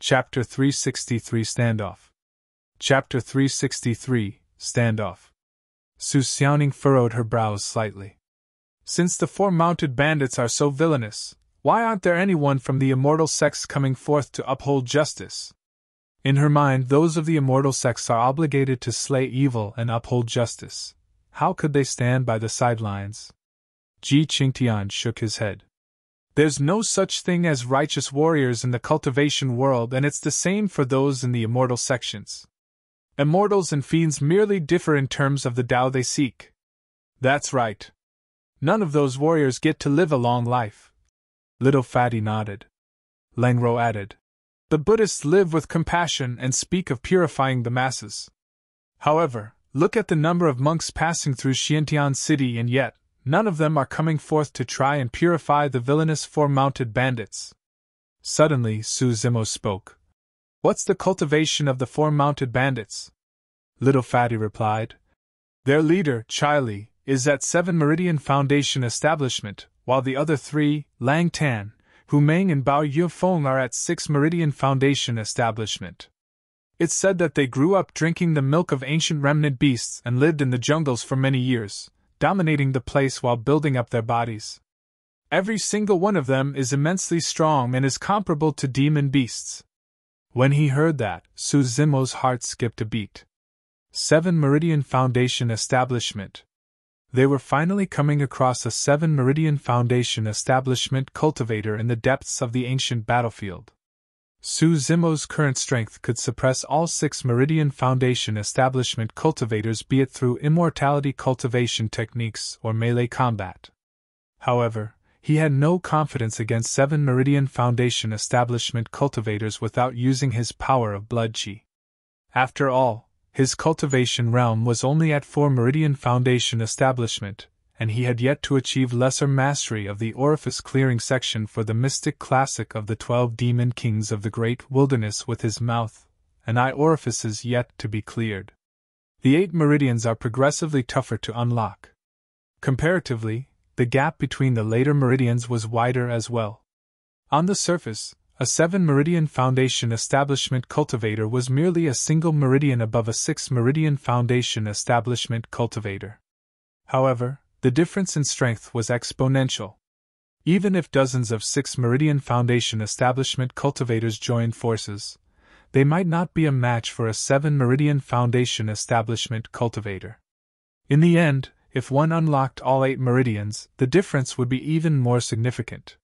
Chapter 363 Standoff. Chapter 363 Standoff. Su Xiaoning furrowed her brows slightly. Since the four mounted bandits are so villainous, why aren't there anyone from the Immortal Sects coming forth to uphold justice? In her mind, those of the Immortal Sects are obligated to slay evil and uphold justice. How could they stand by the sidelines? Ji Qingtian shook his head. There's no such thing as righteous warriors in the cultivation world, and it's the same for those in the immortal sections. Immortals and fiends merely differ in terms of the Tao they seek. That's right. None of those warriors get to live a long life. Little Fatty nodded. Langro added. The Buddhists live with compassion and speak of purifying the masses. However, look at the number of monks passing through Xiantian City, and yet, none of them are coming forth to try and purify the villainous four-mounted bandits. Suddenly, Su Zimo spoke. What's the cultivation of the four-mounted bandits? Little Fatty replied. Their leader, Chili, is at 7 Meridian Foundation establishment, while the other 3, Lang Tan, Hu Meng and Bao Yufeng, are at 6 Meridian Foundation establishment. It's said that they grew up drinking the milk of ancient remnant beasts and lived in the jungles for many years, dominating the place while building up their bodies. Every single one of them is immensely strong and is comparable to demon beasts. When he heard that, Su Zimo's heart skipped a beat. 7 Meridian Foundation establishment. They were finally coming across a 7 Meridian Foundation establishment cultivator in the depths of the ancient battlefield. Su Zimo's current strength could suppress all 6 Meridian Foundation establishment cultivators, be it through immortality cultivation techniques or melee combat. However, he had no confidence against 7 Meridian Foundation establishment cultivators without using his power of blood chi. After all, his cultivation realm was only at 4 Meridian Foundation establishment, and he had yet to achieve lesser mastery of the orifice clearing section for the mystic classic of the 12 demon kings of the great wilderness with his mouth and eye orifices yet to be cleared. The 8 meridians are progressively tougher to unlock. Comparatively, the gap between the later meridians was wider as well. On the surface, a 7 Meridian Foundation establishment cultivator was merely a single meridian above a 6 Meridian Foundation establishment cultivator. However, the difference in strength was exponential. Even if dozens of 6 Meridian Foundation establishment cultivators joined forces, they might not be a match for a 7 Meridian Foundation establishment cultivator. In the end, if one unlocked all 8 meridians, the difference would be even more significant.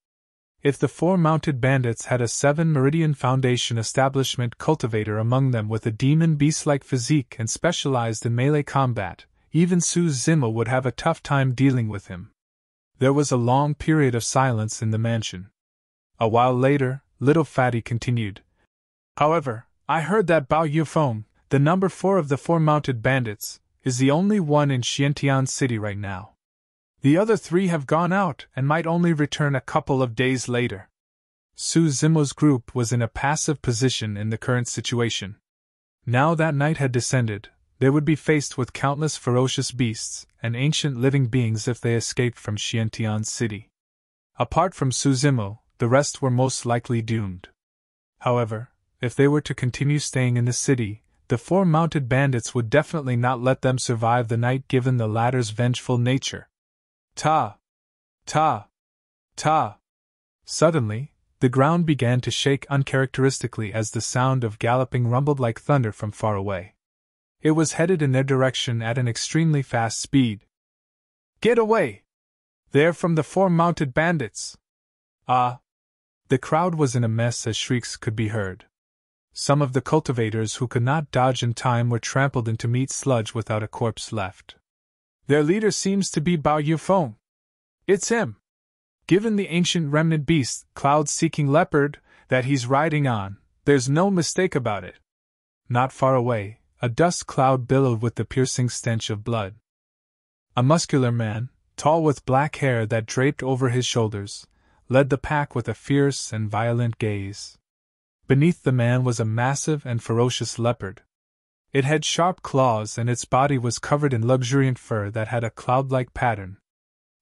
If the 4 mounted bandits had a 7 Meridian Foundation establishment cultivator among them with a demon beast-like physique and specialized in melee combat, even Su Zimo would have a tough time dealing with him. There was a long period of silence in the mansion. A while later, Little Fatty continued. However, I heard that Bao Yufeng, the number 4 of the 4 mounted bandits, is the only one in Xiantian City right now. The other 3 have gone out and might only return a couple of days later. Su Zimo's group was in a passive position in the current situation. Now that night had descended, they would be faced with countless ferocious beasts and ancient living beings if they escaped from Xiantian City. Apart from Su Zimo, the rest were most likely doomed. However, if they were to continue staying in the city, the 4 mounted bandits would definitely not let them survive the night given the latter's vengeful nature. Ta! Ta! Ta! Suddenly, the ground began to shake uncharacteristically as the sound of galloping rumbled like thunder from far away. It was headed in their direction at an extremely fast speed. Get away! They're from the 4 mounted bandits! Ah! The crowd was in a mess as shrieks could be heard. Some of the cultivators who could not dodge in time were trampled into meat sludge without a corpse left. Their leader seems to be Bao Yufeng. It's him! Given the ancient remnant beast, cloud-seeking leopard, that he's riding on, there's no mistake about it. Not far away, a dust cloud billowed with the piercing stench of blood. A muscular man, tall with black hair that draped over his shoulders, led the pack with a fierce and violent gaze. Beneath the man was a massive and ferocious leopard. It had sharp claws and its body was covered in luxuriant fur that had a cloud-like pattern.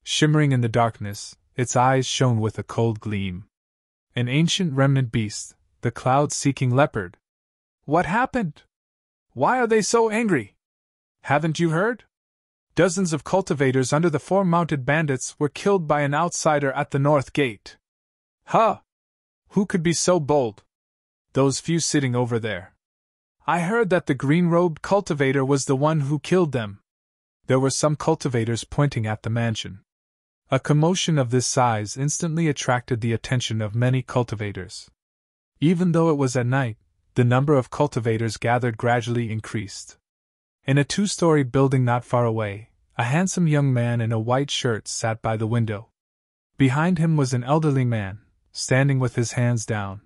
Shimmering in the darkness, its eyes shone with a cold gleam. An ancient remnant beast, the cloud-seeking leopard. What happened? Why are they so angry? Haven't you heard? Dozens of cultivators under the 4 mounted bandits were killed by an outsider at the north gate. Huh! Who could be so bold? Those few sitting over there. I heard that the green-robed cultivator was the one who killed them. There were some cultivators pointing at the mansion. A commotion of this size instantly attracted the attention of many cultivators. Even though it was at night, the number of cultivators gathered gradually increased. In a 2-story building not far away, a handsome young man in a white shirt sat by the window. Behind him was an elderly man, standing with his hands down.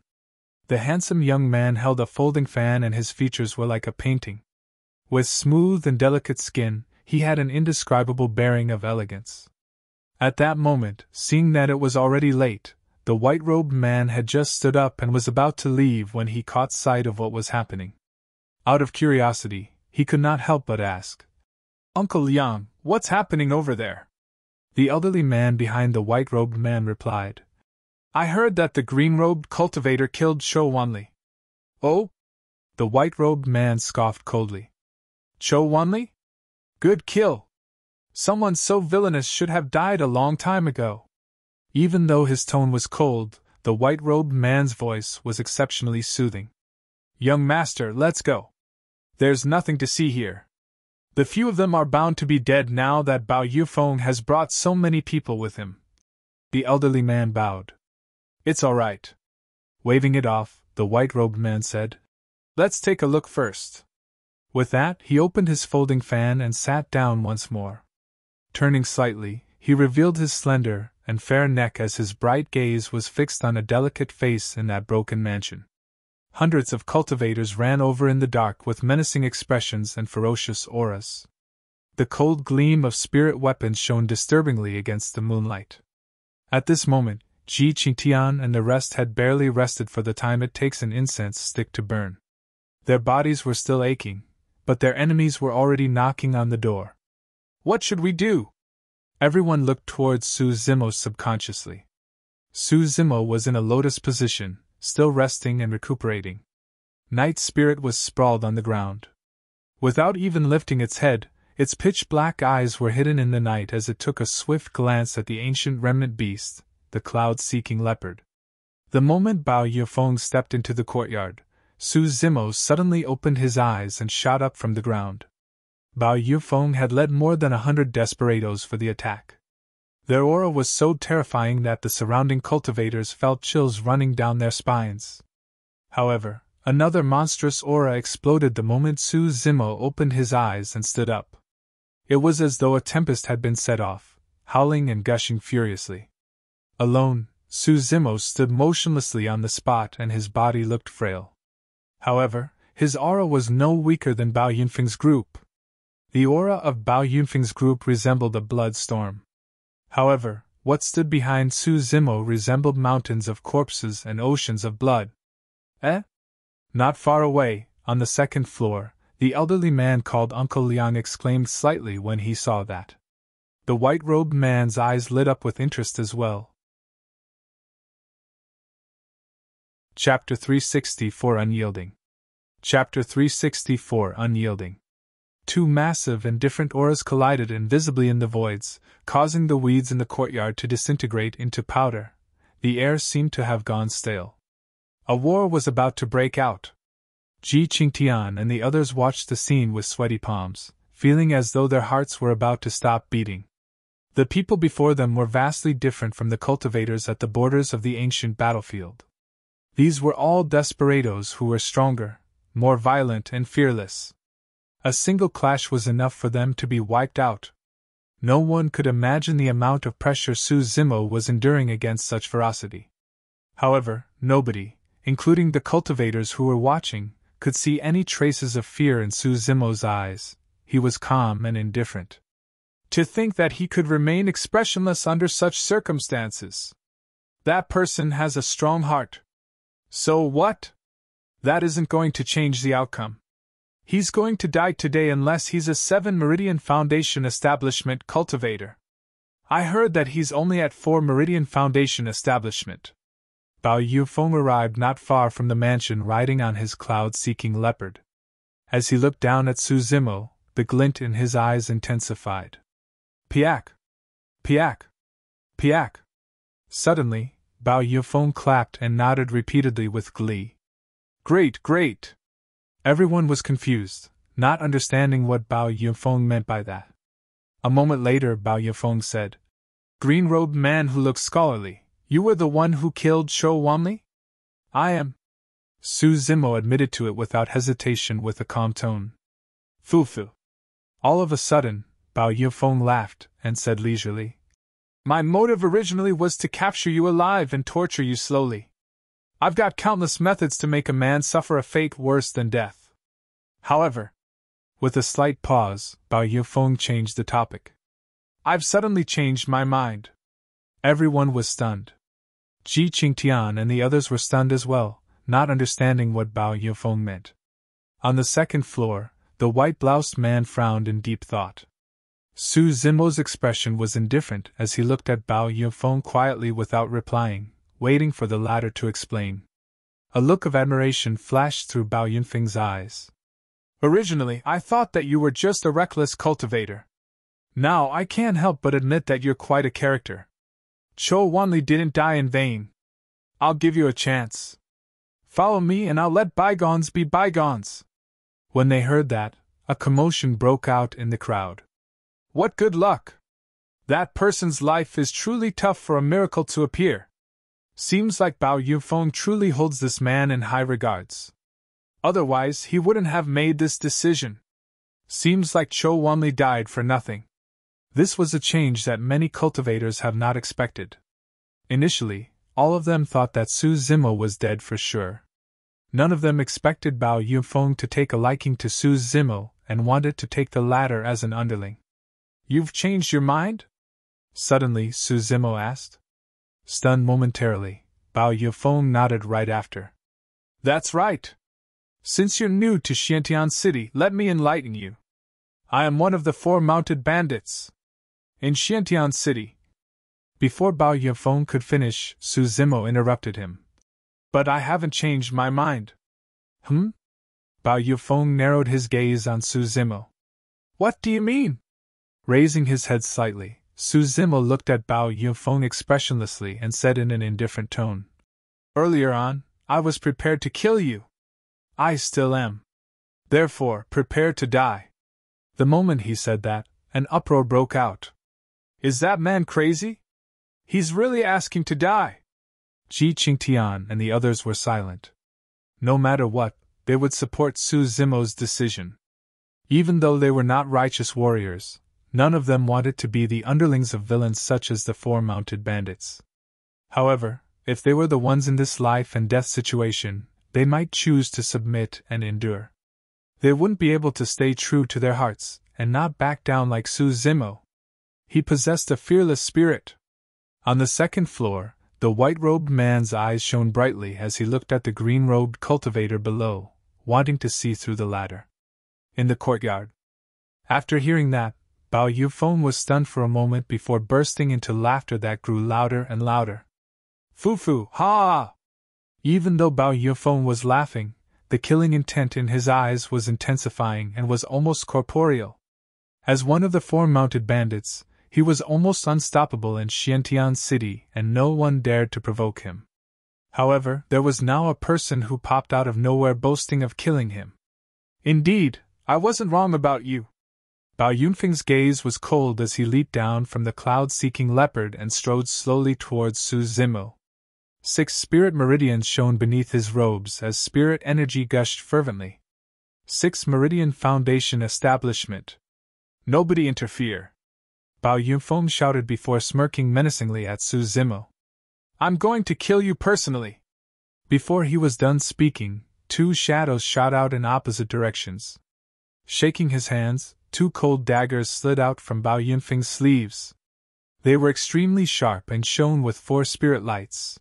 The handsome young man held a folding fan and his features were like a painting. With smooth and delicate skin, he had an indescribable bearing of elegance. At that moment, seeing that it was already late, the white-robed man had just stood up and was about to leave when he caught sight of what was happening. Out of curiosity, he could not help but ask, "Uncle Liang, what's happening over there?" The elderly man behind the white-robed man replied, "I heard that the green-robed cultivator killed Cho Wanli." "Oh?" The white-robed man scoffed coldly. "Cho Wanli? Good kill! Someone so villainous should have died a long time ago." Even though his tone was cold, the white-robed man's voice was exceptionally soothing. "Young master, let's go. There's nothing to see here. The few of them are bound to be dead now that Bao Yufeng has brought so many people with him." The elderly man bowed. "It's all right." Waving it off, the white-robed man said, "Let's take a look first." With that, he opened his folding fan and sat down once more. Turning slightly, he revealed his slender and fair neck as his bright gaze was fixed on a delicate face in that broken mansion. Hundreds of cultivators ran over in the dark with menacing expressions and ferocious auras. The cold gleam of spirit weapons shone disturbingly against the moonlight. At this moment, Ji Qingtian and the rest had barely rested for the time it takes an incense stick to burn. Their bodies were still aching, but their enemies were already knocking on the door. "What should we do?" Everyone looked towards Su Zimo subconsciously. Su Zimo was in a lotus position, still resting and recuperating. Night Spirit was sprawled on the ground. Without even lifting its head, its pitch-black eyes were hidden in the night as it took a swift glance at the ancient remnant beast, the cloud-seeking leopard. The moment Bao Yufeng stepped into the courtyard, Su Zimo suddenly opened his eyes and shot up from the ground. Bao Yufeng had led more than 100 desperados for the attack. Their aura was so terrifying that the surrounding cultivators felt chills running down their spines. However, another monstrous aura exploded the moment Su Zimo opened his eyes and stood up. It was as though a tempest had been set off, howling and gushing furiously. Alone, Su Zimo stood motionlessly on the spot and his body looked frail. However, his aura was no weaker than Bao Yunfeng's group. The aura of Bao Yunfeng's group resembled a blood storm. However, what stood behind Su Zimo resembled mountains of corpses and oceans of blood. "Eh?" Not far away, on the 2nd floor, the elderly man called Uncle Liang exclaimed slightly when he saw that. The white-robed man's eyes lit up with interest as well. Chapter 364 Unyielding. Chapter 364 Unyielding. Two massive and different auras collided invisibly in the voids, causing the weeds in the courtyard to disintegrate into powder. The air seemed to have gone stale. A war was about to break out. Ji Qingtian and the others watched the scene with sweaty palms, feeling as though their hearts were about to stop beating. The people before them were vastly different from the cultivators at the borders of the ancient battlefield. These were all desperados who were stronger, more violent and fearless. A single clash was enough for them to be wiped out. No one could imagine the amount of pressure Su Zimo was enduring against such ferocity. However, nobody, including the cultivators who were watching, could see any traces of fear in Su Zimo's eyes. He was calm and indifferent. To think that he could remain expressionless under such circumstances. That person has a strong heart. So what? That isn't going to change the outcome. He's going to die today unless he's a 7 Meridian Foundation establishment cultivator. I heard that he's only at 4 Meridian Foundation establishment. Bao Yufeng arrived not far from the mansion riding on his cloud-seeking leopard. As he looked down at Su Zimo, the glint in his eyes intensified. Piak! Piak! Piak! Suddenly, Bao Yufeng clapped and nodded repeatedly with glee. Great, great! Everyone was confused, not understanding what Bao Yufeng meant by that. A moment later, Bao Yufeng said, Green-robed man who looks scholarly, you were the one who killed Chou Wanli? I am. Su Zimo admitted to it without hesitation with a calm tone. Fu. All of a sudden, Bao Yufeng laughed and said leisurely, My motive originally was to capture you alive and torture you slowly. I've got countless methods to make a man suffer a fate worse than death. However, with a slight pause, Bao Yufeng changed the topic. I've suddenly changed my mind. Everyone was stunned. Ji Qingtian and the others were stunned as well, not understanding what Bao Yufeng meant. On the second floor, the white-bloused man frowned in deep thought. Su Zimo's expression was indifferent as he looked at Bao Yufeng quietly without replying, waiting for the latter to explain. A look of admiration flashed through Bao Yunfeng's eyes. Originally, I thought that you were just a reckless cultivator. Now I can't help but admit that you're quite a character. Chou Wanli didn't die in vain. I'll give you a chance. Follow me and I'll let bygones be bygones. When they heard that, a commotion broke out in the crowd. What good luck! That person's life is truly tough for a miracle to appear. Seems like Bao Yufeng truly holds this man in high regards. Otherwise, he wouldn't have made this decision. Seems like Chou Wanli died for nothing. This was a change that many cultivators have not expected. Initially, all of them thought that Su Zimo was dead for sure. None of them expected Bao Yufeng to take a liking to Su Zimo and wanted to take the latter as an underling. You've changed your mind? Suddenly, Su Zimo asked. Stunned momentarily, Bao Yufeng nodded right after. That's right. Since you're new to Xiantian City, let me enlighten you. I am one of the 4 mounted bandits. In Xiantian City. Before Bao Yufeng could finish, Su Zimo interrupted him. But I haven't changed my mind. Bao Yufeng narrowed his gaze on Su Zimo. What do you mean? Raising his head slightly, Su Zimo looked at Bao Yufeng expressionlessly and said in an indifferent tone. Earlier on, I was prepared to kill you. I still am. Therefore, prepare to die. The moment he said that, an uproar broke out. Is that man crazy? He's really asking to die. Ji Qingtian and the others were silent. No matter what, they would support Su Zimo's decision. Even though they were not righteous warriors, none of them wanted to be the underlings of villains such as the 4 mounted bandits. However, if they were the ones in this life and death situation, they might choose to submit and endure. They wouldn't be able to stay true to their hearts and not back down like Su Zimo. He possessed a fearless spirit. On the second floor, the white-robed man's eyes shone brightly as he looked at the green-robed cultivator below, wanting to see through the latter. In the courtyard. After hearing that, Bao Yufeng was stunned for a moment before bursting into laughter that grew louder and louder. Fu, ha! Even though Bao Yufeng was laughing, the killing intent in his eyes was intensifying and was almost corporeal. As one of the 4 mounted bandits, he was almost unstoppable in Xiantian City and no one dared to provoke him. However, there was now a person who popped out of nowhere boasting of killing him. Indeed, I wasn't wrong about you. Bao Yunfeng's gaze was cold as he leaped down from the cloud-seeking leopard and strode slowly towards Su Zimo. 6 spirit meridians shone beneath his robes as spirit energy gushed fervently. 6 Meridian Foundation Establishment. Nobody interfere. Bao Yufeng shouted before smirking menacingly at Su Zimo. I'm going to kill you personally. Before he was done speaking, 2 shadows shot out in opposite directions. Shaking his hands, 2 cold daggers slid out from Bao Yunfeng's sleeves. They were extremely sharp and shone with 4 spirit lights.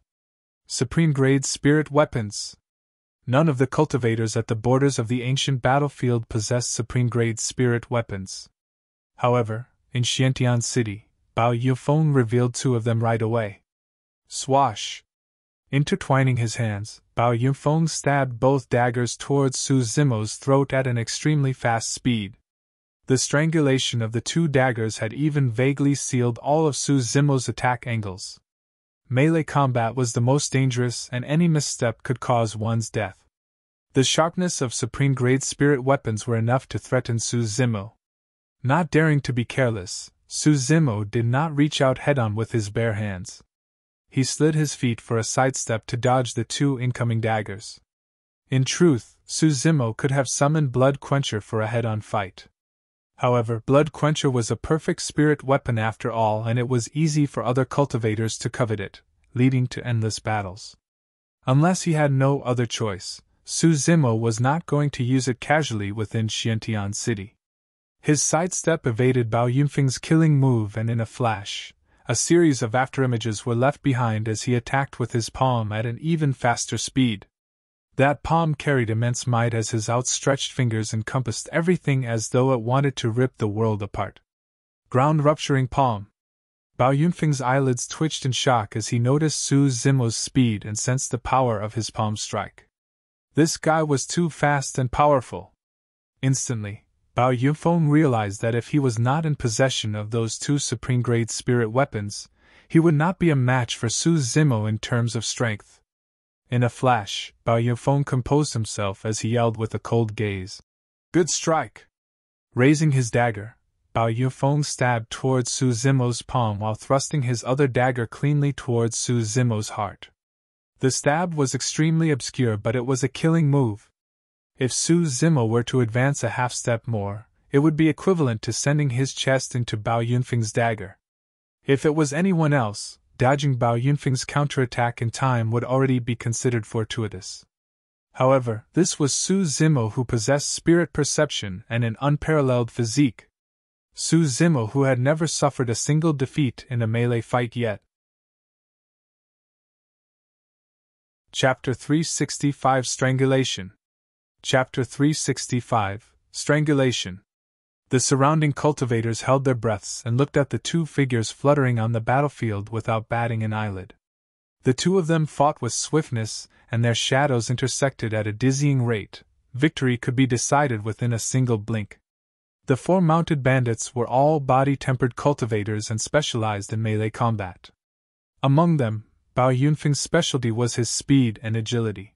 Supreme-grade spirit weapons. None of the cultivators at the borders of the ancient battlefield possessed supreme-grade spirit weapons. However, in Xiantian City, Bao Yufeng revealed 2 of them right away. Swash! Intertwining his hands, Bao Yunfeng stabbed both daggers towards Su Zimo's throat at an extremely fast speed. The strangulation of the two daggers had even vaguely sealed all of Su Zimo's attack angles. Melee combat was the most dangerous, and any misstep could cause one's death. The sharpness of supreme-grade spirit weapons were enough to threaten Su Zimo. Not daring to be careless, Su Zimo did not reach out head-on with his bare hands. He slid his feet for a sidestep to dodge the two incoming daggers. In truth, Su Zimo could have summoned Blood Quencher for a head-on fight. However, Blood Quencher was a perfect spirit weapon after all, and it was easy for other cultivators to covet it, leading to endless battles. Unless he had no other choice, Su Zimo was not going to use it casually within Xiantian City. His sidestep evaded Bao Yunfeng's killing move, and in a flash, a series of afterimages were left behind as he attacked with his palm at an even faster speed. That palm carried immense might as his outstretched fingers encompassed everything as though it wanted to rip the world apart. Ground-rupturing palm. Bao Yunfeng's eyelids twitched in shock as he noticed Su Zimo's speed and sensed the power of his palm strike. This guy was too fast and powerful. Instantly, Bao Yunfeng realized that if he was not in possession of those two supreme-grade spirit weapons, he would not be a match for Su Zimo in terms of strength. In a flash, Bao Yunfeng composed himself as he yelled with a cold gaze, "Good strike!" Raising his dagger, Bao Yunfeng stabbed towards Su Zimo's palm while thrusting his other dagger cleanly towards Su Zimo's heart. The stab was extremely obscure, but it was a killing move. If Su Zimo were to advance a half-step more, it would be equivalent to sending his chest into Bao Yunfeng's dagger. If it was anyone else, dodging Bao Yunfeng's counterattack in time would already be considered fortuitous. However, this was Su Zimo, who possessed spirit perception and an unparalleled physique. Su Zimo, who had never suffered a single defeat in a melee fight yet. Chapter 365 Strangulation. Chapter 365 Strangulation. The surrounding cultivators held their breaths and looked at the two figures fluttering on the battlefield without batting an eyelid. The two of them fought with swiftness, and their shadows intersected at a dizzying rate. Victory could be decided within a single blink. The four mounted bandits were all body-tempered cultivators and specialized in melee combat. Among them, Bao Yunfeng's specialty was his speed and agility.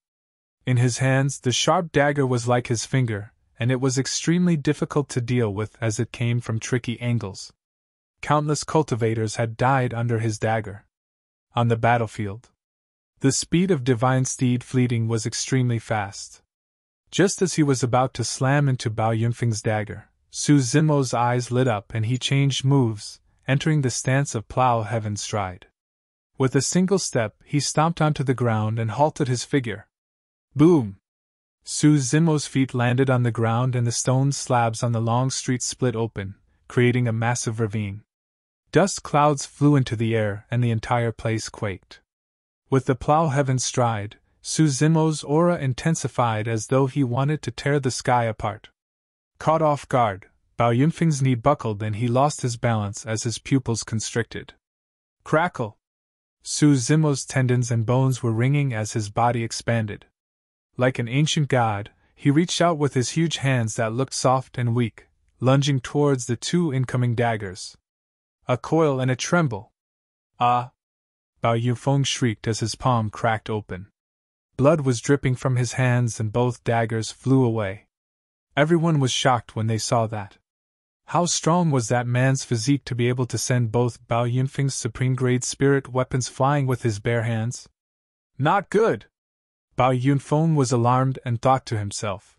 In his hands, the sharp dagger was like his finger, and it was extremely difficult to deal with as it came from tricky angles. Countless cultivators had died under his dagger. On the battlefield, the speed of Divine Steed Fleeting was extremely fast. Just as he was about to slam into Bao Yunfeng's dagger, Su Zimo's eyes lit up and he changed moves, entering the stance of Plow Heaven Stride. With a single step, he stomped onto the ground and halted his figure. Boom! Su Zimo's feet landed on the ground and the stone slabs on the long street split open, creating a massive ravine. Dust clouds flew into the air and the entire place quaked. With the Plow Heaven Stride, Su Zimo's aura intensified as though he wanted to tear the sky apart. Caught off guard, Bao Yunfeng's knee buckled and he lost his balance as his pupils constricted. Crackle! Su Zimo's tendons and bones were ringing as his body expanded. Like an ancient god, he reached out with his huge hands that looked soft and weak, lunging towards the two incoming daggers. A coil and a tremble. Ah! Bao Yunfeng shrieked as his palm cracked open. Blood was dripping from his hands and both daggers flew away. Everyone was shocked when they saw that. How strong was that man's physique to be able to send both Bao Yunfeng's supreme-grade spirit weapons flying with his bare hands? Not good! Bao Yunfeng was alarmed and thought to himself.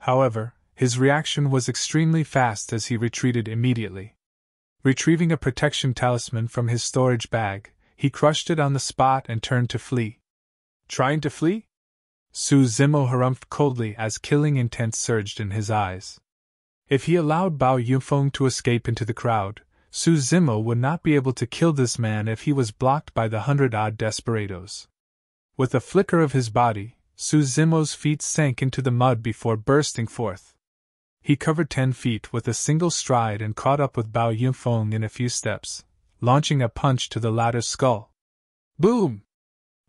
However, his reaction was extremely fast as he retreated immediately. Retrieving a protection talisman from his storage bag, he crushed it on the spot and turned to flee. Trying to flee? Su Zimo harumphed coldly as killing intent surged in his eyes. If he allowed Bao Yunfeng to escape into the crowd, Su Zimo would not be able to kill this man if he was blocked by the 100-odd desperados. With a flicker of his body, Su Zimo's feet sank into the mud before bursting forth. He covered 10 feet with a single stride and caught up with Bao Yunfeng in a few steps, launching a punch to the latter's skull. Boom!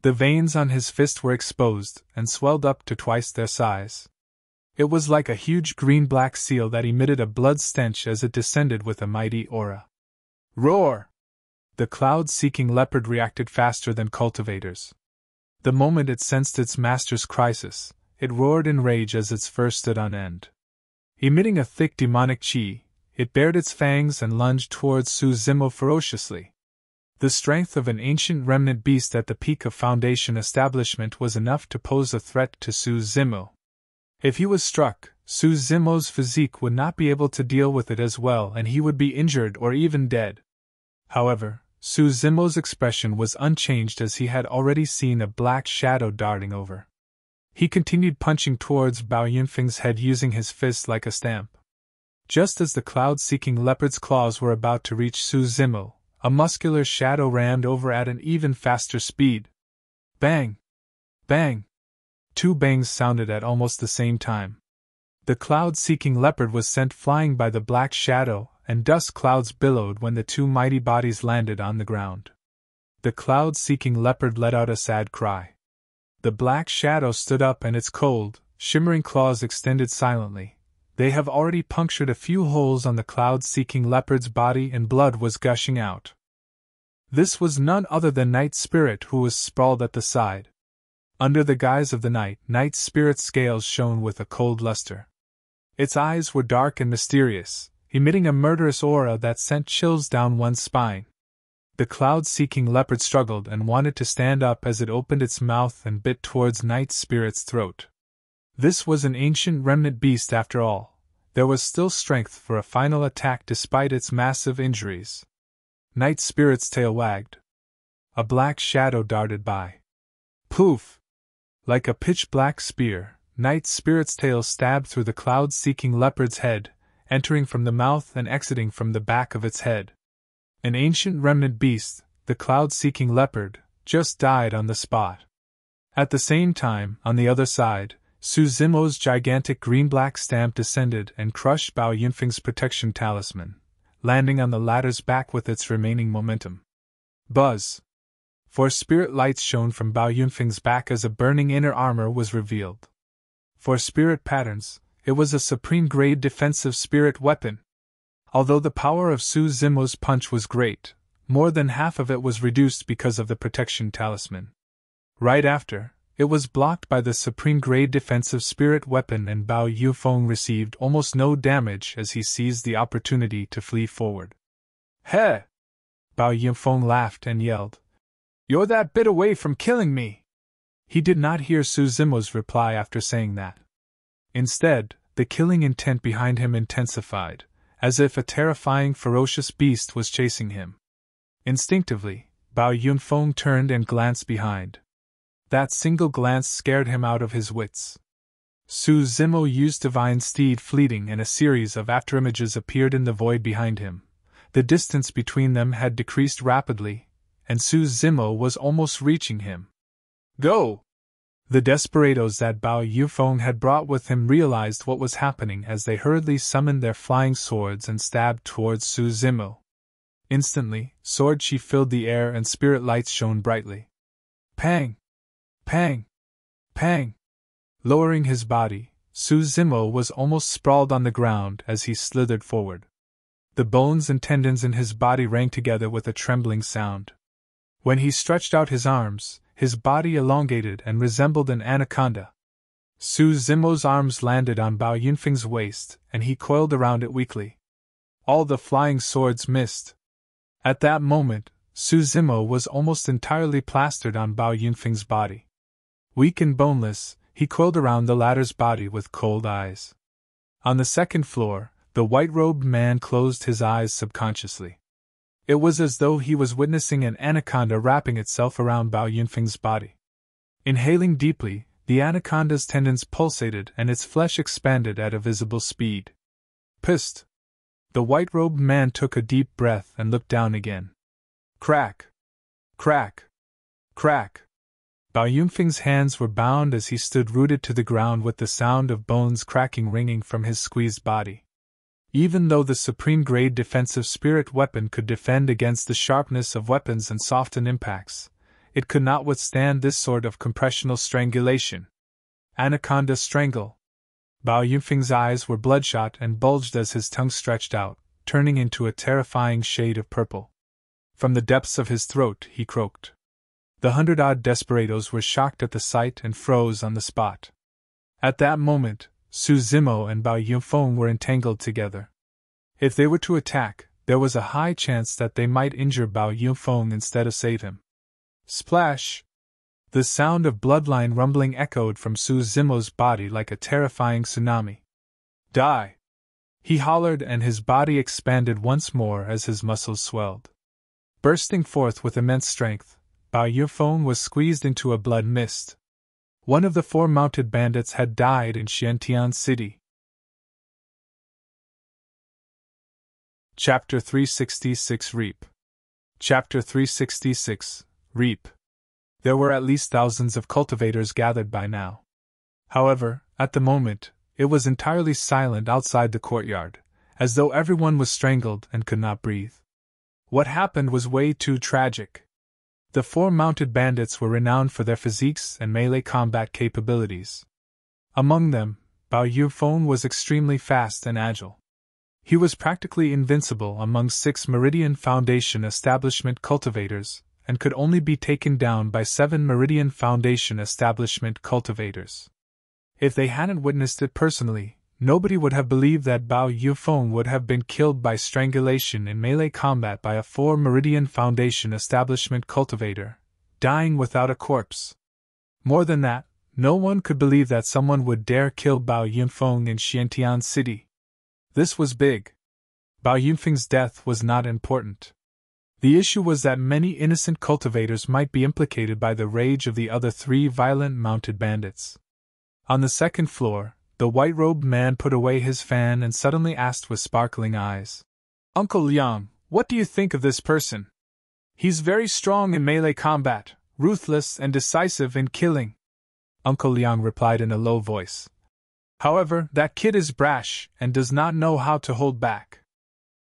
The veins on his fist were exposed and swelled up to twice their size. It was like a huge green-black seal that emitted a blood stench as it descended with a mighty aura. Roar! The cloud-seeking leopard reacted faster than cultivators. The moment it sensed its master's crisis, it roared in rage as its fur stood on end. Emitting a thick demonic chi, it bared its fangs and lunged towards Su Zimo ferociously. The strength of an ancient remnant beast at the peak of Foundation establishment was enough to pose a threat to Su Zimo. If he was struck, Su Zimo's physique would not be able to deal with it as well and he would be injured or even dead. However, Su Zimo's expression was unchanged as he had already seen a black shadow darting over. He continued punching towards Bao Yunfeng's head using his fist like a stamp. Just as the cloud-seeking leopard's claws were about to reach Su Zimo, a muscular shadow rammed over at an even faster speed. Bang! Bang! Two bangs sounded at almost the same time. The cloud-seeking leopard was sent flying by the black shadow, and dust clouds billowed when the two mighty bodies landed on the ground. The cloud-seeking leopard let out a sad cry. The black shadow stood up and its cold, shimmering claws extended silently. They have already punctured a few holes on the cloud-seeking leopard's body and blood was gushing out. This was none other than Night Spirit who was sprawled at the side. Under the guise of the night, Night Spirit's scales shone with a cold luster. Its eyes were dark and mysterious, emitting a murderous aura that sent chills down one's spine. The cloud-seeking leopard struggled and wanted to stand up as it opened its mouth and bit towards Night Spirit's throat. This was an ancient remnant beast after all. There was still strength for a final attack despite its massive injuries. Night Spirit's tail wagged. A black shadow darted by. Poof! Like a pitch-black spear, Night Spirit's tail stabbed through the cloud-seeking leopard's head, entering from the mouth and exiting from the back of its head. An ancient remnant beast, the cloud-seeking leopard, just died on the spot. At the same time, on the other side, Su Zimo's gigantic green-black stamp descended and crushed Bao Yunfeng's protection talisman, landing on the latter's back with its remaining momentum. Buzz! Four spirit lights shone from Bao Yunfeng's back as a burning inner armor was revealed. For spirit patterns, it was a supreme-grade defensive spirit weapon. Although the power of Su Zimo's punch was great, more than half of it was reduced because of the protection talisman. Right after, it was blocked by the supreme-grade defensive spirit weapon and Bao Yunfeng received almost no damage as he seized the opportunity to flee forward. Heh! Bao Yunfeng laughed and yelled. You're that bit away from killing me! He did not hear Su Zimo's reply after saying that. Instead, the killing intent behind him intensified, as if a terrifying ferocious beast was chasing him. Instinctively, Bao Yunfeng turned and glanced behind. That single glance scared him out of his wits. Su Zimo used Divine Steed Fleeting and a series of afterimages appeared in the void behind him. The distance between them had decreased rapidly, and Su Zimo was almost reaching him. Go! The desperados that Bao Yunfeng had brought with him realized what was happening as they hurriedly summoned their flying swords and stabbed towards Su Zimo. Instantly, sword chi filled the air and spirit lights shone brightly. Pang! Pang! Pang! Lowering his body, Su Zimo was almost sprawled on the ground as he slithered forward. The bones and tendons in his body rang together with a trembling sound. When he stretched out his arms, his body elongated and resembled an anaconda. Su Zimo's arms landed on Bao Yunfeng's waist, and he coiled around it weakly. All the flying swords missed. At that moment, Su Zimo was almost entirely plastered on Bao Yunfeng's body. Weak and boneless, he coiled around the latter's body with cold eyes. On the second floor, the white-robed man closed his eyes subconsciously. It was as though he was witnessing an anaconda wrapping itself around Bao Yunfeng's body. Inhaling deeply, the anaconda's tendons pulsated and its flesh expanded at a visible speed. Psst! The white-robed man took a deep breath and looked down again. Crack! Crack! Crack! Bao Yunfeng's hands were bound as he stood rooted to the ground with the sound of bones cracking ringing from his squeezed body. Even though the supreme-grade defensive spirit weapon could defend against the sharpness of weapons and soften impacts, It could not withstand this sort of compressional strangulation. Anaconda strangle. Bao Yunfeng's eyes were bloodshot and bulged as his tongue stretched out, turning into a terrifying shade of purple. From the depths of his throat, he croaked. The 100-odd desperados were shocked at the sight and froze on the spot. At that moment, Su Zimo and Bao Yunfeng were entangled together. If they were to attack, there was a high chance that they might injure Bao Yunfeng instead of save him. Splash! The sound of bloodline rumbling echoed from Su Zimo's body like a terrifying tsunami. Die! He hollered, and his body expanded once more as his muscles swelled. Bursting forth with immense strength, Bao Yunfeng was squeezed into a blood mist. One of the 4 mounted bandits had died in Xiantian City. Chapter 366 Reap. Chapter 366 Reap. There were at least thousands of cultivators gathered by now. However, at the moment, it was entirely silent outside the courtyard, as though everyone was strangled and could not breathe. What happened was way too tragic. The 4 mounted bandits were renowned for their physiques and melee combat capabilities. Among them, Bao Yunfeng was extremely fast and agile. He was practically invincible among 6 Meridian Foundation establishment cultivators, and could only be taken down by 7 Meridian Foundation establishment cultivators. If they hadn't witnessed it personally, nobody would have believed that Bao Yunfeng would have been killed by strangulation in melee combat by a 4 Meridian Foundation establishment cultivator, dying without a corpse. More than that, no one could believe that someone would dare kill Bao Yunfeng in Xiantian City. This was big. Bao Yunfeng's death was not important. The issue was that many innocent cultivators might be implicated by the rage of the other 3 violent mounted bandits. On the 2nd floor, the white-robed man put away his fan and suddenly asked with sparkling eyes, "Uncle Liang, what do you think of this person? He's very strong in melee combat, ruthless and decisive in killing." Uncle Liang replied in a low voice. "However, that kid is brash and does not know how to hold back.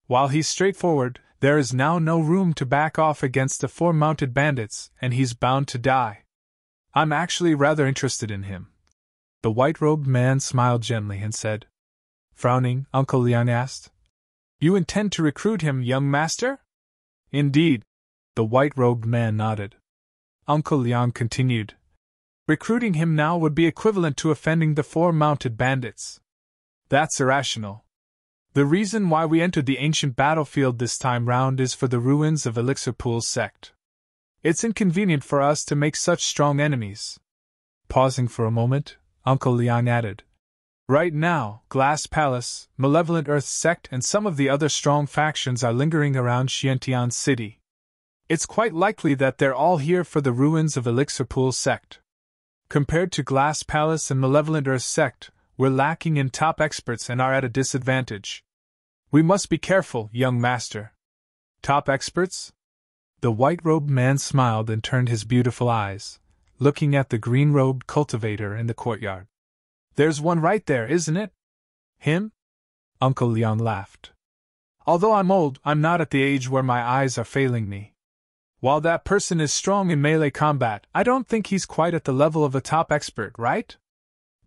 While he's straightforward, there is now no room to back off against the 4 mounted bandits, and he's bound to die. I'm actually rather interested in him." The white-robed man smiled gently and said. Frowning, Uncle Liang asked, "You intend to recruit him, young master?" "Indeed." The white-robed man nodded. Uncle Liang continued, "Recruiting him now would be equivalent to offending the 4 mounted bandits. That's irrational. The reason why we entered the ancient battlefield this time round is for the ruins of Elixir Pool's Sect. It's inconvenient for us to make such strong enemies." Pausing for a moment, Uncle Liang added, "Right now, Glass Palace, Malevolent Earth Sect and some of the other strong factions are lingering around Xiantian City. It's quite likely that they're all here for the ruins of Elixir Pool's Sect. Compared to Glass Palace and Malevolent Earth Sect, we're lacking in top experts and are at a disadvantage. We must be careful, young master." "Top experts?" The white-robed man smiled and turned his beautiful eyes, looking at the green-robed cultivator in the courtyard. "There's one right there, isn't it?" "Him?" Uncle Liang laughed. "Although I'm old, I'm not at the age where my eyes are failing me. While that person is strong in melee combat, I don't think he's quite at the level of a top expert, right?"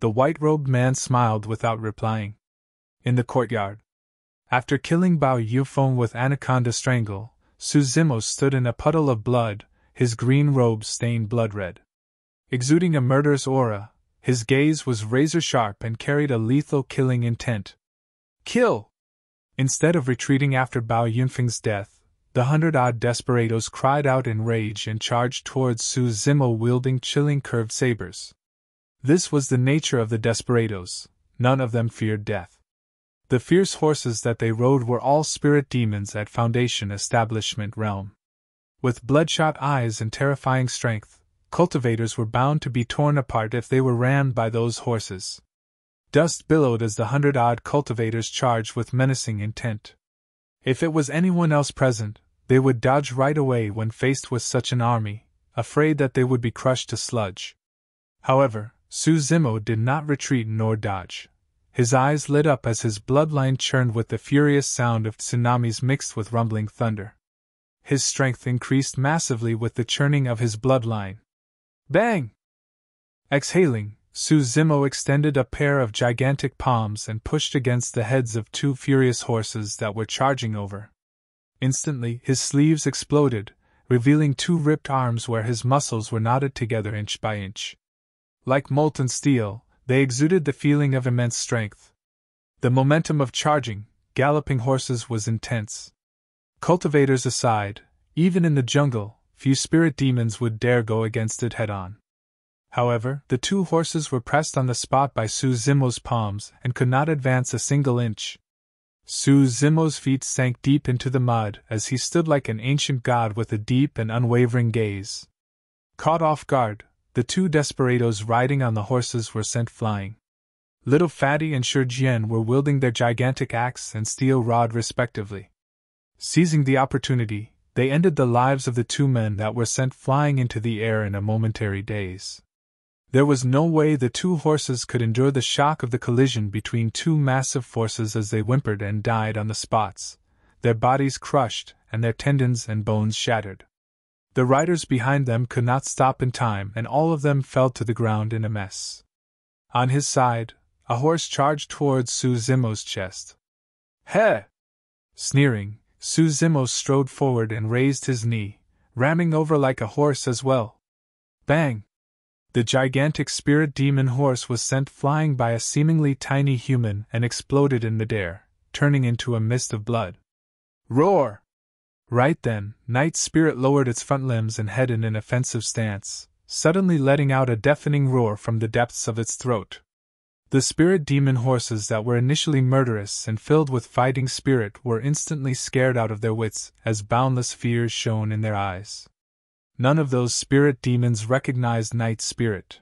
The white-robed man smiled without replying. In the courtyard, after killing Bao Yunfeng with Anaconda Strangle, Su Zimo stood in a puddle of blood, his green robe stained blood-red. Exuding a murderous aura, his gaze was razor-sharp and carried a lethal killing intent. "Kill!" Instead of retreating after Bao Yunfeng's death, the 100-odd desperados cried out in rage and charged towards Su Zimo wielding chilling curved sabers. This was the nature of the desperados, none of them feared death. The fierce horses that they rode were all spirit demons at Foundation Establishment realm. With bloodshot eyes and terrifying strength, cultivators were bound to be torn apart if they were rammed by those horses. Dust billowed as the 100-odd cultivators charged with menacing intent. If it was anyone else present, they would dodge right away when faced with such an army, afraid that they would be crushed to sludge. However, Su Zimo did not retreat nor dodge. His eyes lit up as his bloodline churned with the furious sound of tsunamis mixed with rumbling thunder. His strength increased massively with the churning of his bloodline. Bang! Exhaling, Su Zimo extended a pair of gigantic palms and pushed against the heads of two furious horses that were charging over. Instantly, his sleeves exploded, revealing two ripped arms where his muscles were knotted together inch by inch. Like molten steel, they exuded the feeling of immense strength. The momentum of charging, galloping horses was intense. Cultivators aside, even in the jungle, few spirit demons would dare go against it head-on. However, the two horses were pressed on the spot by Su Zimo's palms and could not advance a single inch. Su Zimo's feet sank deep into the mud as he stood like an ancient god with a deep and unwavering gaze. Caught off guard, the two desperados riding on the horses were sent flying. Little Fatty and Shurjian were wielding their gigantic axe and steel rod respectively. Seizing the opportunity, they ended the lives of the two men that were sent flying into the air in a momentary daze. There was no way the two horses could endure the shock of the collision between two massive forces as they whimpered and died on the spots, their bodies crushed and their tendons and bones shattered. The riders behind them could not stop in time and all of them fell to the ground in a mess. On his side, a horse charged towards Su Zimo's chest. Heh! Sneering, Su Zimo strode forward and raised his knee, ramming over like a horse as well. Bang! The gigantic spirit demon horse was sent flying by a seemingly tiny human and exploded in midair, turning into a mist of blood. Roar! Right then, Night Spirit lowered its front limbs and head in an offensive stance, suddenly letting out a deafening roar from the depths of its throat. The spirit demon horses that were initially murderous and filled with fighting spirit were instantly scared out of their wits as boundless fears shone in their eyes. None of those spirit demons recognized Night Spirit.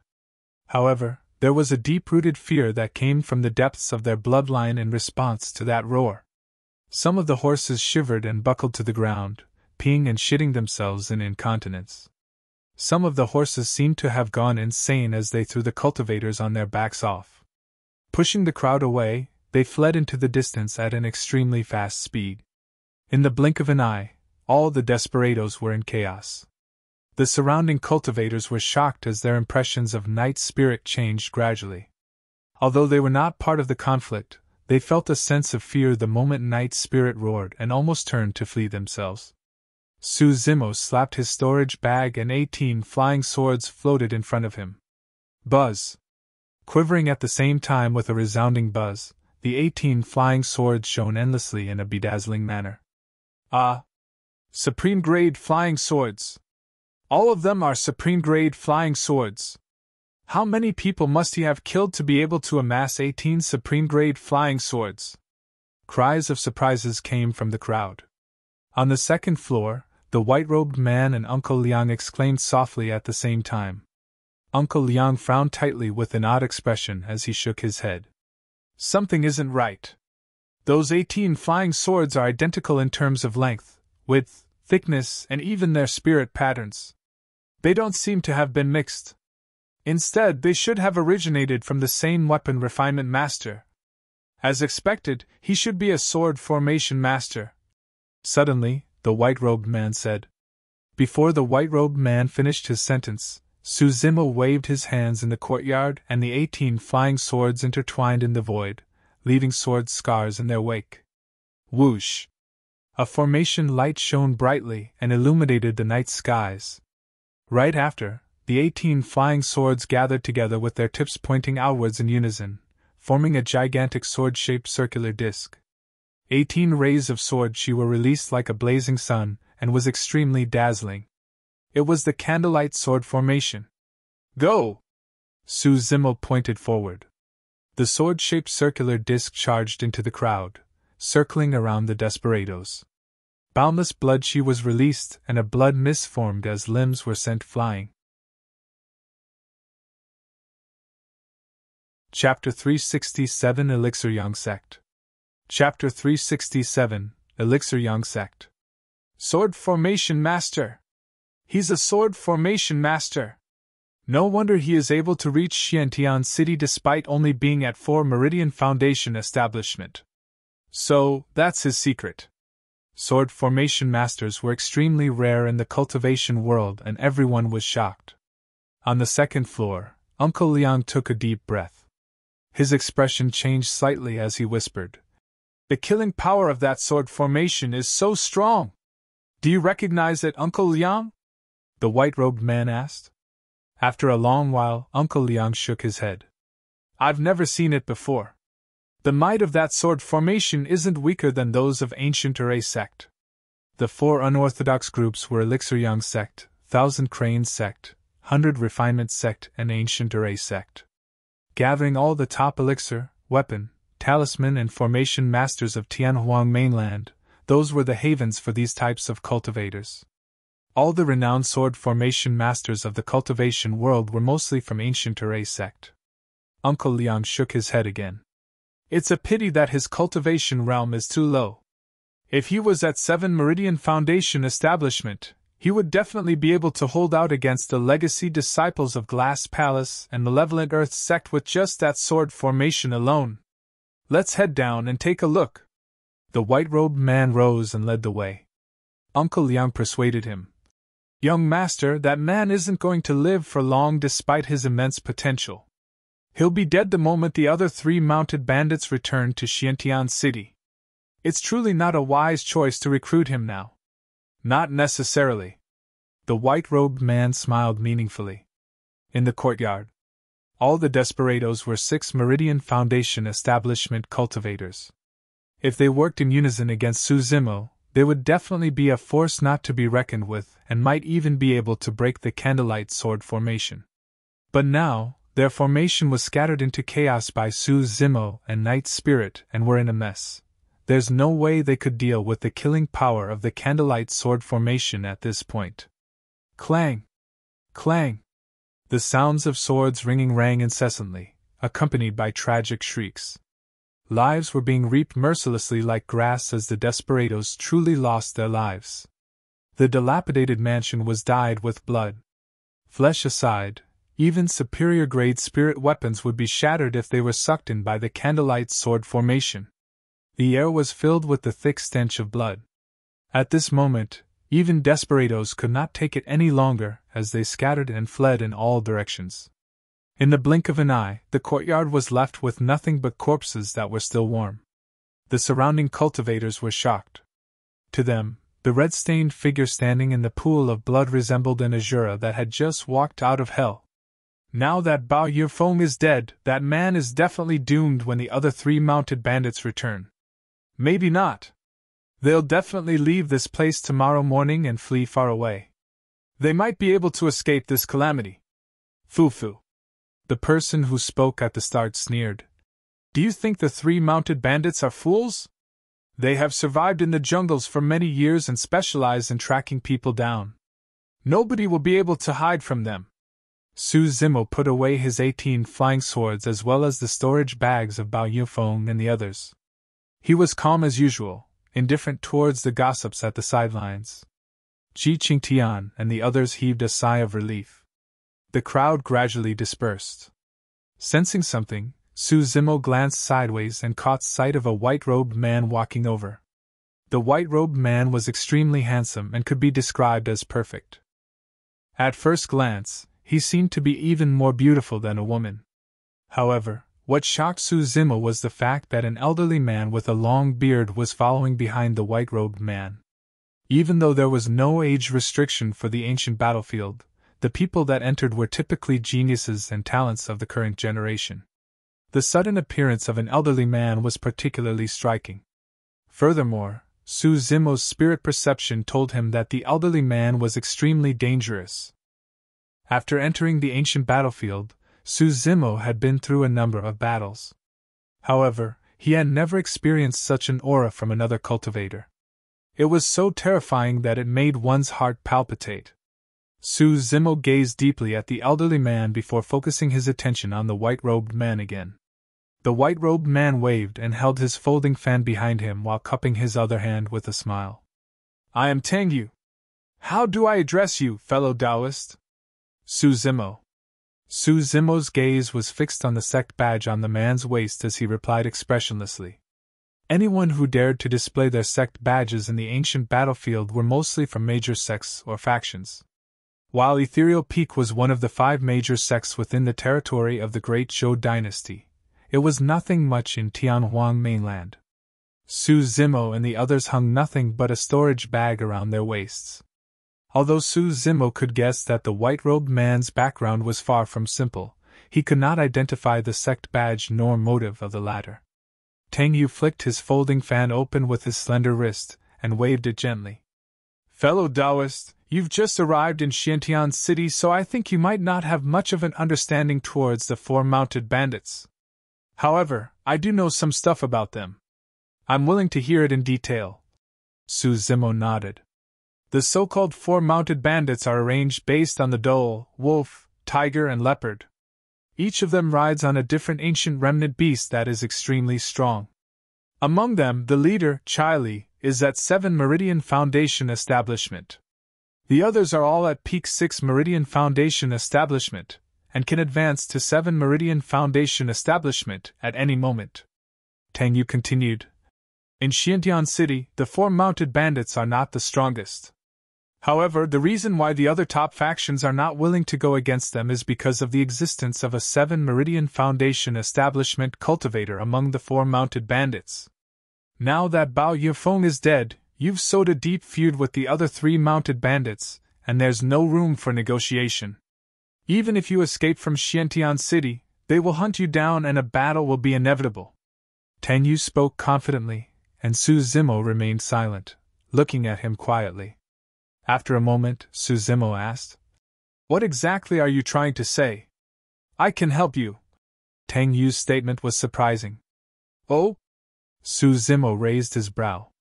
However, there was a deep-rooted fear that came from the depths of their bloodline in response to that roar. Some of the horses shivered and buckled to the ground, peeing and shitting themselves in incontinence. Some of the horses seemed to have gone insane as they threw the cultivators on their backs off. Pushing the crowd away, they fled into the distance at an extremely fast speed. In the blink of an eye, all the desperados were in chaos. The surrounding cultivators were shocked as their impressions of Night Spirit changed gradually. Although they were not part of the conflict, they felt a sense of fear the moment Night Spirit roared and almost turned to flee themselves. Su Zimo slapped his storage bag and 18 flying swords floated in front of him. Buzz! Quivering at the same time with a resounding buzz, the 18 flying swords shone endlessly in a bedazzling manner. Ah! Supreme-grade flying swords! All of them are supreme-grade flying swords. How many people must he have killed to be able to amass 18 supreme-grade flying swords? Cries of surprises came from the crowd. On the second floor, the white-robed man and Uncle Liang exclaimed softly at the same time. Uncle Liang frowned tightly with an odd expression as he shook his head. Something isn't right. Those 18 flying swords are identical in terms of length, width, thickness, and even their spirit patterns. They don't seem to have been mixed. Instead, they should have originated from the same weapon refinement master. As expected, he should be a sword formation master. Suddenly, the white-robed man said. Before the white-robed man finished his sentence, Su Zimo waved his hands in the courtyard and the 18 flying swords intertwined in the void, leaving sword scars in their wake. Whoosh! A formation light shone brightly and illuminated the night skies. Right after, the 18 flying swords gathered together with their tips pointing outwards in unison, forming a gigantic sword-shaped circular disc. 18 rays of sword chi were released like a blazing sun, and was extremely dazzling. It was the candlelight sword formation. Go! Su Zimo pointed forward. The sword-shaped circular disc charged into the crowd, circling around the desperados. Boundless blood chi was released and a blood mist formed as limbs were sent flying. Chapter 367 Elixir Young Sect. Chapter 367 Elixir Young Sect. Sword Formation Master! He's a Sword Formation Master! No wonder he is able to reach Xiantian City despite only being at 4 Meridian Foundation establishment. So, that's his secret. Sword formation masters were extremely rare in the cultivation world, and everyone was shocked. On the second floor, Uncle Liang took a deep breath. His expression changed slightly as he whispered, "The killing power of that sword formation is so strong! Do you recognize it, Uncle Liang?" the white-robed man asked. After a long while, Uncle Liang shook his head. "I've never seen it before. The might of that sword formation isn't weaker than those of ancient Array Sect." The four unorthodox groups were Elixir Young Sect, Thousand Cranes Sect, 100 Refinement Sect, and Ancient Array Sect. Gathering all the top elixir, weapon, talisman, and formation masters of Tianhuang mainland, those were the havens for these types of cultivators. All the renowned sword formation masters of the cultivation world were mostly from Ancient Array Sect. Uncle Liang shook his head again. "It's a pity that his cultivation realm is too low. If he was at 7 Meridian Foundation establishment, he would definitely be able to hold out against the legacy disciples of Glass Palace and Malevolent Earth Sect with just that sword formation alone. Let's head down and take a look." The white-robed man rose and led the way. Uncle Liang persuaded him. "Young master, that man isn't going to live for long despite his immense potential. He'll be dead the moment the other 3 mounted bandits return to Xiantian City. It's truly not a wise choice to recruit him now." "Not necessarily." The white-robed man smiled meaningfully. In the courtyard, all the desperados were 6 Meridian Foundation establishment cultivators. If they worked in unison against Su Zimo, they would definitely be a force not to be reckoned with and might even be able to break the Candlelight Sword formation. But now, their formation was scattered into chaos by Su Zimo and Night Spirit and were in a mess. There's no way they could deal with the killing power of the Candlelight Sword formation at this point. Clang! Clang! The sounds of swords ringing rang incessantly, accompanied by tragic shrieks. Lives were being reaped mercilessly like grass as the desperados truly lost their lives. The dilapidated mansion was dyed with blood. Flesh aside, even superior-grade spirit weapons would be shattered if they were sucked in by the Candlelight Sword formation. The air was filled with the thick stench of blood. At this moment, even desperados could not take it any longer as they scattered and fled in all directions. In the blink of an eye, the courtyard was left with nothing but corpses that were still warm. The surrounding cultivators were shocked. To them, the red-stained figure standing in the pool of blood resembled an Azura that had just walked out of hell. Now that Bao Yifeng is dead, that man is definitely doomed when the other 3 mounted bandits return. Maybe not. They'll definitely leave this place tomorrow morning and flee far away. They might be able to escape this calamity. Foo-foo. The person who spoke at the start sneered. Do you think the 3 mounted bandits are fools? They have survived in the jungles for many years and specialize in tracking people down. Nobody will be able to hide from them. Su Zimo put away his 18 flying swords as well as the storage bags of Bao Yifeng and the others. He was calm as usual, indifferent towards the gossips at the sidelines. Ji Qingtian and the others heaved a sigh of relief. The crowd gradually dispersed. Sensing something, Su Zimo glanced sideways and caught sight of a white-robed man walking over. The white-robed man was extremely handsome and could be described as perfect. At first glance, he seemed to be even more beautiful than a woman. However, what shocked Su Zimo was the fact that an elderly man with a long beard was following behind the white-robed man. Even though there was no age restriction for the ancient battlefield, the people that entered were typically geniuses and talents of the current generation. The sudden appearance of an elderly man was particularly striking. Furthermore, Su Zimo's spirit perception told him that the elderly man was extremely dangerous. After entering the ancient battlefield, Su Zimo had been through a number of battles. However, he had never experienced such an aura from another cultivator. It was so terrifying that it made one's heart palpitate. Su Zimo gazed deeply at the elderly man before focusing his attention on the white-robed man again. The white-robed man waved and held his folding fan behind him while cupping his other hand with a smile. I am Tang Yu. How do I address you, fellow Taoist? Su Zimo. Su Zimo's gaze was fixed on the sect badge on the man's waist as he replied expressionlessly. Anyone who dared to display their sect badges in the ancient battlefield were mostly from major sects or factions. While Ethereal Peak was one of the 5 major sects within the territory of the Great Zhou dynasty, it was nothing much in Tianhuang mainland. Su Zimo and the others hung nothing but a storage bag around their waists. Although Su Zimo could guess that the white-robed man's background was far from simple, he could not identify the sect badge nor motive of the latter. Tang Yu flicked his folding fan open with his slender wrist, and waved it gently. "Fellow Taoist, you've just arrived in Xiantian City, so I think you might not have much of an understanding towards the 4 mounted bandits. However, I do know some stuff about them. I'm willing to hear it in detail." Su Zimo nodded. "The so-called 4 mounted bandits are arranged based on the dhole, wolf, tiger, and leopard. Each of them rides on a different ancient remnant beast that is extremely strong. Among them, the leader, Chili, is at 7 Meridian Foundation Establishment. The others are all at Peak 6 Meridian Foundation Establishment, and can advance to 7 Meridian Foundation Establishment at any moment." Tang Yu continued. "In Xiantian City, the 4 mounted bandits are not the strongest. However, the reason why the other top factions are not willing to go against them is because of the existence of a 7 Meridian Foundation Establishment cultivator among the 4 mounted bandits. Now that Bao Yifeng is dead, you've sowed a deep feud with the other 3 mounted bandits, and there's no room for negotiation. Even if you escape from Xiantian City, they will hunt you down and a battle will be inevitable." Tang Yu spoke confidently, and Su Zimo remained silent, looking at him quietly. After a moment, Su Zimo asked, "What exactly are you trying to say?" "I can help you." Tang Yu's statement was surprising. "Oh?" Su Zimo raised his brow.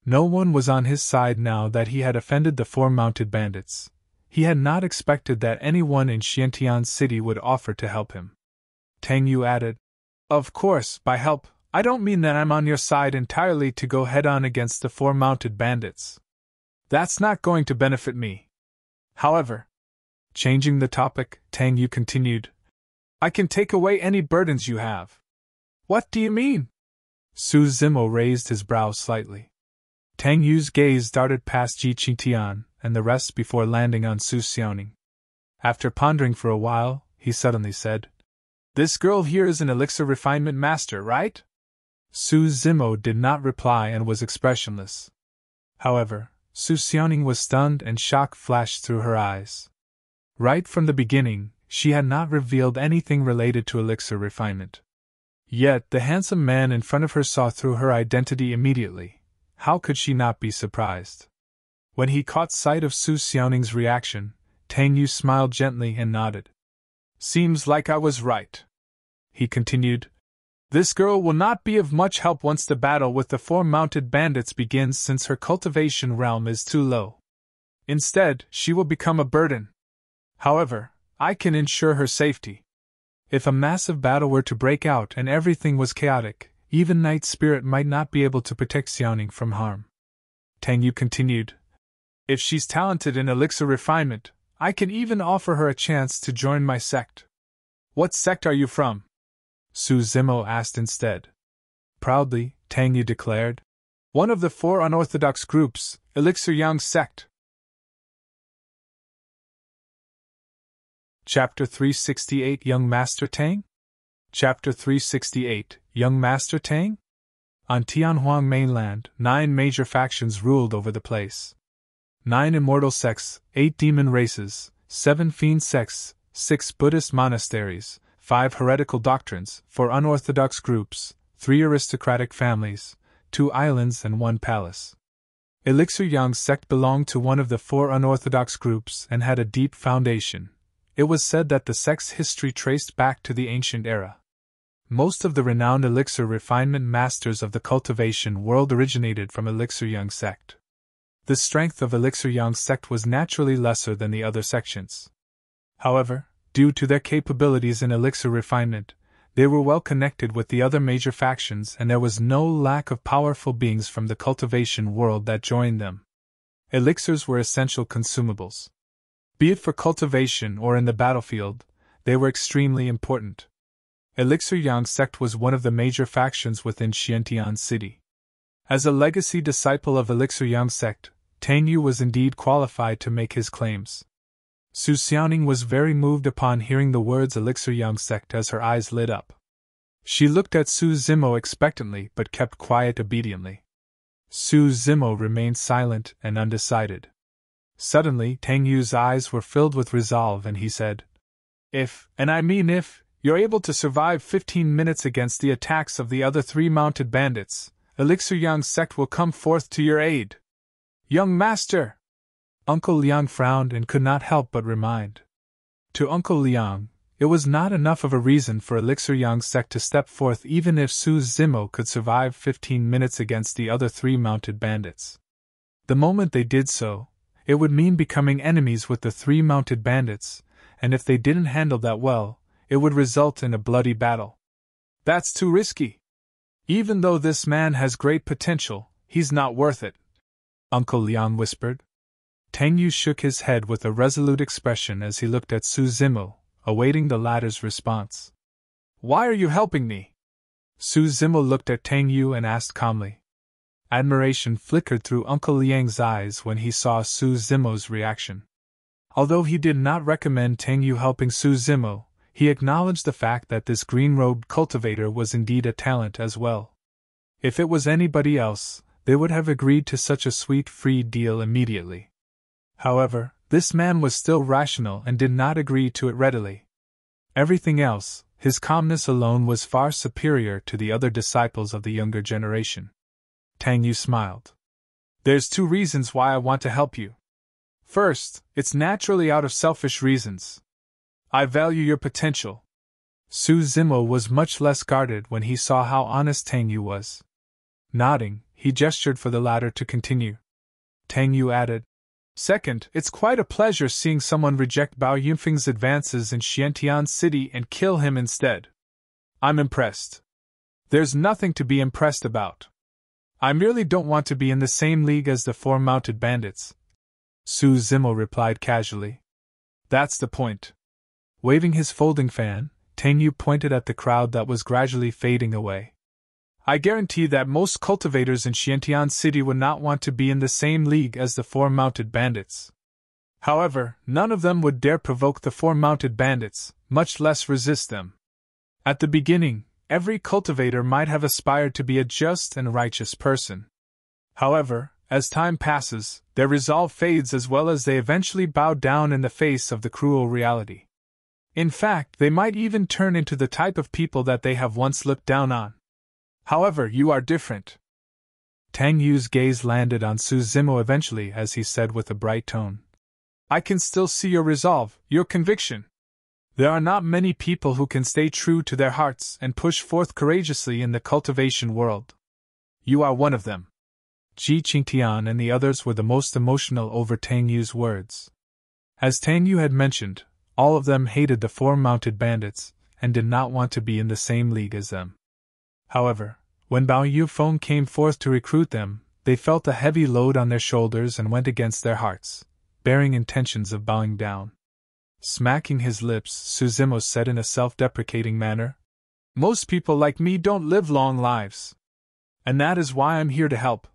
No one was on his side now that he had offended the 4 mounted bandits. He had not expected that anyone in Xiantian City would offer to help him. Tang Yu added, "Of course, by help, I don't mean that I'm on your side entirely to go head-on against the 4 mounted bandits. That's not going to benefit me. However," changing the topic, Tang Yu continued, "I can take away any burdens you have." "What do you mean?" Su Zimo raised his brow slightly. Tang Yu's gaze darted past Ji Qingtian and the rest before landing on Su Xiaoning. After pondering for a while, he suddenly said, "This girl here is an elixir refinement master, right?" Su Zimo did not reply and was expressionless. However, Su Xiaoning was stunned and shock flashed through her eyes. Right from the beginning, she had not revealed anything related to elixir refinement. Yet the handsome man in front of her saw through her identity immediately. How could she not be surprised? When he caught sight of Su Xiaoning's reaction, Tang Yu smiled gently and nodded. "Seems like I was right," he continued. "This girl will not be of much help once the battle with the 4 mounted bandits begins, since her cultivation realm is too low. Instead, she will become a burden. However, I can ensure her safety. If a massive battle were to break out and everything was chaotic, even Night Spirit might not be able to protect Xiaoning from harm." Tang Yu continued, "If she's talented in elixir refinement, I can even offer her a chance to join my sect." "What sect are you from?" Su Zimo asked instead. Proudly, Tang Yu declared, "One of the 4 unorthodox groups, Elixir Yang Sect." Chapter 368 Young Master Tang? Chapter 368 Young Master Tang? On Tianhuang mainland, 9 major factions ruled over the place. 9 immortal sects, 8 demon races, 7 fiend sects, 6 Buddhist monasteries, 5 heretical doctrines, 4 unorthodox groups, 3 aristocratic families, 2 islands and 1 palace. Elixir Yang Sect belonged to one of the 4 unorthodox groups and had a deep foundation. It was said that the sect's history traced back to the ancient era. Most of the renowned elixir refinement masters of the cultivation world originated from Elixir Yang Sect. The strength of Elixir Yang Sect was naturally lesser than the other sections. However, due to their capabilities in elixir refinement, they were well connected with the other major factions, and there was no lack of powerful beings from the cultivation world that joined them. Elixirs were essential consumables. Be it for cultivation or in the battlefield, they were extremely important. Elixir Yang Sect was one of the major factions within Xiantian City. As a legacy disciple of Elixir Sect, Tang Yu was indeed qualified to make his claims. Su Xiaoning was very moved upon hearing the words Elixir Sect as her eyes lit up. She looked at Su Zimo expectantly but kept quiet obediently. Su Zimo remained silent and undecided. Suddenly, Tang Yu's eyes were filled with resolve and he said, If, and I mean if, you're able to survive 15 minutes against the attacks of the other 3 mounted bandits, Elixir Sect will come forth to your aid. Young master! Uncle Liang frowned and could not help but remind. To Uncle Liang, it was not enough of a reason for Elixir Sect to step forth even if Su Zimo could survive 15 minutes against the other 3 mounted bandits. The moment they did so, it would mean becoming enemies with the 3 mounted bandits, and if they didn't handle that well, it would result in a bloody battle. That's too risky. Even though this man has great potential, he's not worth it, Uncle Liang whispered. Tang Yu shook his head with a resolute expression as he looked at Su Zimo, awaiting the latter's response. Why are you helping me? Su Zimo looked at Tang Yu and asked calmly. Admiration flickered through Uncle Liang's eyes when he saw Su Zimo's reaction. Although he did not recommend Tang Yu helping Su Zimo, he acknowledged the fact that this green-robed cultivator was indeed a talent as well. If it was anybody else, they would have agreed to such a sweet free deal immediately. However, this man was still rational and did not agree to it readily. Everything else, his calmness alone was far superior to the other disciples of the younger generation. Tang Yu smiled. There's 2 reasons why I want to help you. First, it's naturally out of selfish reasons. I value your potential. Su Zimo was much less guarded when he saw how honest Tang Yu was. Nodding, he gestured for the latter to continue. Tang Yu added, Second, it's quite a pleasure seeing someone reject Bao Yunfeng's advances in Xiantian City and kill him instead. I'm impressed. There's nothing to be impressed about. I merely don't want to be in the same league as the 4 mounted bandits, Su Zimo replied casually. That's the point. Waving his folding fan, Tang Yu pointed at the crowd that was gradually fading away. I guarantee that most cultivators in Xiantian City would not want to be in the same league as the 4 mounted bandits. However, none of them would dare provoke the 4 mounted bandits, much less resist them. At the beginning, every cultivator might have aspired to be a just and righteous person. However, as time passes, their resolve fades as well as they eventually bow down in the face of the cruel reality. In fact, they might even turn into the type of people that they have once looked down on. However, you are different. Tang Yu's gaze landed on Su Zimo eventually as he said with a bright tone. I can still see your resolve, your conviction. There are not many people who can stay true to their hearts and push forth courageously in the cultivation world. You are one of them. Ji Qingtian and the others were the most emotional over Tang Yu's words. As Tang Yu had mentioned, all of them hated the 4 mounted bandits, and did not want to be in the same league as them. However, when Bao Yufeng came forth to recruit them, they felt a heavy load on their shoulders and went against their hearts, bearing intentions of bowing down. Smacking his lips, Su Zimo said in a self-deprecating manner, Most people like me don't live long lives. And that is why I'm here to help.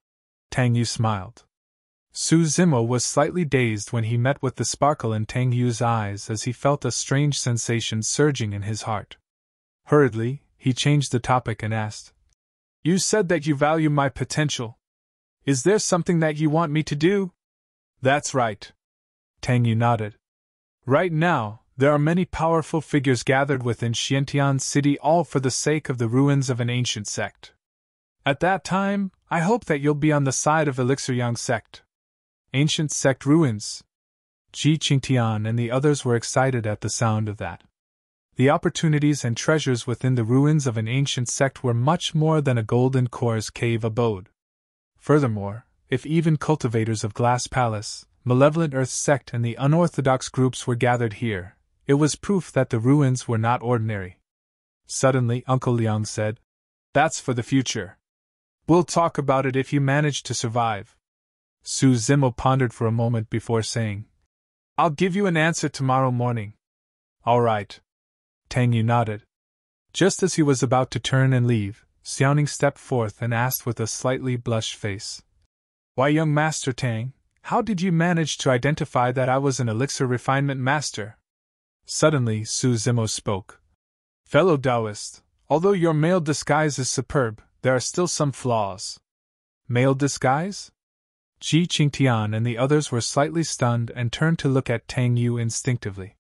Tang Yu smiled. Su Zimo was slightly dazed when he met with the sparkle in Tang Yu's eyes as he felt a strange sensation surging in his heart. Hurriedly, he changed the topic and asked, You said that you value my potential. Is there something that you want me to do? That's right. Tang Yu nodded. Right now, there are many powerful figures gathered within Xiantian City all for the sake of the ruins of an ancient sect. At that time, I hope that you'll be on the side of Elixir Sect. Ancient sect ruins. Ji Qingtian and the others were excited at the sound of that. The opportunities and treasures within the ruins of an ancient sect were much more than a golden core's cave abode. Furthermore, if even cultivators of Glass Palace, Malevolent Earth Sect and the unorthodox groups were gathered here, it was proof that the ruins were not ordinary. Suddenly Uncle Liang said, That's for the future. We'll talk about it if you manage to survive. Su Zimo pondered for a moment before saying, I'll give you an answer tomorrow morning. All right. Tang Yu nodded. Just as he was about to turn and leave, Xiaoning stepped forth and asked with a slightly blushed face. Why, young Master Tang, how did you manage to identify that I was an elixir refinement master? Suddenly, Su Zimo spoke. Fellow Taoist, although your male disguise is superb, there are still some flaws. Male disguise? Ji Qingtian and the others were slightly stunned and turned to look at Tang Yu instinctively.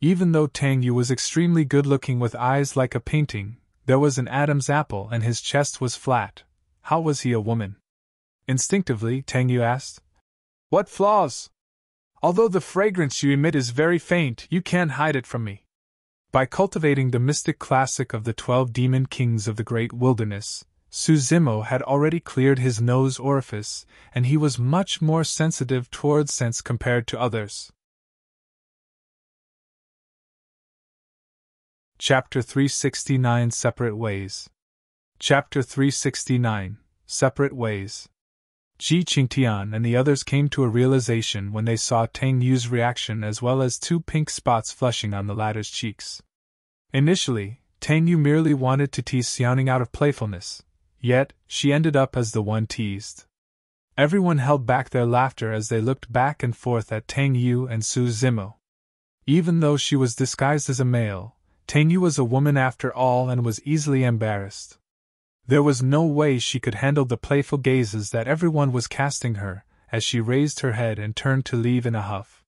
Even though Tang Yu was extremely good-looking with eyes like a painting, there was an Adam's apple and his chest was flat. How was he a woman? Instinctively, Tang Yu asked. What flaws? Although the fragrance you emit is very faint, you can't hide it from me. By cultivating the mystic classic of the 12 demon kings of the great wilderness, Su Zimo had already cleared his nose orifice, and he was much more sensitive towards scents compared to others. Chapter 369 Separate Ways. Chapter 369 Separate Ways. Ji Qingtian and the others came to a realization when they saw Tang Yu's reaction as well as 2 pink spots flushing on the latter's cheeks. Initially, Tang Yu merely wanted to tease Xiaoning out of playfulness, yet she ended up as the one teased. Everyone held back their laughter as they looked back and forth at Tang Yu and Su Zimo. Even though she was disguised as a male, Tang Yu was a woman after all and was easily embarrassed. There was no way she could handle the playful gazes that everyone was casting her, as she raised her head and turned to leave in a huff.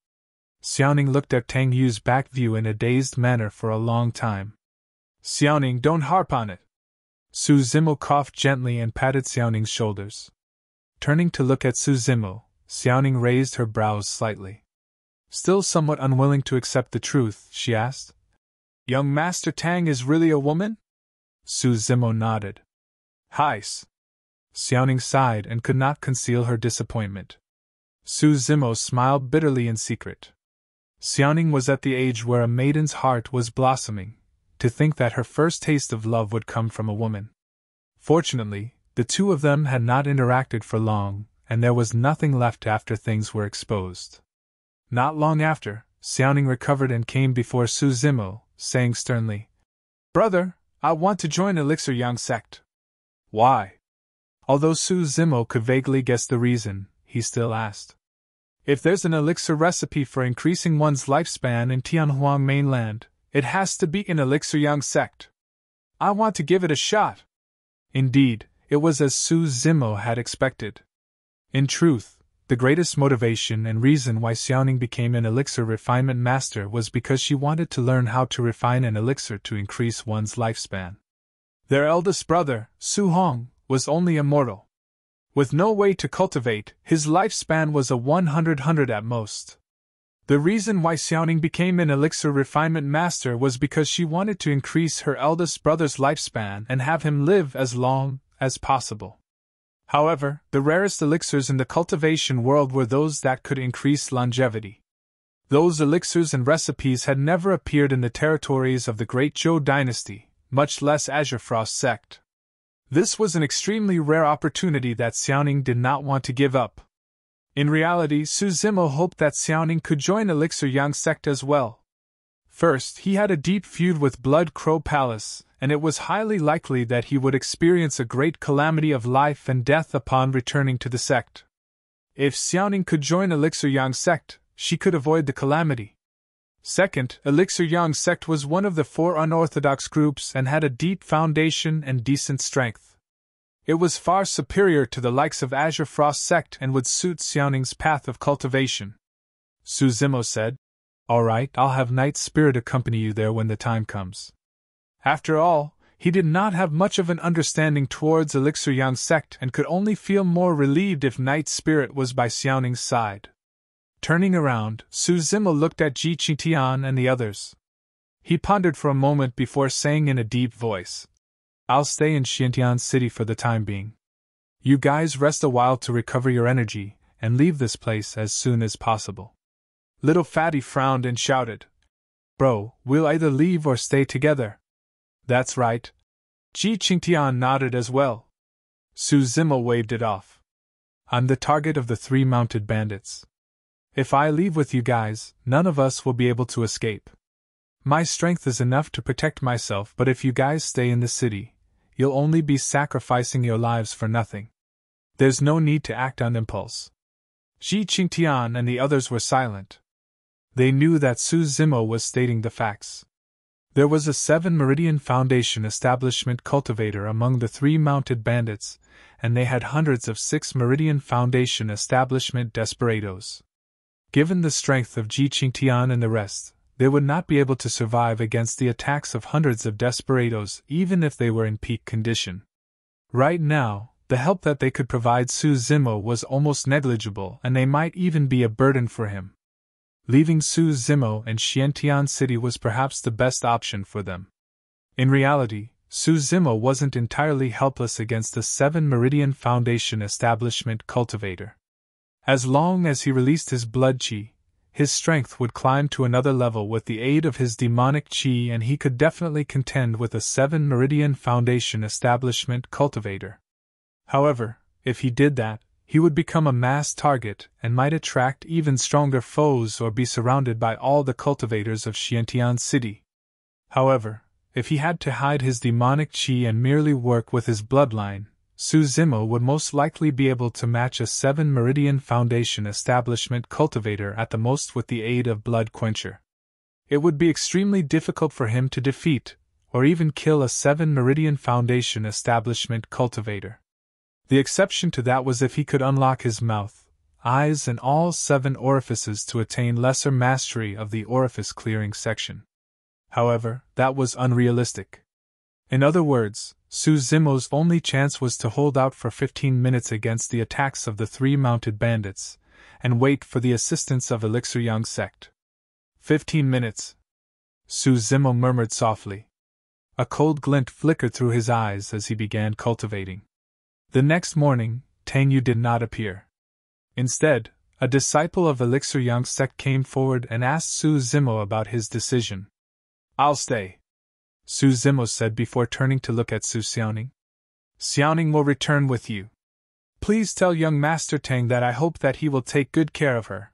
Xiaoning looked at Tang Yu's back view in a dazed manner for a long time. Xiaoning, don't harp on it. Su Zimo coughed gently and patted Xiaoning's shoulders. Turning to look at Su Zimo, Xiaoning raised her brows slightly. Still somewhat unwilling to accept the truth, she asked. Young Master Tang is really a woman? Su Zimo nodded. Heis. Xiaoning sighed and could not conceal her disappointment. Su Zimo smiled bitterly in secret. Xiaoning was at the age where a maiden's heart was blossoming. To think that her first taste of love would come from a woman. Fortunately, the two of them had not interacted for long, and there was nothing left after things were exposed. Not long after, Xiaoning recovered and came before Su Zimo, saying sternly, Brother, I want to join Elixir Yang Sect. Why? Although Su Zimo could vaguely guess the reason, he still asked. If there's an elixir recipe for increasing one's lifespan in Tianhuang mainland, it has to be in Elixir Yang Sect. I want to give it a shot. Indeed, it was as Su Zimo had expected. In truth, the greatest motivation and reason why Xiaoning became an elixir refinement master was because she wanted to learn how to refine an elixir to increase one's lifespan. Their eldest brother, Su Hong, was only immortal. With no way to cultivate, his lifespan was a 100 at most. The reason why Xiaoning became an elixir refinement master was because she wanted to increase her eldest brother's lifespan and have him live as long as possible. However, the rarest elixirs in the cultivation world were those that could increase longevity. Those elixirs and recipes had never appeared in the territories of the Great Zhou dynasty, much less Azure Frost Sect. This was an extremely rare opportunity that Xiaoning did not want to give up. In reality, Su Zimo hoped that Xiaoning could join Elixir Yang Sect as well. First, he had a deep feud with Blood Crow Palace, and it was highly likely that he would experience a great calamity of life and death upon returning to the sect. If Xiaoning could join Elixir Yang Sect, she could avoid the calamity. Second, Elixir Yang Sect was one of the 4 unorthodox groups and had a deep foundation and decent strength. It was far superior to the likes of Azure Frost Sect and would suit Xiaoning's path of cultivation. Su Zimo said, All right, I'll have Night Spirit accompany you there when the time comes. After all, he did not have much of an understanding towards Elixir Yang Sect and could only feel more relieved if Night Spirit was by Xiaoning's side. Turning around, Su Zimo looked at Ji Qingtian and the others. He pondered for a moment before saying in a deep voice, I'll stay in Xintian City for the time being. You guys rest a while to recover your energy, and leave this place as soon as possible. Little Fatty frowned and shouted, Bro, we'll either leave or stay together. That's right. Ji Qingtian nodded as well. Su Zimo waved it off. I'm the target of the 3 mounted bandits. If I leave with you guys, none of us will be able to escape. My strength is enough to protect myself, but if you guys stay in the city, you'll only be sacrificing your lives for nothing. There's no need to act on impulse. Ji Qingtian and the others were silent. They knew that Su Zimo was stating the facts. There was a 7 Meridian Foundation establishment cultivator among the 3 mounted bandits, and they had hundreds of 6 Meridian Foundation establishment desperados. Given the strength of Ji Qingtian and the rest, they would not be able to survive against the attacks of hundreds of desperados even if they were in peak condition. Right now, the help that they could provide Su Zimo was almost negligible, and they might even be a burden for him. Leaving Su Zimo and Xiantian City was perhaps the best option for them. In reality, Su Zimo wasn't entirely helpless against the 7 Meridian Foundation establishment cultivator. As long as he released his blood qi, his strength would climb to another level with the aid of his demonic qi, and he could definitely contend with a 7 Meridian Foundation establishment cultivator. However, if he did that, he would become a mass target and might attract even stronger foes or be surrounded by all the cultivators of Xiantian City. However, if he had to hide his demonic qi and merely work with his bloodline, Su Zimo would most likely be able to match a 7 Meridian Foundation establishment cultivator at the most with the aid of Blood Quencher. It would be extremely difficult for him to defeat, or even kill a 7 Meridian Foundation establishment cultivator. The exception to that was if he could unlock his mouth, eyes, and all 7 orifices to attain lesser mastery of the orifice clearing section. However, that was unrealistic. In other words, Su Zimo's only chance was to hold out for 15 minutes against the attacks of the 3 mounted bandits, and wait for the assistance of Elixir Young Sect. 15 minutes. Su Zimo murmured softly. A cold glint flickered through his eyes as he began cultivating. The next morning, Tang Yu did not appear. Instead, a disciple of Elixir Young Sect came forward and asked Su Zimo about his decision. "I'll stay," Su Zimo said before turning to look at Su Xiaoning. "Xiaoning will return with you. Please tell young Master Tang that I hope that he will take good care of her."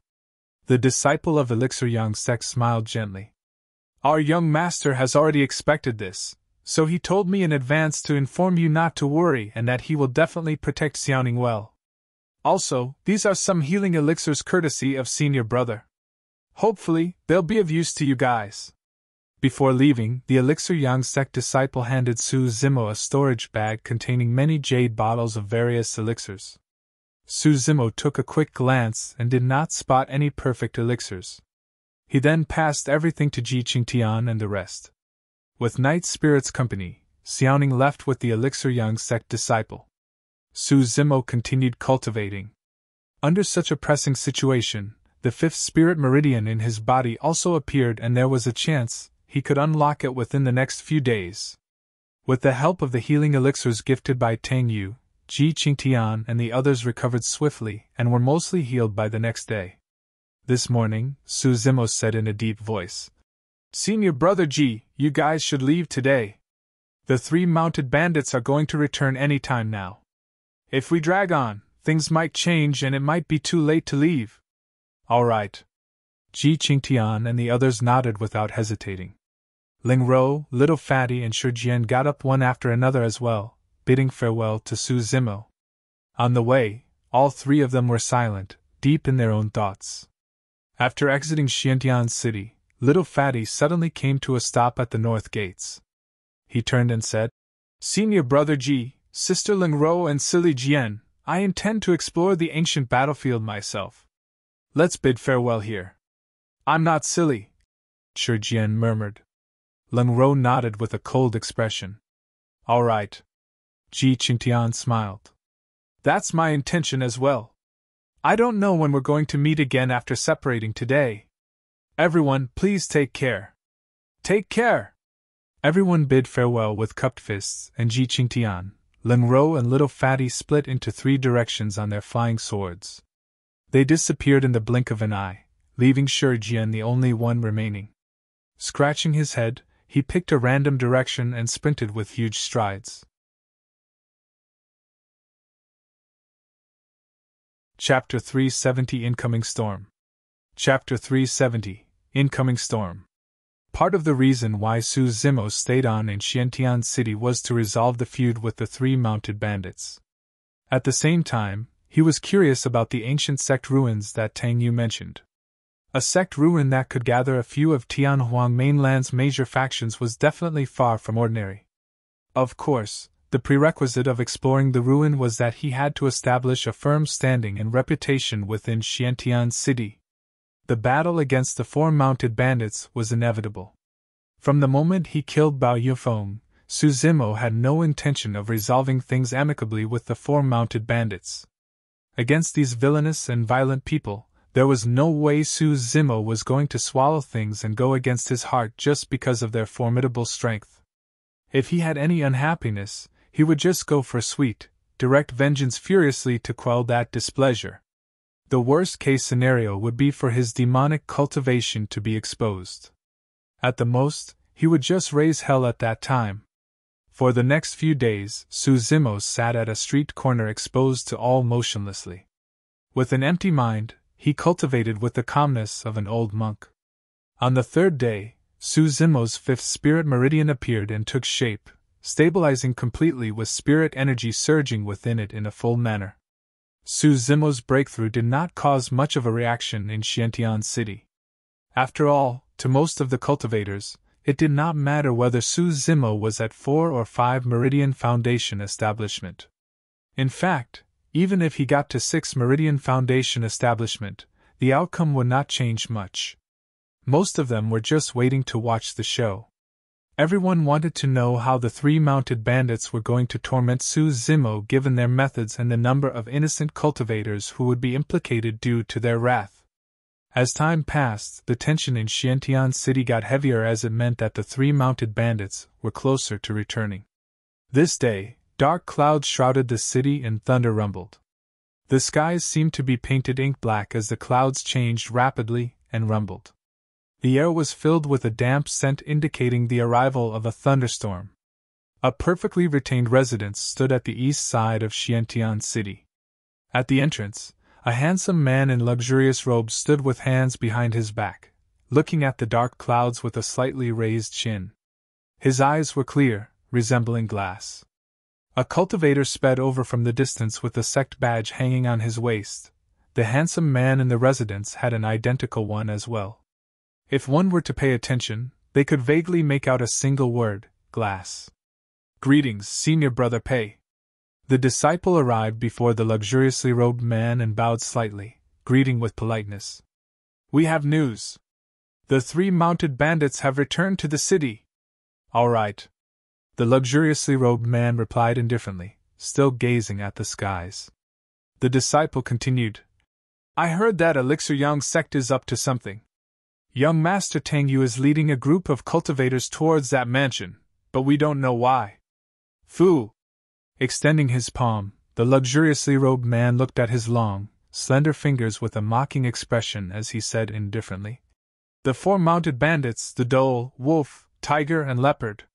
The disciple of Elixir Young Sect smiled gently. "Our young master has already expected this, so he told me in advance to inform you not to worry and that he will definitely protect Xiaoning well. Also, these are some healing elixirs courtesy of senior brother. Hopefully, they'll be of use to you guys." Before leaving, the Elixir Yang Sect disciple handed Su Zimo a storage bag containing many jade bottles of various elixirs. Su Zimo took a quick glance and did not spot any perfect elixirs. He then passed everything to Ji Qingtian and the rest. With Night Spirit's company, Xiaoning left with the Elixir Young Sect disciple. Su Zimo continued cultivating. Under such a pressing situation, the 5th Spirit Meridian in his body also appeared, and there was a chance he could unlock it within the next few days. With the help of the healing elixirs gifted by Tang Yu, Ji Qingtian and the others recovered swiftly and were mostly healed by the next day. This morning, Su Zimo said in a deep voice, "Senior Brother Ji, you guys should leave today. The 3 mounted bandits are going to return any time now. If we drag on, things might change and it might be too late to leave." "All right." Ji Qingtian and the others nodded without hesitating. Ling Ro, Little Fatty, and Shi Jian got up one after another as well, bidding farewell to Su Zimo. On the way, all 3 of them were silent, deep in their own thoughts. After exiting Xiantian City, Little Fatty suddenly came to a stop at the north gates. He turned and said, "Senior Brother Ji, Sister Ling Ro, and Silly Jian, I intend to explore the ancient battlefield myself. Let's bid farewell here." "I'm not silly," Shi Jian murmured. Ling Ro nodded with a cold expression. "All right." Ji Qingtian smiled. "That's my intention as well. I don't know when we're going to meet again after separating today. Everyone, please take care." "Take care!" Everyone bid farewell with cupped fists, and Ji Qingtian, Ling Ro, and Little Fatty split into 3 directions on their flying swords. They disappeared in the blink of an eye, leaving Shi Jian the only one remaining. Scratching his head, he picked a random direction and sprinted with huge strides. Chapter 370 Incoming Storm. Chapter 370 Incoming Storm. Part of the reason why Su Zimo stayed on in Xiantian City was to resolve the feud with the three mounted bandits. At the same time, he was curious about the ancient sect ruins that Tang Yu mentioned. A sect ruin that could gather a few of Tianhuang mainland's major factions was definitely far from ordinary. Of course, the prerequisite of exploring the ruin was that he had to establish a firm standing and reputation within Xiantian City. The battle against the four mounted bandits was inevitable. From the moment he killed Bao Yufeng, Su Zimo had no intention of resolving things amicably with the four mounted bandits. Against these villainous and violent people, there was no way Su Zimo was going to swallow things and go against his heart just because of their formidable strength. If he had any unhappiness, he would just go for sweet, direct vengeance furiously to quell that displeasure. The worst-case scenario would be for his demonic cultivation to be exposed. At the most, he would just raise hell at that time. For the next few days, Su Zimo sat at a street corner exposed to all motionlessly. With an empty mind, he cultivated with the calmness of an old monk. On the third day, Su Zimo's fifth spirit meridian appeared and took shape, stabilizing completely with spirit energy surging within it in a full manner. Su Zimo's breakthrough did not cause much of a reaction in Xiantian City. After all, to most of the cultivators, it did not matter whether Su Zimo was at 4 or 5 Meridian Foundation establishment. In fact, even if he got to 6 Meridian Foundation establishment, the outcome would not change much. Most of them were just waiting to watch the show. Everyone wanted to know how the three mounted bandits were going to torment Su Zimo given their methods and the number of innocent cultivators who would be implicated due to their wrath. As time passed, the tension in Xiantian City got heavier as it meant that the three mounted bandits were closer to returning. This day, dark clouds shrouded the city and thunder rumbled. The skies seemed to be painted ink black as the clouds changed rapidly and rumbled. The air was filled with a damp scent indicating the arrival of a thunderstorm. A perfectly retained residence stood at the east side of Xiantian City. At the entrance, a handsome man in luxurious robes stood with hands behind his back, looking at the dark clouds with a slightly raised chin. His eyes were clear, resembling glass. A cultivator sped over from the distance with a sect badge hanging on his waist. The handsome man in the residence had an identical one as well. If one were to pay attention, they could vaguely make out a single word, glass. "Greetings, Senior Brother Pei." The disciple arrived before the luxuriously robed man and bowed slightly, greeting with politeness. "We have news. The three mounted bandits have returned to the city." "All right," the luxuriously robed man replied indifferently, still gazing at the skies. The disciple continued. "I heard that Elixir Young's sect is up to something. Young Master Tang Yu is leading a group of cultivators towards that mansion, but we don't know why." "Fu!" Extending his palm, the luxuriously robed man looked at his long, slender fingers with a mocking expression as he said indifferently. "The four mounted bandits, the dhole, wolf, tiger, and leopard.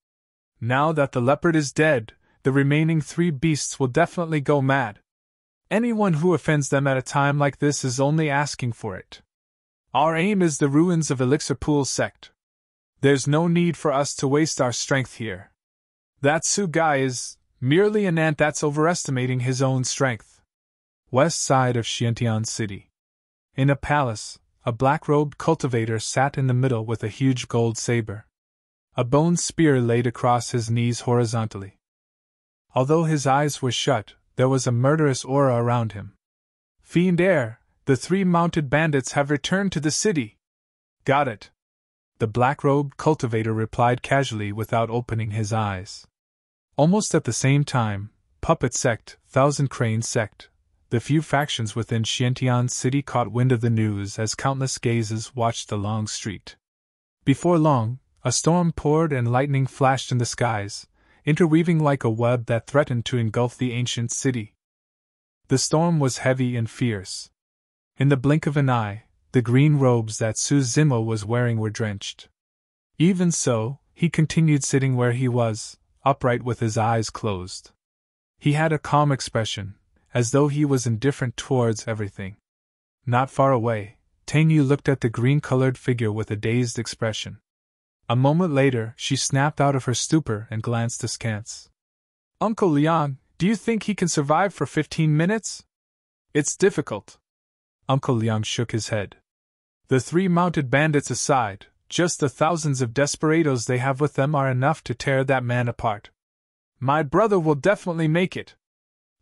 Now that the leopard is dead, the remaining 3 beasts will definitely go mad. Anyone who offends them at a time like this is only asking for it. Our aim is the ruins of Elixir Pool Sect. There's no need for us to waste our strength here. That Su guy is merely an ant that's overestimating his own strength." West side of Xiantian City. In a palace, a black-robed cultivator sat in the middle with a huge gold saber. A bone spear laid across his knees horizontally. Although his eyes were shut, there was a murderous aura around him. "Fiend air, the 3 mounted bandits have returned to the city." "Got it," the black-robed cultivator replied casually without opening his eyes. Almost at the same time, Puppet Sect, Thousand Crane Sect, the few factions within Xiantian City caught wind of the news as countless gazes watched the long street. Before long, a storm poured and lightning flashed in the skies, interweaving like a web that threatened to engulf the ancient city. The storm was heavy and fierce. In the blink of an eye, the green robes that Su Zimo was wearing were drenched. Even so, he continued sitting where he was, upright with his eyes closed. He had a calm expression, as though he was indifferent towards everything. Not far away, Tang Yu looked at the green-colored figure with a dazed expression. A moment later, she snapped out of her stupor and glanced askance. Uncle Leon, do you think he can survive for 15 minutes? It's difficult. Uncle Leon shook his head. The 3 mounted bandits aside, just the thousands of desperados they have with them are enough to tear that man apart. My brother will definitely make it.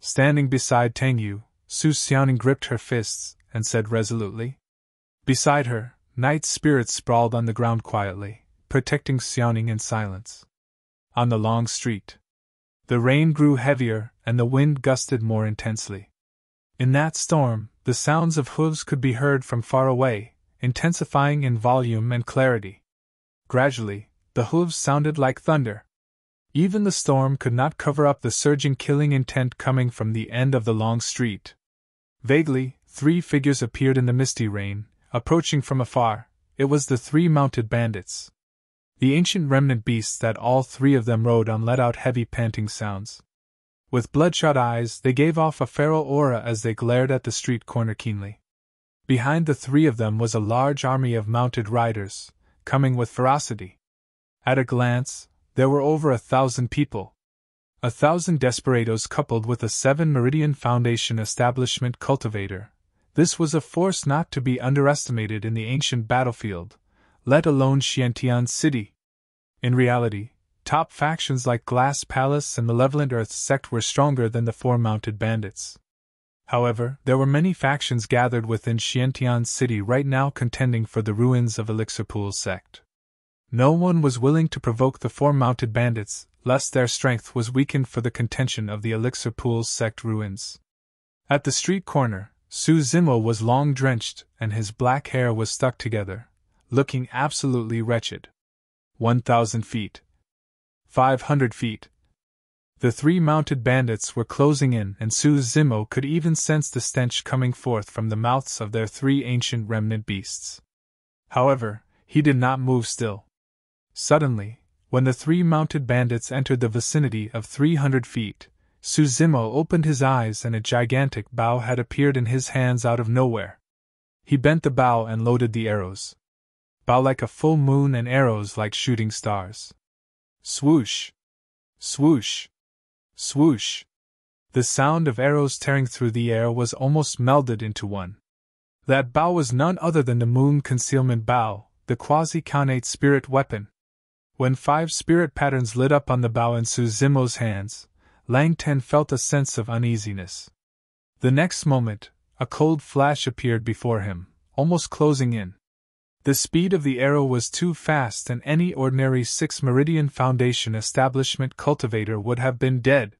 Standing beside Tang Yu, Su Xiaoning gripped her fists and said resolutely. Beside her, Night spirits sprawled on the ground quietly, protecting Xiaoning in silence. On the long street, the rain grew heavier and the wind gusted more intensely. In that storm, the sounds of hooves could be heard from far away, intensifying in volume and clarity. Gradually, the hooves sounded like thunder. Even the storm could not cover up the surging killing intent coming from the end of the long street. Vaguely, 3 figures appeared in the misty rain, approaching from afar. It was the 3 mounted bandits. The ancient remnant beasts that all 3 of them rode on let out heavy panting sounds. With bloodshot eyes, they gave off a feral aura as they glared at the street corner keenly. Behind the 3 of them was a large army of mounted riders, coming with ferocity. At a glance, there were over 1,000 people. 1,000 desperados coupled with a 7 Meridian Foundation establishment cultivator. This was a force not to be underestimated in the ancient battlefield, let alone Xiantian City. In reality, top factions like Glass Palace and Malevolent Earth Sect were stronger than the 4 mounted bandits. However, there were many factions gathered within Xiantian City right now contending for the ruins of Elixir Pool's Sect. No one was willing to provoke the 4 mounted bandits, lest their strength was weakened for the contention of the Elixir Pool's Sect ruins. At the street corner, Su Zimo was long drenched and his black hair was stuck together, looking absolutely wretched. 1,000 feet. 500 feet. The 3 mounted bandits were closing in, and Su Zimo could even sense the stench coming forth from the mouths of their 3 ancient remnant beasts. However, he did not move still. Suddenly, when the 3 mounted bandits entered the vicinity of 300 feet, Su Zimo opened his eyes and a gigantic bow had appeared in his hands out of nowhere. He bent the bow and loaded the arrows. Bow like a full moon and arrows like shooting stars. Swoosh! Swoosh! Swoosh! The sound of arrows tearing through the air was almost melded into one. That bow was none other than the Moon Concealment Bow, the quasi-cognate spirit weapon. When 5 spirit patterns lit up on the bow in Su Zimo's hands, Lang Ten felt a sense of uneasiness. The next moment, a cold flash appeared before him, almost closing in. The speed of the arrow was too fast and any ordinary 6 Meridian Foundation establishment cultivator would have been dead.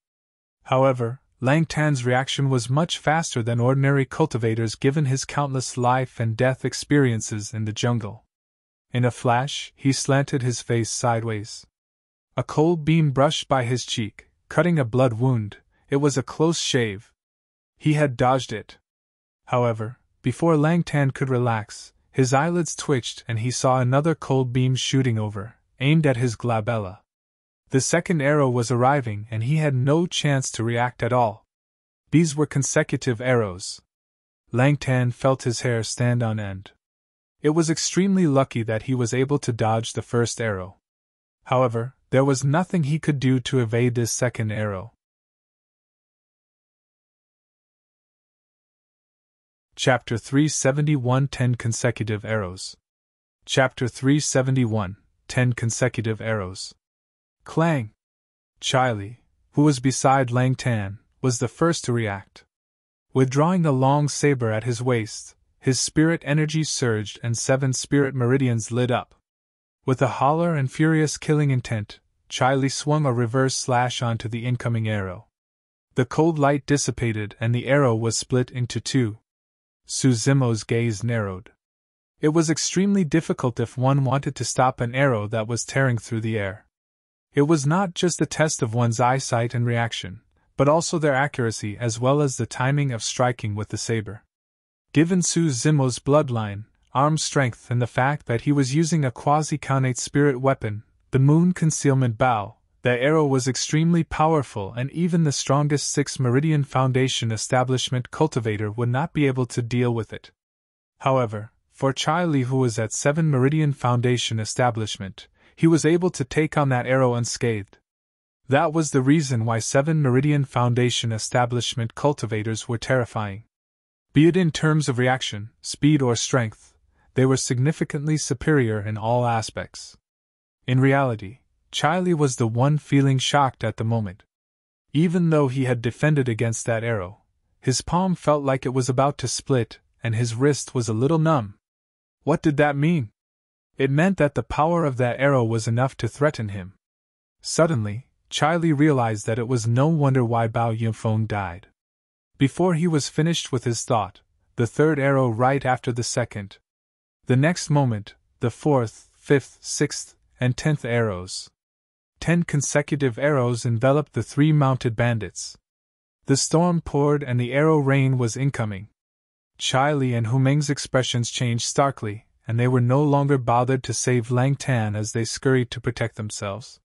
However, Lang Tan's reaction was much faster than ordinary cultivators given his countless life and death experiences in the jungle. In a flash, he slanted his face sideways. A cold beam brushed by his cheek, cutting a blood wound. It was a close shave. He had dodged it. However, before Lang Tan could relax, his eyelids twitched and he saw another cold beam shooting over, aimed at his glabella. The second arrow was arriving and he had no chance to react at all. These were consecutive arrows. Lang Tan felt his hair stand on end. It was extremely lucky that he was able to dodge the first arrow. However, there was nothing he could do to evade this second arrow. Chapter 371 10 Consecutive Arrows. Chapter 371 10 Consecutive Arrows. Clang! Chiley, who was beside Lang Tan, was the first to react. Withdrawing the long saber at his waist, his spirit energy surged and 7 spirit meridians lit up. With a holler and furious killing intent, Chiley swung a reverse slash onto the incoming arrow. The cold light dissipated and the arrow was split into 2. Su Zimo's gaze narrowed. It was extremely difficult if one wanted to stop an arrow that was tearing through the air. It was not just the test of one's eyesight and reaction, but also their accuracy as well as the timing of striking with the saber. Given Su Zimo's bloodline, arm strength and the fact that he was using a quasi-cognate spirit weapon, the Moon Concealment Bow, the arrow was extremely powerful and even the strongest 6 Meridian Foundation establishment cultivator would not be able to deal with it. However, for Chiley who was at 7 Meridian Foundation establishment, he was able to take on that arrow unscathed. That was the reason why 7 Meridian Foundation establishment cultivators were terrifying. Be it in terms of reaction, speed, or strength, they were significantly superior in all aspects. In reality, Charlie was the one feeling shocked at the moment. Even though he had defended against that arrow, his palm felt like it was about to split, and his wrist was a little numb. What did that mean? It meant that the power of that arrow was enough to threaten him. Suddenly, Charlie realized that it was no wonder why Bao Yunfeng died. Before he was finished with his thought, the third arrow right after the second. The next moment, the fourth, fifth, sixth, and 10th arrows. 10 consecutive arrows enveloped the 3 mounted bandits. The storm poured and the arrow rain was incoming. Charlie and Hu Meng's expressions changed starkly, and they were no longer bothered to save Lang Tan as they scurried to protect themselves.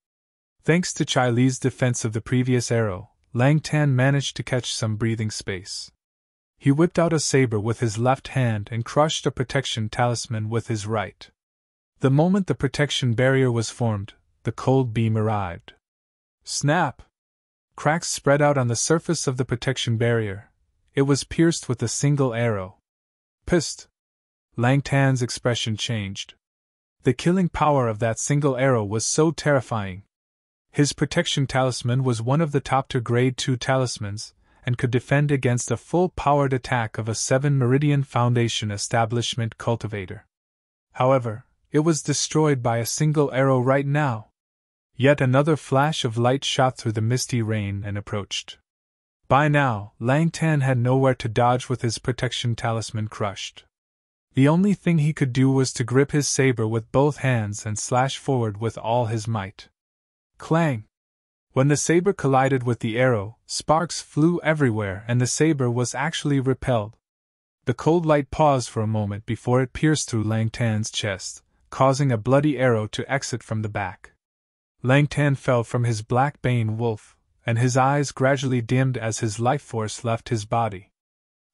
Thanks to Charlie's defense of the previous arrow, Lang Tan managed to catch some breathing space. He whipped out a saber with his left hand and crushed a protection talisman with his right. The moment the protection barrier was formed, the cold beam arrived. Snap! Cracks spread out on the surface of the protection barrier. It was pierced with a single arrow. Pissed! Lang Tan's expression changed. The killing power of that single arrow was so terrifying. His protection talisman was one of the top-tier grade 2 talismans, and could defend against a full-powered attack of a 7 Meridian Foundation establishment cultivator. However, it was destroyed by a single arrow right now. Yet another flash of light shot through the misty rain and approached. By now, Lang Tan had nowhere to dodge with his protection talisman crushed. The only thing he could do was to grip his saber with both hands and slash forward with all his might. Clang! When the saber collided with the arrow, sparks flew everywhere and the saber was actually repelled. The cold light paused for a moment before it pierced through Lang Tan's chest, causing a bloody arrow to exit from the back. Lang Tan fell from his black bane wolf, and his eyes gradually dimmed as his life force left his body.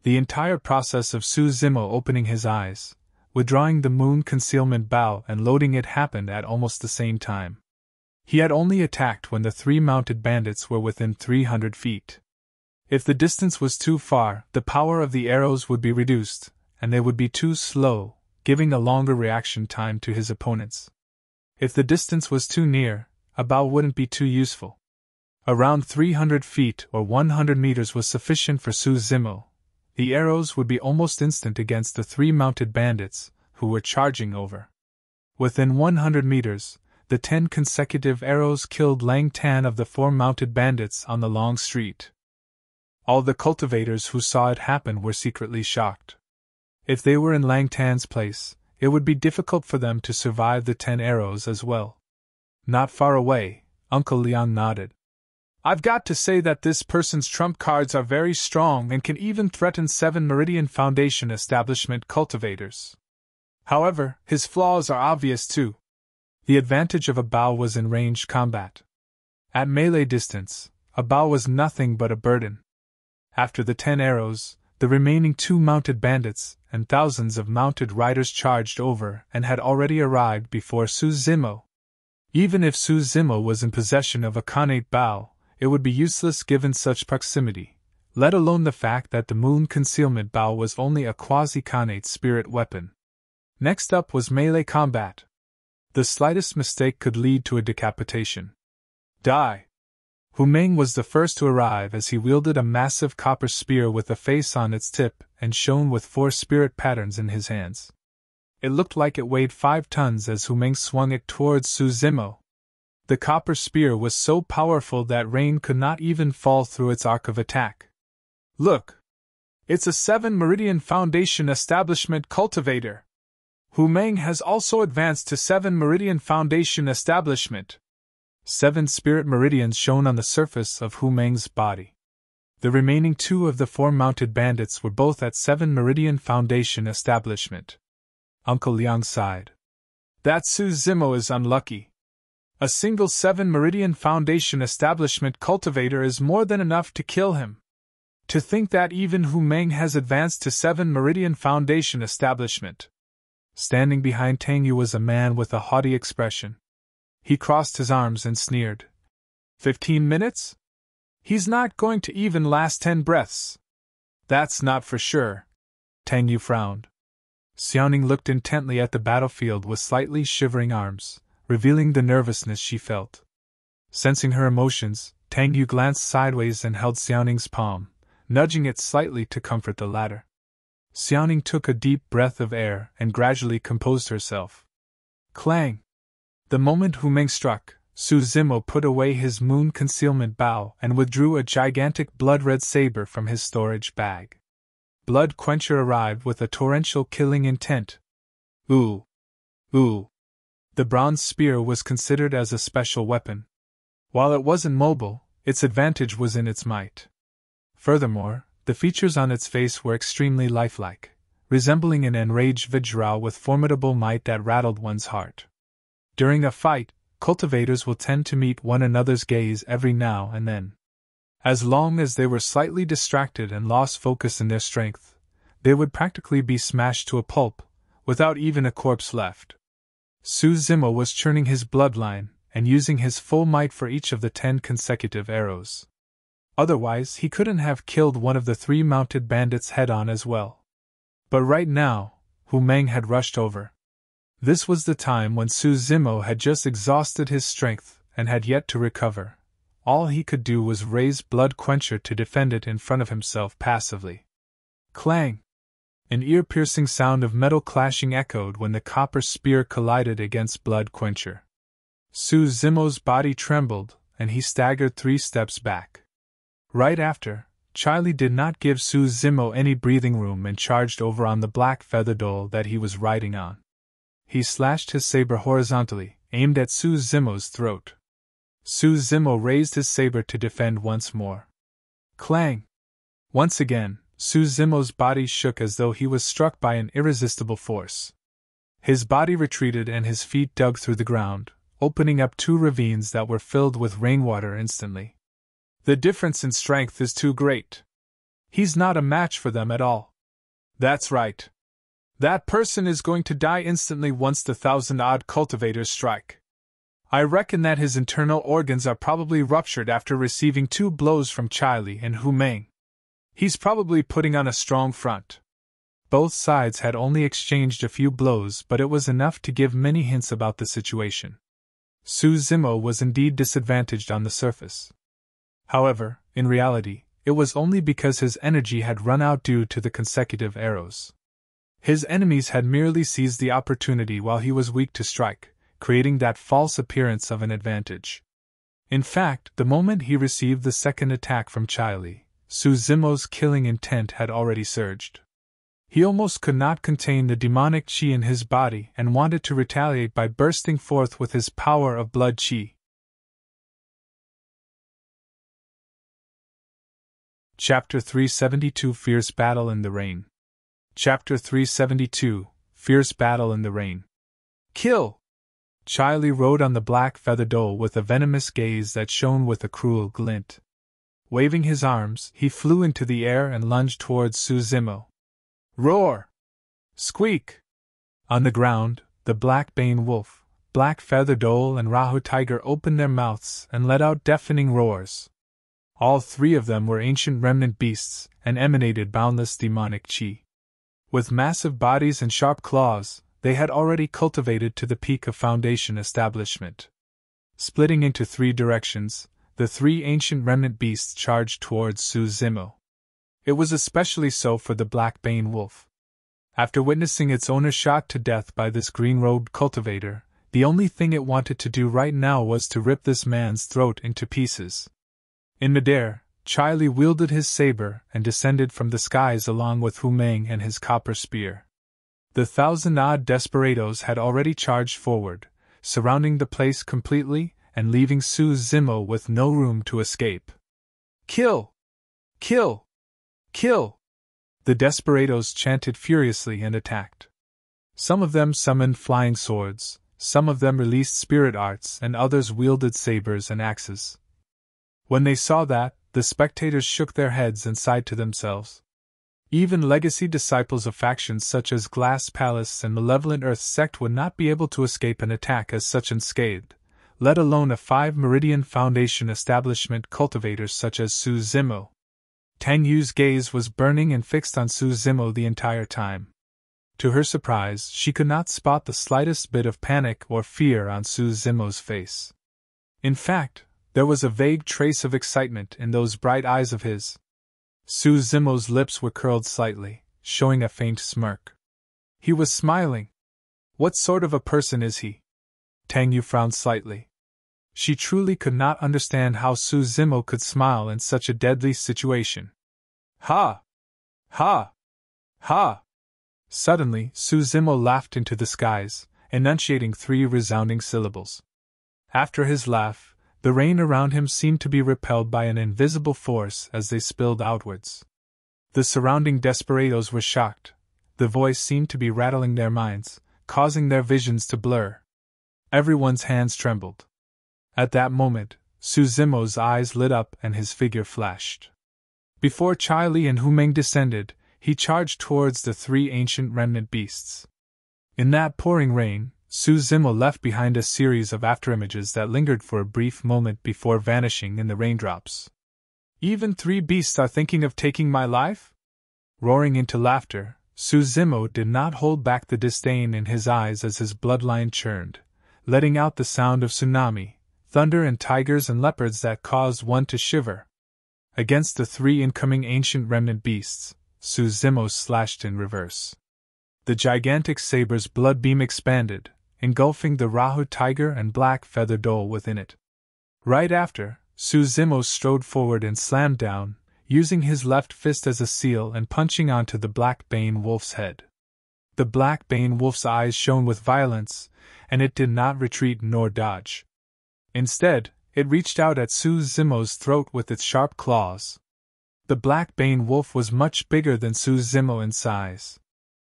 The entire process of Su Zimo opening his eyes, withdrawing the moon concealment bow and loading it happened at almost the same time. He had only attacked when the 3 mounted bandits were within 300 feet. If the distance was too far, the power of the arrows would be reduced, and they would be too slow, giving a longer reaction time to his opponents. If the distance was too near, a bow wouldn't be too useful. Around 300 feet or 100 meters was sufficient for Su Zimo. The arrows would be almost instant against the 3 mounted bandits, who were charging over. Within 100 meters, the 10 consecutive arrows killed Lang Tan of the 4 mounted bandits on the long street. All the cultivators who saw it happen were secretly shocked. If they were in Lang Tan's place, it would be difficult for them to survive the 10 arrows as well. Not far away, Uncle Liang nodded. I've got to say that this person's trump cards are very strong and can even threaten 7 Meridian Foundation establishment cultivators. However, his flaws are obvious too. The advantage of a bow was in ranged combat. At melee distance, a bow was nothing but a burden. After the 10 arrows, the remaining 2 mounted bandits and thousands of mounted riders charged over and had already arrived before Su Zimo. Even if Su Zimo was in possession of a Khanate bow, it would be useless given such proximity, let alone the fact that the moon concealment bow was only a quasi-Khanate spirit weapon. Next up was melee combat. The slightest mistake could lead to a decapitation. Die! Hu Meng was the first to arrive as he wielded a massive copper spear with a face on its tip and shone with 4 spirit patterns in his hands. It looked like it weighed 5 tons as Hu Meng swung it towards Su Zimo. The copper spear was so powerful that rain could not even fall through its arc of attack. Look! It's a 7 Meridian Foundation establishment cultivator! Hu Meng has also advanced to 7 Meridian Foundation establishment. 7 spirit meridians shone on the surface of Hu Meng's body. The remaining 2 of the 4 mounted bandits were both at 7 Meridian Foundation establishment. Uncle Liang sighed. That Su Zimo is unlucky. A single 7 Meridian Foundation establishment cultivator is more than enough to kill him. To think that even Hu Meng has advanced to 7 Meridian Foundation establishment. Standing behind Tang Yu was a man with a haughty expression. He crossed his arms and sneered. 15 minutes? He's not going to even last 10 breaths. That's not for sure. Tang Yu frowned. Xiaoning looked intently at the battlefield with slightly shivering arms, revealing the nervousness she felt. Sensing her emotions, Tang Yu glanced sideways and held Xiaoning's palm, nudging it slightly to comfort the latter. Xiaoning took a deep breath of air and gradually composed herself. Clang! The moment Hu Meng struck, Su Zimo put away his moon concealment bow and withdrew a gigantic blood-red saber from his storage bag. Blood Quencher arrived with a torrential killing intent. Ooh! Ooh! The bronze spear was considered as a special weapon. While it wasn't mobile, its advantage was in its might. Furthermore, the features on its face were extremely lifelike, resembling an enraged Vajra with formidable might that rattled one's heart. During a fight, cultivators will tend to meet one another's gaze every now and then. As long as they were slightly distracted and lost focus in their strength, they would practically be smashed to a pulp, without even a corpse left. Su Zimo was churning his bloodline and using his full might for each of the 10 consecutive arrows. Otherwise, he couldn't have killed one of the 3 mounted bandits head-on as well. But right now, Hu Meng had rushed over. This was the time when Su Zimo had just exhausted his strength and had yet to recover. All he could do was raise Blood Quencher to defend it in front of himself passively. Clang! An ear-piercing sound of metal clashing echoed when the copper spear collided against Blood Quencher. Su Zimo's body trembled, and he staggered 3 steps back. Right after, Charlie did not give Su Zimo any breathing room and charged over on the black feather doll that he was riding on. He slashed his saber horizontally, aimed at Su Zimo's throat. Su Zimo raised his saber to defend once more. Clang! Once again, Su Zimo's body shook as though he was struck by an irresistible force. His body retreated and his feet dug through the ground, opening up 2 ravines that were filled with rainwater instantly. The difference in strength is too great. He's not a match for them at all. That's right. That person is going to die instantly once the 1,000-odd cultivators strike. I reckon that his internal organs are probably ruptured after receiving 2 blows from Charlie and Hu Meng. He's probably putting on a strong front. Both sides had only exchanged a few blows, but it was enough to give many hints about the situation. Su Zimo was indeed disadvantaged on the surface. However, in reality, it was only because his energy had run out due to the consecutive arrows. His enemies had merely seized the opportunity while he was weak to strike, creating that false appearance of an advantage. In fact, the moment he received the second attack from Charlie, Su Zimo's killing intent had already surged. He almost could not contain the demonic chi in his body and wanted to retaliate by bursting forth with his power of blood chi. Chapter 372 Fierce Battle in the Rain. Chapter 372 Fierce Battle in the Rain. Kill! Charlie rode on the black feather doll with a venomous gaze that shone with a cruel glint. Waving his arms, he flew into the air and lunged towards Su Zimo. Roar! Squeak! On the ground, the black bane wolf, black feather doll and Rahu tiger opened their mouths and let out deafening roars. All 3 of them were ancient remnant beasts and emanated boundless demonic chi. With massive bodies and sharp claws, they had already cultivated to the peak of foundation establishment. Splitting into 3 directions, the 3 ancient remnant beasts charged towards Su Zimo. It was especially so for the black bane wolf. After witnessing its owner shot to death by this green-robed cultivator, the only thing it wanted to do right now was to rip this man's throat into pieces. In midair, Charlie wielded his saber and descended from the skies along with Hu Meng and his copper spear. The 1,000-odd desperados had already charged forward, surrounding the place completely and leaving Su Zimo with no room to escape. Kill! Kill! Kill! The desperados chanted furiously and attacked. Some of them summoned flying swords, some of them released spirit arts, and others wielded sabers and axes. When they saw that, the spectators shook their heads and sighed to themselves. Even legacy disciples of factions such as Glass Palace and Malevolent Earth Sect would not be able to escape an attack as such unscathed, let alone a 5-Meridian Foundation establishment cultivators such as Su Zimo. Tang Yu's gaze was burning and fixed on Su Zimo the entire time. To her surprise, she could not spot the slightest bit of panic or fear on Su Zimo's face. In fact, there was a vague trace of excitement in those bright eyes of his. Su Zimo's lips were curled slightly, showing a faint smirk. He was smiling. What sort of a person is he? Tang Yu frowned slightly. She truly could not understand how Su Zimo could smile in such a deadly situation. Ha! Ha! Ha! Suddenly, Su Zimo laughed into the skies, enunciating 3 resounding syllables. After his laugh, the rain around him seemed to be repelled by an invisible force as they spilled outwards. The surrounding desperados were shocked. The voice seemed to be rattling their minds, causing their visions to blur. Everyone's hands trembled. At that moment, Su Zimo's eyes lit up and his figure flashed. Before Chai Li and Hu Meng descended, he charged towards the 3 ancient remnant beasts. In that pouring rain, Su Zimo left behind a series of afterimages that lingered for a brief moment before vanishing in the raindrops. Even 3 beasts are thinking of taking my life? Roaring into laughter, Su Zimo did not hold back the disdain in his eyes as his bloodline churned, letting out the sound of tsunami, thunder and tigers and leopards that caused one to shiver. Against the 3 incoming ancient remnant beasts, Su Zimo slashed in reverse. The gigantic saber's blood beam expanded, engulfing the Rahu tiger and black feather dhole within it. Right after, Su Zimo strode forward and slammed down, using his left fist as a seal and punching onto the black bane wolf's head. The black bane wolf's eyes shone with violence, and it did not retreat nor dodge. Instead, it reached out at Su Zimo's throat with its sharp claws. The black bane wolf was much bigger than Su Zimo in size.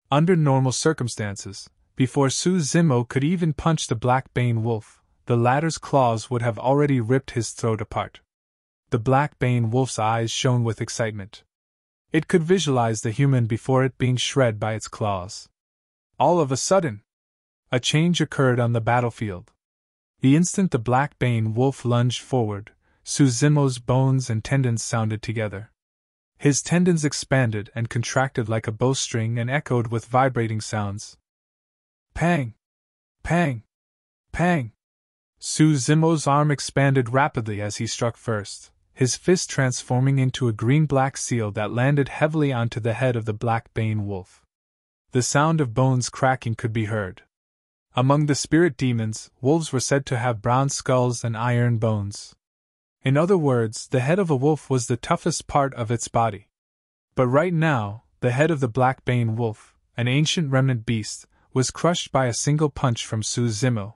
Under normal circumstances, before Su Zimo could even punch the black bane wolf, the latter's claws would have already ripped his throat apart. The black bane wolf's eyes shone with excitement. It could visualize the human before it being shred by its claws. All of a sudden, a change occurred on the battlefield. The instant the black bane wolf lunged forward, Su Zimo's bones and tendons sounded together. His tendons expanded and contracted like a bowstring and echoed with vibrating sounds. Pang! Pang! Pang! Su Zimo's arm expanded rapidly as he struck first, his fist transforming into a green-black seal that landed heavily onto the head of the black bane wolf. The sound of bones cracking could be heard. Among the spirit demons, wolves were said to have brown skulls and iron bones. In other words, the head of a wolf was the toughest part of its body. But right now, the head of the black bane wolf, an ancient remnant beast, was crushed by a single punch from Su Zimo.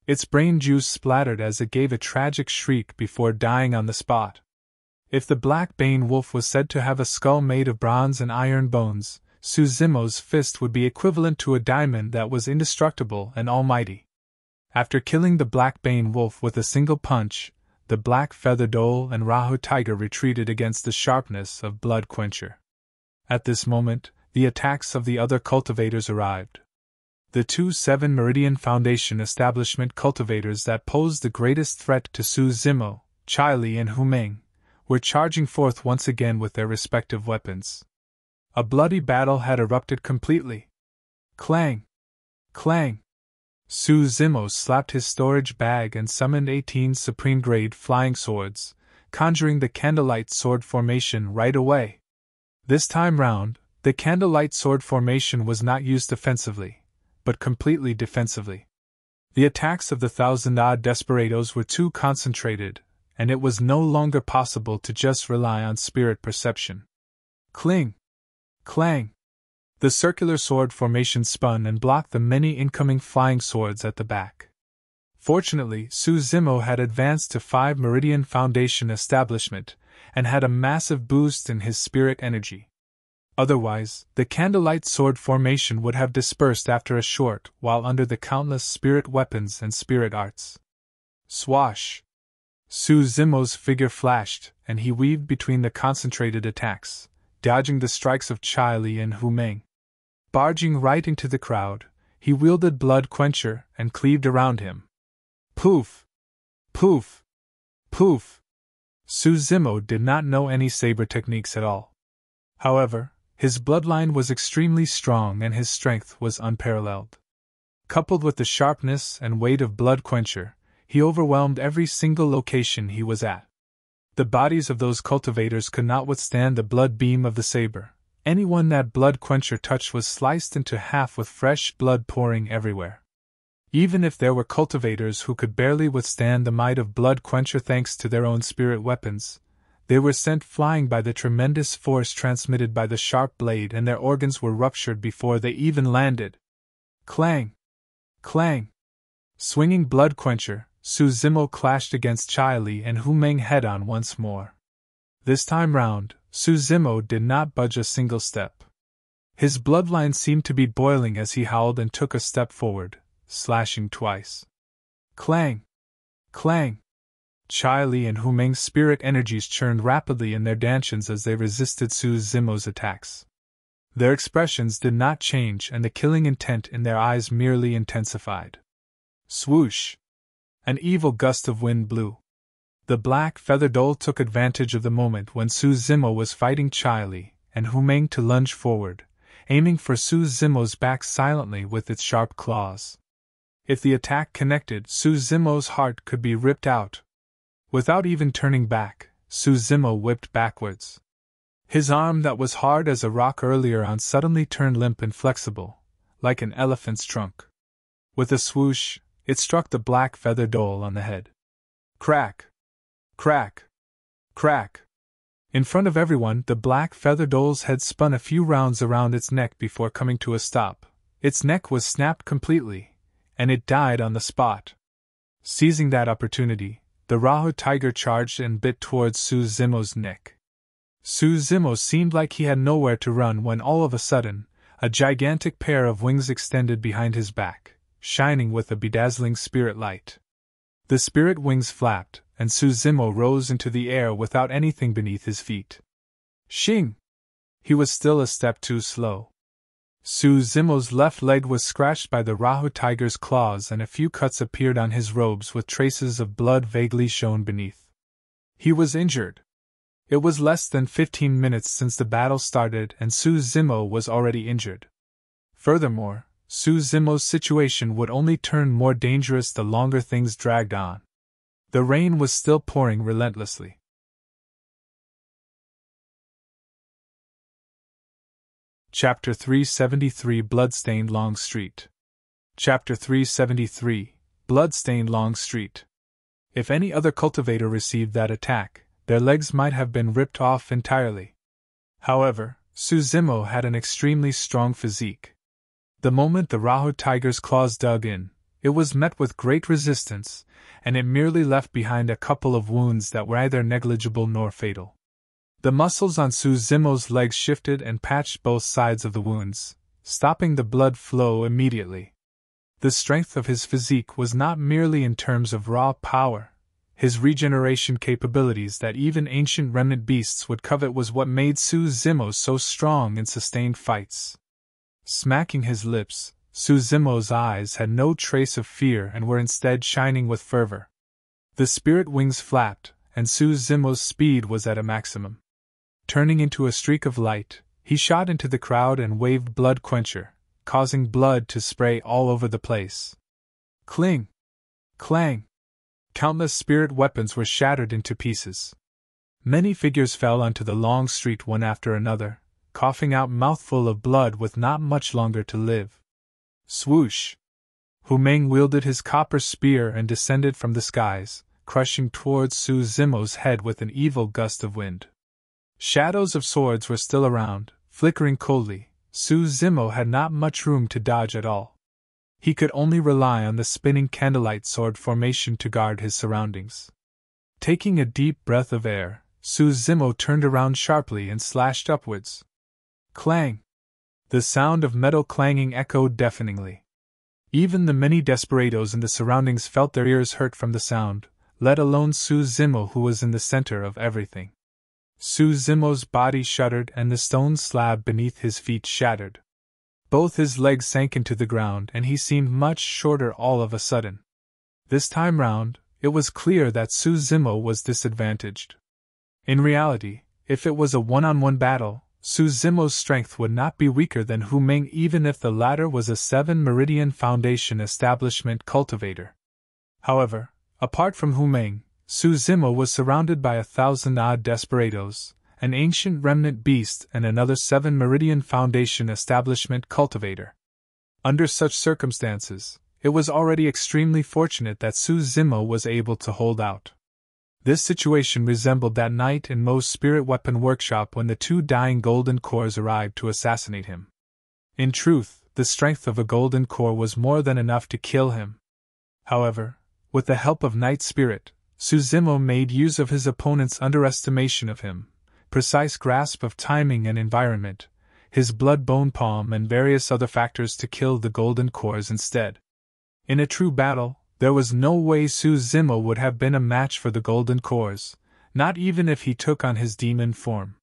Its brain juice splattered as it gave a tragic shriek before dying on the spot. If the black bane wolf was said to have a skull made of bronze and iron bones, Su Zimo's fist would be equivalent to a diamond that was indestructible and almighty. After killing the black bane wolf with a single punch, the black feather dhole and Rahu tiger retreated against the sharpness of Blood Quencher. At this moment, the attacks of the other cultivators arrived. The 2 7-Meridian Foundation establishment cultivators that posed the greatest threat to Su Zimo, Chai Li and Hu Meng, were charging forth once again with their respective weapons. A bloody battle had erupted completely. Clang! Clang! Su Zimo slapped his storage bag and summoned 18 supreme-grade flying swords, conjuring the candlelight sword formation right away. This time round, the candlelight sword formation was not used offensively, but completely defensively. The attacks of the 1,000-odd desperados were too concentrated, and it was no longer possible to just rely on spirit perception. Cling! Clang! The circular sword formation spun and blocked the many incoming flying swords at the back. Fortunately, Su Zimo had advanced to 5-Meridian Foundation establishment, and had a massive boost in his spirit energy. Otherwise, the candlelight sword formation would have dispersed after a short while under the countless spirit weapons and spirit arts. Swash! Su Zimo's figure flashed, and he weaved between the concentrated attacks, dodging the strikes of Chai Li and Hu Meng. Barging right into the crowd, he wielded Blood Quencher and cleaved around him. Poof! Poof! Poof! Su Zimo did not know any saber techniques at all. However, his bloodline was extremely strong and his strength was unparalleled. Coupled with the sharpness and weight of Blood Quencher, he overwhelmed every single location he was at. The bodies of those cultivators could not withstand the blood beam of the saber. Anyone that Blood Quencher touched was sliced into half with fresh blood pouring everywhere. Even if there were cultivators who could barely withstand the might of Blood Quencher thanks to their own spirit weapons, they were sent flying by the tremendous force transmitted by the sharp blade and their organs were ruptured before they even landed. Clang! Clang! Swinging Blood Quencher, Su Zimo clashed against Chai Li and Hu Meng head-on once more. This time round, Su Zimo did not budge a single step. His bloodline seemed to be boiling as he howled and took a step forward, slashing twice. Clang! Clang! Chai Li and Hu Meng's spirit energies churned rapidly in their dantians as they resisted Su Zimo's attacks. Their expressions did not change and the killing intent in their eyes merely intensified. Swoosh! An evil gust of wind blew. The black feather dole took advantage of the moment when Su Zimo was fighting Chai Li and Hu Meng to lunge forward, aiming for Su Zimo's back silently with its sharp claws. If the attack connected, Su Zimo's heart could be ripped out. Without even turning back, Su Zimo whipped backwards. His arm that was hard as a rock earlier on suddenly turned limp and flexible, like an elephant's trunk. With a swoosh, it struck the black feather dole on the head. Crack! Crack! Crack! In front of everyone, the black feather dole's head spun a few rounds around its neck before coming to a stop. Its neck was snapped completely, and it died on the spot. Seizing that opportunity, the Rahu tiger charged and bit towards Su Zimo's neck. Su Zimo seemed like he had nowhere to run when all of a sudden, a gigantic pair of wings extended behind his back, shining with a bedazzling spirit light. The spirit wings flapped, and Su Zimo rose into the air without anything beneath his feet. Shing! He was still a step too slow. Su Zimo's left leg was scratched by the Rahu tiger's claws and a few cuts appeared on his robes with traces of blood vaguely shown beneath. He was injured. It was less than 15 minutes since the battle started and Su Zimo was already injured. Furthermore, Su Zimo's situation would only turn more dangerous the longer things dragged on. The rain was still pouring relentlessly. Chapter 373 Bloodstained Long Street. Chapter 373 Bloodstained Long Street. If any other cultivator received that attack, their legs might have been ripped off entirely. However, Su Zimo had an extremely strong physique. The moment the Rahu tiger's claws dug in, it was met with great resistance, and it merely left behind a couple of wounds that were neither negligible nor fatal. The muscles on Su Zimo's legs shifted and patched both sides of the wounds, stopping the blood flow immediately. The strength of his physique was not merely in terms of raw power. His regeneration capabilities that even ancient remnant beasts would covet was what made Su Zimo so strong in sustained fights. Smacking his lips, Su Zimo's eyes had no trace of fear and were instead shining with fervor. The spirit wings flapped, and Su Zimo's speed was at a maximum. Turning into a streak of light, he shot into the crowd and waved Blood Quencher, causing blood to spray all over the place. Cling! Clang! Countless spirit weapons were shattered into pieces. Many figures fell onto the long street one after another, coughing out mouthful of blood with not much longer to live. Swoosh! Hu Meng wielded his copper spear and descended from the skies, crushing towards Su Zimo's head with an evil gust of wind. Shadows of swords were still around, flickering coldly. Su Zimo had not much room to dodge at all. He could only rely on the spinning candlelight sword formation to guard his surroundings. Taking a deep breath of air, Su Zimo turned around sharply and slashed upwards. Clang! The sound of metal clanging echoed deafeningly. Even the many desperados in the surroundings felt their ears hurt from the sound, let alone Su Zimo who was in the center of everything. Su Zimo's body shuddered and the stone slab beneath his feet shattered. Both his legs sank into the ground and he seemed much shorter all of a sudden. This time round, it was clear that Su Zimo was disadvantaged. In reality, if it was a one-on-one battle, Su Zimo's strength would not be weaker than Hu Meng even if the latter was a 7 Meridian Foundation establishment cultivator. However, apart from Hu Meng, Su Zimo was surrounded by 1,000-odd desperados, an ancient remnant beast and another 7 Meridian Foundation establishment cultivator. Under such circumstances, it was already extremely fortunate that Su Zimo was able to hold out. This situation resembled that night in Mo's spirit weapon workshop when the 2 dying golden cores arrived to assassinate him. In truth, the strength of a golden core was more than enough to kill him. However, with the help of Night Spirit, Su Zimo made use of his opponent's underestimation of him, precise grasp of timing and environment, his blood-bone palm and various other factors to kill the golden cores instead. In a true battle, there was no way Su Zimo would have been a match for the golden cores, not even if he took on his demon form.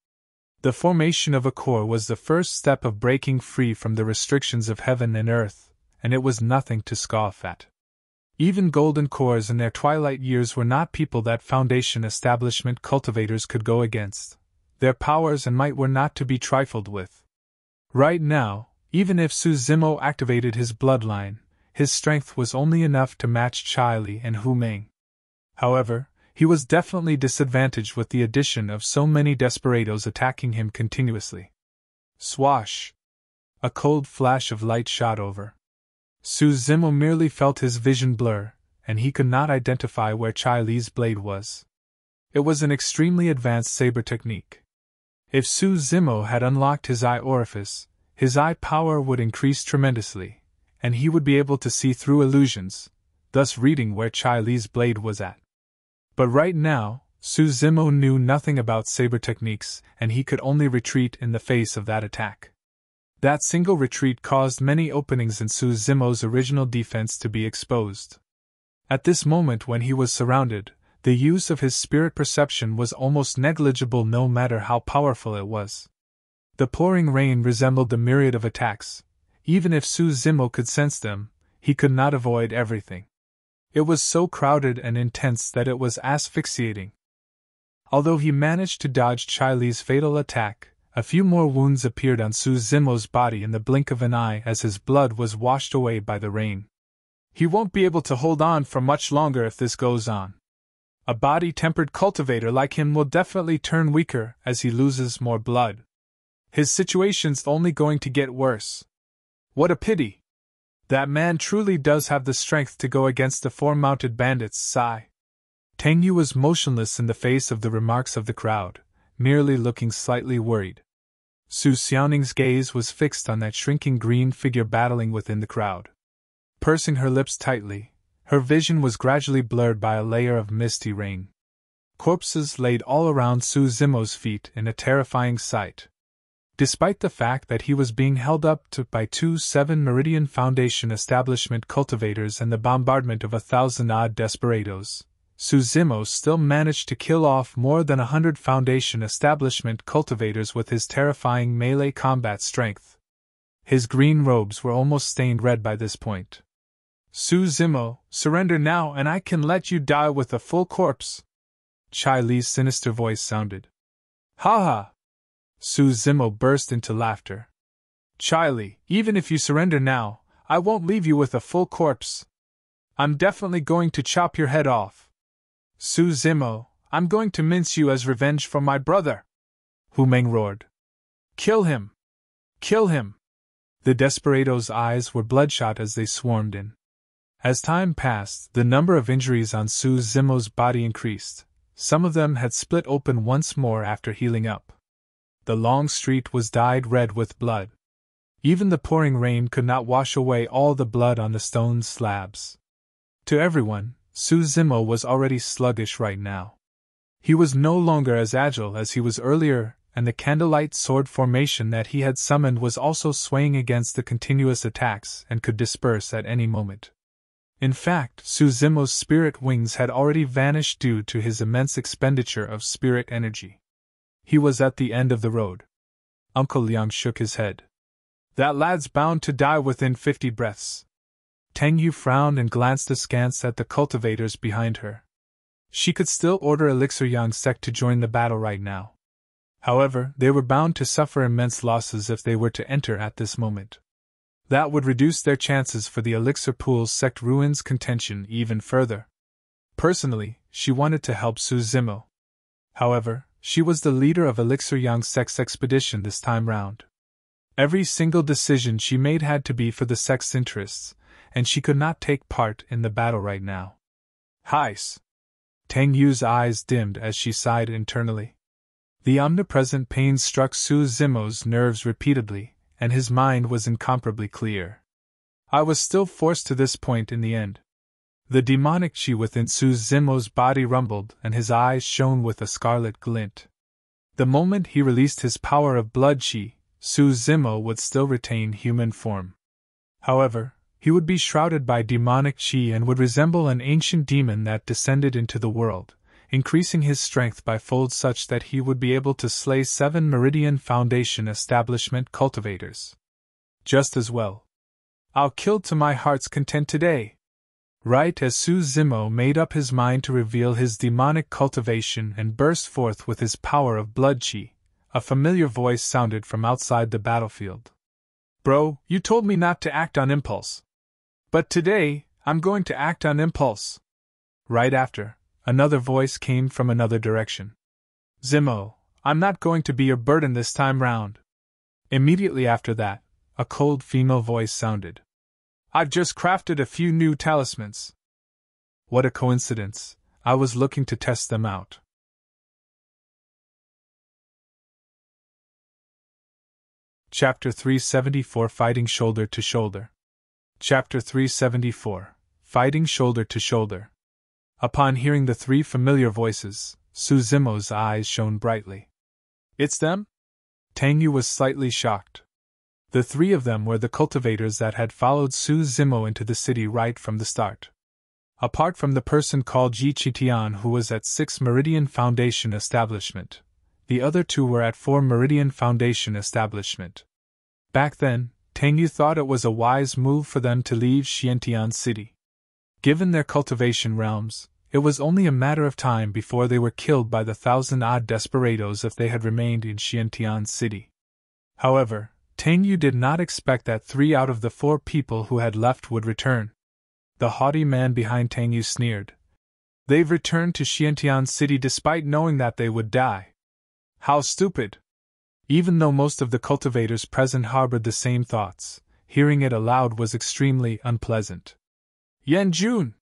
The formation of a core was the first step of breaking free from the restrictions of heaven and earth, and it was nothing to scoff at. Even golden cores in their twilight years were not people that Foundation establishment cultivators could go against. Their powers and might were not to be trifled with. Right now, even if Su Zimo activated his bloodline, his strength was only enough to match Chai Li and Hu Meng. However, he was definitely disadvantaged with the addition of so many desperados attacking him continuously. Swash! A cold flash of light shot over. Su Zimo merely felt his vision blur, and he could not identify where Chai Li's blade was. It was an extremely advanced saber technique. If Su Zimo had unlocked his eye orifice, his eye power would increase tremendously, and he would be able to see through illusions, thus reading where Chai Li's blade was at. But right now, Su Zimo knew nothing about saber techniques, and he could only retreat in the face of that attack. That single retreat caused many openings in Su Zimo's original defense to be exposed. At this moment when he was surrounded, the use of his spirit perception was almost negligible no matter how powerful it was. The pouring rain resembled the myriad of attacks. Even if Su Zimo could sense them, he could not avoid everything. It was so crowded and intense that it was asphyxiating. Although he managed to dodge Chai Li's fatal attack, a few more wounds appeared on Su Zimo's body in the blink of an eye as his blood was washed away by the rain. He won't be able to hold on for much longer if this goes on. A body-tempered cultivator like him will definitely turn weaker as he loses more blood. His situation's only going to get worse. What a pity! That man truly does have the strength to go against the 4 mounted bandits, sigh. Tang Yu was motionless in the face of the remarks of the crowd, merely looking slightly worried. Su Xiaoning's gaze was fixed on that shrinking green figure battling within the crowd. Pursing her lips tightly, her vision was gradually blurred by a layer of misty rain. Corpses laid all around Su Zimo's feet in a terrifying sight. Despite the fact that he was being held up by 2 7 Meridian Foundation establishment cultivators and the bombardment of 1,000-odd desperados, Su Zimo still managed to kill off more than 100 Foundation establishment cultivators with his terrifying melee combat strength. His green robes were almost stained red by this point. Su Zimo, surrender now and I can let you die with a full corpse. Chai Li's sinister voice sounded. Ha ha! Su Zimo burst into laughter. Chai Li, even if you surrender now, I won't leave you with a full corpse. I'm definitely going to chop your head off. Su Zimo, I'm going to mince you as revenge for my brother! Hu Meng roared. Kill him! Kill him! The desperados' eyes were bloodshot as they swarmed in. As time passed, the number of injuries on Su Zimo's body increased. Some of them had split open once more after healing up. The long street was dyed red with blood. Even the pouring rain could not wash away all the blood on the stone slabs. To everyone, Su Zimo was already sluggish right now. He was no longer as agile as he was earlier, and the candlelight sword formation that he had summoned was also swaying against the continuous attacks and could disperse at any moment. In fact, Su Zimo's spirit wings had already vanished due to his immense expenditure of spirit energy. He was at the end of the road. Uncle Liang shook his head. That lad's bound to die within 50 breaths. Tang Yu frowned and glanced askance at the cultivators behind her. She could still order Elixir Yang Sect to join the battle right now. However, they were bound to suffer immense losses if they were to enter at this moment. That would reduce their chances for the Elixir Pool's Sect ruins contention even further. Personally, she wanted to help Su Zimo. However, she was the leader of Elixir Yang Sect's expedition this time round. Every single decision she made had to be for the Sect's interests, and she could not take part in the battle right now. Heis! Tang Yu's eyes dimmed as she sighed internally. The omnipresent pain struck Su Zimo's nerves repeatedly, and his mind was incomparably clear. I was still forced to this point in the end. The demonic chi within Su Zimo's body rumbled and his eyes shone with a scarlet glint. The moment he released his power of blood chi, Su Zimo would still retain human form. However, he would be shrouded by demonic chi and would resemble an ancient demon that descended into the world, increasing his strength by folds such that he would be able to slay 7 Meridian Foundation establishment cultivators. Just as well. I'll kill to my heart's content today. Right as Su Zimo made up his mind to reveal his demonic cultivation and burst forth with his power of blood chi, a familiar voice sounded from outside the battlefield. Bro, you told me not to act on impulse. But today, I'm going to act on impulse. Right after, another voice came from another direction. Zimo, I'm not going to be your burden this time round. Immediately after that, a cold female voice sounded. I've just crafted a few new talismans. What a coincidence, I was looking to test them out. Chapter 374 Fighting Shoulder to Shoulder. Chapter 374 Fighting Shoulder to Shoulder. Upon hearing the 3 familiar voices, Su Zimo's eyes shone brightly. It's them? Tang Yu was slightly shocked. The 3 of them were the cultivators that had followed Su Zimo into the city right from the start. Apart from the person called Ji Qitian who was at 6 Meridian Foundation establishment, the other 2 were at 4 Meridian Foundation establishment. Back then, Tang Yu thought it was a wise move for them to leave Xiantian City. Given their cultivation realms, it was only a matter of time before they were killed by the 1,000-odd desperados if they had remained in Xiantian City. However, Tang Yu did not expect that 3 out of the 4 people who had left would return. The haughty man behind Tang Yu sneered. They've returned to Xiantian City despite knowing that they would die. How stupid! Even though most of the cultivators present harbored the same thoughts, hearing it aloud was extremely unpleasant. Yan Jun!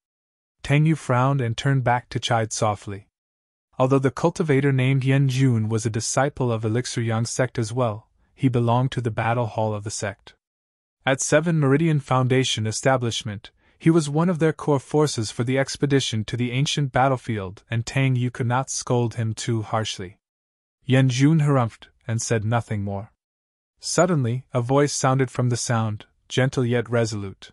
Tang Yu frowned and turned back to chide softly. Although the cultivator named Yan Jun was a disciple of Elixir Yang Sect as well, he belonged to the battle hall of the Sect. At 7 Meridian Foundation establishment, he was one of their core forces for the expedition to the ancient battlefield, and Tang Yu could not scold him too harshly. Yan Jun harumphed and said nothing more. Suddenly, a voice sounded from the sound, gentle yet resolute.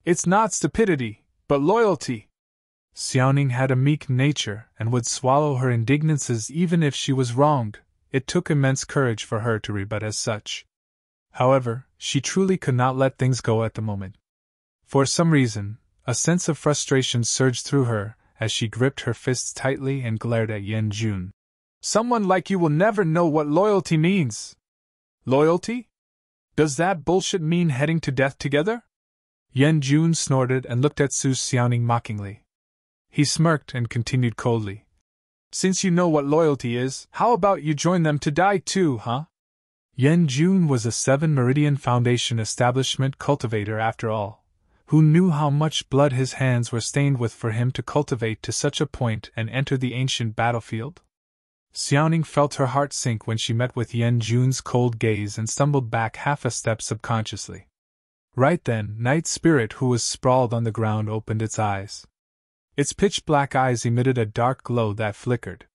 It's not stupidity, but loyalty. Xiaoning had a meek nature and would swallow her indignances even if she was wronged. It took immense courage for her to rebut as such. However, she truly could not let things go at the moment. For some reason, a sense of frustration surged through her as she gripped her fists tightly and glared at Yan Jun. Someone like you will never know what loyalty means. Loyalty? Does that bullshit mean heading to death together? Yan Jun snorted and looked at Su Xiaoning mockingly. He smirked and continued coldly. Since you know what loyalty is, how about you join them to die too, huh? Yan Jun was a 7 Meridian Foundation establishment cultivator after all. Who knew how much blood his hands were stained with for him to cultivate to such a point and enter the ancient battlefield? Xiaoning felt her heart sink when she met with Yan Jun's cold gaze and stumbled back half a step subconsciously. Right then, Night Spirit, who was sprawled on the ground, opened its eyes. Its pitch-black eyes emitted a dark glow that flickered.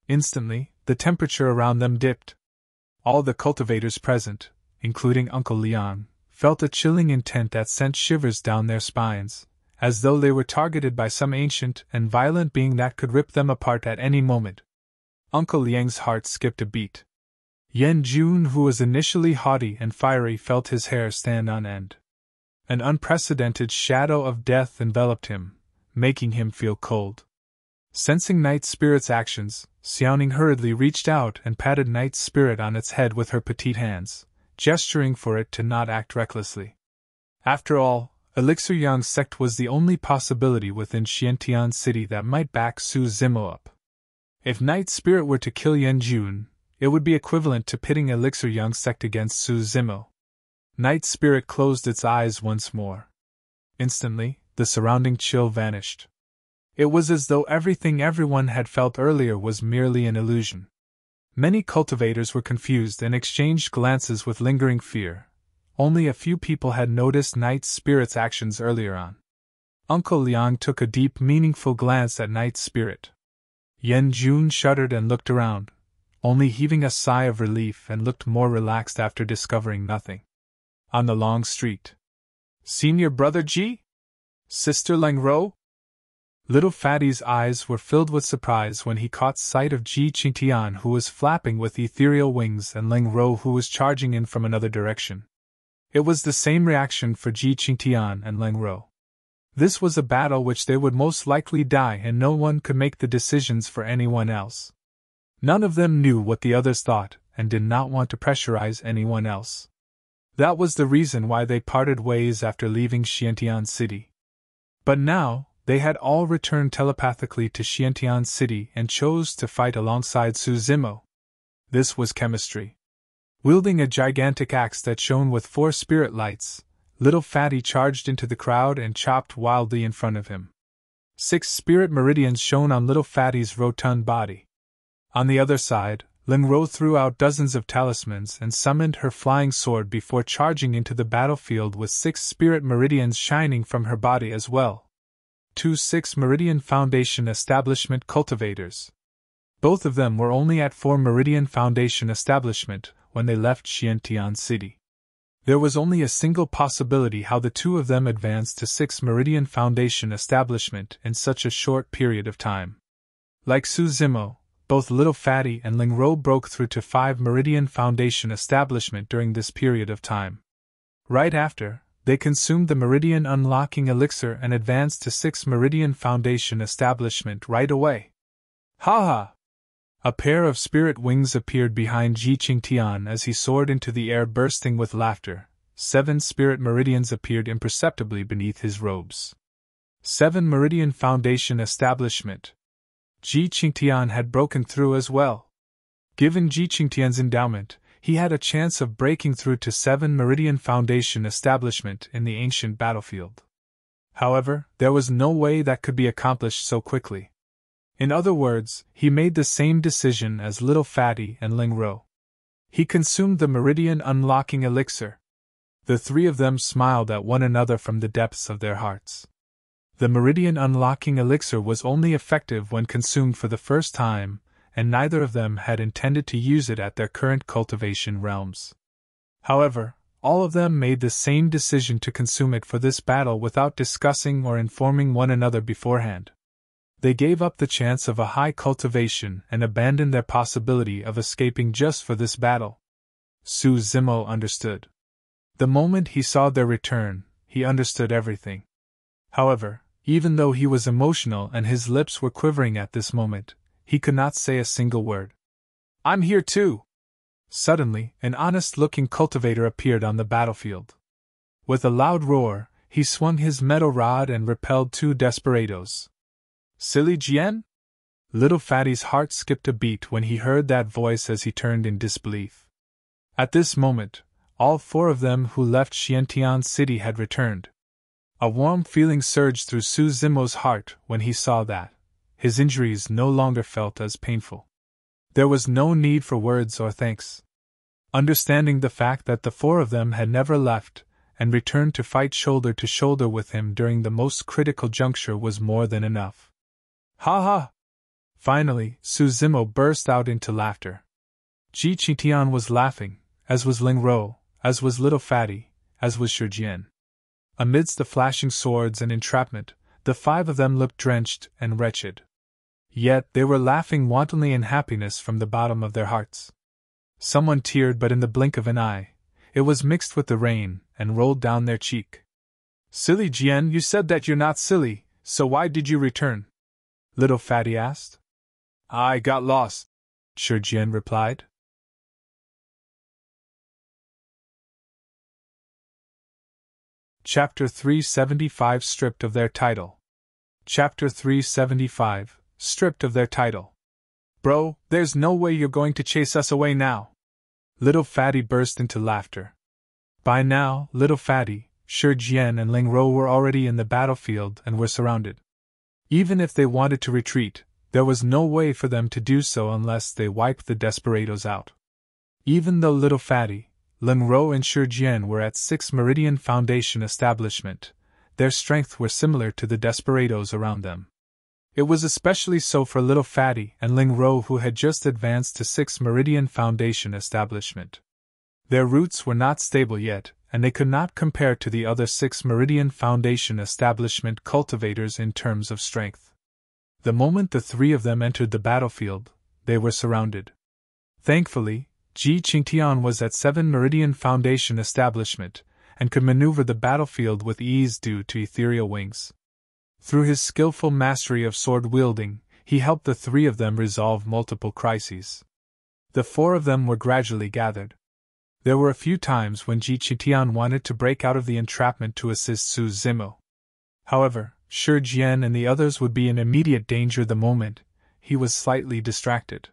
Instantly, the temperature around them dipped. All the cultivators present, including Uncle Liang, felt a chilling intent that sent shivers down their spines, as though they were targeted by some ancient and violent being that could rip them apart at any moment. Uncle Liang's heart skipped a beat. Yan Jun, who was initially haughty and fiery, felt his hair stand on end. An unprecedented shadow of death enveloped him, making him feel cold. Sensing Night Spirit's actions, Xiaoning hurriedly reached out and patted Night Spirit on its head with her petite hands, gesturing for it to not act recklessly. After all, Elixir Yang's sect was the only possibility within Xiantian City that might back Su Zimo up. If Night Spirit were to kill Yan Jun, it would be equivalent to pitting Elixir Yang's sect against Su Zimo. Night Spirit closed its eyes once more. Instantly, the surrounding chill vanished. It was as though everything everyone had felt earlier was merely an illusion. Many cultivators were confused and exchanged glances with lingering fear. Only a few people had noticed Night Spirit's actions earlier on. Uncle Liang took a deep, meaningful glance at Night Spirit. Yan Jun shuddered and looked around, only heaving a sigh of relief and looked more relaxed after discovering nothing. On the long street. Senior Brother Ji? Sister Leng Ro? Little Fatty's eyes were filled with surprise when he caught sight of Ji Qingtian, who was flapping with ethereal wings, and Leng Ro, who was charging in from another direction. It was the same reaction for Ji Qingtian and Leng Ro. This was a battle which they would most likely die, and no one could make the decisions for anyone else. None of them knew what the others thought, and did not want to pressurize anyone else. That was the reason why they parted ways after leaving Xiantian City. But now, they had all returned telepathically to Xiantian City and chose to fight alongside Su Zimo. This was chemistry. Wielding a gigantic axe that shone with 4 spirit lights, Little Fatty charged into the crowd and chopped wildly in front of him. 6 spirit meridians shone on Little Fatty's rotund body. On the other side, Leng Ro threw out dozens of talismans and summoned her flying sword before charging into the battlefield with 6 spirit meridians shining from her body as well. 2 6 Meridian Foundation Establishment cultivators. Both of them were only at 4 Meridian Foundation Establishment when they left Xiantian City. There was only a single possibility how the 2 of them advanced to 6 Meridian Foundation Establishment in such a short period of time. Like Su Zimo, both Little Fatty and Leng Ro broke through to 5 Meridian Foundation Establishment during this period of time. Right after, they consumed the Meridian Unlocking Elixir and advanced to 6 Meridian Foundation Establishment right away. Ha ha! A pair of spirit wings appeared behind Ji Qingtian as he soared into the air, bursting with laughter. 7 spirit meridians appeared imperceptibly beneath his robes. 7 Meridian Foundation Establishment. Ji Qingtian had broken through as well. Given Ji Qingtian's endowment, he had a chance of breaking through to 7 Meridian Foundation Establishment in the ancient battlefield. However, there was no way that could be accomplished so quickly. In other words, he made the same decision as Little Fatty and Leng Ro. He consumed the Meridian Unlocking Elixir. The 3 of them smiled at one another from the depths of their hearts. The Meridian Unlocking Elixir was only effective when consumed for the first time, and neither of them had intended to use it at their current cultivation realms. However, all of them made the same decision to consume it for this battle without discussing or informing one another beforehand. They gave up the chance of a high cultivation and abandoned their possibility of escaping just for this battle. Su Zimo understood. The moment he saw their return, he understood everything. However, even though he was emotional and his lips were quivering at this moment, he could not say a single word. "I'm here too!" Suddenly, an honest-looking cultivator appeared on the battlefield. With a loud roar, he swung his metal rod and repelled 2 desperados. "Silly Jian?" Little Fatty's heart skipped a beat when he heard that voice as he turned in disbelief. At this moment, all 4 of them who left Xiantian City had returned. A warm feeling surged through Su Zimo's heart when he saw that his injuries no longer felt as painful. There was no need for words or thanks. Understanding the fact that the 4 of them had never left and returned to fight shoulder to shoulder with him during the most critical juncture was more than enough. Ha ha! Finally, Su Zimo burst out into laughter. Ji Qingtian was laughing, as was Leng Ro, as was Little Fatty, as was Shi Jian. Amidst the flashing swords and entrapment, the 5 of them looked drenched and wretched. Yet they were laughing wantonly in happiness from the bottom of their hearts. Someone teared, but in the blink of an eye, it was mixed with the rain and rolled down their cheek. Silly Jian, you said that you're not silly, so why did you return? Little Fatty asked. I got lost, Shi Jian replied. Chapter 375 Stripped of their title. Chapter 375 Stripped of their title. Bro, there's no way you're going to chase us away now. Little Fatty burst into laughter. By now, Little Fatty, Shi Jian and Ling Ro were already in the battlefield and were surrounded. Even if they wanted to retreat, there was no way for them to do so unless they wiped the desperados out. Even though Little Fatty, Ling Ro and Shi Jian were at 6 Meridian Foundation establishment, their strength were similar to the desperados around them. It was especially so for Little Fatty and Ling Ro, who had just advanced to 6 Meridian Foundation establishment. Their roots were not stable yet, and they could not compare to the other 6 Meridian Foundation establishment cultivators in terms of strength. The moment the three of them entered the battlefield, they were surrounded. Thankfully, Ji Qingtian was at 7 Meridian Foundation establishment, and could maneuver the battlefield with ease due to ethereal wings. Through his skillful mastery of sword wielding, he helped the three of them resolve multiple crises. The 4 of them were gradually gathered. There were a few times when Ji Qingtian wanted to break out of the entrapment to assist Su Zimo. However, Shi Jian and the others would be in immediate danger the moment he was slightly distracted.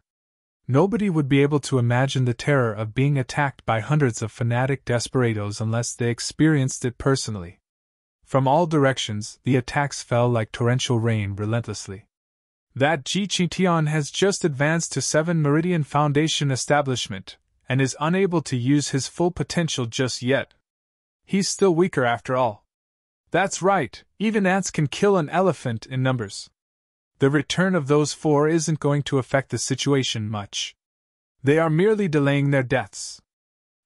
Nobody would be able to imagine the terror of being attacked by hundreds of fanatic desperados unless they experienced it personally. From all directions, the attacks fell like torrential rain relentlessly. That Ji Qingtian has just advanced to 7 Meridian Foundation establishment, and is unable to use his full potential just yet. He's still weaker after all. That's right, even ants can kill an elephant in numbers. The return of those 4 isn't going to affect the situation much. They are merely delaying their deaths.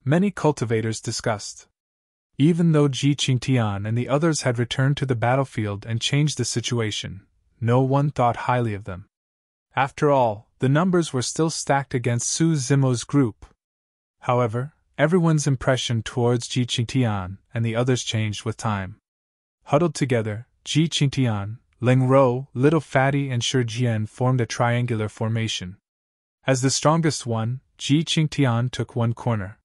Many cultivators discussed. Even though Ji Qingtian and the others had returned to the battlefield and changed the situation, no one thought highly of them. After all, the numbers were still stacked against Su Zimo's group. However, everyone's impression towards Ji Qingtian and the others changed with time. Huddled together, Ji Qingtian, Ling Ro, Little Fatty and Shi Jian formed a triangular formation. As the strongest one, Ji Qingtian took one corner.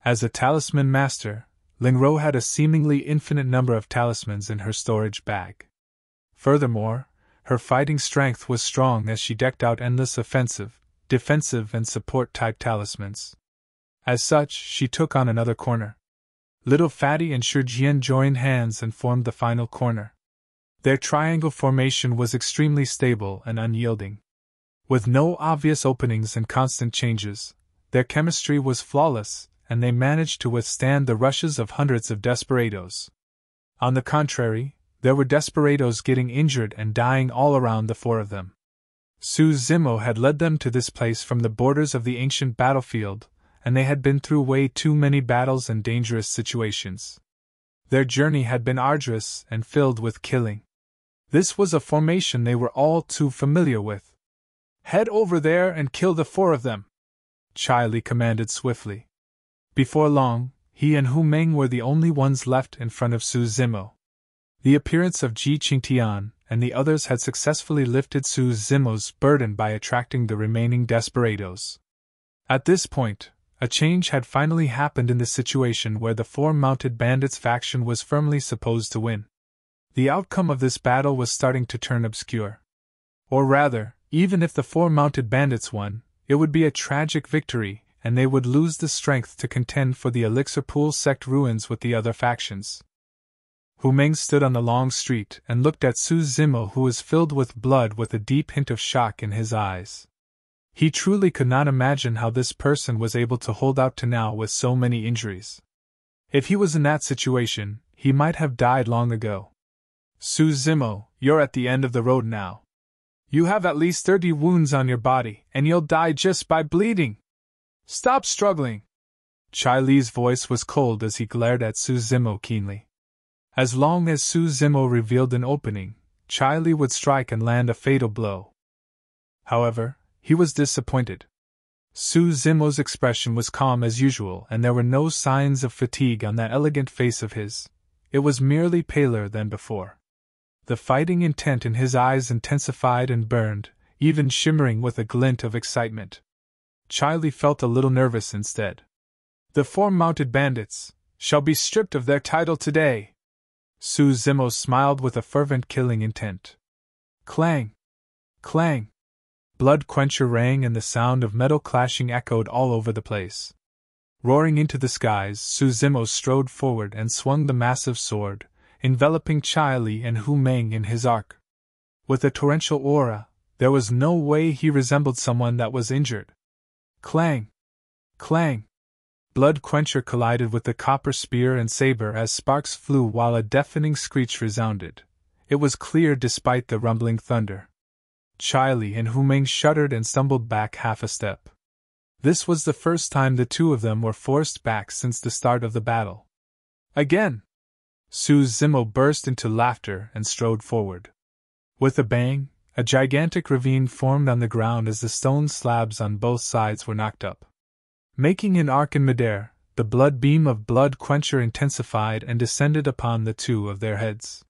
As a talisman master, Ling Ro had a seemingly infinite number of talismans in her storage bag. Furthermore, her fighting strength was strong as she decked out endless offensive, defensive and support-type talismans. As such, she took on another corner. Little Fatty and Shi Jian joined hands and formed the final corner. Their triangle formation was extremely stable and unyielding. With no obvious openings and constant changes, their chemistry was flawless, and they managed to withstand the rushes of hundreds of desperados. On the contrary, there were desperados getting injured and dying all around the 4 of them. Su Zimo had led them to this place from the borders of the ancient battlefield, and they had been through way too many battles and dangerous situations. Their journey had been arduous and filled with killing. This was a formation they were all too familiar with. Head over there and kill the 4 of them, Chai Li commanded swiftly. Before long, he and Hu Meng were the only ones left in front of Su Zimo. The appearance of Ji Qingtian and the others had successfully lifted Su Zimo's burden by attracting the remaining desperados. At this point, a change had finally happened in the situation where the 4 mounted bandits faction was firmly supposed to win. The outcome of this battle was starting to turn obscure. Or rather, even if the 4 mounted bandits won, it would be a tragic victory, and they would lose the strength to contend for the Elixir Pool Sect ruins with the other factions. Hu Meng stood on the long street and looked at Su Zimo, who was filled with blood with a deep hint of shock in his eyes. He truly could not imagine how this person was able to hold out to now with so many injuries. If he was in that situation, he might have died long ago. Su Zimo, you're at the end of the road now. You have at least 30 wounds on your body, and you'll die just by bleeding. Stop struggling. Chai Li's voice was cold as he glared at Su Zimo keenly. As long as Su Zimo revealed an opening, Chai Li would strike and land a fatal blow. However, he was disappointed. Su Zimo's expression was calm as usual, and there were no signs of fatigue on that elegant face of his. it was merely paler than before. The fighting intent in his eyes intensified and burned, even shimmering with a glint of excitement. Charlie felt a little nervous instead. The 4 mounted bandits shall be stripped of their title today. Su Zimo smiled with a fervent killing intent. Clang! Clang! Blood quencher rang and the sound of metal clashing echoed all over the place. Roaring into the skies, Su Zimo strode forward and swung the massive sword, enveloping Chai Li and Hu Meng in his arc. With a torrential aura, there was no way he resembled someone that was injured. Clang! Clang! Blood quencher collided with the copper spear and saber as sparks flew while a deafening screech resounded. It was clear despite the rumbling thunder. Chai Li and Hu Meng shuddered and stumbled back half a step. This was the first time the two of them were forced back since the start of the battle. Again! Su Zimo burst into laughter and strode forward. With a bang, a gigantic ravine formed on the ground as the stone slabs on both sides were knocked up. Making an arc in midair, the blood beam of blood quencher intensified and descended upon the two of their heads.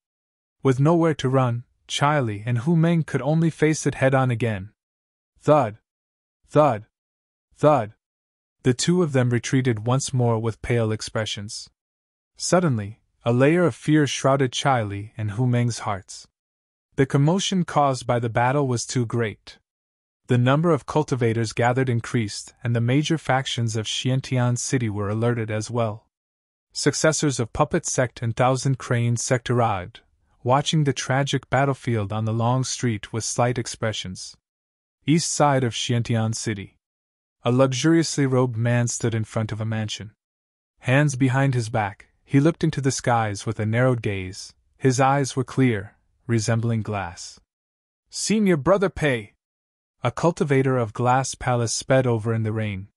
With nowhere to run, Chai Li and Hu Meng could only face it head-on again. Thud! Thud! Thud! The two of them retreated once more with pale expressions. Suddenly, a layer of fear shrouded Chai Li and Hu Meng's hearts. The commotion caused by the battle was too great. The number of cultivators gathered increased, and the major factions of Xiantian City were alerted as well. Successors of Puppet Sect and Thousand Crane Sect arrived, watching the tragic battlefield on the long street with slight expressions. East side of Xiantian City. A luxuriously robed man stood in front of a mansion. Hands behind his back, he looked into the skies with a narrowed gaze. His eyes were clear, resembling glass. Senior Brother Pei! A cultivator of Glass Palace sped over in the rain.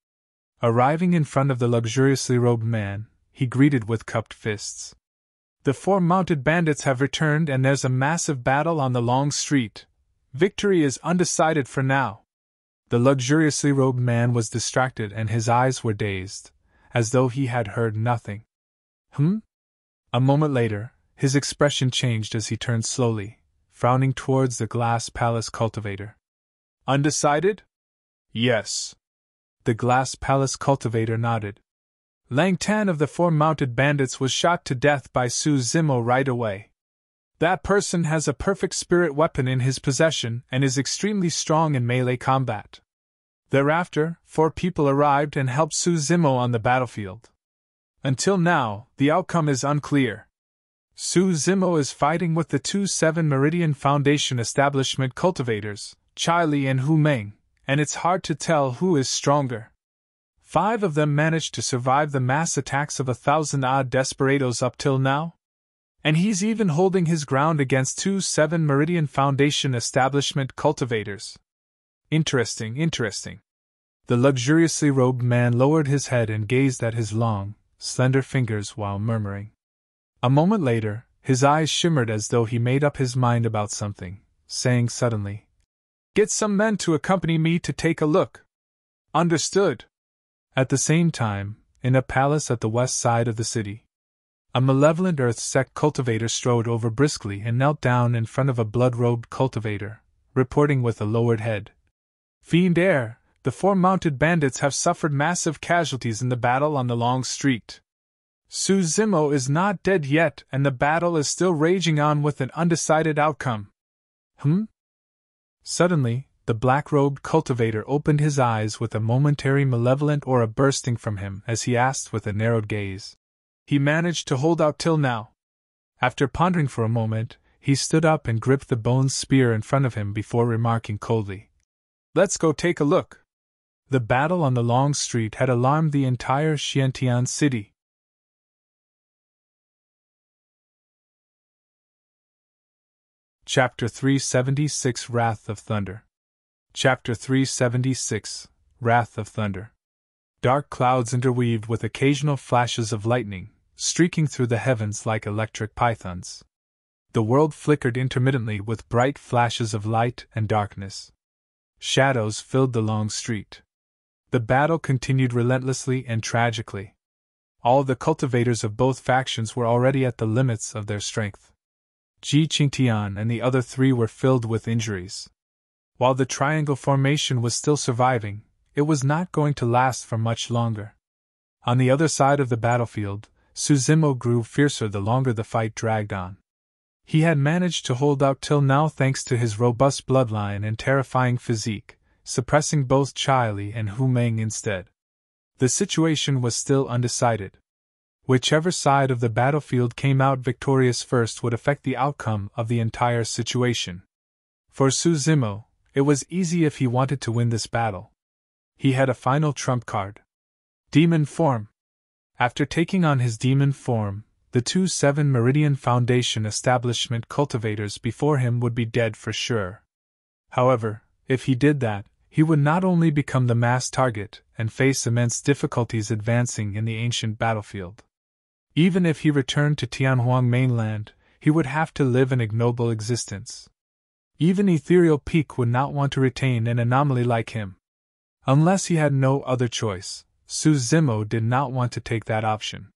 Arriving in front of the luxuriously robed man, he greeted with cupped fists. The 4 mounted bandits have returned and there's a massive battle on the long street. Victory is undecided for now. The luxuriously robed man was distracted and his eyes were dazed, as though he had heard nothing. A moment later, his expression changed as he turned slowly, frowning towards the Glass Palace cultivator. Undecided? Yes. The Glass Palace cultivator nodded. Lang Tan of the 4 mounted bandits was shot to death by Su Zimo right away. That person has a perfect spirit weapon in his possession and is extremely strong in melee combat. Thereafter, 4 people arrived and helped Su Zimo on the battlefield. Until now, the outcome is unclear. Su Zimo is fighting with the 2 7 Meridian Foundation establishment cultivators, Chai Li and Hu Meng, and it's hard to tell who is stronger. 5 of them managed to survive the mass attacks of 1,000-odd desperados up till now. And he's even holding his ground against 2 7 Meridian Foundation establishment cultivators. Interesting. The luxuriously robed man lowered his head and gazed at his long, slender fingers while murmuring. A moment later, his eyes shimmered as though he made up his mind about something, saying suddenly, "Get some men to accompany me to take a look." Understood. At the same time, in a palace at the west side of the city, a malevolent Earth Sect cultivator strode over briskly and knelt down in front of a blood-robed cultivator, reporting with a lowered head. Fiend Air, the 4 mounted bandits have suffered massive casualties in the battle on the long street. Su Zimo is not dead yet and the battle is still raging on with an undecided outcome. Suddenly, the black-robed cultivator opened his eyes with a momentary malevolent aura bursting from him as he asked with a narrowed gaze. He managed to hold out till now. After pondering for a moment, he stood up and gripped the bone spear in front of him before remarking coldly, "Let's go take a look." The battle on the long street had alarmed the entire Xiantian city. Chapter 376 Wrath of Thunder. Chapter 376 Wrath of Thunder. Dark clouds interweaved with occasional flashes of lightning, streaking through the heavens like electric pythons. The world flickered intermittently with bright flashes of light and darkness. Shadows filled the long street. The battle continued relentlessly and tragically. All the cultivators of both factions were already at the limits of their strength. Ji Qingtian and the other three were filled with injuries. While the triangle formation was still surviving, it was not going to last for much longer. On the other side of the battlefield, Su Zimo grew fiercer the longer the fight dragged on. He had managed to hold out till now thanks to his robust bloodline and terrifying physique, suppressing both Chai Li and Hu Meng instead. The situation was still undecided. Whichever side of the battlefield came out victorious first would affect the outcome of the entire situation. For Su Zimo, it was easy if he wanted to win this battle. He had a final trump card. Demon form. After taking on his demon form, the 2-7 Meridian Foundation establishment cultivators before him would be dead for sure. However, if he did that, he would not only become the mass target and face immense difficulties advancing in the ancient battlefield. Even if he returned to Tianhuang mainland, he would have to live an ignoble existence. Even Ethereal Peak would not want to retain an anomaly like him. Unless he had no other choice, Su Zimo did not want to take that option.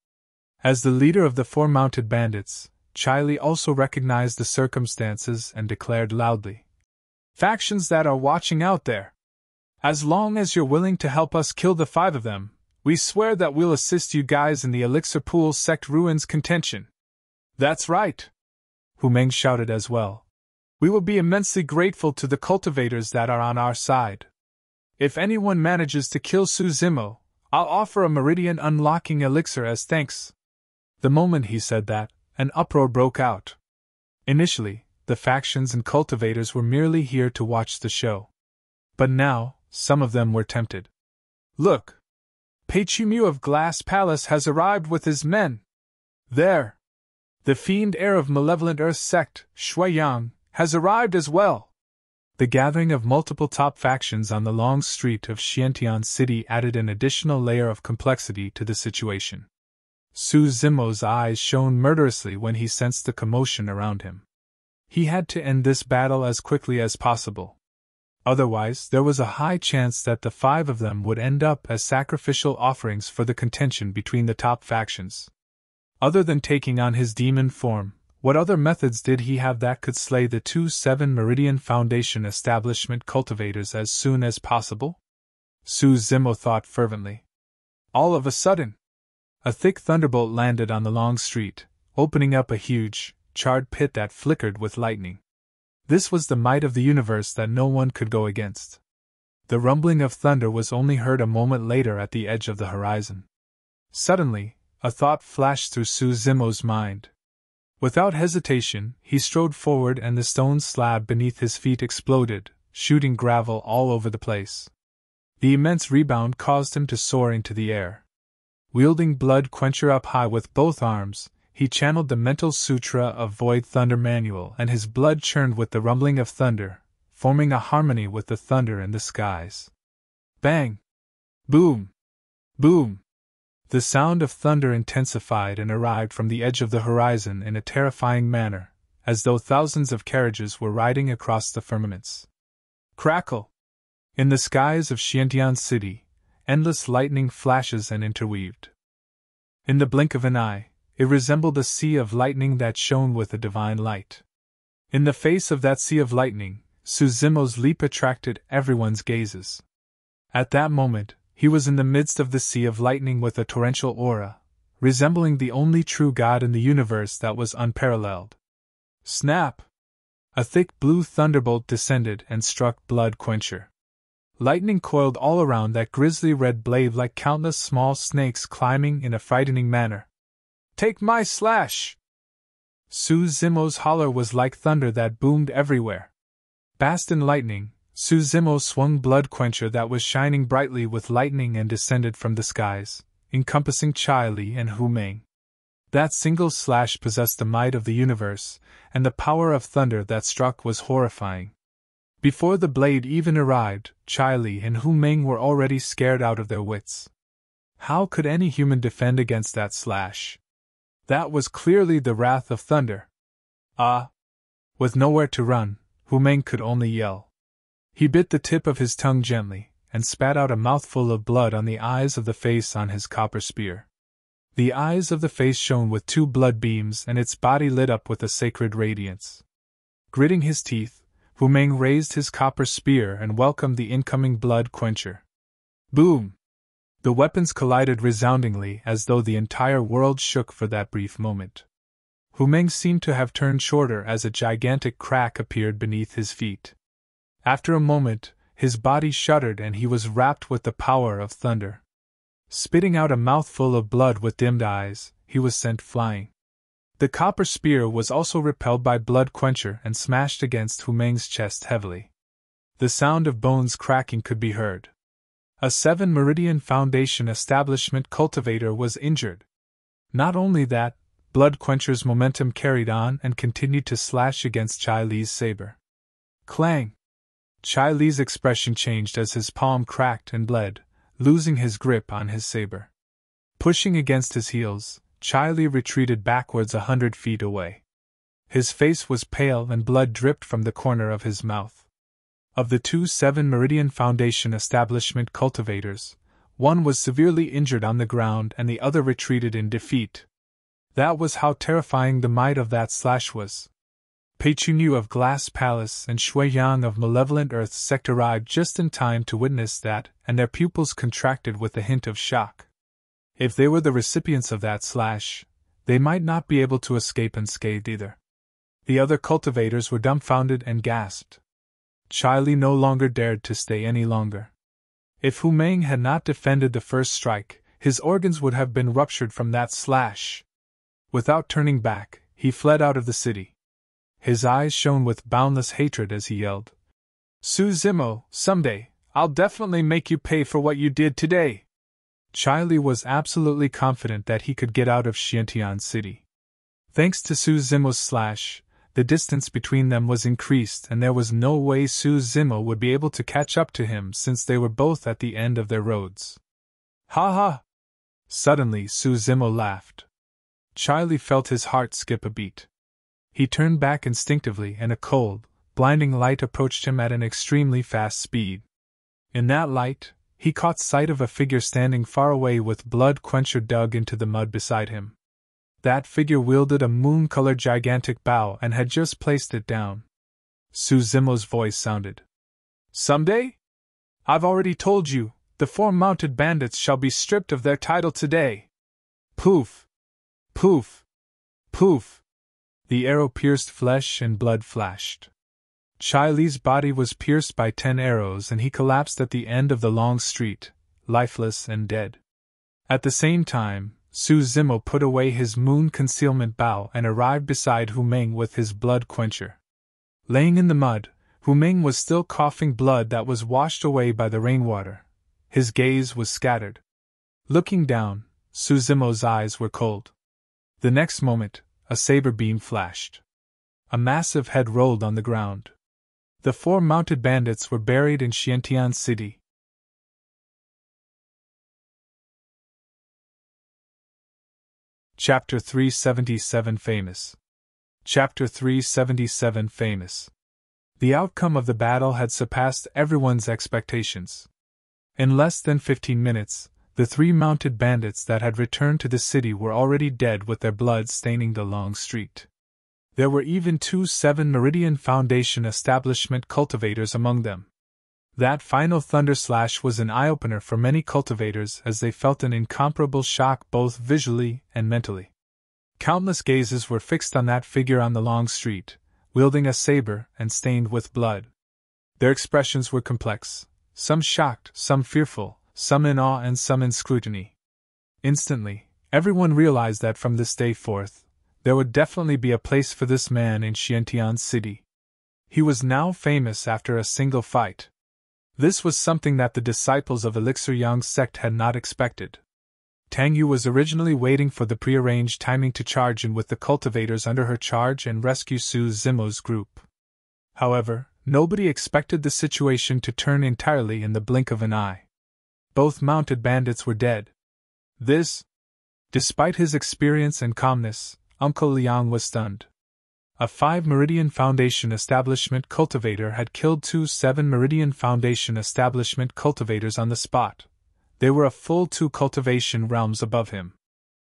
As the leader of the 4 mounted bandits, Chai Li also recognized the circumstances and declared loudly, "Factions that are watching out there! As long as you're willing to help us kill the 5 of them, we swear that we'll assist you guys in the Elixir Pool Sect ruins contention." "That's right!" Hu Meng shouted as well. "We will be immensely grateful to the cultivators that are on our side. If anyone manages to kill Su Zimo, I'll offer a Meridian unlocking elixir as thanks." The moment he said that, an uproar broke out. Initially, the factions and cultivators were merely here to watch the show. But now, some of them were tempted. "Look! Peichimu of Glass Palace has arrived with his men. There! The fiend heir of Malevolent Earth Sect, Shuiyang, has arrived as well." The gathering of multiple top factions on the long street of Xiantian City added an additional layer of complexity to the situation. Su Zimo's eyes shone murderously when he sensed the commotion around him. He had to end this battle as quickly as possible. Otherwise, there was a high chance that the 5 of them would end up as sacrificial offerings for the contention between the top factions. Other than taking on his demon form, what other methods did he have that could slay the 2-7 Meridian Foundation establishment cultivators as soon as possible? Su Zimo thought fervently. All of a sudden, a thick thunderbolt landed on the long street, opening up a huge, charred pit that flickered with lightning. This was the might of the universe that no one could go against. The rumbling of thunder was only heard a moment later at the edge of the horizon. Suddenly, a thought flashed through Su Zimo's mind. Without hesitation, he strode forward and the stone slab beneath his feet exploded, shooting gravel all over the place. The immense rebound caused him to soar into the air. Wielding Blood Quencher up high with both arms, he channeled the mental sutra of Void Thunder Manual and his blood churned with the rumbling of thunder, forming a harmony with the thunder in the skies. Bang! Boom! Boom! The sound of thunder intensified and arrived from the edge of the horizon in a terrifying manner, as though thousands of carriages were riding across the firmaments. Crackle! In the skies of Xiantian City, endless lightning flashes and interweaved. In the blink of an eye, it resembled a sea of lightning that shone with a divine light. In the face of that sea of lightning, Su Zimo's leap attracted everyone's gazes. At that moment, he was in the midst of the sea of lightning with a torrential aura, resembling the only true god in the universe that was unparalleled. Snap! A thick blue thunderbolt descended and struck Blood Quencher. Lightning coiled all around that grisly red blade like countless small snakes climbing in a frightening manner. Take my slash! Su Zimo's holler was like thunder that boomed everywhere. Bathed in lightning, Su Zimo swung Blood Quencher that was shining brightly with lightning and descended from the skies, encompassing Chai Li and Hu Meng. That single slash possessed the might of the universe, and the power of thunder that struck was horrifying. Before the blade even arrived, Chai Li and Hu Meng were already scared out of their wits. How could any human defend against that slash? That was clearly the wrath of thunder. Ah! With nowhere to run, Hu Meng could only yell. He bit the tip of his tongue gently, and spat out a mouthful of blood on the eyes of the face on his copper spear. The eyes of the face shone with 2 blood beams and its body lit up with a sacred radiance. Gritting his teeth, Hu Meng raised his copper spear and welcomed the incoming blood quencher. Boom! The weapons collided resoundingly as though the entire world shook for that brief moment. Hu Meng seemed to have turned shorter as a gigantic crack appeared beneath his feet. After a moment, his body shuddered and he was wrapped with the power of thunder. Spitting out a mouthful of blood with dimmed eyes, he was sent flying. The copper spear was also repelled by Blood Quencher and smashed against Hu Meng's chest heavily. The sound of bones cracking could be heard. A 7 Meridian Foundation establishment cultivator was injured. Not only that, Blood Quencher's momentum carried on and continued to slash against Chai Li's saber. Clang! Chai Li's expression changed as his palm cracked and bled, losing his grip on his saber. Pushing against his heels, Chai Li retreated backwards 100 feet away. His face was pale and blood dripped from the corner of his mouth. Of the 2 7 Meridian Foundation establishment cultivators, one was severely injured on the ground and the other retreated in defeat. That was how terrifying the might of that slash was. Pei Chunyu of Glass Palace and Shui Yang of Malevolent Earth's Sect arrived just in time to witness that, and their pupils contracted with a hint of shock. If they were the recipients of that slash, they might not be able to escape unscathed either. The other cultivators were dumbfounded and gasped. Chai Li no longer dared to stay any longer. If Hu Meng had not defended the first strike, his organs would have been ruptured from that slash. Without turning back, he fled out of the city. His eyes shone with boundless hatred as he yelled, "Su Zimo, someday, I'll definitely make you pay for what you did today!" Chai Li was absolutely confident that he could get out of Xiantian City. Thanks to Su Zimo's slash, the distance between them was increased and there was no way Su Zimo would be able to catch up to him since they were both at the end of their roads. Ha ha! Suddenly Su Zimo laughed. Chai Li felt his heart skip a beat. He turned back instinctively and a cold, blinding light approached him at an extremely fast speed. In that light, he caught sight of a figure standing far away with Blood Quencher dug into the mud beside him. That figure wielded a moon-colored gigantic bow and had just placed it down. Su Zimo's voice sounded. "Someday? I've already told you, the 4 mounted bandits shall be stripped of their title today." Poof! Poof! Poof! The arrow pierced flesh and blood flashed. Chai Li's body was pierced by 10 arrows and he collapsed at the end of the long street, lifeless and dead. At the same time, Su Zimo put away his moon concealment bow and arrived beside Hu Meng with his blood quencher. Laying in the mud, Hu Meng was still coughing blood that was washed away by the rainwater. His gaze was scattered. Looking down, Su Zimo's eyes were cold. The next moment, a saber beam flashed. A massive head rolled on the ground. The 4 mounted bandits were buried in Xiantian City. Chapter 377 Famous. Chapter 377 Famous. The outcome of the battle had surpassed everyone's expectations. In less than 15 minutes, the 3 mounted bandits that had returned to the city were already dead with their blood staining the long street. There were even 2 7 Meridian Foundation establishment cultivators among them. That final thunder slash was an eye-opener for many cultivators as they felt an incomparable shock both visually and mentally. Countless gazes were fixed on that figure on the long street, wielding a saber and stained with blood. Their expressions were complex, some shocked, some fearful, some in awe and some in scrutiny. Instantly, everyone realized that from this day forth, there would definitely be a place for this man in Xiantian City. He was now famous after a single fight. This was something that the disciples of Elixir Yang's sect had not expected. Tang Yu was originally waiting for the prearranged timing to charge in with the cultivators under her charge and rescue Su Zimo's group. However, nobody expected the situation to turn entirely in the blink of an eye. Both mounted bandits were dead. Despite his experience and calmness, Uncle Liang was stunned. A 5 Meridian Foundation establishment cultivator had killed 2 7 Meridian Foundation establishment cultivators on the spot. They were a full 2 cultivation realms above him.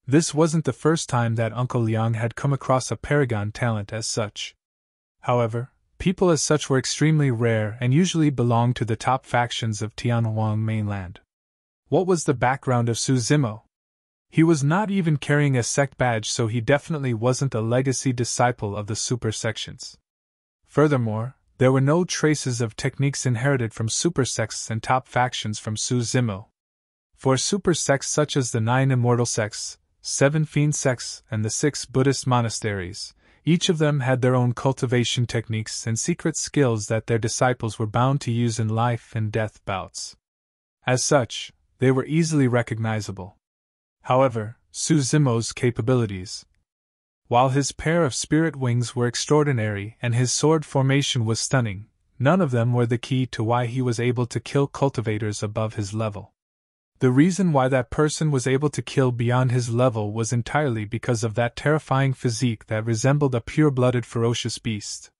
This wasn't the first time that Uncle Liang had come across a paragon talent as such. However, people as such were extremely rare and usually belonged to the top factions of Tianhuang mainland. What was the background of Su Zimo? He was not even carrying a sect badge, so he definitely wasn't a legacy disciple of the super sections. Furthermore, there were no traces of techniques inherited from super sects and top factions from Su Zimo. For super sects such as the 9 Immortal Sects, 7 Fiend Sects, and the 6 Buddhist monasteries, each of them had their own cultivation techniques and secret skills that their disciples were bound to use in life and death bouts. As such, they were easily recognizable. However, Su Zimo's capabilities. While his pair of spirit wings were extraordinary and his sword formation was stunning, none of them were the key to why he was able to kill cultivators above his level. The reason why that person was able to kill beyond his level was entirely because of that terrifying physique that resembled a pure-blooded ferocious beast.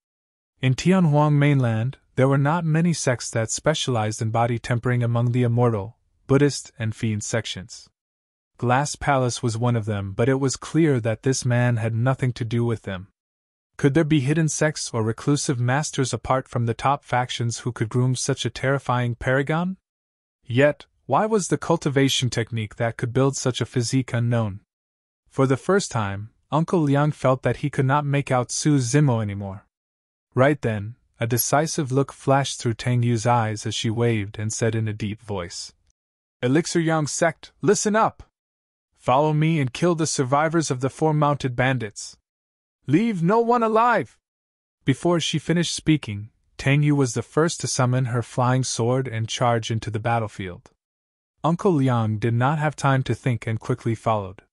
In Tianhuang mainland, there were not many sects that specialized in body tempering among the Immortal, Buddhist, and Fiend sections. Glass Palace was one of them, but it was clear that this man had nothing to do with them. Could there be hidden sects or reclusive masters apart from the top factions who could groom such a terrifying paragon? Yet, why was the cultivation technique that could build such a physique unknown? For the first time, Uncle Liang felt that he could not make out Su Zimo anymore. Right then, a decisive look flashed through Tang Yu's eyes as she waved and said in a deep voice, "Elixir Yang Sect, listen up! Follow me and kill the survivors of the 4 mounted bandits. Leave no one alive!" Before she finished speaking, Tang Yu was the first to summon her flying sword and charge into the battlefield. Uncle Liang did not have time to think and quickly followed.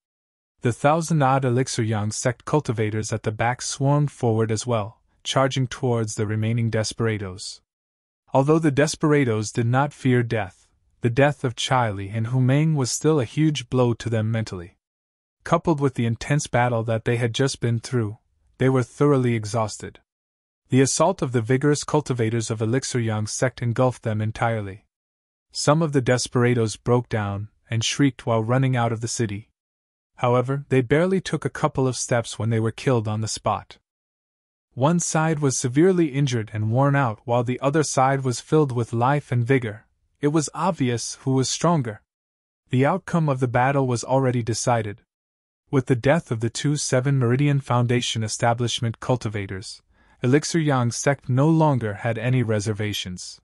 The 1,000-odd Elixir Yang Sect cultivators at the back swarmed forward as well, charging towards the remaining desperados. Although the desperados did not fear death, the death of Chai Li and Hu Meng was still a huge blow to them mentally. Coupled with the intense battle that they had just been through, they were thoroughly exhausted. The assault of the vigorous cultivators of Elixir Yang Sect engulfed them entirely. Some of the desperados broke down and shrieked while running out of the city. However, they barely took a couple of steps when they were killed on the spot. One side was severely injured and worn out while the other side was filled with life and vigor. It was obvious who was stronger. The outcome of the battle was already decided. With the death of the 2 7 Meridian Foundation establishment cultivators, Elixir Yang Sect no longer had any reservations.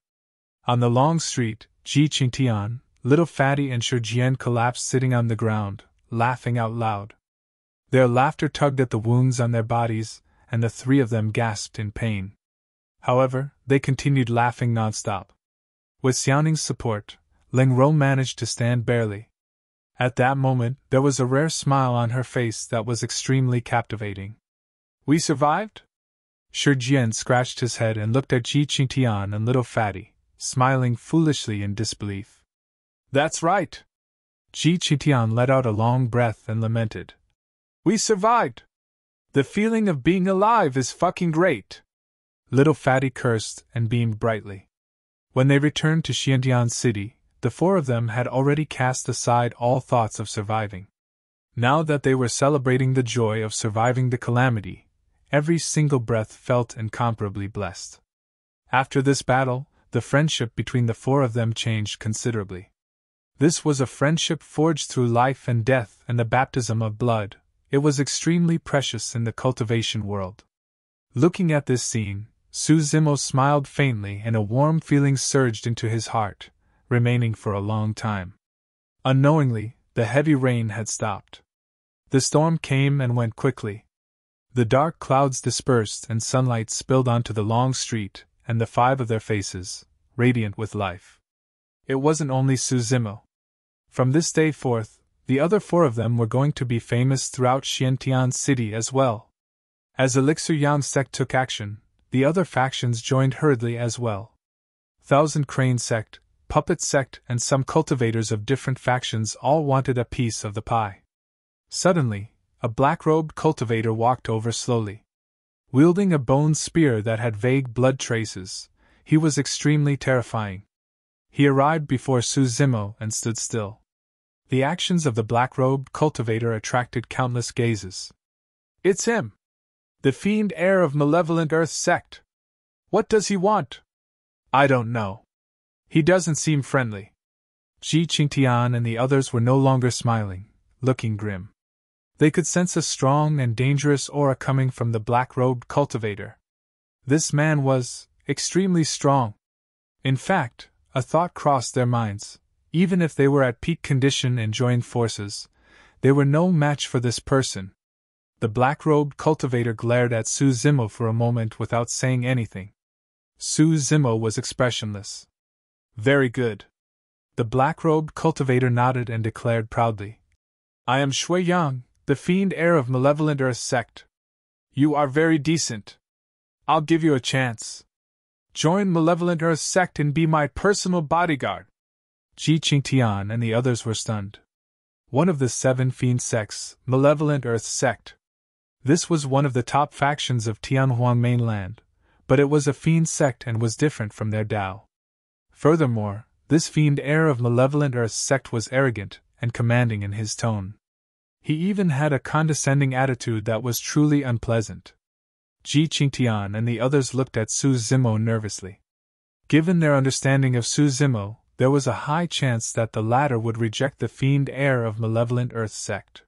On the long street, Ji Qingtian, Little Fatty and Shi Jian collapsed sitting on the ground, laughing out loud. Their laughter tugged at the wounds on their bodies, and the 3 of them gasped in pain. However, they continued laughing nonstop. With Xiaoning's support, Ling Rou managed to stand barely. At that moment, there was a rare smile on her face that was extremely captivating. "We survived?" Shi Jian scratched his head and looked at Ji Qingtian and Little Fatty, smiling foolishly in disbelief. "That's right." Ji Qingtian let out a long breath and lamented. "We survived! The feeling of being alive is fucking great!" Little Fatty cursed and beamed brightly. When they returned to Xiantian City, the 4 of them had already cast aside all thoughts of surviving. Now that they were celebrating the joy of surviving the calamity, every single breath felt incomparably blessed. After this battle, the friendship between the 4 of them changed considerably. This was a friendship forged through life and death and the baptism of blood. It was extremely precious in the cultivation world. Looking at this scene, Su Zimo smiled faintly and a warm feeling surged into his heart, remaining for a long time. Unknowingly, the heavy rain had stopped. The storm came and went quickly. The dark clouds dispersed and sunlight spilled onto the long street, and the 5 of their faces, radiant with life. It wasn't only Su Zimo. From this day forth, the other 4 of them were going to be famous throughout Xiantian City as well. As Elixir Yang Sect took action, the other factions joined hurriedly as well. 1,000 Crane Sect, Puppet Sect, and some cultivators of different factions all wanted a piece of the pie. Suddenly, a black-robed cultivator walked over slowly. Wielding a bone spear that had vague blood traces, he was extremely terrifying. He arrived before Su Zimo and stood still. The actions of the black-robed cultivator attracted countless gazes. It's him! The fiend heir of malevolent Earth Sect! What does he want? I don't know. He doesn't seem friendly. Ji Qingtian and the others were no longer smiling, looking grim. They could sense a strong and dangerous aura coming from the black-robed cultivator. This man was extremely strong. In fact, a thought crossed their minds. Even if they were at peak condition and joined forces, they were no match for this person. The black-robed cultivator glared at Su Zimo for a moment without saying anything. Su Zimo was expressionless. Very good. The black-robed cultivator nodded and declared proudly. I am Shui Yang, the fiend heir of malevolent Earth Sect. You are very decent. I'll give you a chance. Join malevolent Earth Sect and be my personal bodyguard. Ji Qingtian and the others were stunned. One of the 7 fiend sects, malevolent Earth Sect. This was one of the top factions of Tianhuang mainland, but it was a fiend sect and was different from their Dao. Furthermore, this fiend heir of malevolent Earth Sect was arrogant and commanding in his tone. He even had a condescending attitude that was truly unpleasant. Ji Qingtian and the others looked at Su Zimo nervously. Given their understanding of Su Zimo, there was a high chance that the latter would reject the fiend heir of malevolent Earth Sect.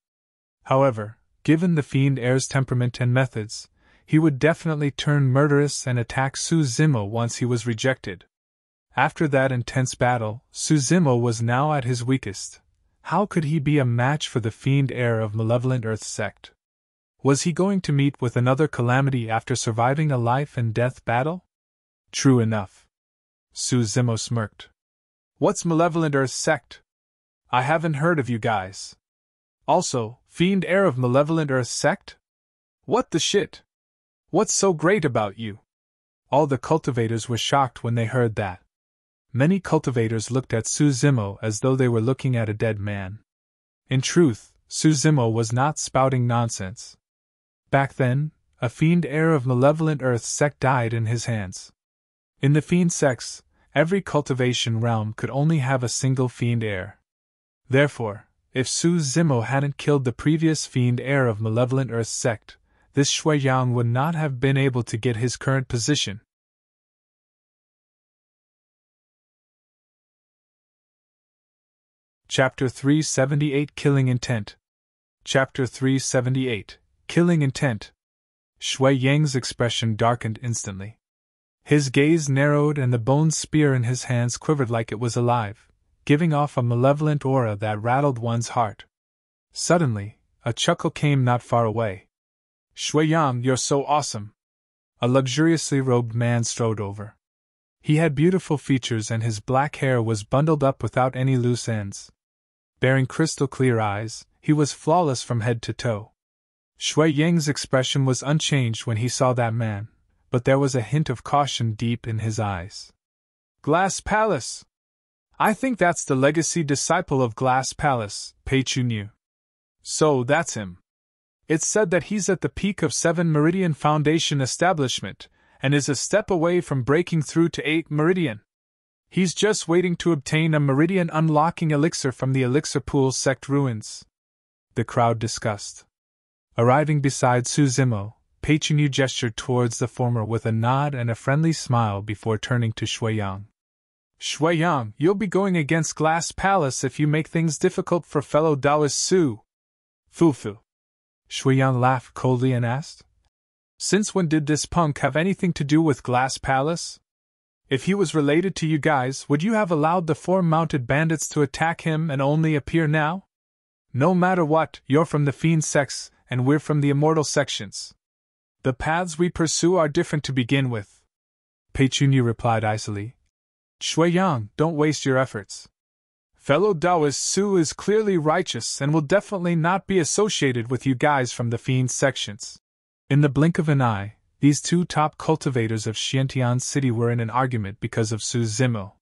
However, given the fiend heir's temperament and methods, he would definitely turn murderous and attack Su Zimo once he was rejected. After that intense battle, Su Zimo was now at his weakest. How could he be a match for the fiend heir of malevolent Earth Sect? Was he going to meet with another calamity after surviving a life-and-death battle? True enough. Su Zimo smirked. What's malevolent Earth Sect? I haven't heard of you guys. Also, fiend heir of malevolent Earth Sect? What the shit? What's so great about you? All the cultivators were shocked when they heard that. Many cultivators looked at Su Zimo as though they were looking at a dead man. In truth, Su Zimo was not spouting nonsense. Back then, a fiend heir of malevolent Earth Sect died in his hands. In the fiend sects, every cultivation realm could only have a single fiend heir. Therefore, if Su Zimo hadn't killed the previous fiend heir of malevolent Earth Sect, this Shui Yang would not have been able to get his current position. Chapter 378 Killing Intent. Chapter 378 Killing Intent. Shui Yang's expression darkened instantly. His gaze narrowed and the bone spear in his hands quivered like it was alive, giving off a malevolent aura that rattled one's heart. Suddenly, a chuckle came not far away. Shui Yang, you're so awesome! A luxuriously robed man strode over. He had beautiful features and his black hair was bundled up without any loose ends. Bearing crystal-clear eyes, he was flawless from head to toe. Shui Yang's expression was unchanged when he saw that man, but there was a hint of caution deep in his eyes. Glass Palace! I think that's the legacy disciple of Glass Palace, Pei Chu knew. So that's him. It's said that he's at the peak of 7 Meridian Foundation establishment, and is a step away from breaking through to 8 Meridian. He's just waiting to obtain a Meridian unlocking elixir from the Elixir Pool Sect ruins. The crowd discussed. Arriving beside Su Zimo, Pei Chu gestured towards the former with a nod and a friendly smile before turning to Shui Yang. Shui Yang, you'll be going against Glass Palace if you make things difficult for fellow Taoist Su. Fufu. Shui Yang laughed coldly and asked, Since when did this punk have anything to do with Glass Palace? If he was related to you guys, would you have allowed the 4 mounted bandits to attack him and only appear now? No matter what, you're from the Fiend Sects, and we're from the Immortal sections. The paths we pursue are different to begin with. Pei Chu replied icily. Shui Yang, don't waste your efforts. Fellow Taoist Su is clearly righteous and will definitely not be associated with you guys from the Fiend sections. In the blink of an eye, these 2 top cultivators of Xiantian City were in an argument because of Su Zimo.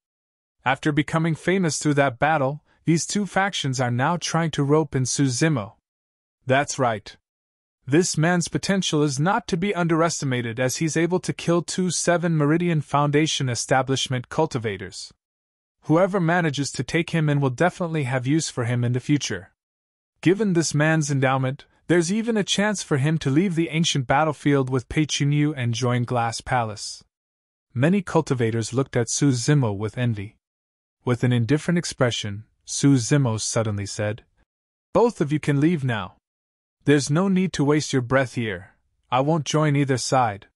After becoming famous through that battle, these 2 factions are now trying to rope in Su Zimo. That's right. This man's potential is not to be underestimated as he's able to kill 2 7 Meridian Foundation establishment cultivators. Whoever manages to take him in will definitely have use for him in the future. Given this man's endowment, there's even a chance for him to leave the ancient battlefield with Pei Chunyu and join Glass Palace. Many cultivators looked at Su Zimo with envy. With an indifferent expression, Su Zimo suddenly said, "Both of you can leave now. There's no need to waste your breath here. I won't join either side."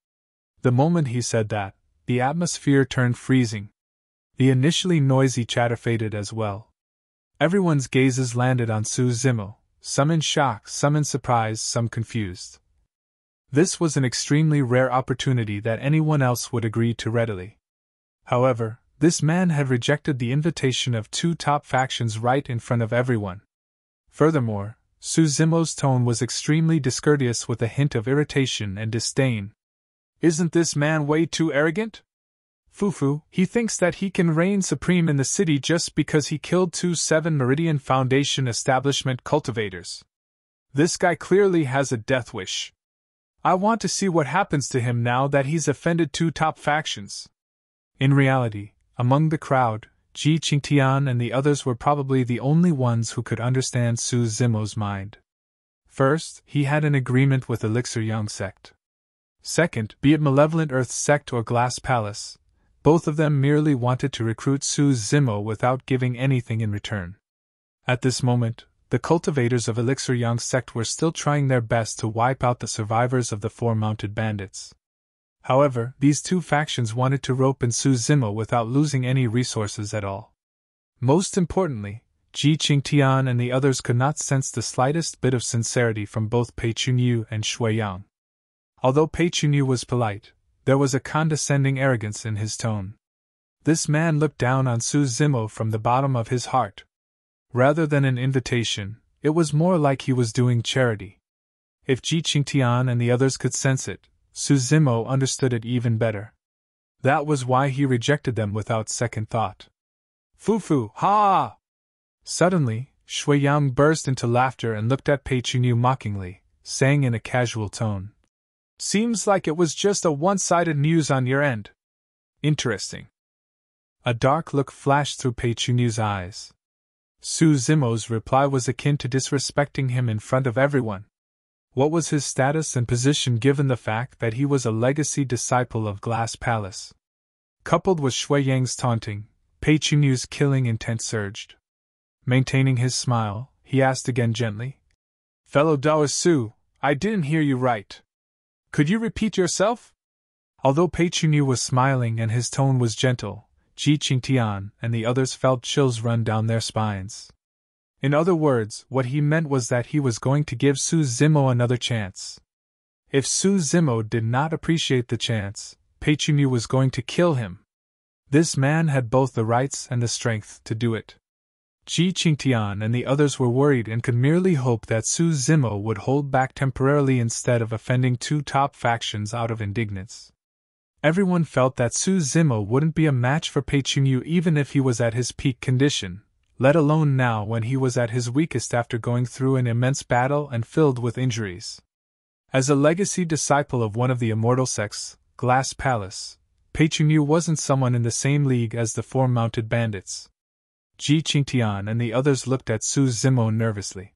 The moment he said that, the atmosphere turned freezing. The initially noisy chatter faded as well. Everyone's gazes landed on Su Zimo, some in shock, some in surprise, some confused. This was an extremely rare opportunity that anyone else would agree to readily. However, this man had rejected the invitation of two top factions right in front of everyone. Furthermore, Su Zimo's tone was extremely discourteous with a hint of irritation and disdain. "Isn't this man way too arrogant? Fufu, he thinks that he can reign supreme in the city just because he killed 2-7 Meridian Foundation establishment cultivators. This guy clearly has a death wish. I want to see what happens to him now that he's offended two top factions." In reality, among the crowd, Ji Qingtian and the others were probably the only ones who could understand Su Zimo's mind. First, he had an agreement with Elixir Young Sect. Second, be it Malevolent Earth Sect or Glass Palace, both of them merely wanted to recruit Su Zimo without giving anything in return. At this moment, the cultivators of Elixir Young Sect were still trying their best to wipe out the survivors of the 4 mounted bandits. However, these two factions wanted to rope in Su Zimo without losing any resources at all. Most importantly, Ji Qingtian and the others could not sense the slightest bit of sincerity from both Pei Chunyu and Shui Yang. Although Pei Chunyu was polite, there was a condescending arrogance in his tone. This man looked down on Su Zimo from the bottom of his heart. Rather than an invitation, it was more like he was doing charity. If Ji Qingtian and the others could sense it, Su Zimo understood it even better. That was why he rejected them without second thought. "Fufu, ha!" Suddenly, Shui Yang burst into laughter and looked at Pei Chunyu mockingly, saying in a casual tone, "Seems like it was just a one-sided news on your end. Interesting." A dark look flashed through Pei Chunyu's eyes. Su Zimo's reply was akin to disrespecting him in front of everyone. What was his status and position given the fact that he was a legacy disciple of Glass Palace? Coupled with Shui Yang's taunting, Pei Chunyu's killing intent surged. Maintaining his smile, he asked again gently, "Fellow Daoist Su, I didn't hear you right. Could you repeat yourself?" Although Pei Chunyu was smiling and his tone was gentle, Ji Qingtian and the others felt chills run down their spines. In other words, what he meant was that he was going to give Su Zimo another chance. If Su Zimo did not appreciate the chance, Pei Chunyu was going to kill him. This man had both the rights and the strength to do it. Ji Qingtian and the others were worried and could merely hope that Su Zimo would hold back temporarily instead of offending two top factions out of indignance. Everyone felt that Su Zimo wouldn't be a match for Pei Chunyu even if he was at his peak condition, let alone now when he was at his weakest after going through an immense battle and filled with injuries. As a legacy disciple of one of the Immortal Sects, Glass Palace, Pei Chunyu wasn't someone in the same league as the 4 mounted bandits. Ji Qingtian and the others looked at Su Zimo nervously.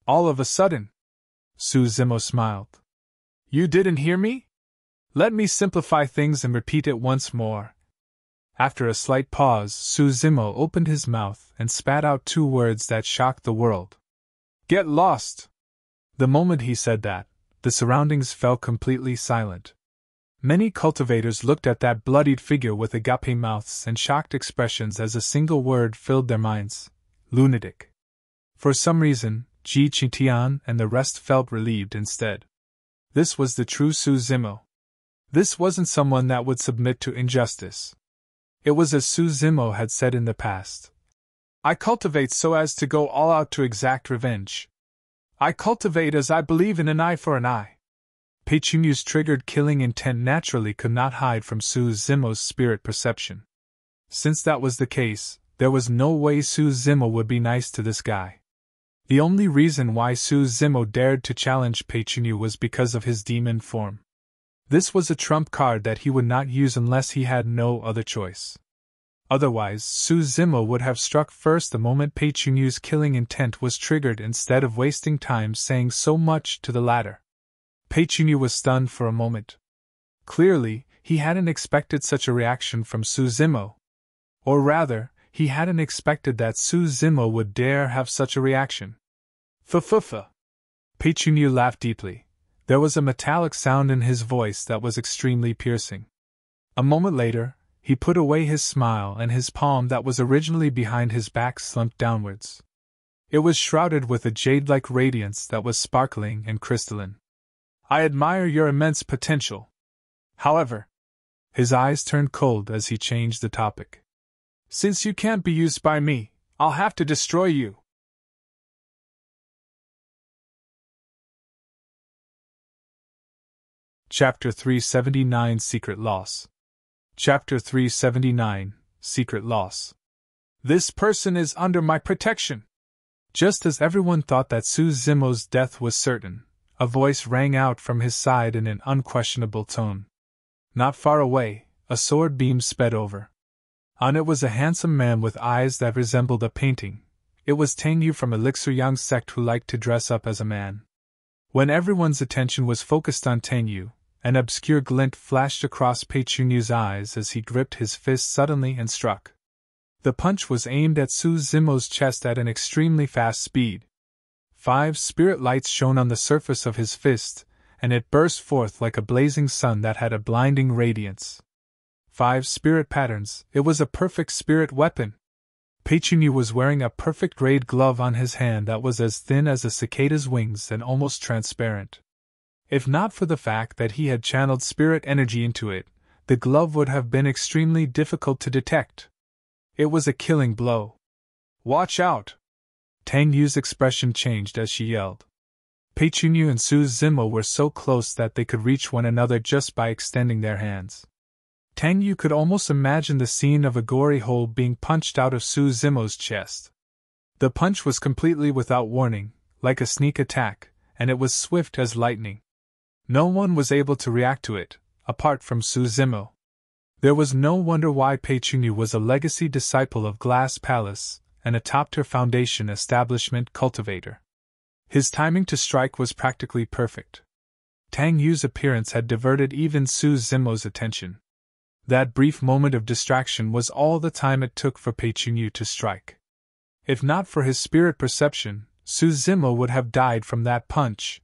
All of a sudden, Su Zimo smiled. "You didn't hear me? Let me simplify things and repeat it once more." After a slight pause, Su Zimo opened his mouth and spat out 2 words that shocked the world. "Get lost!" The moment he said that, the surroundings fell completely silent. Many cultivators looked at that bloodied figure with agape mouths and shocked expressions as a single word filled their minds: lunatic. For some reason, Ji Qingtian and the rest felt relieved instead. This was the true Su Zimo. This wasn't someone that would submit to injustice. It was as Su Zimo had said in the past. "I cultivate so as to go all out to exact revenge. I cultivate as I believe in an eye for an eye." Pei Chunyu's triggered killing intent naturally could not hide from Su Zimo's spirit perception. Since that was the case, there was no way Su Zimo would be nice to this guy. The only reason why Su Zimo dared to challenge Pei Chunyu was because of his demon form. This was a trump card that he would not use unless he had no other choice. Otherwise, Su Zimo would have struck first the moment Pei Chunyu's killing intent was triggered instead of wasting time saying so much to the latter. Pei Chunyu was stunned for a moment. Clearly, he hadn't expected such a reaction from Su Zimo. Or rather, he hadn't expected that Su Zimo would dare have such a reaction. F-f-f. Pei Chunyu laughed deeply. There was a metallic sound in his voice that was extremely piercing. A moment later, he put away his smile and his palm that was originally behind his back slumped downwards. It was shrouded with a jade-like radiance that was sparkling and crystalline. I admire your immense potential. However, his eyes turned cold as he changed the topic. Since you can't be used by me, I'll have to destroy you. Chapter 379 Secret Loss. Chapter 379 Secret Loss. This person is under my protection. Just as everyone thought that Su Zimo's death was certain, a voice rang out from his side in an unquestionable tone. Not far away, a sword beam sped over. On it was a handsome man with eyes that resembled a painting. It was Tang Yu from Elixir Young Sect who liked to dress up as a man. When everyone's attention was focused on Tang Yu, an obscure glint flashed across Pei Chunyu's eyes as he gripped his fist suddenly and struck. The punch was aimed at Su Zimo's chest at an extremely fast speed. 5 spirit lights shone on the surface of his fist, and it burst forth like a blazing sun that had a blinding radiance. 5 spirit patterns, it was a perfect spirit weapon. Pei Chunyu was wearing a perfect grade glove on his hand that was as thin as a cicada's wings and almost transparent. If not for the fact that he had channeled spirit energy into it, the glove would have been extremely difficult to detect. It was a killing blow. Watch out! Tang Yu's expression changed as she yelled. Pei Chunyu and Su Zimo were so close that they could reach one another just by extending their hands. Tang Yu could almost imagine the scene of a gory hole being punched out of Su Zimo's chest. The punch was completely without warning, like a sneak attack, and it was swift as lightning. No one was able to react to it, apart from Su Zimo. There was no wonder why Pei Chunyu was a legacy disciple of Glass Palace and a top-tier foundation establishment cultivator. His timing to strike was practically perfect. Tang Yu's appearance had diverted even Su Zimo's attention. That brief moment of distraction was all the time it took for Pei Chunyu to strike. If not for his spirit perception, Su Zimo would have died from that punch.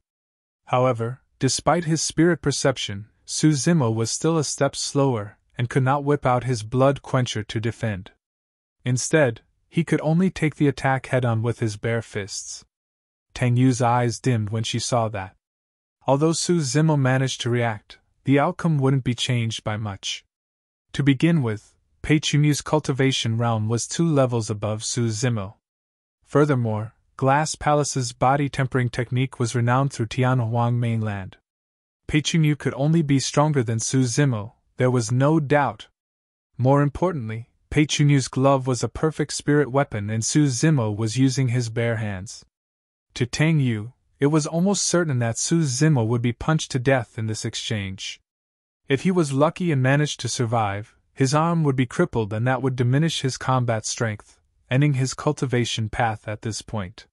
However, despite his spirit perception, Su Zimo was still a step slower and could not whip out his blood quencher to defend. Instead, he could only take the attack head-on with his bare fists. Tang Yu's eyes dimmed when she saw that. Although Su Zimo managed to react, the outcome wouldn't be changed by much. To begin with, Pei Chunyu's cultivation realm was 2 levels above Su Zimo. Furthermore, Glass Palace's body tempering technique was renowned through Tianhuang mainland. Pei Chunyu could only be stronger than Su Zimo, there was no doubt. More importantly, Pei Chunyu's glove was a perfect spirit weapon and Su Zimo was using his bare hands. To Tang Yu, it was almost certain that Su Zimo would be punched to death in this exchange. If he was lucky and managed to survive, his arm would be crippled and that would diminish his combat strength, ending his cultivation path at this point.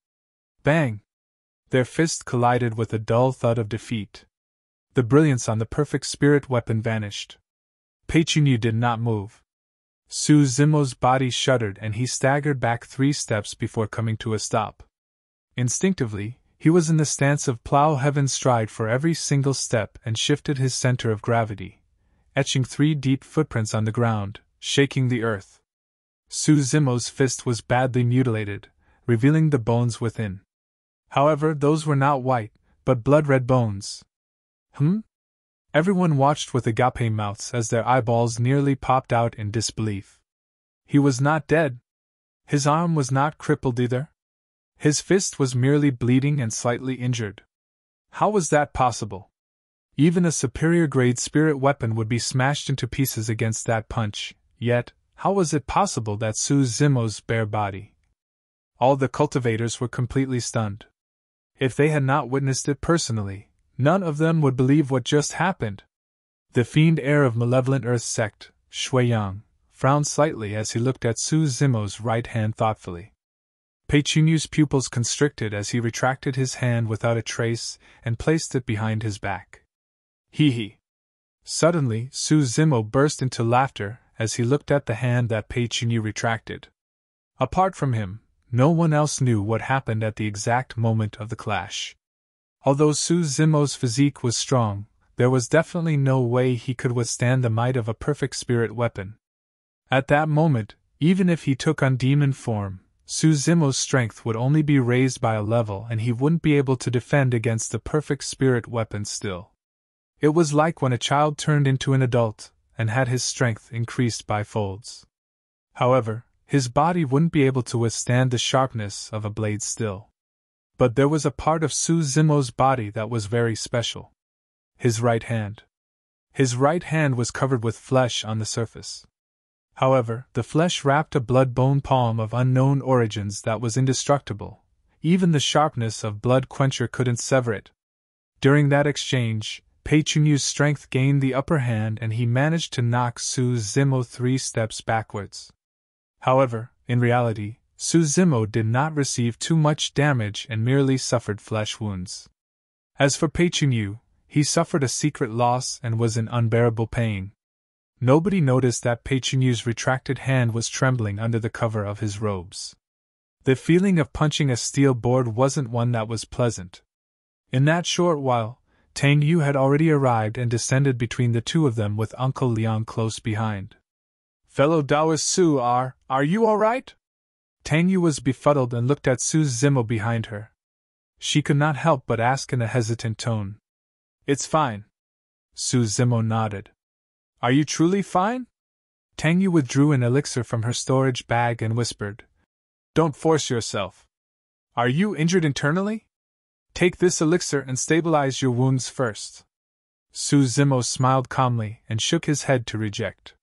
Bang! Their fists collided with a dull thud of defeat. The brilliance on the perfect spirit weapon vanished. Pei Chunyu did not move. Su Zimo's body shuddered and he staggered back 3 steps before coming to a stop. Instinctively, he was in the stance of plow heaven's stride for every single step and shifted his center of gravity, etching 3 deep footprints on the ground, shaking the earth. Su Zimo's fist was badly mutilated, revealing the bones within. However, those were not white, but blood-red bones. Everyone watched with agape mouths as their eyeballs nearly popped out in disbelief. He was not dead. His arm was not crippled either. His fist was merely bleeding and slightly injured. How was that possible? Even a superior-grade spirit weapon would be smashed into pieces against that punch, yet, how was it possible that Su Zimo's bare body? All the cultivators were completely stunned. If they had not witnessed it personally, none of them would believe what just happened. The fiend heir of malevolent Earth Sect, Shuiyang, frowned slightly as he looked at Su Zimo's right hand thoughtfully. Pei Chunyu's pupils constricted as he retracted his hand without a trace and placed it behind his back. Hee hee. Suddenly, Su Zimo burst into laughter as he looked at the hand that Pei Chunyu retracted. Apart from him, no one else knew what happened at the exact moment of the clash. Although Su Zimo's physique was strong, there was definitely no way he could withstand the might of a perfect spirit weapon. At that moment, even if he took on demon form, Su Zimo's strength would only be raised by a level and he wouldn't be able to defend against the perfect spirit weapon still. It was like when a child turned into an adult and had his strength increased by folds. However, his body wouldn't be able to withstand the sharpness of a blade still. But there was a part of Su Zimo's body that was very special. His right hand. His right hand was covered with flesh on the surface. However, the flesh wrapped a blood-bone palm of unknown origins that was indestructible. Even the sharpness of Blood Quencher couldn't sever it. During that exchange, Pei Chunyu's strength gained the upper hand and he managed to knock Su Zimo 3 steps backwards. However, in reality, Su Zimo did not receive too much damage and merely suffered flesh wounds. As for Pei Chunyu, he suffered a secret loss and was in unbearable pain. Nobody noticed that Pei Chunyu's retracted hand was trembling under the cover of his robes. The feeling of punching a steel board wasn't one that was pleasant. In that short while, Tang Yu had already arrived and descended between the two of them with Uncle Liang close behind. "Fellow Taoist Su, are you all right?" Tang Yu was befuddled and looked at Su Zimo behind her. She could not help but ask in a hesitant tone. "It's fine." Su Zimo nodded. "Are you truly fine?" Tang Yu withdrew an elixir from her storage bag and whispered. "Don't force yourself. Are you injured internally? Take this elixir and stabilize your wounds first." Su Zimo smiled calmly and shook his head to reject.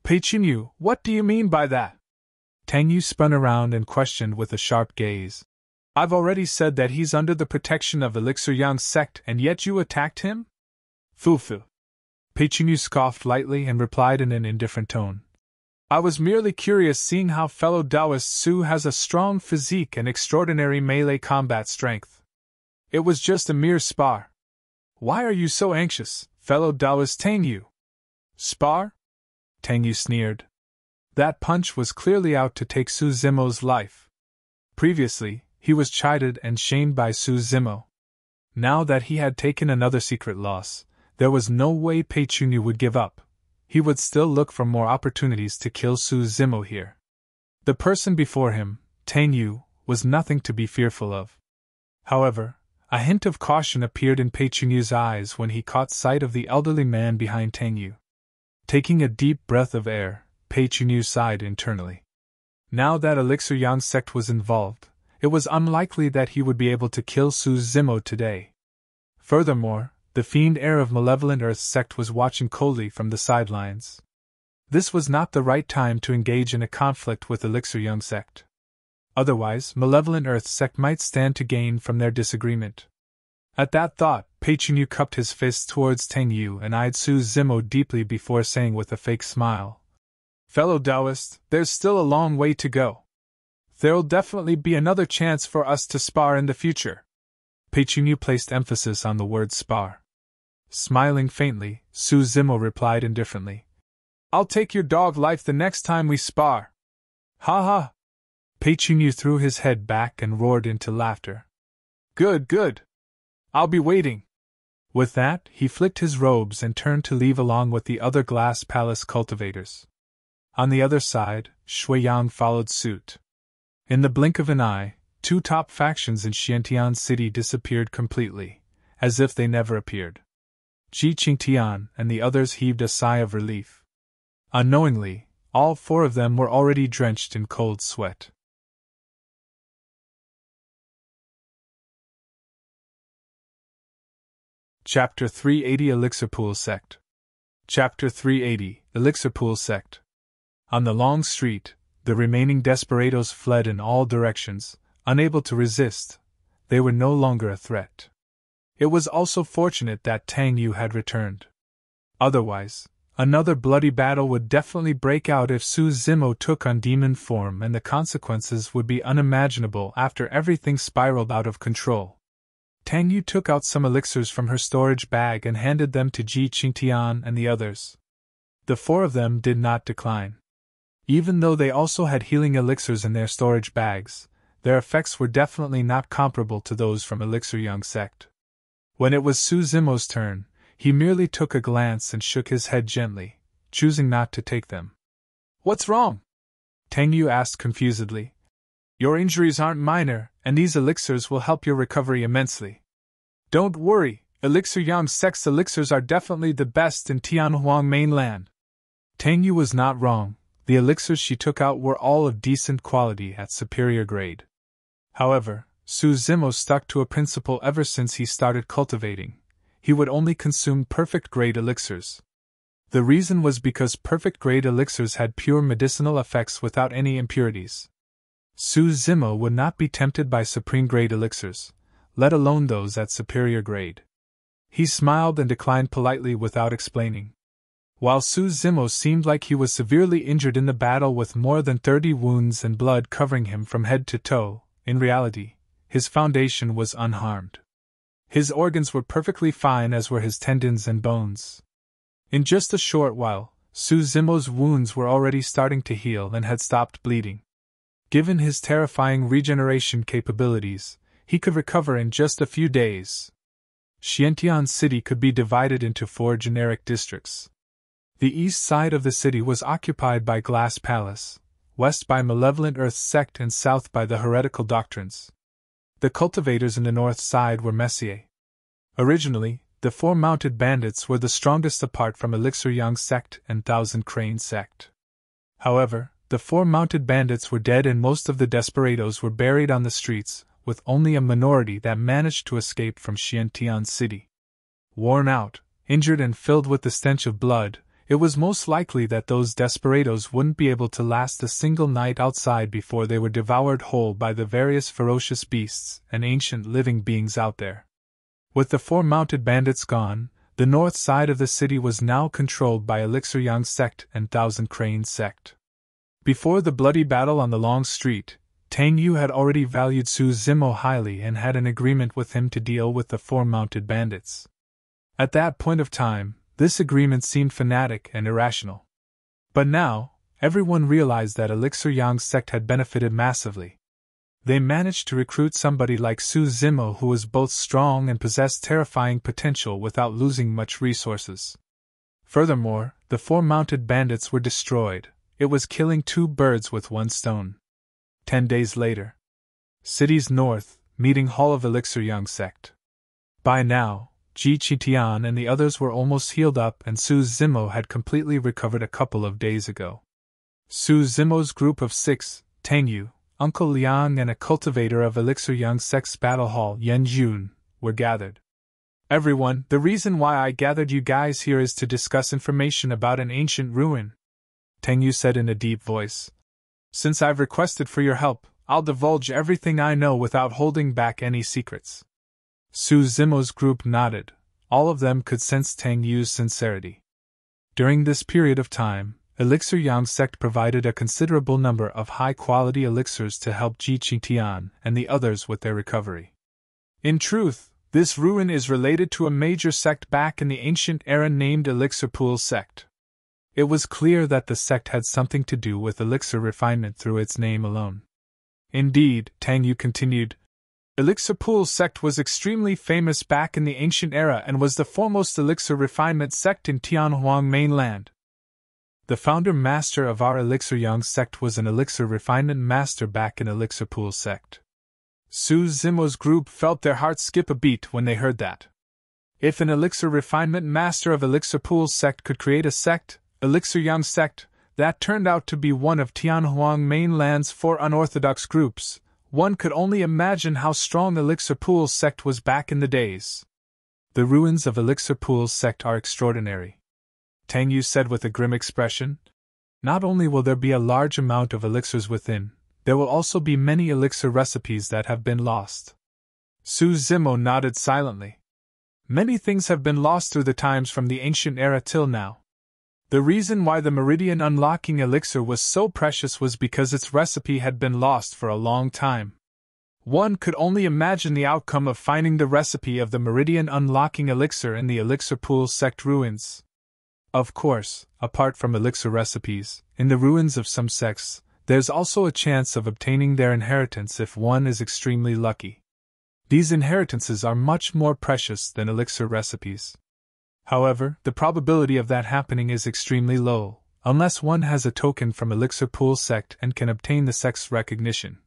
"Pei Chunyu, what do you mean by that?" Tang Yu spun around and questioned with a sharp gaze. "I've already said that he's under the protection of Elixir Yang's sect and yet you attacked him?" "Foo-foo." Pei Chunyu scoffed lightly and replied in an indifferent tone. "I was merely curious seeing how fellow Taoist Su has a strong physique and extraordinary melee combat strength. It was just a mere spar. Why are you so anxious, fellow Taoist Tang Yu?" "Spar?" Tang Yu sneered. That punch was clearly out to take Su Zimo's life. Previously, he was chided and shamed by Su Zimo. Now that he had taken another secret loss, there was no way Pei Chunyu would give up. He would still look for more opportunities to kill Su Zimo here. The person before him, Tang Yu, was nothing to be fearful of. However, a hint of caution appeared in Pei Chunyu's eyes when he caught sight of the elderly man behind Tang Yu. Taking a deep breath of air, Pei Chunyu sighed internally. Now that Elixir Yang's sect was involved, it was unlikely that he would be able to kill Su Zimo today. Furthermore, the fiend heir of Malevolent Earth's sect was watching coldly from the sidelines. This was not the right time to engage in a conflict with Elixir Yang's sect. Otherwise, Malevolent Earth's sect might stand to gain from their disagreement. At that thought, Pei Chunyu cupped his fist towards Tang Yu and eyed Su Zimo deeply before saying with a fake smile, "Fellow Taoist, there's still a long way to go. There'll definitely be another chance for us to spar in the future." Pei Chunyu placed emphasis on the word spar. Smiling faintly, Su Zimo replied indifferently, "I'll take your dog life the next time we spar." "Ha ha!" Pei Chunyu threw his head back and roared into laughter. "Good, good. I'll be waiting." With that, he flicked his robes and turned to leave along with the other Glass Palace cultivators. On the other side, Shuiyang followed suit. In the blink of an eye, two top factions in Xiantian City disappeared completely, as if they never appeared. Ji Qingtian and the others heaved a sigh of relief. Unknowingly, all four of them were already drenched in cold sweat. Chapter 380 Elixir Pool Sect. Chapter 380 Elixir Pool Sect. On the long street, the remaining desperados fled in all directions, unable to resist. They were no longer a threat. It was also fortunate that Tang Yu had returned. Otherwise, Another bloody battle would definitely break out if Su Zimo took on demon form, and the consequences would be unimaginable after everything spiraled out of control. Tang Yu took out some elixirs from her storage bag and handed them to Ji Qingtian and the others. The four of them did not decline. Even though they also had healing elixirs in their storage bags, their effects were definitely not comparable to those from Elixir Young Sect. When it was Su Zimo's turn, he merely took a glance and shook his head gently, choosing not to take them. "What's wrong?" Tang Yu asked confusedly. "Your injuries aren't minor, and these elixirs will help your recovery immensely. Don't worry, Elixir Yang Sect's elixirs are definitely the best in Tianhuang mainland." Tang Yu was not wrong. The elixirs she took out were all of decent quality at superior grade. However, Su Zimo stuck to a principle ever since he started cultivating. He would only consume perfect-grade elixirs. The reason was because perfect-grade elixirs had pure medicinal effects without any impurities. Su Zimo would not be tempted by supreme-grade elixirs, let alone those at superior grade. He smiled and declined politely without explaining. While Su Zimo seemed like he was severely injured in the battle with more than 30 wounds and blood covering him from head to toe, in reality, his foundation was unharmed. His organs were perfectly fine, as were his tendons and bones. In just a short while, Su Zimo's wounds were already starting to heal and had stopped bleeding. Given his terrifying regeneration capabilities, he could recover in just a few days. Xiantian City could be divided into 4 generic districts. The east side of the city was occupied by Glass Palace, west by Malevolent Earth Sect, and south by the Heretical Doctrines. The cultivators in the north side were Messier. Originally, the 4 mounted bandits were the strongest apart from Elixir Young Sect and Thousand Crane Sect. However, the 4 mounted bandits were dead and most of the desperados were buried on the streets, with only a minority that managed to escape from Xiantian City. Worn out, injured, and filled with the stench of blood, it was most likely that those desperados wouldn't be able to last a single night outside before they were devoured whole by the various ferocious beasts and ancient living beings out there. With the 4 mounted bandits gone, the north side of the city was now controlled by Elixir Young Sect and Thousand Crane Sect. Before the bloody battle on the long street, Tang Yu had already valued Su Zimo highly and had an agreement with him to deal with the 4 mounted bandits. At that point of time, this agreement seemed fanatic and irrational. But now, everyone realized that Elixir Yang Sect had benefited massively. They managed to recruit somebody like Su Zimo who was both strong and possessed terrifying potential without losing much resources. Furthermore, the 4 mounted bandits were destroyed. It was killing 2 birds with 1 stone. 10 days later. City's north, meeting hall of Elixir Young Sect. By now, Ji Qingtian and the others were almost healed up, and Su Zimo had completely recovered a couple of days ago. Su Zimo's group of 6, Tang Yu, Uncle Liang, and a cultivator of Elixir Young Sect's battle hall, Yan Jun, were gathered. "Everyone, the reason why I gathered you guys here is to discuss information about an ancient ruin," Tang Yu said in a deep voice. "Since I've requested for your help, I'll divulge everything I know without holding back any secrets." Su Zimo's group nodded. All of them could sense Tang Yu's sincerity. During this period of time, Elixir Yang Sect provided a considerable number of high-quality elixirs to help Ji Qingtian and the others with their recovery. In truth, this ruin is related to a major sect back in the ancient era named Elixir Pool Sect. It was clear that the sect had something to do with elixir refinement through its name alone. Indeed, Tang Yu continued, Elixir Pool Sect was extremely famous back in the ancient era and was the foremost elixir refinement sect in Tianhuang mainland. The founder master of our Elixir Young Sect was an elixir refinement master back in Elixir Pool Sect. Su Zimo's group felt their hearts skip a beat when they heard that. If an elixir refinement master of Elixir Pool Sect could create a sect, Elixir Young Sect, that turned out to be one of Tianhuang mainland's 4 unorthodox groups, one could only imagine how strong Elixir Pool Sect was back in the days. The ruins of Elixir Pool Sect are extraordinary, Tang Yu said with a grim expression. Not only will there be a large amount of elixirs within, there will also be many elixir recipes that have been lost. Su Zimo nodded silently. Many things have been lost through the times from the ancient era till now. The reason why the Meridian Unlocking Elixir was so precious was because its recipe had been lost for a long time. One could only imagine the outcome of finding the recipe of the Meridian Unlocking Elixir in the Elixir Pool Sect ruins. Of course, apart from elixir recipes, in the ruins of some sects, there's also a chance of obtaining their inheritance if one is extremely lucky. These inheritances are much more precious than elixir recipes. However, the probability of that happening is extremely low, unless one has a token from Elixir Pool Sect and can obtain the sect's recognition.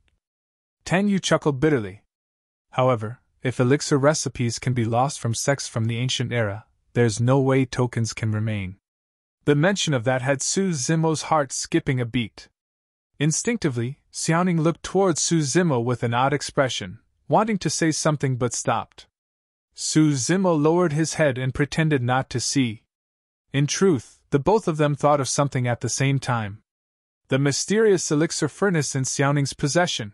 Tang chuckled bitterly. However, if elixir recipes can be lost from sects from the ancient era, there's no way tokens can remain. The mention of that had Su Zimo's heart skipping a beat. Instinctively, Xiaoning looked towards Su Zimo with an odd expression, wanting to say something but stopped. Su Zimo lowered his head and pretended not to see. In truth, the both of them thought of something at the same time. The mysterious elixir furnace in Xiaoning's possession.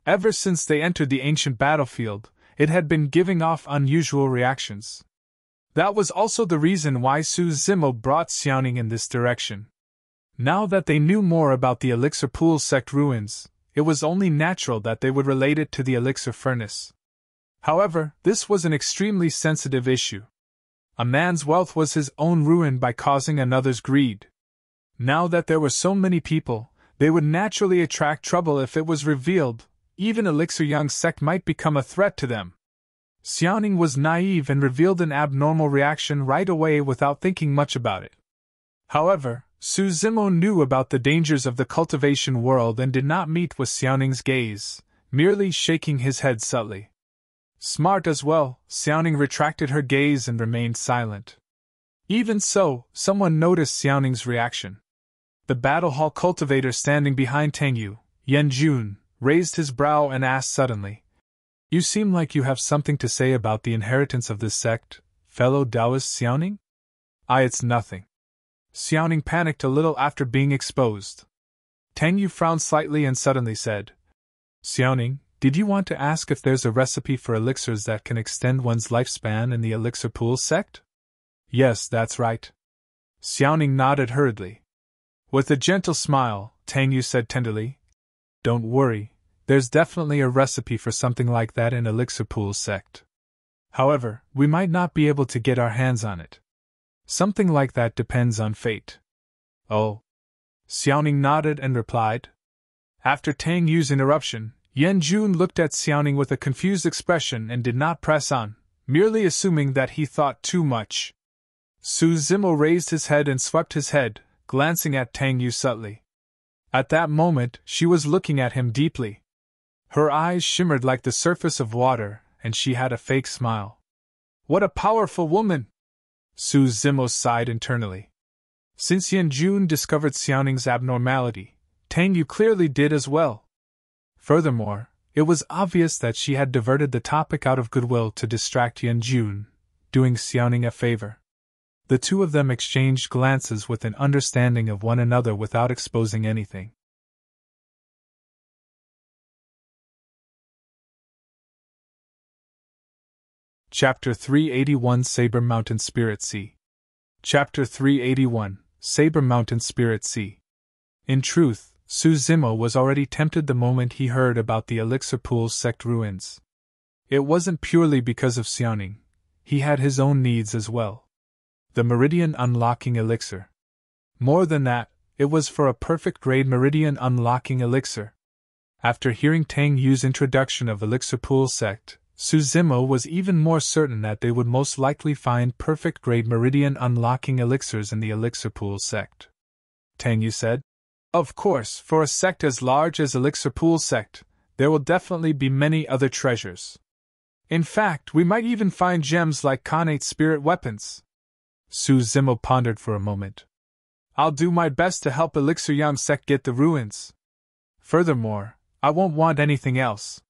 Ever since they entered the ancient battlefield, it had been giving off unusual reactions. That was also the reason why Su Zimo brought Xiaoning in this direction. Now that they knew more about the Elixir Pool Sect ruins, it was only natural that they would relate it to the elixir furnace. However, this was an extremely sensitive issue. A man's wealth was his own ruin by causing another's greed. Now that there were so many people, they would naturally attract trouble if it was revealed. Even Elixir Young Sect might become a threat to them. Xiaoning was naive and revealed an abnormal reaction right away without thinking much about it. However, Su Zimo knew about the dangers of the cultivation world and did not meet with Xiaoning's gaze, merely shaking his head subtly. Smart as well, Xiaoning retracted her gaze and remained silent. Even so, someone noticed Xiaoning's reaction. The battle hall cultivator standing behind Tang Yanjun, raised his brow and asked suddenly, "You seem like you have something to say about the inheritance of this sect, fellow Taoist Xiaoning?" It's nothing." Xiaoning panicked a little after being exposed. Tang frowned slightly and suddenly said, "Xiaoning, did you want to ask if there's a recipe for elixirs that can extend one's lifespan in the Elixir Pool Sect?" "Yes, that's right." Xiaoning nodded hurriedly. With a gentle smile, Tang said tenderly, "Don't worry, there's definitely a recipe for something like that in Elixir Pool Sect. However, we might not be able to get our hands on it. Something like that depends on fate." "Oh." Xiaoning nodded and replied. After Tang Yu's interruption, Yanjun looked at Xiaoning with a confused expression and did not press on, merely assuming that he thought too much. Su Zimo raised his head and swept his head, glancing at Tang Yu subtly. At that moment, she was looking at him deeply. Her eyes shimmered like the surface of water, and she had a fake smile. "What a powerful woman!" Su Zimo sighed internally. Since Yanjun discovered Xiaoning's abnormality, Tang Yu clearly did as well. Furthermore, it was obvious that she had diverted the topic out of goodwill to distract Yanjun, doing Xiaoning a favor. The two of them exchanged glances with an understanding of one another without exposing anything. Chapter 381 Saber Mountain Spirit Sea. Chapter 381 Saber Mountain Spirit Sea. In truth, Su Zimo was already tempted the moment he heard about the Elixir Pool Sect ruins. It wasn't purely because of Xiaoning. He had his own needs as well. The Meridian Unlocking Elixir. More than that, it was for a perfect-grade Meridian Unlocking Elixir. After hearing Tang Yu's introduction of Elixir Pool Sect, Su Zimo was even more certain that they would most likely find perfect-grade Meridian Unlocking Elixirs in the Elixir Pool Sect. Tang Yu said, "Of course, for a sect as large as Elixir Pool Sect, there will definitely be many other treasures. In fact, we might even find gems like connate spirit weapons." Su Zimo pondered for a moment. "I'll do my best to help Elixir Young Sect get the ruins. Furthermore, I won't want anything else.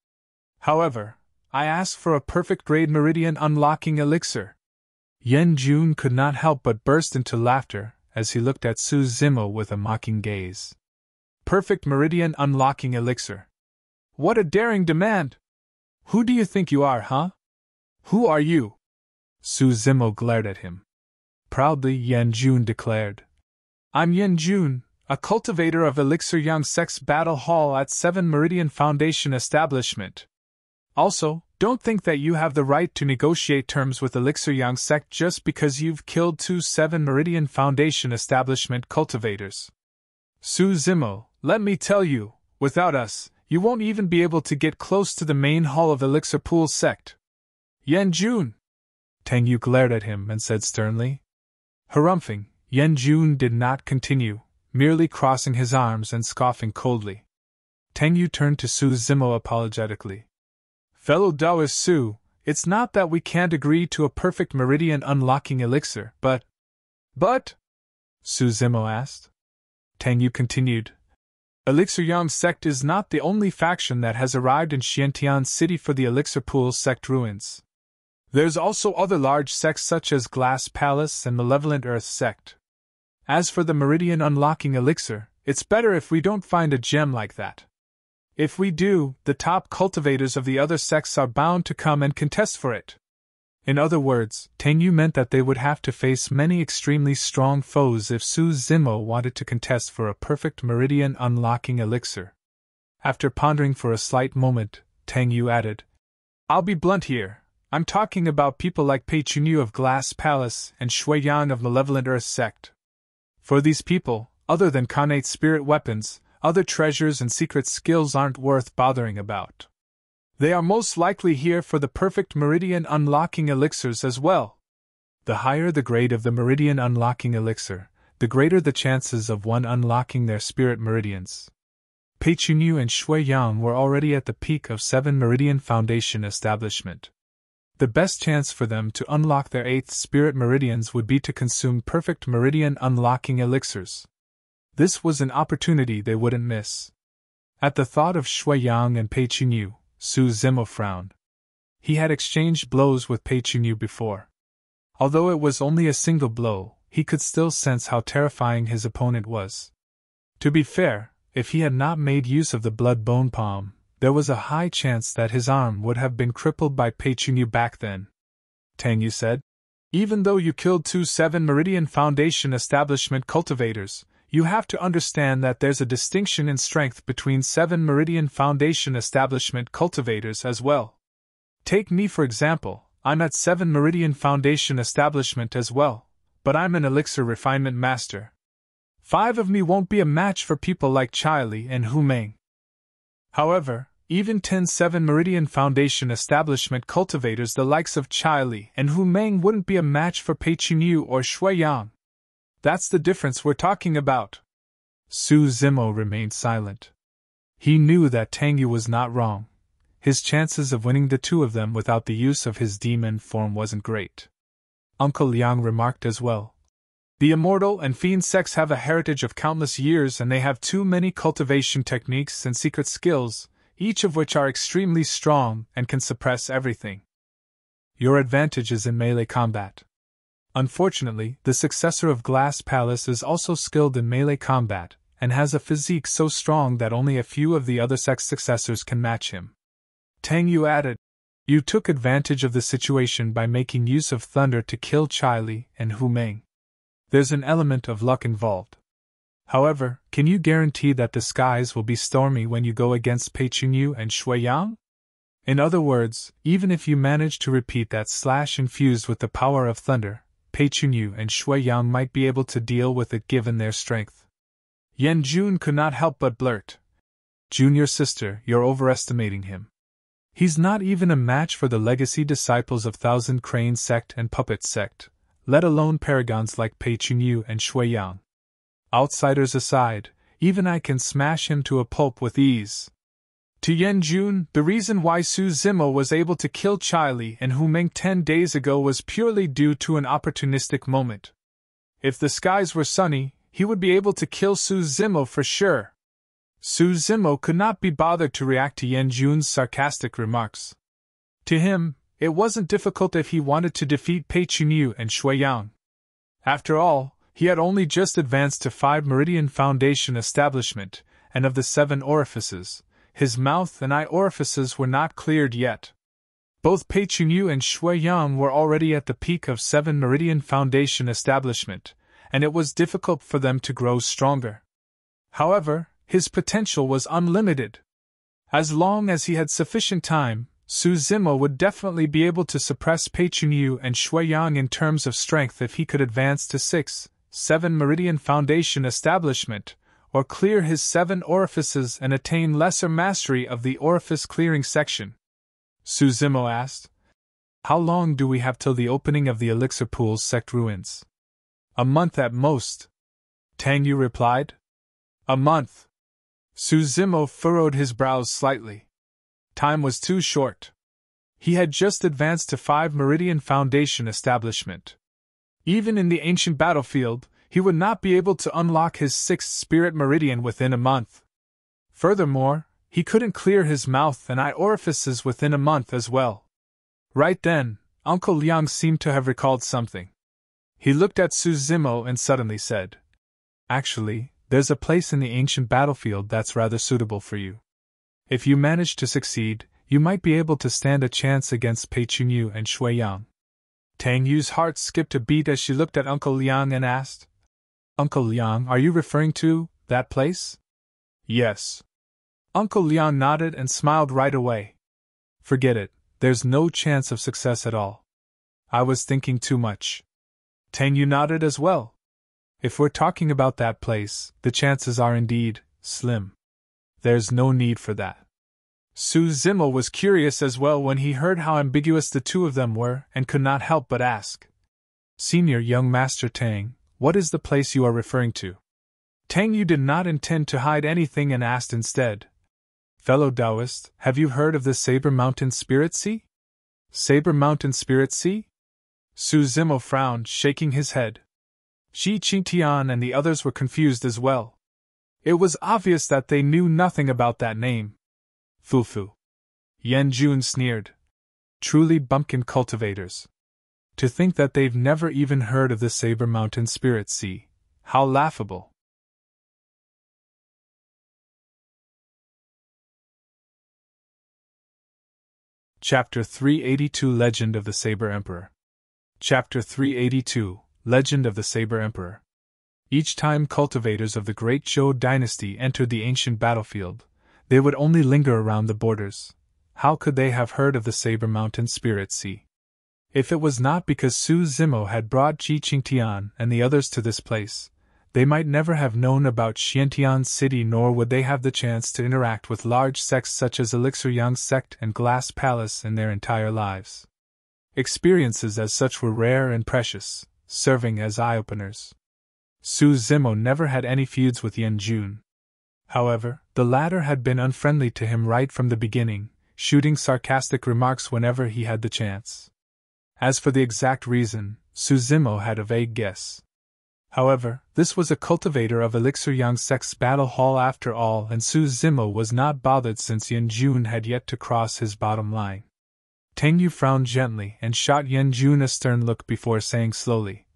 However, I ask for a perfect-grade Meridian Unlocking Elixir." Yanjun could not help but burst into laughter as he looked at Su Zimo with a mocking gaze. Perfect Meridian Unlocking Elixir. What a daring demand! Who do you think you are, huh? Who are you? Su Zimo glared at him. Proudly, Yanjun declared, I'm Yen Jun, a cultivator of Elixir Young Sects Battle Hall at 7 Meridian Foundation Establishment. Also, don't think that you have the right to negotiate terms with Elixir Young Sect just because you've killed 2 7 Meridian Foundation Establishment cultivators. Su Zimo, let me tell you, without us, you won't even be able to get close to the main hall of Elixir Pool Sect. Yen Jun! Tang Yu glared at him and said sternly. Harumphing, Yen Jun did not continue, merely crossing his arms and scoffing coldly. Tang Yu turned to Su Zimo apologetically. Fellow Taoist Su, it's not that we can't agree to a perfect meridian unlocking elixir, but... Su Zimo asked. Tang Yu continued. Elixir Yang Sect is not the only faction that has arrived in Xiantian City for the Elixir Pool Sect ruins. There's also other large sects such as Glass Palace and Malevolent Earth Sect. As for the meridian unlocking elixir, it's better if we don't find a gem like that. If we do, the top cultivators of the other sects are bound to come and contest for it. In other words, Tang Yu meant that they would have to face many extremely strong foes if Su Zimo wanted to contest for a perfect meridian unlocking elixir. After pondering for a slight moment, Tang Yu added, I'll be blunt here. I'm talking about people like Pei Chunyu of Glass Palace and Shui Yan of Malevolent Earth Sect. For these people, other than connate spirit weapons, other treasures and secret skills aren't worth bothering about. They are most likely here for the perfect meridian unlocking elixirs as well. The higher the grade of the meridian unlocking elixir, the greater the chances of one unlocking their spirit meridians. Pei Chunyu and Shui Yang were already at the peak of 7 Meridian Foundation establishment. The best chance for them to unlock their 8th spirit meridians would be to consume perfect meridian unlocking elixirs. This was an opportunity they wouldn't miss. At the thought of Shui Yang and Pei Chunyu, Su Zimo frowned. He had exchanged blows with Pei Chunyu before. Although it was only a single blow, he could still sense how terrifying his opponent was. To be fair, if he had not made use of the blood bone palm, there was a high chance that his arm would have been crippled by Pei Chunyu back then. Tang Yu said, Even though you killed 2 7 Meridian Foundation establishment cultivators, you have to understand that there's a distinction in strength between 7 Meridian Foundation establishment cultivators as well. Take me for example, I'm at 7 Meridian Foundation establishment as well, but I'm an elixir refinement master. 5 of me won't be a match for people like Chai Li and Hu Meng. However, even 10 7 Meridian Foundation establishment cultivators the likes of Chai Li and Hu Meng wouldn't be a match for Pei Chunyu or Shui Yang. That's the difference we're talking about. Su Zimo remained silent. He knew that Tang Yu was not wrong. His chances of winning the two of them without the use of his demon form wasn't great. Uncle Liang remarked as well. The Immortal and Fiend sects have a heritage of countless years and they have too many cultivation techniques and secret skills, each of which are extremely strong and can suppress everything. Your advantage is in melee combat. Unfortunately, the successor of Glass Palace is also skilled in melee combat, and has a physique so strong that only a few of the other sect's successors can match him. Tang Yu added, You took advantage of the situation by making use of thunder to kill Chai Li and Hu Meng. There's an element of luck involved. However, can you guarantee that the skies will be stormy when you go against Pei Chunyu and Shui Yang? In other words, even if you manage to repeat that slash infused with the power of thunder, Pei Chunyu and Shui Yang might be able to deal with it given their strength. Yen Jun could not help but blurt. Junior sister, you're overestimating him. He's not even a match for the legacy disciples of Thousand Crane Sect and Puppet Sect, let alone paragons like Pei Chunyu and Shui Yang. Outsiders aside, even I can smash him to a pulp with ease. To Yen Jun, the reason why Su Zimo was able to kill Chai Li and Hu Meng 10 days ago was purely due to an opportunistic moment. If the skies were sunny, he would be able to kill Su Zimo for sure. Su Zimo could not be bothered to react to Yen Jun's sarcastic remarks. To him, it wasn't difficult if he wanted to defeat Pei Chunyu and Shui Yang. After all, he had only just advanced to 5 Meridian Foundation establishment, and of the 7 orifices, his mouth and eye orifices were not cleared yet. Both Pei Chunyu and Shui Yang were already at the peak of 7 Meridian Foundation establishment, and it was difficult for them to grow stronger. However, his potential was unlimited. As long as he had sufficient time, Su Zimo would definitely be able to suppress Pei Chunyu and Shui Yang in terms of strength if he could advance to 6, 7 Meridian Foundation establishment, or clear his 7 orifices and attain lesser mastery of the orifice clearing section. Su Zimo asked, "How long do we have till the opening of the Elixir Pool's Sect ruins?" "A month at most," Tang Yu replied. "A month." Su Zimo furrowed his brows slightly. Time was too short. He had just advanced to 5 Meridian Foundation establishment. Even in the ancient battlefield, he would not be able to unlock his 6th Spirit Meridian within a month. Furthermore, he couldn't clear his mouth and eye orifices within a month as well. Right then, Uncle Liang seemed to have recalled something. He looked at Su Zimo and suddenly said, "Actually, there's a place in the ancient battlefield that's rather suitable for you. If you manage to succeed, you might be able to stand a chance against Pei Chunyu and Shui Yang." Tang Yu's heart skipped a beat as she looked at Uncle Liang and asked, "Uncle Liang, are you referring to that place?" "Yes." Uncle Liang nodded and smiled right away. "Forget it, there's no chance of success at all. I was thinking too much." Tang Yu nodded as well. "If we're talking about that place, the chances are indeed slim. There's no need for that." Su Zimo was curious as well when he heard how ambiguous the two of them were and could not help but ask, "Senior Young Master Tang, what is the place you are referring to?" Tang Yu did not intend to hide anything and asked instead, "Fellow Taoist, have you heard of the Saber Mountain Spirit Sea?" "Saber Mountain Spirit Sea?" Su Zimo frowned, shaking his head. Shi Qingtian and the others were confused as well. It was obvious that they knew nothing about that name. "Fufu." Yan Jun sneered. "Truly bumpkin cultivators. To think that they've never even heard of the Saber Mountain Spirit Sea. How laughable." Chapter 382 Legend of the Saber Emperor. Chapter 382 Legend of the Saber Emperor. Each time cultivators of the great Zhou dynasty entered the ancient battlefield, they would only linger around the borders. How could they have heard of the Saber Mountain Spirit Sea? If it was not because Su Zimo had brought Shi Qingtian and the others to this place, they might never have known about Xiantian City, nor would they have the chance to interact with large sects such as Elixir Yang Sect and Glass Palace in their entire lives. Experiences as such were rare and precious, serving as eye-openers. Su Zimo never had any feuds with Yan Jun. However, the latter had been unfriendly to him right from the beginning, shooting sarcastic remarks whenever he had the chance. As for the exact reason, Su Zimo had a vague guess. However, this was a cultivator of Elixir Yang Sect's battle hall after all, and Su Zimo was not bothered since Yan Jun had yet to cross his bottom line. Tang Yu frowned gently and shot Yan Jun a stern look before saying slowly,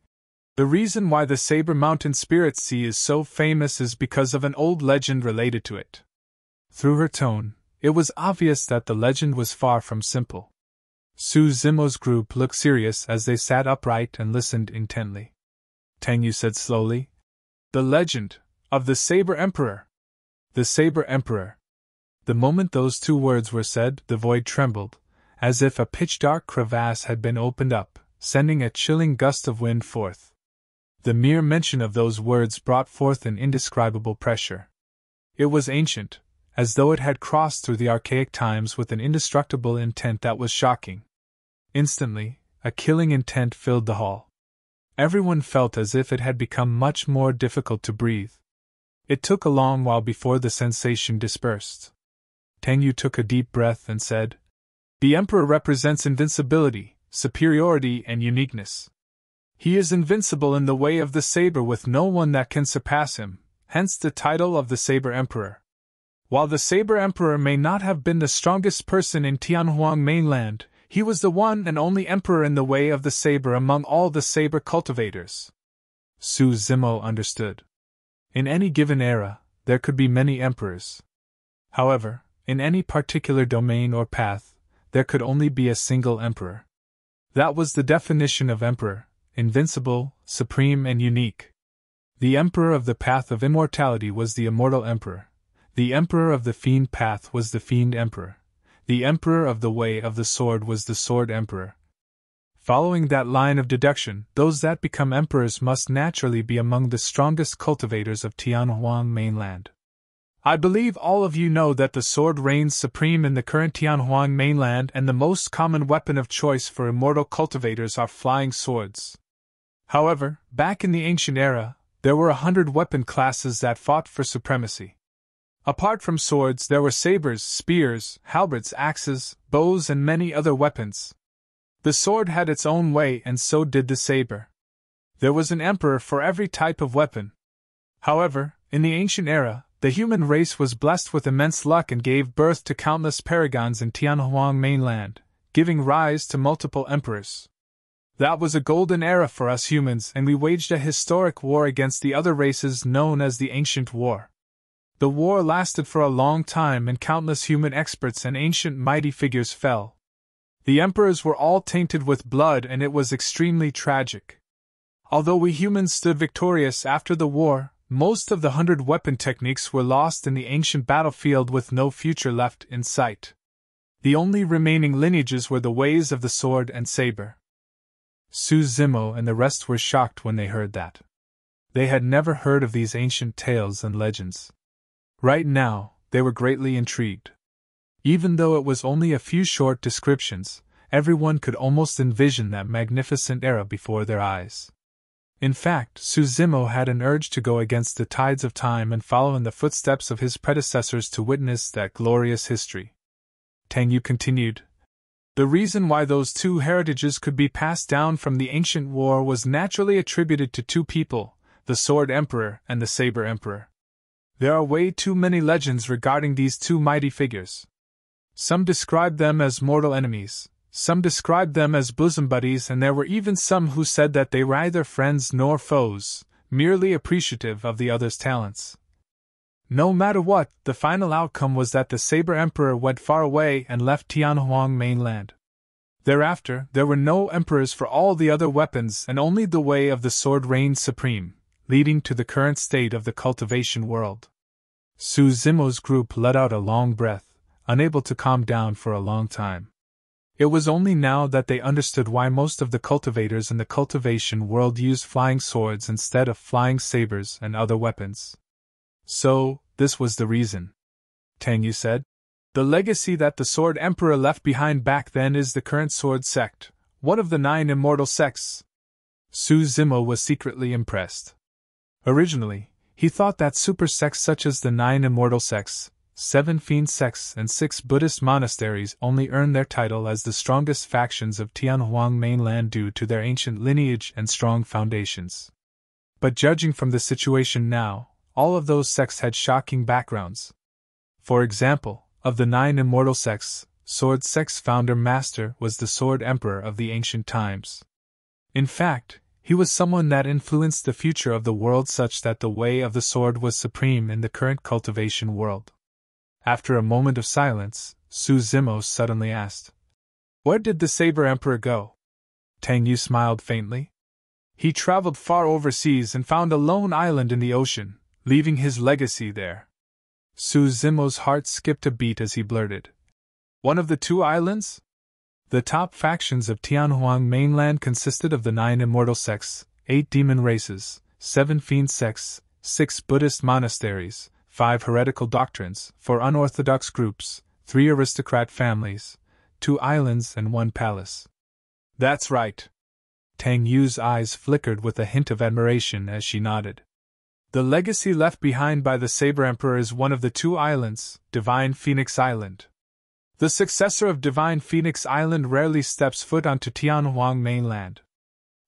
"The reason why the Saber Mountain Spirit Sea is so famous is because of an old legend related to it." Through her tone, it was obvious that the legend was far from simple. Su Zimo's group looked serious as they sat upright and listened intently. Tang Yu said slowly, "The legend of the Saber Emperor." The Saber Emperor. The moment those two words were said, the void trembled, as if a pitch-dark crevasse had been opened up, sending a chilling gust of wind forth. The mere mention of those words brought forth an indescribable pressure. It was ancient, as though it had crossed through the archaic times with an indestructible intent that was shocking. Instantly, a killing intent filled the hall. Everyone felt as if it had become much more difficult to breathe. It took a long while before the sensation dispersed. Tang Yu took a deep breath and said, "The Emperor represents invincibility, superiority, and uniqueness. He is invincible in the way of the saber, with no one that can surpass him, hence the title of the Saber Emperor. While the Saber Emperor may not have been the strongest person in Tianhuang mainland, he was the one and only emperor in the way of the saber among all the saber cultivators." Su Zimo understood. In any given era, there could be many emperors. However, in any particular domain or path, there could only be a single emperor. That was the definition of emperor: invincible, supreme, and unique. The Emperor of the Path of Immortality was the Immortal Emperor. The Emperor of the Fiend Path was the Fiend Emperor. The Emperor of the Way of the Sword was the Sword Emperor. Following that line of deduction, those that become emperors must naturally be among the strongest cultivators of Tianhuang mainland. I believe all of you know that the sword reigns supreme in the current Tianhuang mainland, and the most common weapon of choice for immortal cultivators are flying swords. However, back in the ancient era, there were 100 weapon classes that fought for supremacy. Apart from swords, there were sabers, spears, halberds, axes, bows, and many other weapons. The sword had its own way, and so did the saber. There was an emperor for every type of weapon. However, in the ancient era, the human race was blessed with immense luck and gave birth to countless paragons in Tianhuang mainland, giving rise to multiple emperors. That was a golden era for us humans, and we waged a historic war against the other races known as the Ancient War. The war lasted for a long time, and countless human experts and ancient mighty figures fell. The emperors were all tainted with blood, and it was extremely tragic. Although we humans stood victorious after the war, most of the 100 weapon techniques were lost in the ancient battlefield with no future left in sight. The only remaining lineages were the ways of the sword and saber. Su Zimo and the rest were shocked when they heard that. They had never heard of these ancient tales and legends. Right now, they were greatly intrigued. Even though it was only a few short descriptions, everyone could almost envision that magnificent era before their eyes. In fact, Su Zimo had an urge to go against the tides of time and follow in the footsteps of his predecessors to witness that glorious history. Tang Yu continued. The reason why those two heritages could be passed down from the ancient war was naturally attributed to two people, the Sword Emperor and the Saber Emperor. There are way too many legends regarding these two mighty figures. Some described them as mortal enemies, some described them as bosom buddies, and there were even some who said that they were neither friends nor foes, merely appreciative of the other's talents. No matter what, the final outcome was that the Saber Emperor went far away and left Tianhuang mainland. Thereafter, there were no emperors for all the other weapons, and only the way of the sword reigned supreme, leading to the current state of the cultivation world. Su Zimo's group let out a long breath, unable to calm down for a long time. It was only now that they understood why most of the cultivators in the cultivation world used flying swords instead of flying sabers and other weapons. So, this was the reason. Tang Yu said. The legacy that the Sword Emperor left behind back then is the current Sword Sect, one of the 9 immortal sects. Su Zimo was secretly impressed. Originally, he thought that super sects such as the 9 immortal sects, 7 fiend sects, and 6 Buddhist monasteries only earned their title as the strongest factions of Tianhuang mainland due to their ancient lineage and strong foundations. But judging from the situation now, all of those sects had shocking backgrounds. For example, of the 9 immortal sects, Sword Sect's founder master was the Sword Emperor of the ancient times. In fact, he was someone that influenced the future of the world such that the way of the sword was supreme in the current cultivation world. After a moment of silence, Su Zimo suddenly asked, "Where did the Saber Emperor go?" Tang Yu smiled faintly. "He traveled far overseas and found a lone island in the ocean, leaving his legacy there." Su Zimo's heart skipped a beat as he blurted, "One of the 2 islands?" The top factions of Tianhuang mainland consisted of the 9 immortal sects, 8 demon races, 7 fiend sects, 6 Buddhist monasteries, 5 heretical doctrines, 4 unorthodox groups, 3 aristocrat families, 2 islands, and 1 palace. That's right. Tang Yu's eyes flickered with a hint of admiration as she nodded. The legacy left behind by the Saber Emperor is one of the 2 islands, Divine Phoenix Island. The successor of Divine Phoenix Island rarely steps foot onto Tianhuang mainland.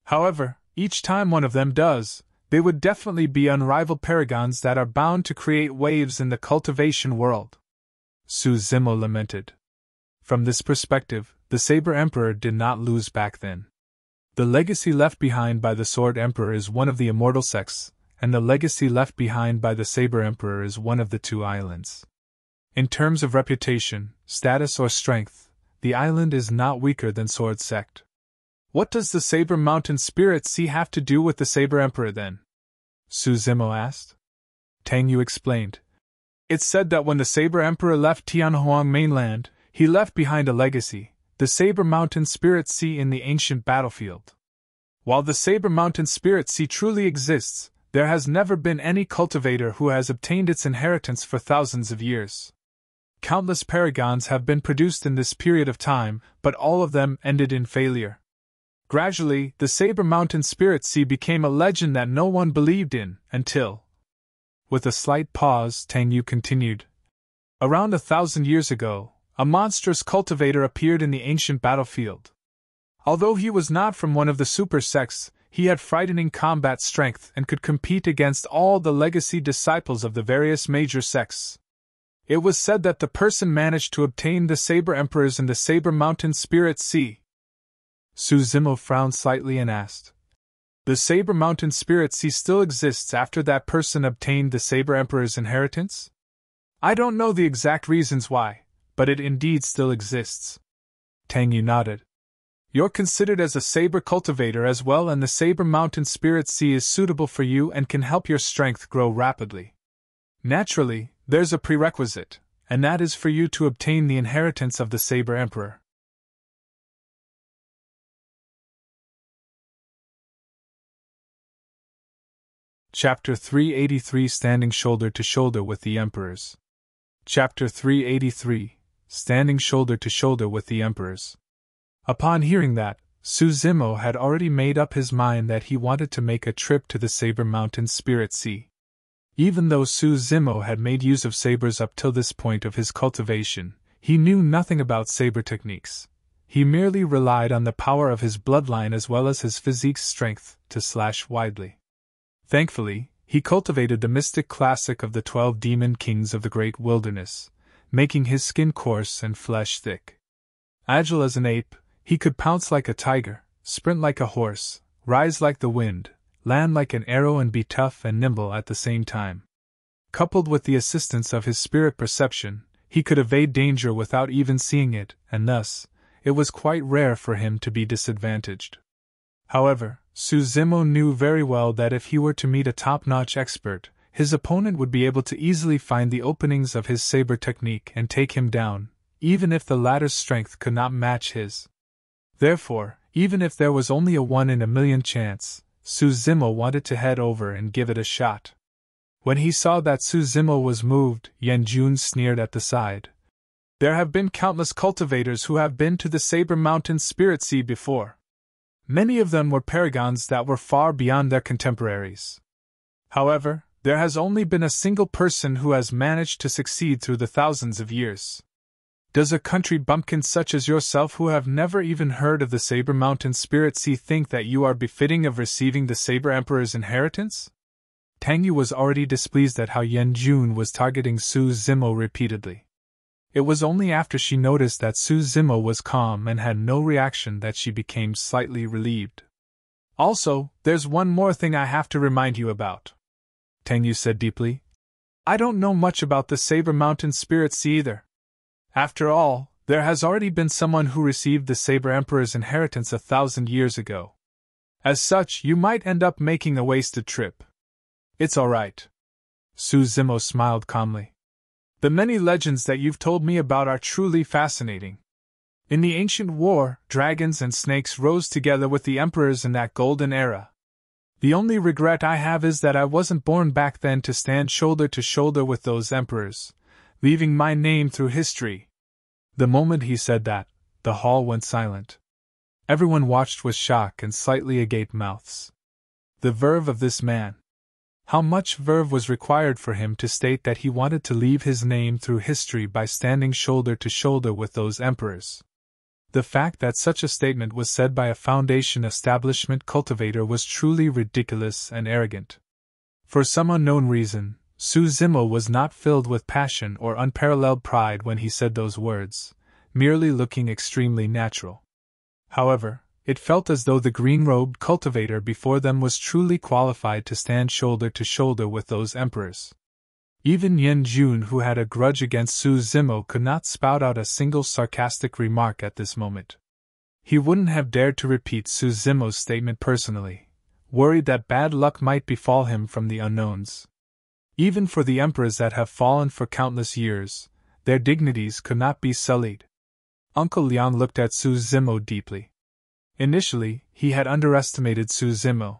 However, each time one of them does, they would definitely be unrivaled paragons that are bound to create waves in the cultivation world. Su Zimo lamented. From this perspective, the Saber Emperor did not lose back then. The legacy left behind by the Sword Emperor is one of the immortal sects, and the legacy left behind by the Saber Emperor is one of the 2 islands. In terms of reputation, status, or strength, the island is not weaker than Sword Sect. What does the Saber Mountain Spirit Sea have to do with the Saber Emperor then? Su Zimo asked. Tang Yu explained. It's said that when the Saber Emperor left Tianhuang mainland, he left behind a legacy, the Saber Mountain Spirit Sea in the ancient battlefield. While the Saber Mountain Spirit Sea truly exists, there has never been any cultivator who has obtained its inheritance for thousands of years. Countless paragons have been produced in this period of time, but all of them ended in failure. Gradually, the Saber Mountain Spirit Sea became a legend that no one believed in, until... With a slight pause, Tang Yu continued. Around 1,000 years ago, a monstrous cultivator appeared in the ancient battlefield. Although he was not from one of the super sects, he had frightening combat strength and could compete against all the legacy disciples of the various major sects. It was said that the person managed to obtain the Saber Emperors in the Saber Mountain Spirit Sea. Su Zimo frowned slightly and asked, The Saber Mountain Spirit Sea still exists after that person obtained the Saber Emperor's inheritance? I don't know the exact reasons why, but it indeed still exists. Tang Yu nodded. You're considered as a Saber cultivator as well, and the Saber Mountain Spirit Sea is suitable for you and can help your strength grow rapidly. Naturally, there's a prerequisite, and that is for you to obtain the inheritance of the Saber Emperor. Chapter 383 Standing Shoulder to Shoulder with the Emperors. Chapter 383 Standing Shoulder to Shoulder with the Emperors. Upon hearing that, Su Zimo had already made up his mind that he wanted to make a trip to the Saber Mountain Spirit Sea. Even though Su Zimo had made use of sabers up till this point of his cultivation, he knew nothing about saber techniques. He merely relied on the power of his bloodline as well as his physique's strength to slash widely. Thankfully, he cultivated the mystic classic of the 12 demon kings of the great wilderness, making his skin coarse and flesh thick. Agile as an ape, he could pounce like a tiger, sprint like a horse, rise like the wind, land like an arrow, and be tough and nimble at the same time. Coupled with the assistance of his spirit perception, he could evade danger without even seeing it, and thus, it was quite rare for him to be disadvantaged. However, Su Zimo knew very well that if he were to meet a top-notch expert, his opponent would be able to easily find the openings of his saber technique and take him down, even if the latter's strength could not match his. Therefore, even if there was only a 1 in a million chance, Su Zimo wanted to head over and give it a shot. When he saw that Su Zimo was moved, Yan Jun sneered at the side. There have been countless cultivators who have been to the Saber Mountain Spirit Sea before. Many of them were paragons that were far beyond their contemporaries. However, there has only been a single person who has managed to succeed through the thousands of years. Does a country bumpkin such as yourself, who have never even heard of the Saber Mountain Spirit Sea, think that you are befitting of receiving the Saber Emperor's inheritance? Tang Yu was already displeased at how Yan Jun was targeting Su Zimo repeatedly. It was only after she noticed that Su Zimo was calm and had no reaction that she became slightly relieved. Also, there's one more thing I have to remind you about, Tang Yu said deeply. I don't know much about the Saber Mountain Spirit Sea either. After all, there has already been someone who received the Saber Emperor's inheritance 1,000 years ago. As such, you might end up making a wasted trip. It's all right. Su Zimo smiled calmly. The many legends that you've told me about are truly fascinating. In the ancient war, dragons and snakes rose together with the emperors in that golden era. The only regret I have is that I wasn't born back then to stand shoulder to shoulder with those emperors, leaving my name through history. The moment he said that, the hall went silent. Everyone watched with shock and slightly agape mouths. The verve of this man. How much verve was required for him to state that he wanted to leave his name through history by standing shoulder to shoulder with those emperors? The fact that such a statement was said by a Foundation establishment cultivator was truly ridiculous and arrogant. For some unknown reason, Su Zimo was not filled with passion or unparalleled pride when he said those words, merely looking extremely natural. However, it felt as though the green-robed cultivator before them was truly qualified to stand shoulder to shoulder with those emperors. Even Yan Jun, who had a grudge against Su Zimo, could not spout out a single sarcastic remark at this moment. He wouldn't have dared to repeat Su Zimo's statement personally, worried that bad luck might befall him from the unknowns. Even for the emperors that have fallen for countless years, their dignities could not be sullied. Uncle Liang looked at Su Zimo deeply. Initially, he had underestimated Su Zimo.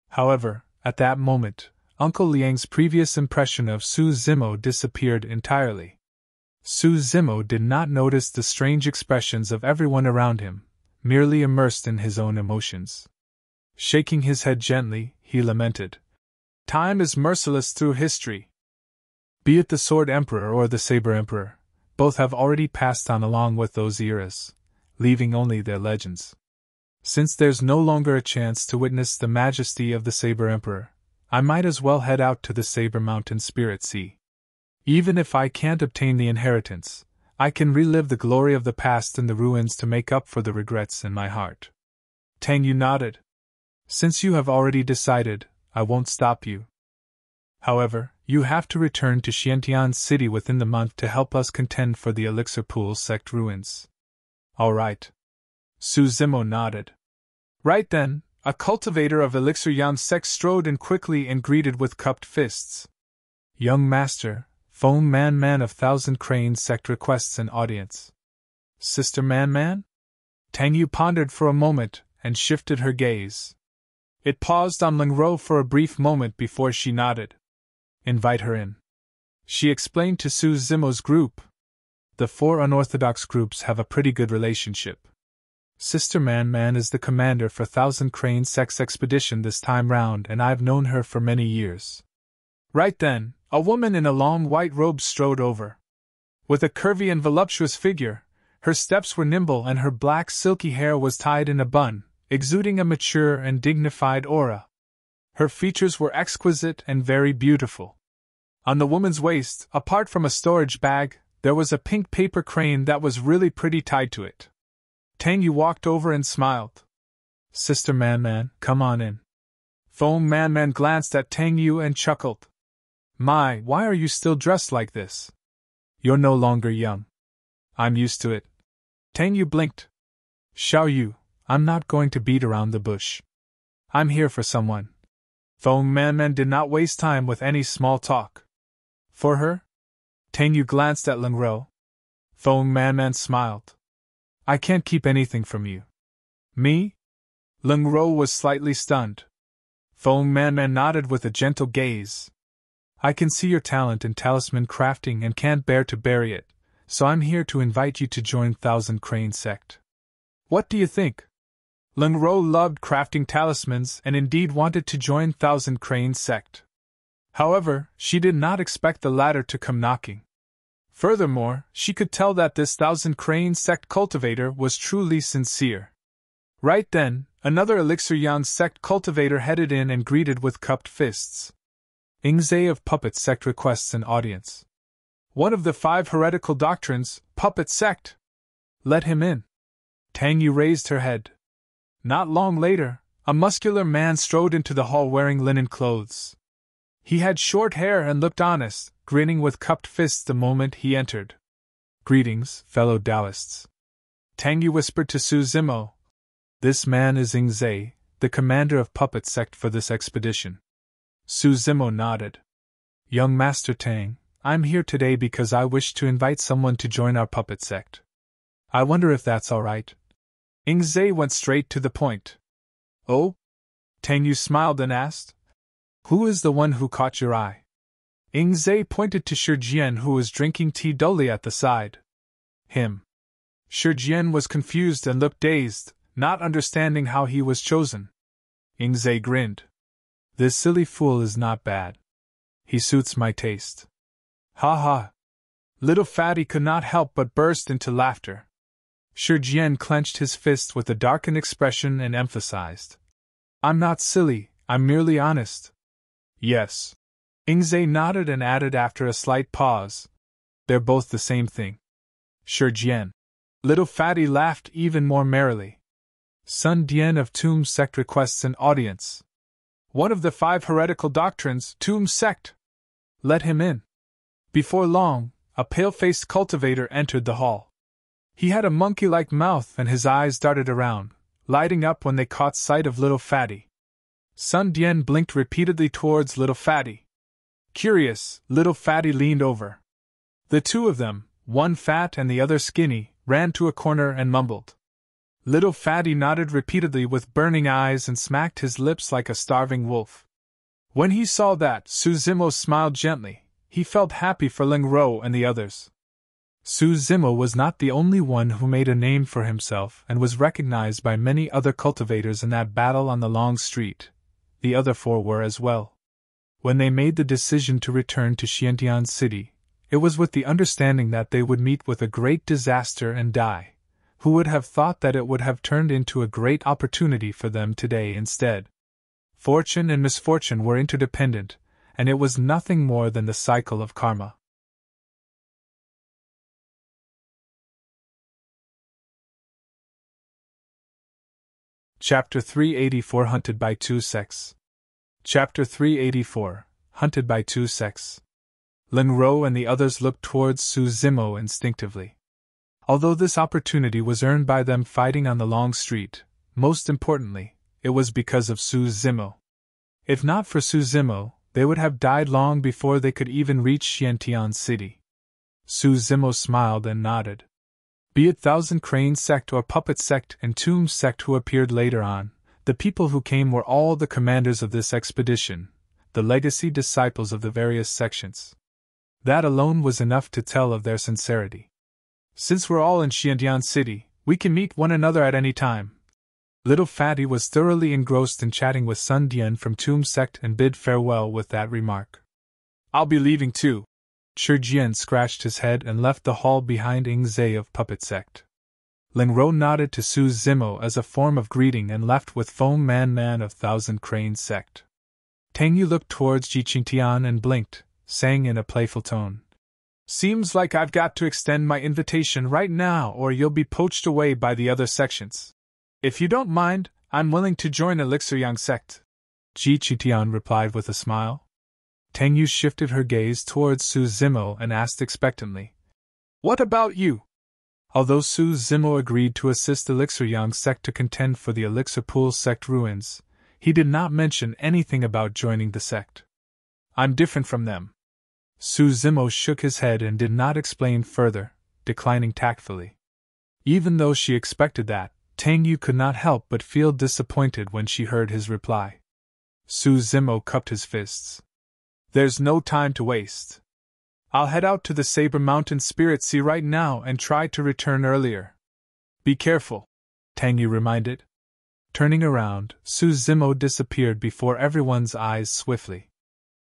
However, at that moment, Uncle Liang's previous impression of Su Zimo disappeared entirely. Su Zimo did not notice the strange expressions of everyone around him, merely immersed in his own emotions. Shaking his head gently, he lamented, "Time is merciless through history. Be it the Sword Emperor or the Saber Emperor, both have already passed on along with those eras, leaving only their legends. Since there's no longer a chance to witness the majesty of the Saber Emperor, I might as well head out to the Saber Mountain Spirit Sea. Even if I can't obtain the inheritance, I can relive the glory of the past in the ruins to make up for the regrets in my heart." Tang Yu nodded. "Since you have already decided, I won't stop you. However, you have to return to Xiantian City within the month to help us contend for the Elixir Pool Sect ruins." "All right." Su Zimo nodded. Right then, a cultivator of Elixir Yan Sect strode in quickly and greeted with cupped fists. "Young master, Foam Man of Thousand Cranes Sect requests an audience." "Sister Man?" Tang Yu pondered for a moment and shifted her gaze. It paused on Ling Ro for a brief moment before she nodded. "Invite her in," she explained to Su Zimo's group. "The 4 unorthodox groups have a pretty good relationship. Sister Man is the commander for Thousand Crane Sects expedition this time round, and I've known her for many years." Right then, a woman in a long white robe strode over. With a curvy and voluptuous figure, her steps were nimble and her black silky hair was tied in a bun, exuding a mature and dignified aura. Her features were exquisite and very beautiful. On the woman's waist, apart from a storage bag, there was a pink paper crane that was really pretty tied to it. Tang Yu walked over and smiled. "Sister Man, come on in." Foam Man glanced at Tang Yu and chuckled. "My, why are you still dressed like this? You're no longer young." "I'm used to it." Tang Yu blinked. "Xiao Yu, I'm not going to beat around the bush. I'm here for someone." Foam Man did not waste time with any small talk. "For her?" Tang Yu glanced at Ling Ro. Foam Man smiled. "I can't keep anything from you." "Me?" Ling Ro was slightly stunned. Foam Man nodded with a gentle gaze. "I can see your talent in talisman crafting and can't bear to bury it, so I'm here to invite you to join Thousand Crane Sect. What do you think?" Ling Ro loved crafting talismans and indeed wanted to join Thousand Crane Sect. However, she did not expect the latter to come knocking. Furthermore, she could tell that this Thousand Crane Sect cultivator was truly sincere. Right then, another Elixir Yan Sect cultivator headed in and greeted with cupped fists. "Ingze of Puppet Sect requests an audience." "One of the 5 heretical doctrines, Puppet Sect." "Let him in." Tang Yu raised her head. Not long later, a muscular man strode into the hall wearing linen clothes. He had short hair and looked honest, grinning with cupped fists the moment he entered. "Greetings, fellow Taoists." Tang Yu whispered to Su Zimo. "This man is Ingze, the commander of Puppet Sect for this expedition." Su Zimo nodded. "Young Master Tang, I'm here today because I wish to invite someone to join our Puppet Sect. I wonder if that's all right?" Ingze went straight to the point. "Oh?" Tang Yu smiled and asked. "Who is the one who caught your eye?" Ingze pointed to Shijian, who was drinking tea dully at the side. "Him." Shijian was confused and looked dazed, not understanding how he was chosen. Ingze grinned. "This silly fool is not bad. He suits my taste." "Ha ha!" Little Fatty could not help but burst into laughter. Shijian clenched his fist with a darkened expression and emphasized. "I'm not silly, I'm merely honest." "Yes." Ingze nodded and added after a slight pause. "They're both the same thing." Shijian. Little Fatty laughed even more merrily. "Sun Dian of Tomb Sect requests an audience." "One of the 5 heretical doctrines, Tomb Sect." "Let him in." Before long, a pale-faced cultivator entered the hall. He had a monkey-like mouth and his eyes darted around, lighting up when they caught sight of Little Fatty. Sun Dian blinked repeatedly towards Little Fatty. Curious, Little Fatty leaned over. The two of them, one fat and the other skinny, ran to a corner and mumbled. Little Fatty nodded repeatedly with burning eyes and smacked his lips like a starving wolf. When he saw that, Su Zimo smiled gently. He felt happy for Ling Ro and the others. Su Zimo was not the only one who made a name for himself and was recognized by many other cultivators in that battle on the long street. The other four were as well. When they made the decision to return to Xiantian City, it was with the understanding that they would meet with a great disaster and die. Who would have thought that it would have turned into a great opportunity for them today instead? Fortune and misfortune were interdependent, and it was nothing more than the cycle of karma. Chapter 384 Hunted by Two Sects. Chapter 384 Hunted by Two Sects. Ling Ro and the others looked towards Su Zimo instinctively. Although this opportunity was earned by them fighting on the long street, most importantly, it was because of Su Zimo. If not for Su Zimo, they would have died long before they could even reach Xiantian City. Su Zimo smiled and nodded. Be it Thousand Crane Sect or Puppet Sect and Tomb Sect who appeared later on, the people who came were all the commanders of this expedition, the legacy disciples of the various sections. That alone was enough to tell of their sincerity. Since we're all in Xiantian City, we can meet one another at any time. Little Fatty was thoroughly engrossed in chatting with Sun Dian from Tomb Sect and bid farewell with that remark. I'll be leaving too. Shi Jian scratched his head and left the hall behind Ing Zhe of Puppet Sect. Ling Ro nodded to Su Zimo as a form of greeting and left with Foam Man of Thousand Crane Sect. Tang Yu looked towards Ji Qingtian and blinked, saying in a playful tone, Seems like I've got to extend my invitation right now or you'll be poached away by the other sections. If you don't mind, I'm willing to join Elixir Yang Sect. Ji Qingtian replied with a smile. Tang Yu shifted her gaze towards Su Zimo and asked expectantly, What about you? Although Su Zimo agreed to assist Elixir Yang Sect to contend for the Elixir Pool Sect ruins, he did not mention anything about joining the sect. I'm different from them. Su Zimo shook his head and did not explain further, declining tactfully. Even though she expected that, Tang Yu could not help but feel disappointed when she heard his reply. Su Zimo cupped his fists. There's no time to waste. I'll head out to the Saber Mountain Spirit Sea right now and try to return earlier. Be careful, Tang Yu reminded. Turning around, Su Zimo disappeared before everyone's eyes swiftly.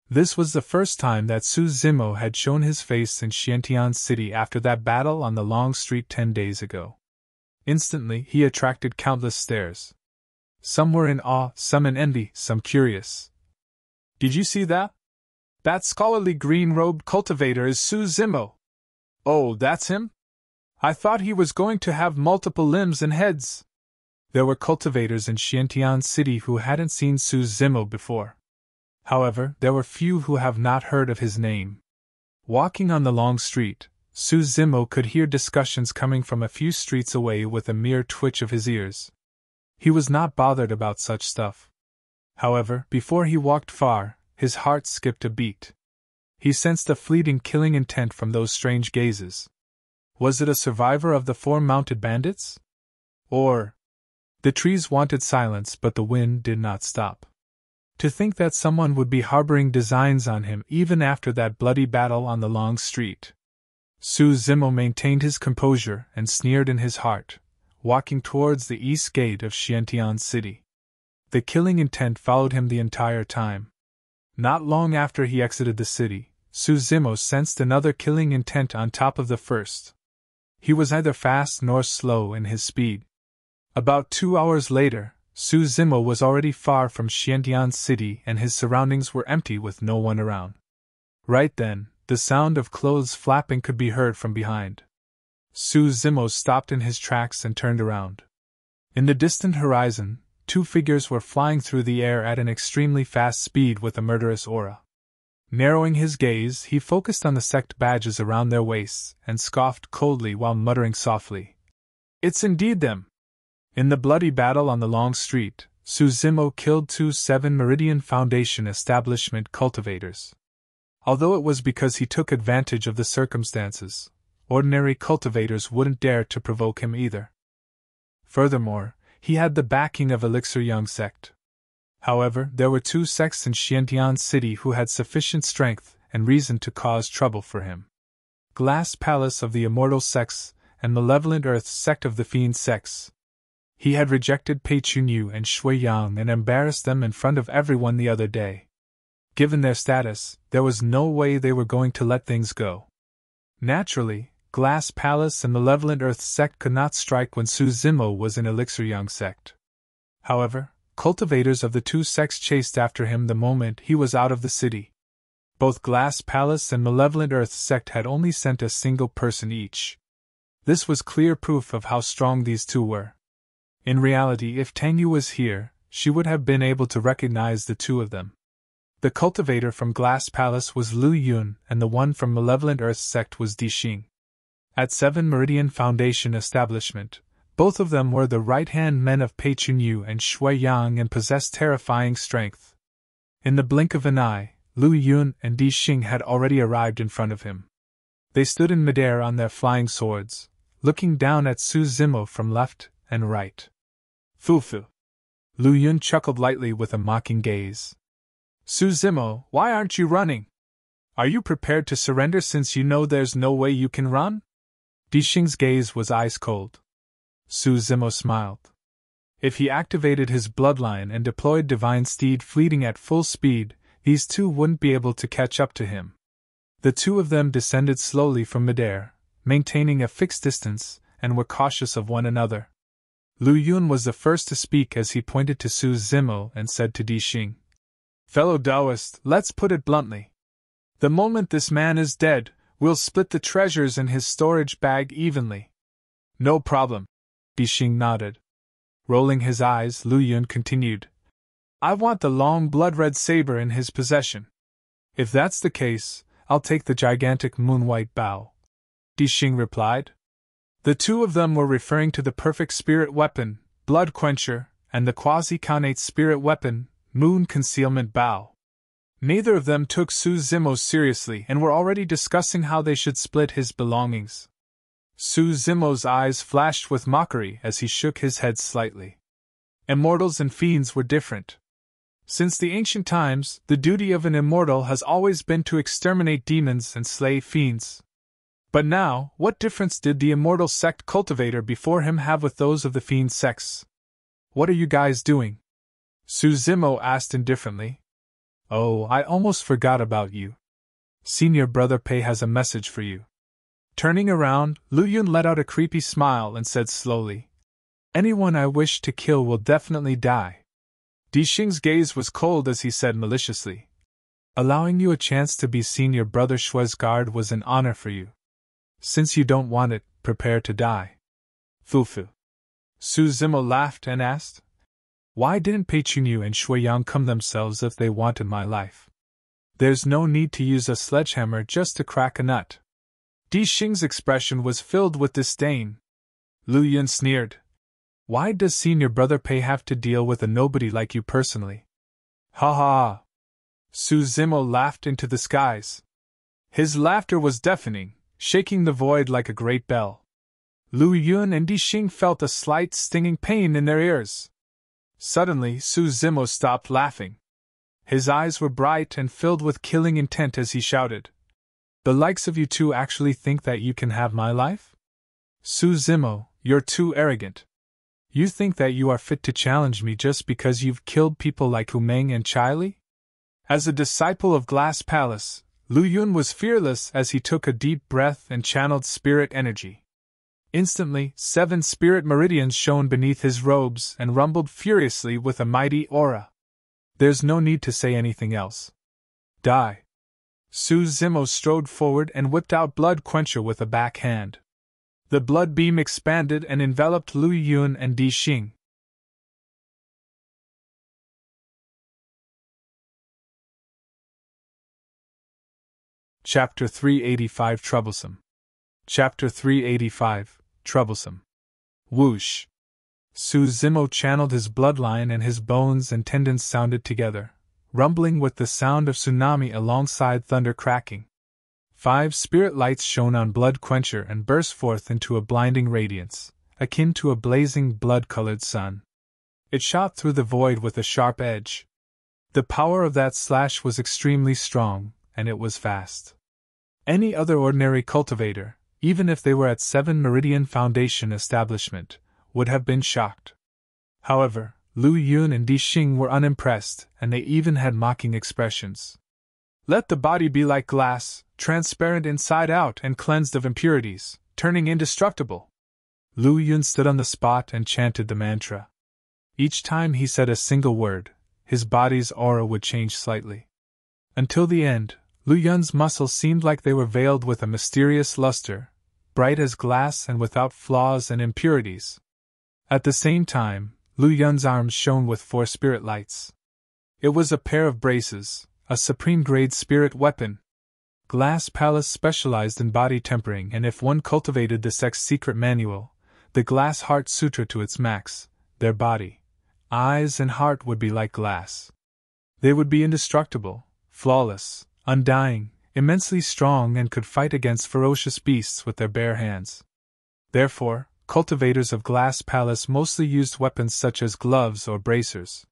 This was the first time that Su Zimo had shown his face in Xiantian City after that battle on the long street 10 days ago. Instantly, he attracted countless stares. Some were in awe, some in envy, some curious. Did you see that? That scholarly green-robed cultivator is Su Zimo. Oh, that's him? I thought he was going to have multiple limbs and heads. There were cultivators in Xiantian City who hadn't seen Su Zimo before. However, there were few who have not heard of his name. Walking on the long street, Su Zimo could hear discussions coming from a few streets away with a mere twitch of his ears. He was not bothered about such stuff. However, before he walked far, his heart skipped a beat. He sensed a fleeting killing intent from those strange gazes. Was it a survivor of the 4 mounted bandits? Or... The trees wanted silence, but the wind did not stop. To think that someone would be harboring designs on him even after that bloody battle on the long street. Su Zimo maintained his composure and sneered in his heart, walking towards the east gate of Xiantian City. The killing intent followed him the entire time. Not long after he exited the city, Su Zimo sensed another killing intent on top of the first. He was neither fast nor slow in his speed. About 2 hours later, Su Zimo was already far from Xiantian City and his surroundings were empty with no one around. Right then, the sound of clothes flapping could be heard from behind. Su Zimo stopped in his tracks and turned around. In the distant horizon, 2 figures were flying through the air at an extremely fast speed with a murderous aura. Narrowing his gaze, he focused on the sect badges around their waists and scoffed coldly while muttering softly, It's indeed them! In the bloody battle on the long street, Su Zimo killed 2 7 Meridian Foundation establishment cultivators. Although it was because he took advantage of the circumstances, ordinary cultivators wouldn't dare to provoke him either. Furthermore, he had the backing of Elixir Young Sect. However, there were 2 sects in Xiantian City who had sufficient strength and reason to cause trouble for him. Glass Palace of the Immortal Sects and Malevolent Earth Sect of the Fiend Sects. He had rejected Pei Chunyu and Shui Yang and embarrassed them in front of everyone the other day. Given their status, there was no way they were going to let things go. Naturally, Glass Palace and Malevolent Earth Sect could not strike when Su Zimo was in Elixir Young Sect. However, cultivators of the 2 sects chased after him the moment he was out of the city. Both Glass Palace and Malevolent Earth Sect had only sent a single person each. This was clear proof of how strong these 2 were. In reality, if Tang Yu was here, she would have been able to recognize the 2 of them. The cultivator from Glass Palace was Lu Yun, and the one from Malevolent Earth Sect was Di Xing. At 7 Meridian Foundation establishment, both of them were the right-hand men of Pei Chunyu and Shui Yang and possessed terrifying strength. In the blink of an eye, Lu Yun and Di Xing had already arrived in front of him. They stood in midair on their flying swords, looking down at Su Zimo from left and right. Fufu. Lu Yun chuckled lightly with a mocking gaze. Su Zimo, why aren't you running? Are you prepared to surrender since you know there's no way you can run? Di Xing's gaze was ice cold. Su Zimo smiled. If he activated his bloodline and deployed Divine Steed fleeting at full speed, these 2 wouldn't be able to catch up to him. The 2 of them descended slowly from midair, maintaining a fixed distance, and were cautious of one another. Lu Yun was the first to speak as he pointed to Su Zimo and said to Di Xing, "Fellow Taoist, let's put it bluntly. The moment this man is dead, we'll split the treasures in his storage bag evenly." "No problem," Di Xing nodded. Rolling his eyes, Lu Yun continued, "I want the long blood-red saber in his possession. If that's the case, I'll take the gigantic moon-white bow," Di Xing replied. The 2 of them were referring to the perfect spirit weapon, Blood Quencher, and the quasi-cognate spirit weapon, Moon Concealment Bow. Neither of them took Su Zimo seriously and were already discussing how they should split his belongings. Su Zimo's eyes flashed with mockery as he shook his head slightly. Immortals and fiends were different. Since the ancient times, the duty of an immortal has always been to exterminate demons and slay fiends. But now, what difference did the Immortal Sect cultivator before him have with those of the Fiend Sects? "What are you guys doing?" Su Zimo asked indifferently. "Oh, I almost forgot about you. Senior Brother Pei has a message for you." Turning around, Lu Yun let out a creepy smile and said slowly, "Anyone I wish to kill will definitely die." Di Xing's gaze was cold as he said maliciously, "Allowing you a chance to be Senior Brother Shui's guard was an honor for you. Since you don't want it, prepare to die." "Fufu." Su Zimo laughed and asked, "Why didn't Pei Chunyu and Shui Yang come themselves if they wanted my life? There's no need to use a sledgehammer just to crack a nut." Di Xing's expression was filled with disdain. Lu Yun sneered, "Why does Senior Brother Pei have to deal with a nobody like you personally?" "Ha ha ha." Su Zimo laughed into the skies. His laughter was deafening, shaking the void like a great bell. Lu Yun and Di Xing felt a slight stinging pain in their ears. Suddenly, Su Zimo stopped laughing. His eyes were bright and filled with killing intent as he shouted, "The likes of you 2 actually think that you can have my life? Su Zimo, you're too arrogant. You think that you are fit to challenge me just because you've killed people like Humeng and Chai Li?" As a disciple of Glass Palace, Lu Yun was fearless as he took a deep breath and channeled spirit energy. Instantly, 7 spirit meridians shone beneath his robes and rumbled furiously with a mighty aura. There's no need to say anything else. Die. Su Zimo strode forward and whipped out Blood Quencher with a backhand. The blood beam expanded and enveloped Lu Yun and Di Xing. Chapter 385 Troublesome. Chapter 385 Troublesome. Whoosh. Su Zimo channeled his bloodline and his bones and tendons sounded together, rumbling with the sound of tsunami alongside thunder cracking. 5 spirit lights shone on Blood Quencher and burst forth into a blinding radiance, akin to a blazing blood-colored sun. It shot through the void with a sharp edge. The power of that slash was extremely strong, and it was fast. Any other ordinary cultivator, even if they were at 7 Meridian Foundation establishment, would have been shocked. However, Lu Yun and Di Xing were unimpressed, and they even had mocking expressions. Let the body be like glass, transparent inside out and cleansed of impurities, turning indestructible. Lu Yun stood on the spot and chanted the mantra. Each time he said a single word, his body's aura would change slightly. Until the end, Lu Yun's muscles seemed like they were veiled with a mysterious luster, bright as glass and without flaws and impurities. At the same time, Lu Yun's arms shone with 4 spirit lights. It was a pair of braces, a supreme-grade spirit weapon. Glass Palace specialized in body tempering, and if one cultivated the Sect's secret manual, the Glass Heart Sutra to its max, their body, eyes and heart would be like glass. They would be indestructible, flawless, undying, immensely strong, and could fight against ferocious beasts with their bare hands. Therefore, cultivators of Glass Palace mostly used weapons such as gloves or bracers.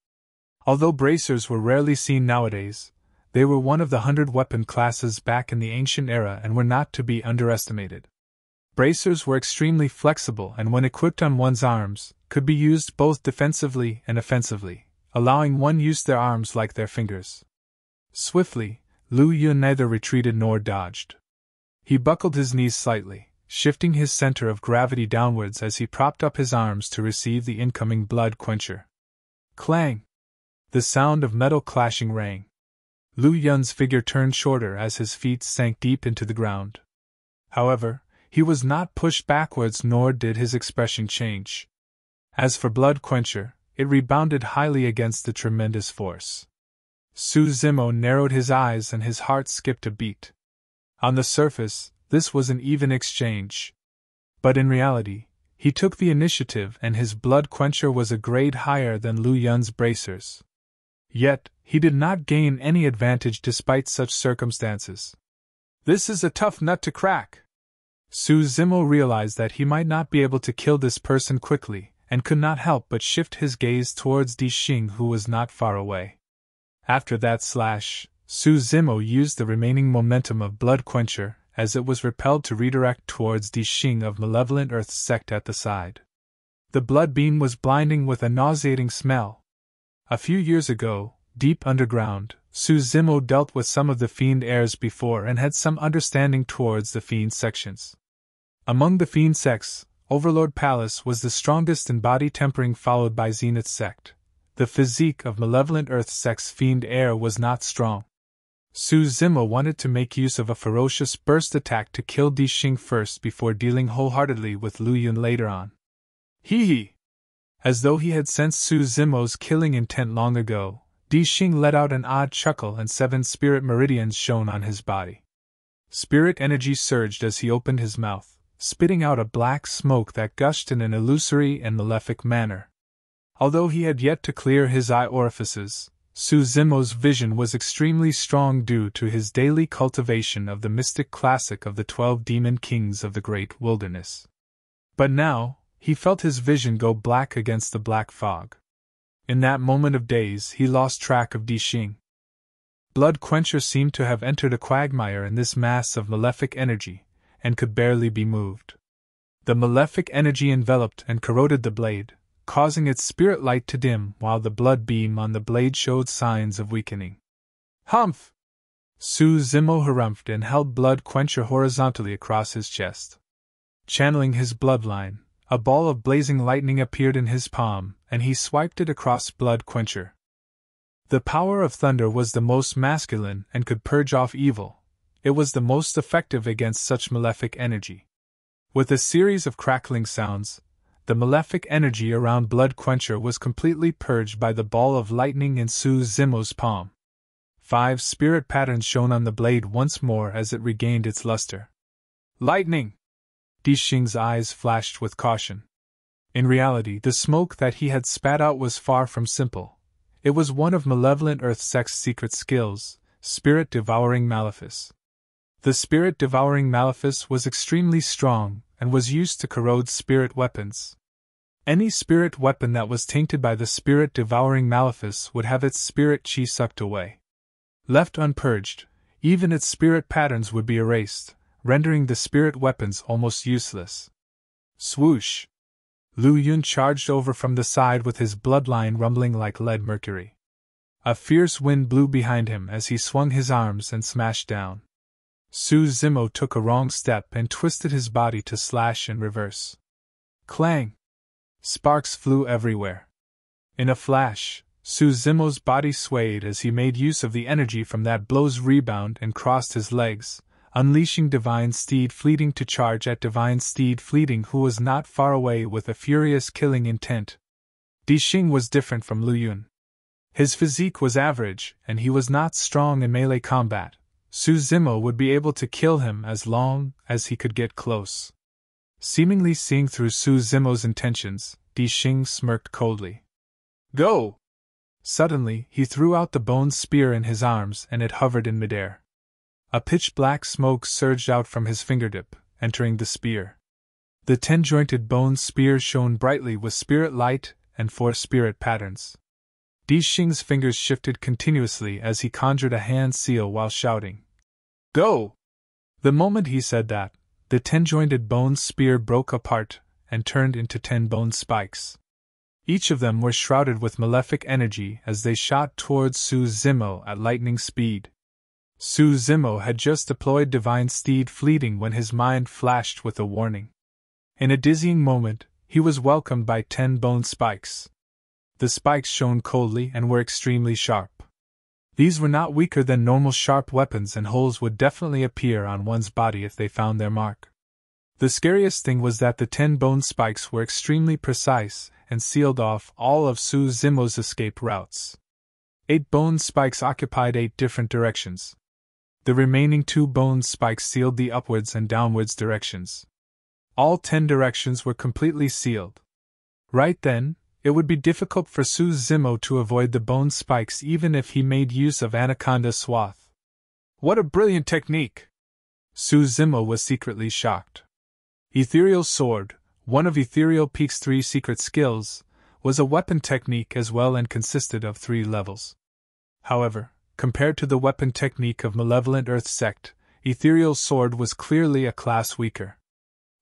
Although bracers were rarely seen nowadays, they were one of the 100 weapon classes back in the ancient era and were not to be underestimated. Bracers were extremely flexible and, when equipped on one's arms, could be used both defensively and offensively, allowing one use their arms like their fingers. Swiftly, Lu Yun neither retreated nor dodged. He buckled his knees slightly, shifting his center of gravity downwards as he propped up his arms to receive the incoming Blood Quencher. Clang! The sound of metal clashing rang. Lu Yun's figure turned shorter as his feet sank deep into the ground. However, he was not pushed backwards, nor did his expression change. As for Blood Quencher, it rebounded highly against the tremendous force. Su Zimo narrowed his eyes and his heart skipped a beat. On the surface, this was an even exchange. But in reality, he took the initiative and his Blood Quencher was a grade higher than Lu Yun's bracers. Yet, he did not gain any advantage despite such circumstances. This is a tough nut to crack. Su Zimo realized that he might not be able to kill this person quickly, and could not help but shift his gaze towards Di Xing, who was not far away. After that slash, Su Zimo used the remaining momentum of Blood Quencher, as it was repelled to redirect towards Di Xing of Malevolent Earth's Sect at the side. The blood beam was blinding with a nauseating smell. A few years ago, deep underground, Su Zimo dealt with some of the Fiend heirs before and had some understanding towards the Fiend sections. Among the Fiend sects, Overlord Palace was the strongest in body tempering, followed by Zenith Sect. The physique of Malevolent Earth's Sect's Fiend heir was not strong. Su Zimo wanted to make use of a ferocious burst attack to kill Di Xing first before dealing wholeheartedly with Lu Yun later on. Hee hee! As though he had sensed Su Zimo's killing intent long ago, Di Xing let out an odd chuckle and 7 spirit meridians shone on his body. Spirit energy surged as he opened his mouth, spitting out a black smoke that gushed in an illusory and malefic manner. Although he had yet to clear his eye orifices, Su Zimo's vision was extremely strong due to his daily cultivation of the mystic classic of the 12 demon kings of the great wilderness. But now, he felt his vision go black against the black fog. In that moment of daze, he lost track of Di Xing. Blood Quencher seemed to have entered a quagmire in this mass of malefic energy, and could barely be moved. The malefic energy enveloped and corroded the blade, causing its spirit light to dim while the blood beam on the blade showed signs of weakening. Humph! Su Zimo harumphed and held Blood Quencher horizontally across his chest. Channeling his bloodline, a ball of blazing lightning appeared in his palm, and he swiped it across Blood Quencher. The power of thunder was the most masculine and could purge off evil. It was the most effective against such malefic energy. With a series of crackling sounds, the malefic energy around Blood Quencher was completely purged by the ball of lightning in Su Zimo's palm. 5 spirit patterns shone on the blade once more as it regained its luster. Lightning! Di Xing's eyes flashed with caution. In reality, the smoke that he had spat out was far from simple. It was one of Malevolent Earth Sect's secret skills, Spirit-Devouring Malefice. The Spirit-Devouring Malefice was extremely strong and was used to corrode spirit weapons. Any spirit weapon that was tainted by the Spirit-Devouring Malefice would have its spirit chi sucked away. Left unpurged, even its spirit patterns would be erased, rendering the spirit weapons almost useless. Swoosh! Lu Yun charged over from the side with his bloodline rumbling like lead mercury. A fierce wind blew behind him as he swung his arms and smashed down. Su Zimo took a wrong step and twisted his body to slash in reverse. Clang! Sparks flew everywhere. In a flash, Su Zimo's body swayed as he made use of the energy from that blow's rebound and crossed his legs, unleashing Divine Steed Fleeting to charge at Divine Steed Fleeting, who was not far away with a furious killing intent. Di Xing was different from Lu Yun. His physique was average, and he was not strong in melee combat. Su Zimo would be able to kill him as long as he could get close. Seemingly seeing through Su Zimo's intentions, Di Xing smirked coldly. Go! Suddenly, he threw out the bone spear in his arms and it hovered in midair. A pitch-black smoke surged out from his fingertip, entering the spear. The 10-jointed bone spear shone brightly with spirit light and 4 spirit patterns. Di Xing's fingers shifted continuously as he conjured a hand seal while shouting, Go! The moment he said that, the 10-jointed bone spear broke apart and turned into 10 bone spikes. Each of them were shrouded with malefic energy as they shot towards Su Zimo at lightning speed. Su Zimo had just deployed Divine Steed Fleeting when his mind flashed with a warning. In a dizzying moment, he was welcomed by 10 bone spikes. The spikes shone coldly and were extremely sharp. These were not weaker than normal sharp weapons, and holes would definitely appear on one's body if they found their mark. The scariest thing was that the 10 bone spikes were extremely precise and sealed off all of Su Zimo's escape routes. 8 bone spikes occupied 8 different directions. The remaining 2 bone spikes sealed the upwards and downwards directions. All 10 directions were completely sealed. Right then, it would be difficult for Su Zimo to avoid the bone spikes even if he made use of Anaconda Swath. What a brilliant technique! Su Zimo was secretly shocked. Ethereal Sword, one of Ethereal Peak's 3 secret skills, was a weapon technique as well and consisted of 3 levels. However, compared to the weapon technique of Malevolent Earth Sect, Ethereal Sword was clearly a class weaker.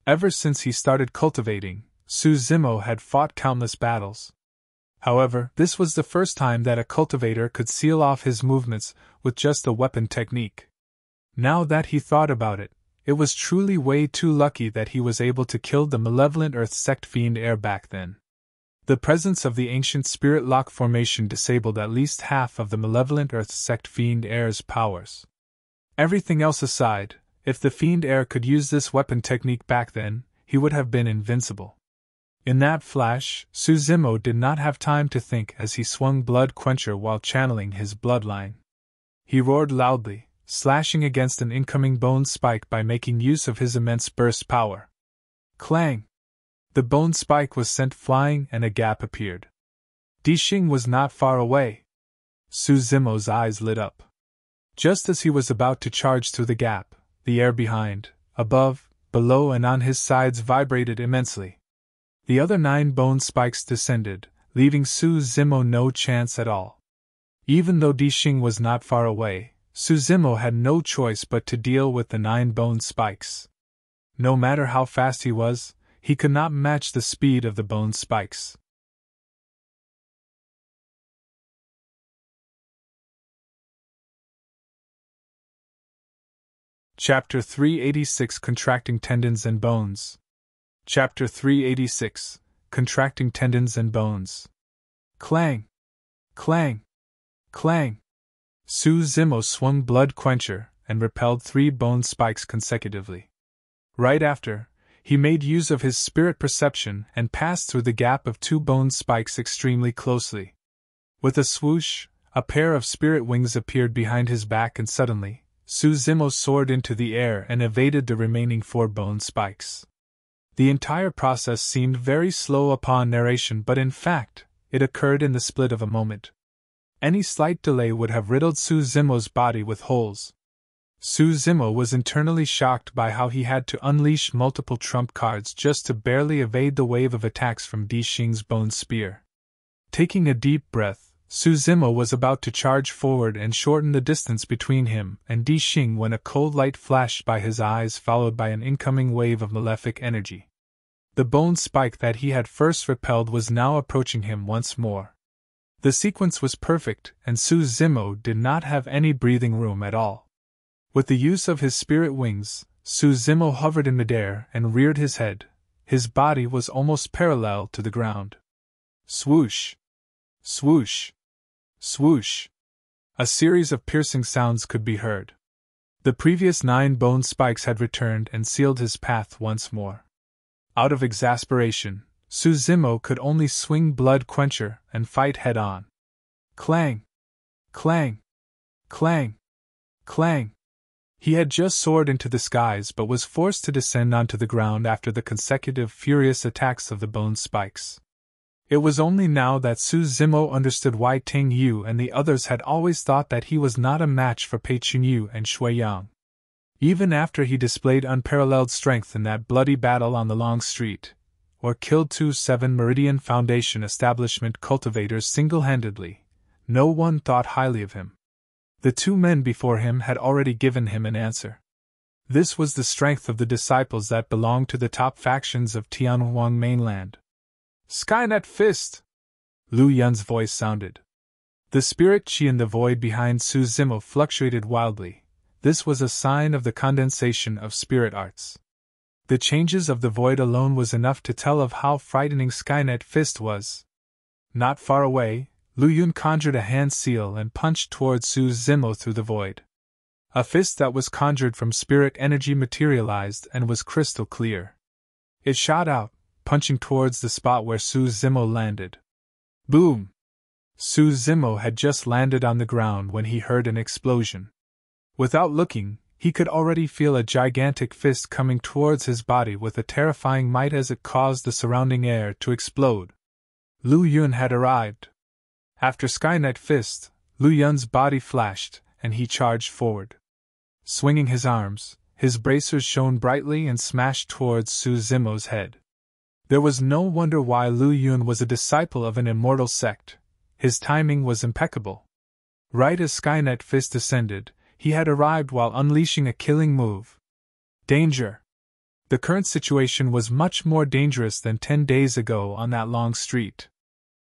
Ever since he started cultivating, Su Zimo had fought countless battles. However, this was the first time that a cultivator could seal off his movements with just a weapon technique. Now that he thought about it, it was truly way too lucky that he was able to kill the Malevolent Earth Sect Fiend Heir back then. The presence of the ancient Spirit Lock formation disabled at least half of the Malevolent Earth Sect Fiend Heir's powers. Everything else aside, if the Fiend Heir could use this weapon technique back then, he would have been invincible. In that flash, Su Zimo did not have time to think as he swung Blood Quencher while channeling his bloodline. He roared loudly, slashing against an incoming bone spike by making use of his immense burst power. Clang! The bone spike was sent flying and a gap appeared. Di Xing was not far away. Su Zimo's eyes lit up. Just as he was about to charge through the gap, the air behind, above, below and on his sides vibrated immensely. The other 9 bone spikes descended, leaving Su Zimo no chance at all. Even though Di Xing was not far away, Su Zimo had no choice but to deal with the 9 bone spikes. No matter how fast he was, he could not match the speed of the bone spikes. Chapter 386 Contracting Tendons and Bones. Chapter 386 Contracting Tendons and Bones. Clang! Clang! Clang! Su Zimo swung Blood Quencher and repelled 3 bone spikes consecutively. Right after, he made use of his spirit perception and passed through the gap of 2 bone spikes extremely closely. With a swoosh, a pair of spirit wings appeared behind his back and suddenly, Su Zimo soared into the air and evaded the remaining 4 bone spikes. The entire process seemed very slow upon narration, but in fact, it occurred in the split of a moment. Any slight delay would have riddled Su Zimo's body with holes. Su Zimo was internally shocked by how he had to unleash multiple trump cards just to barely evade the wave of attacks from Di Xing's bone spear. Taking a deep breath, Su Zimo was about to charge forward and shorten the distance between him and Di Xing when a cold light flashed by his eyes, followed by an incoming wave of malefic energy. The bone spike that he had first repelled was now approaching him once more. The sequence was perfect, and Su Zimo did not have any breathing room at all. With the use of his spirit wings, Su Zimo hovered in midair and reared his head. His body was almost parallel to the ground. Swoosh! Swoosh! Swoosh! A series of piercing sounds could be heard. The previous 9 bone spikes had returned and sealed his path once more. Out of exasperation, Su Zimo could only swing Blood Quencher and fight head-on. Clang! Clang! Clang! Clang! He had just soared into the skies but was forced to descend onto the ground after the consecutive furious attacks of the bone spikes. It was only now that Su Zimo understood why Ting Yu and the others had always thought that he was not a match for Pei Chunyu and Shui Yang. Even after he displayed unparalleled strength in that bloody battle on the Long Street, or killed 2 7 Meridian Foundation establishment cultivators single-handedly, no one thought highly of him. The 2 men before him had already given him an answer. This was the strength of the disciples that belonged to the top factions of Tianhuang mainland. Skynet Fist! Lu Yun's voice sounded. The spirit chi in the void behind Su Zimo fluctuated wildly. This was a sign of the condensation of spirit arts. The changes of the void alone was enough to tell of how frightening Skynet Fist was. Not far away, Lu Yun conjured a hand seal and punched towards Su Zimo through the void. A fist that was conjured from spirit energy materialized and was crystal clear. It shot out, punching towards the spot where Su Zimo landed. Boom! Su Zimo had just landed on the ground when he heard an explosion. Without looking, he could already feel a gigantic fist coming towards his body with a terrifying might as it caused the surrounding air to explode. Lu Yun had arrived. After Skynet Fist, Lu Yun's body flashed, and he charged forward. Swinging his arms, his bracers shone brightly and smashed towards Su Zimo's head. There was no wonder why Lu Yun was a disciple of an immortal sect. His timing was impeccable. Right as Skynet Fist descended, he had arrived while unleashing a killing move. Danger! The current situation was much more dangerous than 10 days ago on that long street.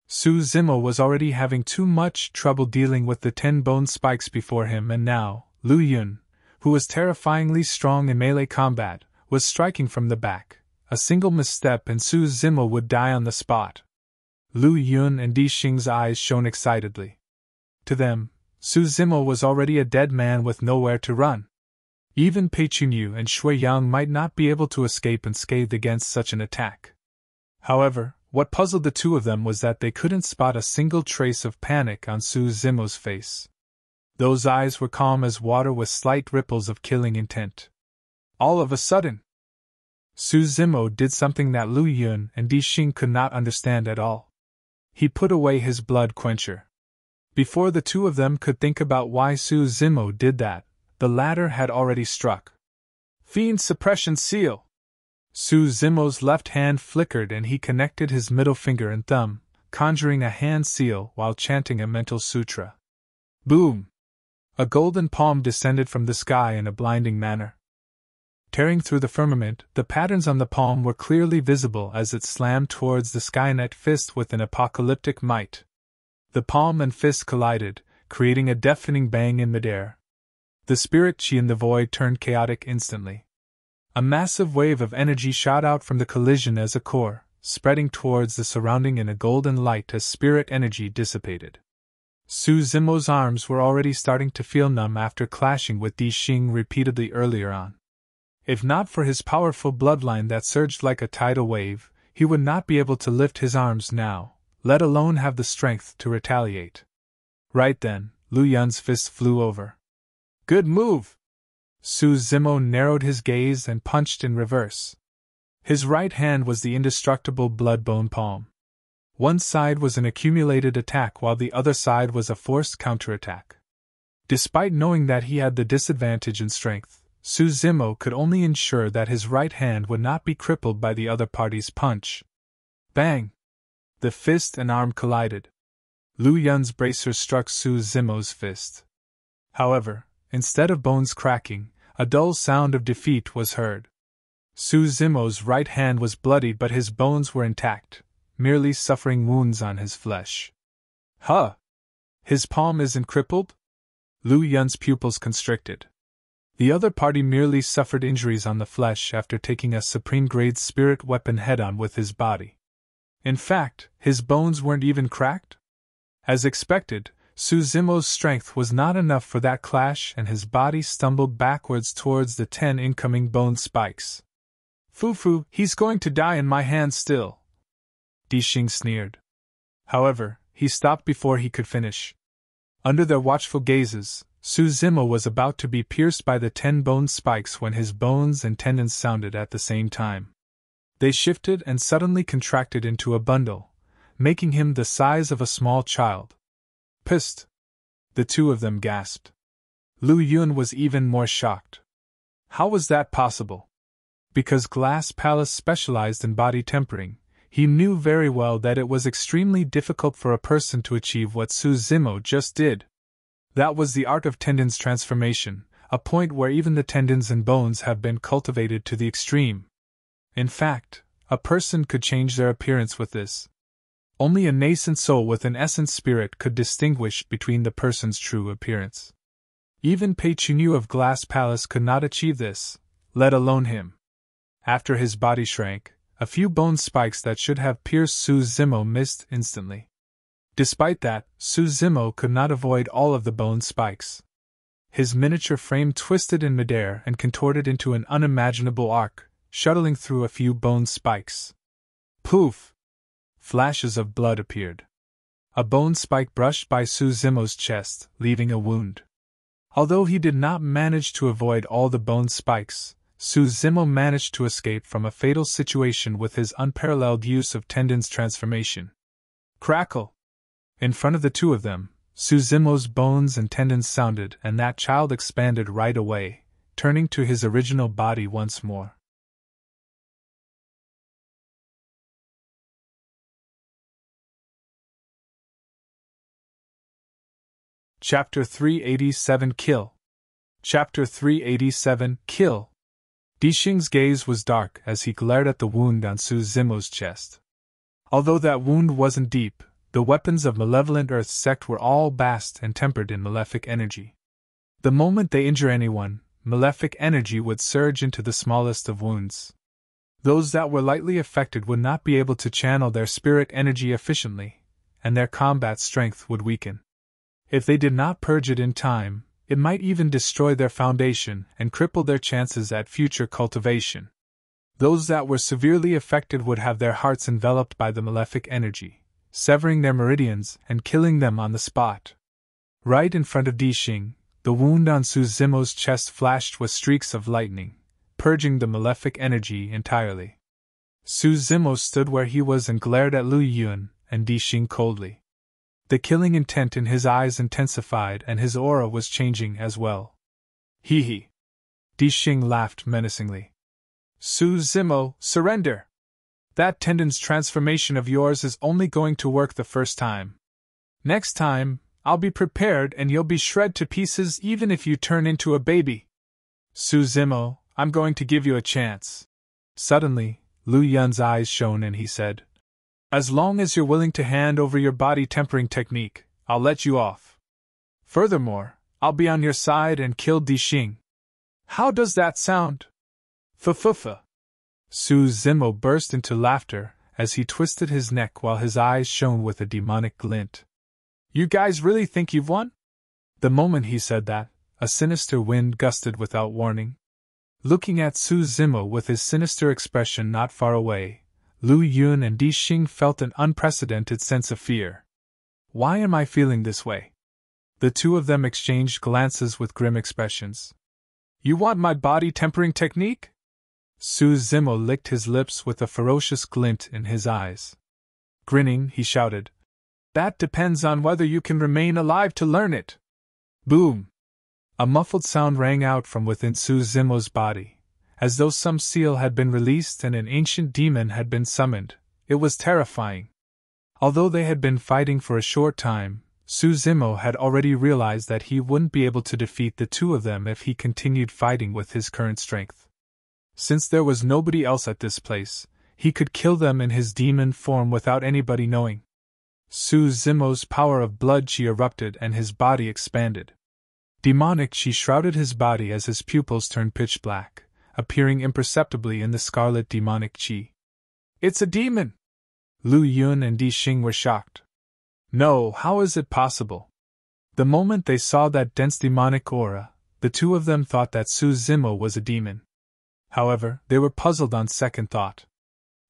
Su Zimo was already having too much trouble dealing with the 10 bone spikes before him, and now, Lu Yun, who was terrifyingly strong in melee combat, was striking from the back. A single misstep and Su Zimo would die on the spot. Lu Yun and Di Xing's eyes shone excitedly. To them, Su Zimo was already a dead man with nowhere to run. Even Pei Chunyu and Shui Yang might not be able to escape unscathed against such an attack. However, what puzzled the 2 of them was that they couldn't spot a single trace of panic on Su Zimo's face. Those eyes were calm as water with slight ripples of killing intent. All of a sudden, Su Zimo did something that Lu Yun and Di Xing could not understand at all. He put away his blood quencher. Before the 2 of them could think about why Su Zimo did that, the latter had already struck. Fiend Suppression Seal! Su Zimo's left hand flickered and he connected his middle finger and thumb, conjuring a hand seal while chanting a mental sutra. Boom! A golden palm descended from the sky in a blinding manner. Tearing through the firmament, the patterns on the palm were clearly visible as it slammed towards the Skynet Fist with an apocalyptic might. The palm and fist collided, creating a deafening bang in midair. The spirit chi in the void turned chaotic instantly. A massive wave of energy shot out from the collision as a core, spreading towards the surrounding in a golden light as spirit energy dissipated. Su Zimo's arms were already starting to feel numb after clashing with Di Xing repeatedly earlier on. If not for his powerful bloodline that surged like a tidal wave, he would not be able to lift his arms now, let alone have the strength to retaliate. Right then, Lu Yun's fist flew over. Good move! Su Zimo narrowed his gaze and punched in reverse. His right hand was the indestructible blood-bone palm. One side was an accumulated attack while the other side was a forced counterattack. Despite knowing that he had the disadvantage in strength, Su Zimo could only ensure that his right hand would not be crippled by the other party's punch. Bang! The fist and arm collided. Lu Yun's bracer struck Su Zimo's fist. However, instead of bones cracking, a dull sound of defeat was heard. Su Zimo's right hand was bloodied, but his bones were intact, merely suffering wounds on his flesh. Huh! His palm isn't crippled? Lu Yun's pupils constricted. The other party merely suffered injuries on the flesh after taking a supreme-grade spirit weapon head-on with his body. In fact, his bones weren't even cracked? As expected, Su Zimo's strength was not enough for that clash and his body stumbled backwards towards the 10 incoming bone spikes. Fu, he's going to die in my hands still. Dixing sneered. However, he stopped before he could finish. Under their watchful gazes, Su Zimo was about to be pierced by the 10 bone spikes when his bones and tendons sounded at the same time. They shifted and suddenly contracted into a bundle, making him the size of a small child. Psst! The two of them gasped. Lu Yun was even more shocked. How was that possible? Because Glass Palace specialized in body tempering, he knew very well that it was extremely difficult for a person to achieve what Su Zimo just did. That was the art of tendons transformation, a point where even the tendons and bones have been cultivated to the extreme. In fact, a person could change their appearance with this. Only a nascent soul with an essence spirit could distinguish between the person's true appearance. Even Pei Chunyu of Glass Palace could not achieve this, let alone him. After his body shrank, a few bone spikes that should have pierced Su Zimo missed instantly. Despite that, Su Zimo could not avoid all of the bone spikes. His miniature frame twisted in midair and contorted into an unimaginable arc, shuttling through a few bone spikes. Poof! Flashes of blood appeared. A bone spike brushed by Su Zimo's chest, leaving a wound. Although he did not manage to avoid all the bone spikes, Su Zimo managed to escape from a fatal situation with his unparalleled use of tendons transformation. Crackle! In front of the two of them, Su Zimo's bones and tendons sounded, and that child expanded right away, turning to his original body once more. Chapter 387 Kill. Chapter 387 Kill. Dixing's gaze was dark as he glared at the wound on Su Zimo's chest. Although that wound wasn't deep, the weapons of malevolent Earth's sect were all bast and tempered in malefic energy. The moment they injure anyone, malefic energy would surge into the smallest of wounds. Those that were lightly affected would not be able to channel their spirit energy efficiently, and their combat strength would weaken. If they did not purge it in time, it might even destroy their foundation and cripple their chances at future cultivation. Those that were severely affected would have their hearts enveloped by the malefic energy, severing their meridians and killing them on the spot. Right in front of Dixing, the wound on Su Zimo's chest flashed with streaks of lightning, purging the malefic energy entirely. Su Zimo stood where he was and glared at Lu Yun and Dixing coldly. The killing intent in his eyes intensified and his aura was changing as well. Hee. Dixing laughed menacingly. Su Zimo, surrender! That tendon's transformation of yours is only going to work the first time. Next time, I'll be prepared and you'll be shred to pieces even if you turn into a baby. Su Zimo, I'm going to give you a chance. Suddenly, Lu Yun's eyes shone and he said, as long as you're willing to hand over your body tempering technique, I'll let you off. Furthermore, I'll be on your side and kill Dixing. How does that sound? F-f-f. Su Zimo burst into laughter as he twisted his neck while his eyes shone with a demonic glint. You guys really think you've won? The moment he said that, a sinister wind gusted without warning. Looking at Su Zimo with his sinister expression not far away, Lu Yun and Dixing felt an unprecedented sense of fear. Why am I feeling this way? The two of them exchanged glances with grim expressions. You want my body tempering technique? Su Zimo licked his lips with a ferocious glint in his eyes. Grinning, he shouted, "That depends on whether you can remain alive to learn it." Boom! A muffled sound rang out from within Su Zimo's body, as though some seal had been released and an ancient demon had been summoned. It was terrifying. Although they had been fighting for a short time, Su Zimo had already realized that he wouldn't be able to defeat the two of them if he continued fighting with his current strength. Since there was nobody else at this place, he could kill them in his demon form without anybody knowing. Su Zimo's power of blood chi erupted and his body expanded. Demonic chi shrouded his body as his pupils turned pitch black, appearing imperceptibly in the scarlet demonic chi. "It's a demon!" Lu Yun and Di Xing were shocked. "No, how is it possible?" The moment they saw that dense demonic aura, the two of them thought that Su Zimo was a demon. However, they were puzzled on second thought.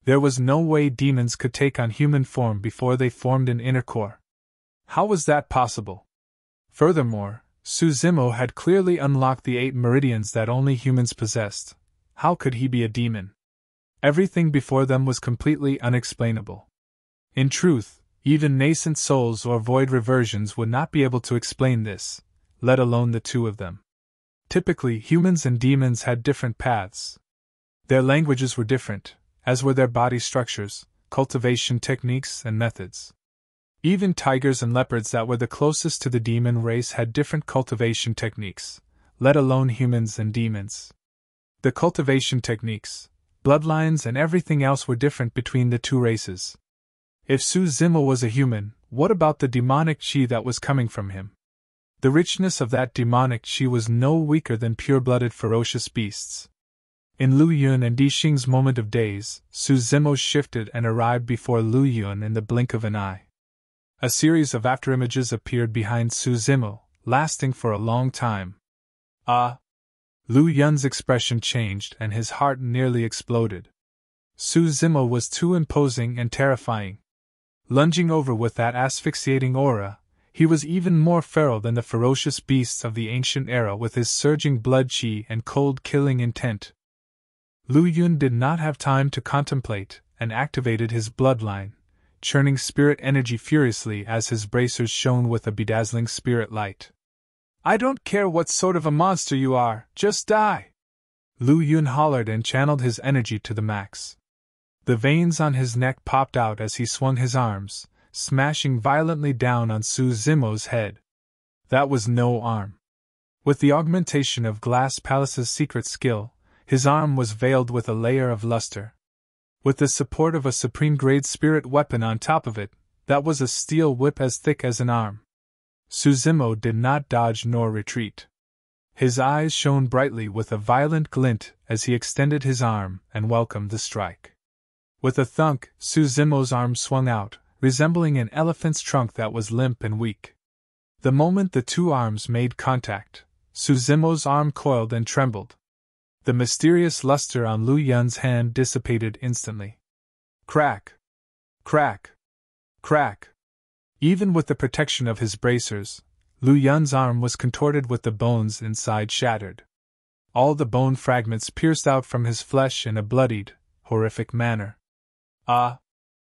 There was no way demons could take on human form before they formed an inner core. How was that possible? Furthermore, Su Zimo had clearly unlocked the 8 meridians that only humans possessed. How could he be a demon? Everything before them was completely unexplainable. In truth, even nascent souls or void reversions would not be able to explain this, let alone the two of them. Typically, humans and demons had different paths. Their languages were different, as were their body structures, cultivation techniques, and methods. Even tigers and leopards that were the closest to the demon race had different cultivation techniques, let alone humans and demons. The cultivation techniques, bloodlines, and everything else were different between the two races. If Su Zimo was a human, what about the demonic chi that was coming from him? The richness of that demonic chi was no weaker than pure-blooded ferocious beasts. In Lu Yun and Di Xing's moment of daze, Su Zimo shifted and arrived before Lu Yun in the blink of an eye. A series of afterimages appeared behind Su Zimo, lasting for a long time. Lu Yun's expression changed and his heart nearly exploded. Su Zimo was too imposing and terrifying. Lunging over with that asphyxiating aura, he was even more feral than the ferocious beasts of the ancient era with his surging blood chi and cold-killing intent. Lu Yun did not have time to contemplate, and activated his bloodline, churning spirit energy furiously as his bracers shone with a bedazzling spirit light. "I don't care what sort of a monster you are, just die!" Lu Yun hollered and channeled his energy to the max. The veins on his neck popped out as he swung his arms, smashing violently down on Su Zimo's head. That was no arm. With the augmentation of Glass Palace's secret skill, his arm was veiled with a layer of luster. With the support of a supreme-grade spirit weapon on top of it, that was a steel whip as thick as an arm. Su Zimo did not dodge nor retreat. His eyes shone brightly with a violent glint as he extended his arm and welcomed the strike. With a thunk, Su Zimo's arm swung out, resembling an elephant's trunk that was limp and weak. The moment the two arms made contact, Su Zimo's arm coiled and trembled. The mysterious luster on Lu Yun's hand dissipated instantly. Crack! Crack! Crack! Even with the protection of his bracers, Lu Yun's arm was contorted with the bones inside shattered. All the bone fragments pierced out from his flesh in a bloodied, horrific manner.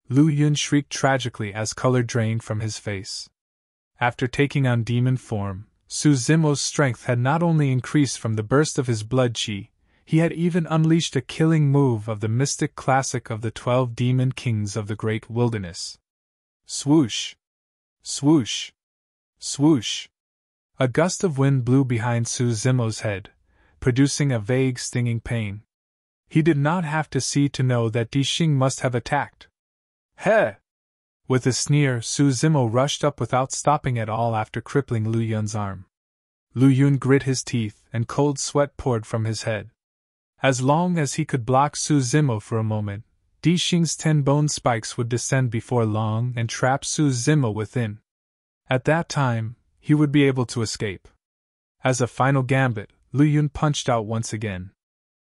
Lu Yun shrieked tragically as color drained from his face. After taking on demon form, Su Zimo's strength had not only increased from the burst of his blood chi, he had even unleashed a killing move of the mystic classic of the 12 demon kings of the great wilderness. Swoosh! Swoosh! Swoosh! A gust of wind blew behind Su Zimo's head, producing a vague stinging pain. He did not have to see to know that Di Xing must have attacked. Heh! With a sneer, Su Zimo rushed up without stopping at all after crippling Lu Yun's arm. Lu Yun grit his teeth, and cold sweat poured from his head. As long as he could block Su Zimo for a moment, Di Xing's 10 bone spikes would descend before long and trap Su Zimo within. At that time, he would be able to escape. As a final gambit, Lu Yun punched out once again.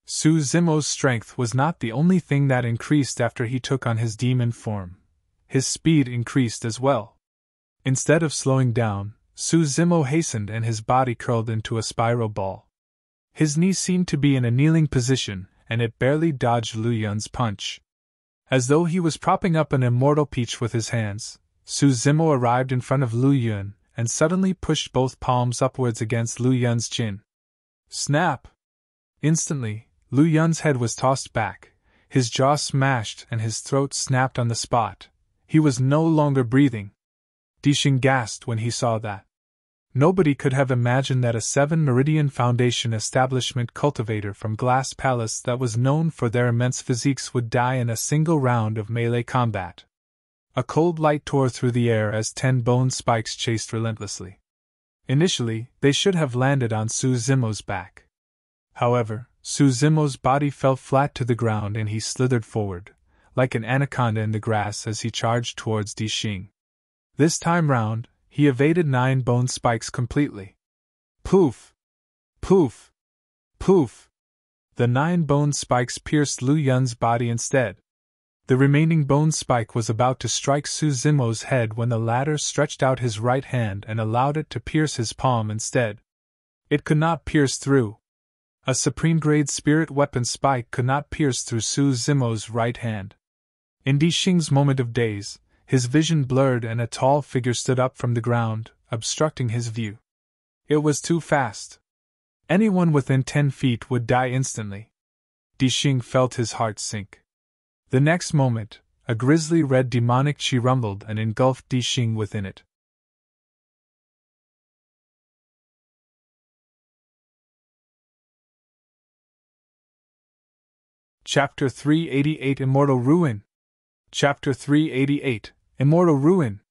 Su Zimo's strength was not the only thing that increased after he took on his demon form. His speed increased as well. Instead of slowing down, Su Zimo hastened and his body curled into a spiral ball. His knees seemed to be in a kneeling position, and it barely dodged Lu Yun's punch. As though he was propping up an immortal peach with his hands, Su Zimo arrived in front of Lu Yun and suddenly pushed both palms upwards against Lu Yun's chin. Snap! Instantly, Lu Yun's head was tossed back, his jaw smashed and his throat snapped on the spot. He was no longer breathing. Dixing gasped when he saw that. Nobody could have imagined that a 7 Meridian Foundation establishment cultivator from Glass Palace that was known for their immense physiques would die in a single round of melee combat. A cold light tore through the air as 10 bone spikes chased relentlessly. Initially, they should have landed on Su Zimo's back. However, Su Zimo's body fell flat to the ground and he slithered forward, like an anaconda in the grass as he charged towards Dixing. This time round, he evaded 9 bone spikes completely. Poof! Poof! Poof! The 9 bone spikes pierced Lu Yun's body instead. The remaining bone spike was about to strike Su Zimo's head when the latter stretched out his right hand and allowed it to pierce his palm instead. It could not pierce through. A supreme-grade spirit weapon spike could not pierce through Su Zimo's right hand. In Dixing's moment of daze, his vision blurred and a tall figure stood up from the ground, obstructing his view. It was too fast. Anyone within 10 feet would die instantly. Dixing felt his heart sink. The next moment, a grisly red demonic chi rumbled and engulfed Dixing within it. Chapter 388 Immortal Ruin. Chapter 388 Immortal Ruin.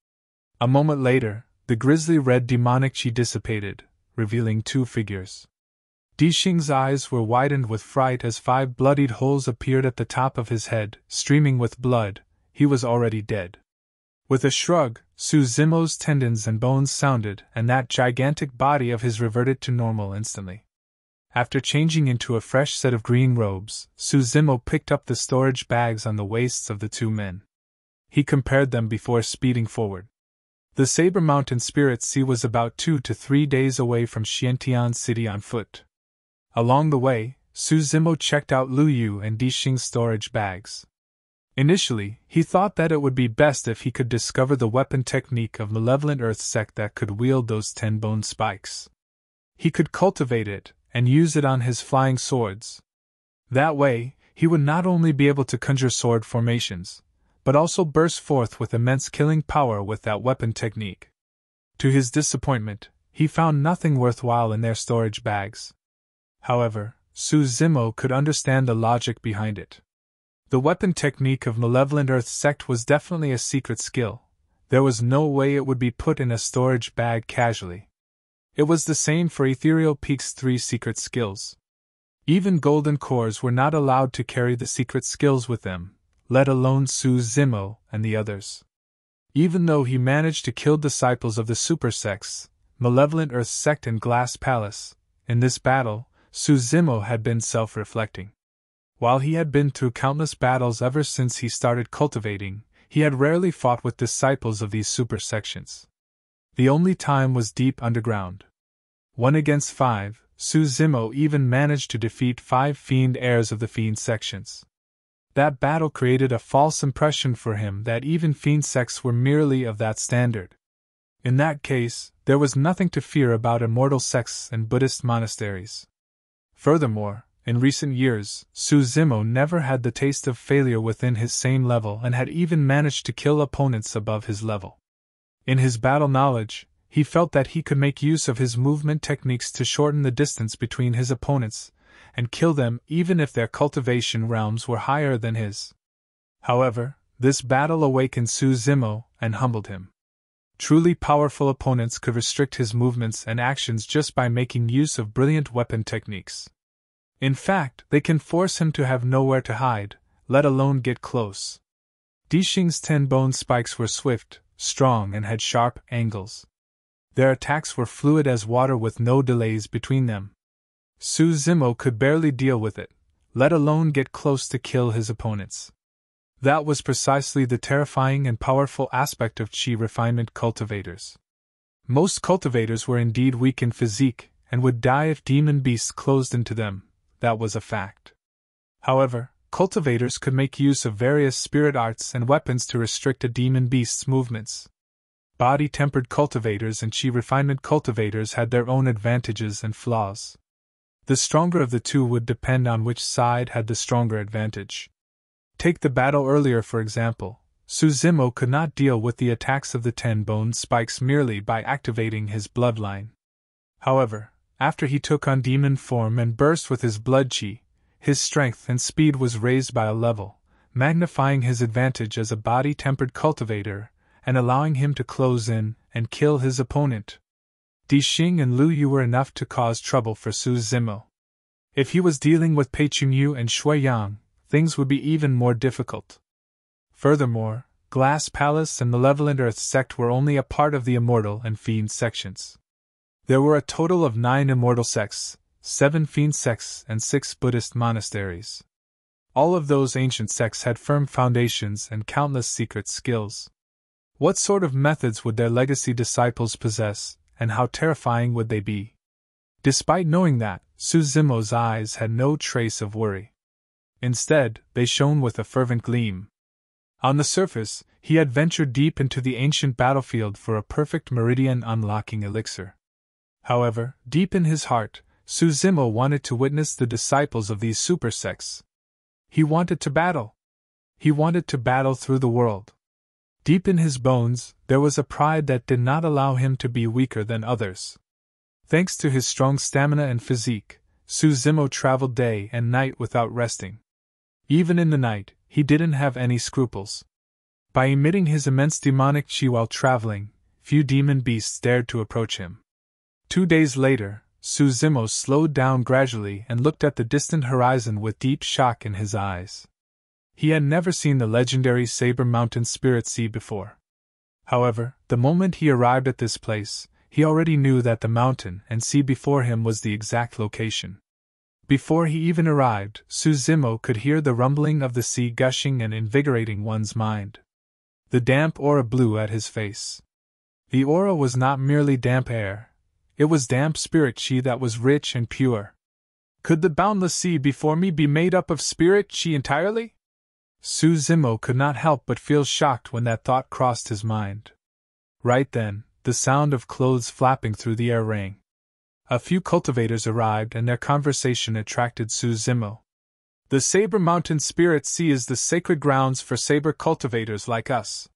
A moment later, the grisly red demonic chi dissipated, revealing 2 figures. Dixing's eyes were widened with fright as 5 bloodied holes appeared at the top of his head, streaming with blood. He was already dead. With a shrug, Su Zimo's tendons and bones sounded, and that gigantic body of his reverted to normal instantly. After changing into a fresh set of green robes, Su Zimo picked up the storage bags on the waists of the 2 men. He compared them before speeding forward. The Saber Mountain Spirit Sea was about 2 to 3 days away from Xiantian City on foot. Along the way, Su Zimo checked out Lu Yu and Dixing's storage bags. Initially, he thought that it would be best if he could discover the weapon technique of Malevolent Earth Sect that could wield those 10 bone spikes. He could cultivate it and use it on his flying swords. That way, he would not only be able to conjure sword formations, but also burst forth with immense killing power with that weapon technique. To his disappointment, he found nothing worthwhile in their storage bags. However, Su Zimo could understand the logic behind it. The weapon technique of Malevolent Earth Sect was definitely a secret skill. There was no way it would be put in a storage bag casually. It was the same for Ethereal Peak's 3 secret skills. Even Golden Cores were not allowed to carry the secret skills with them, let alone Su Zimo and the others. Even though he managed to kill disciples of the Super Sects, Malevolent Earth Sect and Glass Palace, in this battle, Su Zimo had been self-reflecting. While he had been through countless battles ever since he started cultivating, he had rarely fought with disciples of these super sections. The only time was deep underground. 1 against 5, Su Zimo even managed to defeat 5 fiend heirs of the fiend sections. That battle created a false impression for him that even fiend sects were merely of that standard. In that case, there was nothing to fear about immortal sects and Buddhist monasteries. Furthermore, in recent years, Su Zimo never had the taste of failure within his same level and had even managed to kill opponents above his level. In his battle knowledge, he felt that he could make use of his movement techniques to shorten the distance between his opponents and kill them even if their cultivation realms were higher than his. However, this battle awakened Su Zimo and humbled him. Truly powerful opponents could restrict his movements and actions just by making use of brilliant weapon techniques. In fact, they can force him to have nowhere to hide, let alone get close. Dixing's 10 bone spikes were swift, strong, and had sharp angles. Their attacks were fluid as water with no delays between them. Su Zimo could barely deal with it, let alone get close to kill his opponents. That was precisely the terrifying and powerful aspect of chi refinement cultivators. Most cultivators were indeed weak in physique, and would die if demon beasts closed into them, that was a fact. However, cultivators could make use of various spirit arts and weapons to restrict a demon beast's movements. Body-tempered cultivators and chi refinement cultivators had their own advantages and flaws. The stronger of the two would depend on which side had the stronger advantage. Take the battle earlier for example. Suzimo could not deal with the attacks of the 10-bone spikes merely by activating his bloodline. However, after he took on demon form and burst with his blood chi, his strength and speed was raised by a level, magnifying his advantage as a body-tempered cultivator and allowing him to close in and kill his opponent. Di Xing and Lu Yu were enough to cause trouble for Suzimo. If he was dealing with Pei Chunyu and Shui Yang, things would be even more difficult. Furthermore, Glass Palace and Malevolent Earth Sect were only a part of the Immortal and Fiend sections. There were a total of 9 Immortal sects, 7 Fiend sects, and 6 Buddhist monasteries. All of those ancient sects had firm foundations and countless secret skills. What sort of methods would their legacy disciples possess, and how terrifying would they be? Despite knowing that, Suzimo's eyes had no trace of worry. Instead, they shone with a fervent gleam. On the surface, he had ventured deep into the ancient battlefield for a perfect meridian unlocking elixir. However, deep in his heart, Suzimo wanted to witness the disciples of these super sects. He wanted to battle. He wanted to battle through the world. Deep in his bones, there was a pride that did not allow him to be weaker than others. Thanks to his strong stamina and physique, Suzimo traveled day and night without resting. Even in the night, he didn't have any scruples. By emitting his immense demonic chi while traveling, few demon beasts dared to approach him. 2 days later, Suzimo slowed down gradually and looked at the distant horizon with deep shock in his eyes. He had never seen the legendary Saber Mountain Spirit Sea before. However, the moment he arrived at this place, he already knew that the mountain and sea before him was the exact location. Before he even arrived, Suzimo could hear the rumbling of the sea gushing and invigorating one's mind. The damp aura blew at his face. The aura was not merely damp air. It was damp spirit chi that was rich and pure. Could the boundless sea before me be made up of spirit chi entirely? Suzimo could not help but feel shocked when that thought crossed his mind. Right then, the sound of clothes flapping through the air rang. A few cultivators arrived and their conversation attracted Suzimo. The Saber Mountain Spirit Sea is the sacred grounds for saber cultivators like us.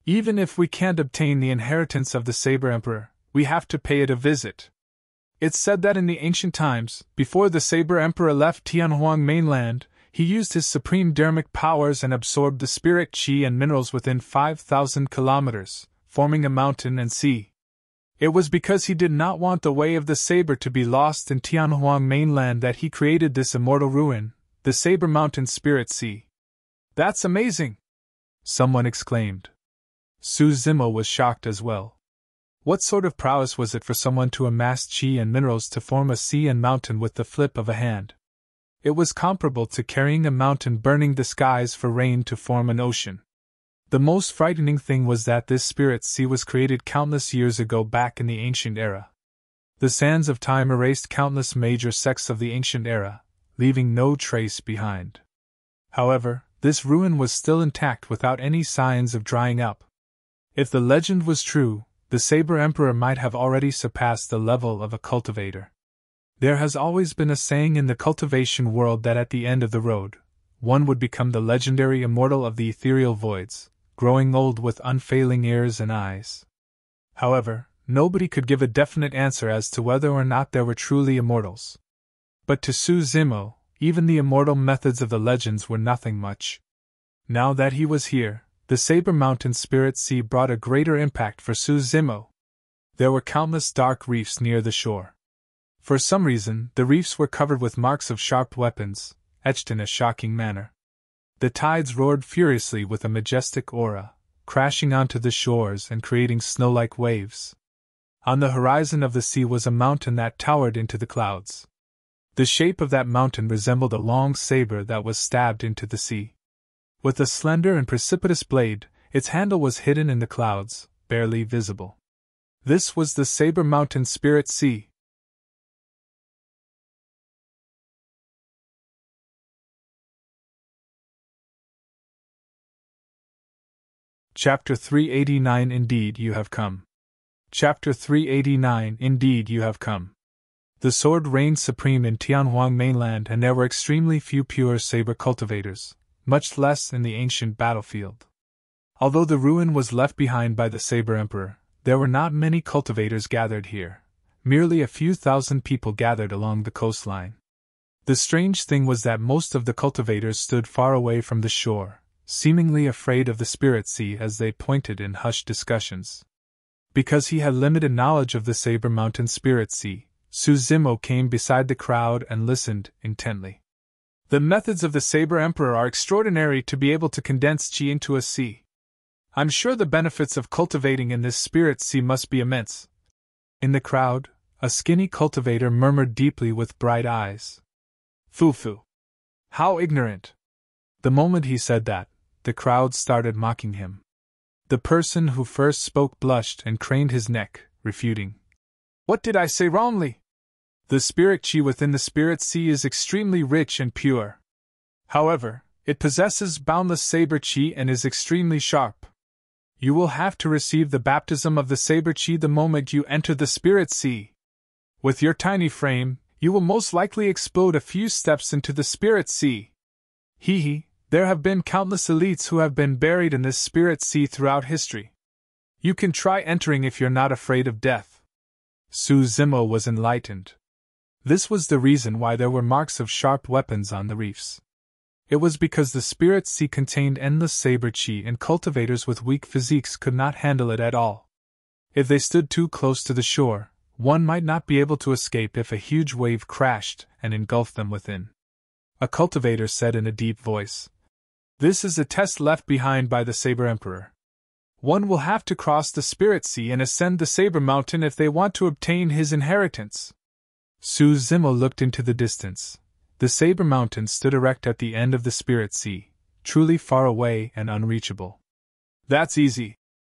Even if we can't obtain the inheritance of the Saber Emperor, we have to pay it a visit. It's said that in the ancient times, before the Saber Emperor left Tianhuang mainland, he used his supreme dermic powers and absorbed the spirit chi and minerals within 5,000 kilometers, forming a mountain and sea. It was because he did not want the way of the saber to be lost in Tianhuang mainland that he created this immortal ruin, the Saber Mountain Spirit Sea. That's amazing! Someone exclaimed. Suzimo was shocked as well. What sort of prowess was it for someone to amass chi and minerals to form a sea and mountain with the flip of a hand? It was comparable to carrying a mountain burning the skies for rain to form an ocean. The most frightening thing was that this spirit sea was created countless years ago back in the ancient era. The sands of time erased countless major sects of the ancient era, leaving no trace behind. However, this ruin was still intact without any signs of drying up. If the legend was true, the Saber Emperor might have already surpassed the level of a cultivator. There has always been a saying in the cultivation world that at the end of the road, one would become the legendary immortal of the ethereal voids, growing old with unfailing ears and eyes. However, nobody could give a definite answer as to whether or not there were truly immortals. But to Suzimo, even the immortal methods of the legends were nothing much. Now that he was here, the Saber Mountain Spirit Sea brought a greater impact for Suzimo. There were countless dark reefs near the shore. For some reason, the reefs were covered with marks of sharp weapons, etched in a shocking manner. The tides roared furiously with a majestic aura, crashing onto the shores and creating snow-like waves. On the horizon of the sea was a mountain that towered into the clouds. The shape of that mountain resembled a long saber that was stabbed into the sea. With a slender and precipitous blade, its handle was hidden in the clouds, barely visible. This was the Saber Mountain Spirit Sea. Chapter 389 Indeed you have come. Chapter 389 Indeed you have come. The sword reigned supreme in Tianhuang mainland, and there were extremely few pure saber cultivators, much less in the ancient battlefield. Although the ruin was left behind by the Saber Emperor, there were not many cultivators gathered here, merely a few thousand people gathered along the coastline. The strange thing was that most of the cultivators stood far away from the shore, seemingly afraid of the spirit sea as they pointed in hushed discussions. Because he had limited knowledge of the Saber Mountain spirit sea, Su Zimo came beside the crowd and listened intently. The methods of the Saber Emperor are extraordinary to be able to condense chi into a sea. I'm sure the benefits of cultivating in this spirit sea must be immense. In the crowd, a skinny cultivator murmured deeply with bright eyes. Foo-foo. How ignorant. The moment he said that, the crowd started mocking him. The person who first spoke blushed and craned his neck, refuting. What did I say wrongly? The spirit chi within the spirit sea is extremely rich and pure. However, it possesses boundless saber chi and is extremely sharp. You will have to receive the baptism of the saber chi the moment you enter the spirit sea. With your tiny frame, you will most likely explode a few steps into the spirit sea. Hee, there have been countless elites who have been buried in this spirit sea throughout history. You can try entering if you're not afraid of death. Su Zimo was enlightened. This was the reason why there were marks of sharp weapons on the reefs. It was because the spirit sea contained endless saber chi and cultivators with weak physiques could not handle it at all. If they stood too close to the shore, one might not be able to escape if a huge wave crashed and engulfed them within. A cultivator said in a deep voice. This is a test left behind by the Saber Emperor. One will have to cross the spirit sea and ascend the Saber Mountain if they want to obtain his inheritance. Su Zimo looked into the distance. The Saber Mountain stood erect at the end of the spirit sea, truly far away and unreachable. That's easy.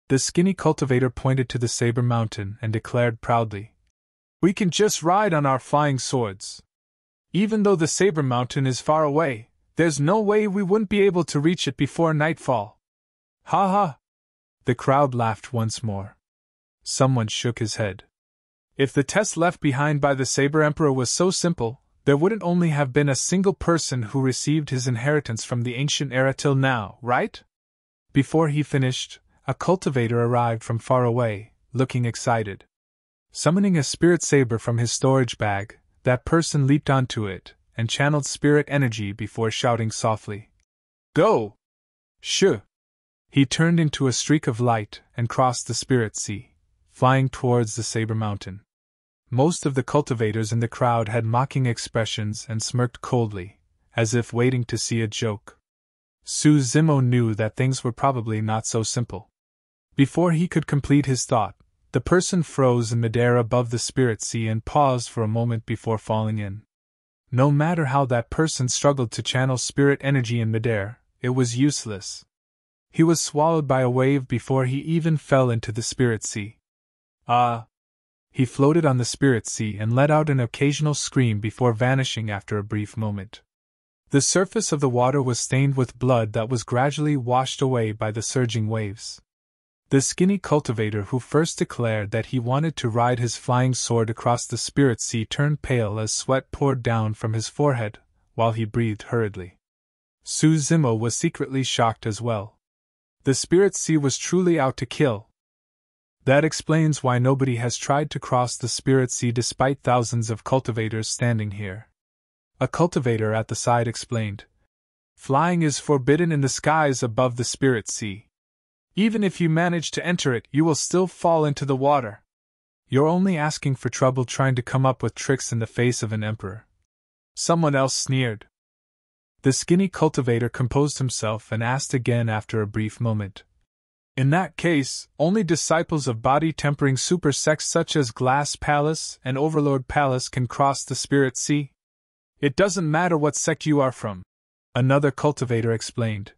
The skinny cultivator pointed to the Saber Mountain and declared proudly. We can just ride on our flying swords. Even though the Saber Mountain is far away, there's no way we wouldn't be able to reach it before nightfall. Ha ha! The crowd laughed once more. Someone shook his head. If the test left behind by the Saber Emperor was so simple, there wouldn't only have been a single person who received his inheritance from the ancient era till now, right? Before he finished, a cultivator arrived from far away, looking excited. Summoning a spirit saber from his storage bag, that person leaped onto it and channeled spirit energy before shouting softly. Go! Shoo! He turned into a streak of light and crossed the spirit sea, flying towards the Saber Mountain. Most of the cultivators in the crowd had mocking expressions and smirked coldly, as if waiting to see a joke. Su Zimo knew that things were probably not so simple. Before he could complete his thought, the person froze in midair above the spirit sea and paused for a moment before falling in. No matter how that person struggled to channel spirit energy in midair, it was useless. He was swallowed by a wave before he even fell into the spirit sea. He floated on the spirit sea and let out an occasional scream before vanishing after a brief moment. The surface of the water was stained with blood that was gradually washed away by the surging waves. The skinny cultivator who first declared that he wanted to ride his flying sword across the spirit sea turned pale as sweat poured down from his forehead, while he breathed hurriedly. Su Zimo was secretly shocked as well. The spirit sea was truly out to kill. That explains why nobody has tried to cross the spirit sea despite thousands of cultivators standing here. A cultivator at the side explained. Flying is forbidden in the skies above the spirit sea. Even if you manage to enter it, you will still fall into the water. You're only asking for trouble trying to come up with tricks in the face of an emperor. Someone else sneered. The skinny cultivator composed himself and asked again after a brief moment. In that case, only disciples of body-tempering super sects such as Glass Palace and Overlord Palace can cross the spirit sea. It doesn't matter what sect you are from, another cultivator explained.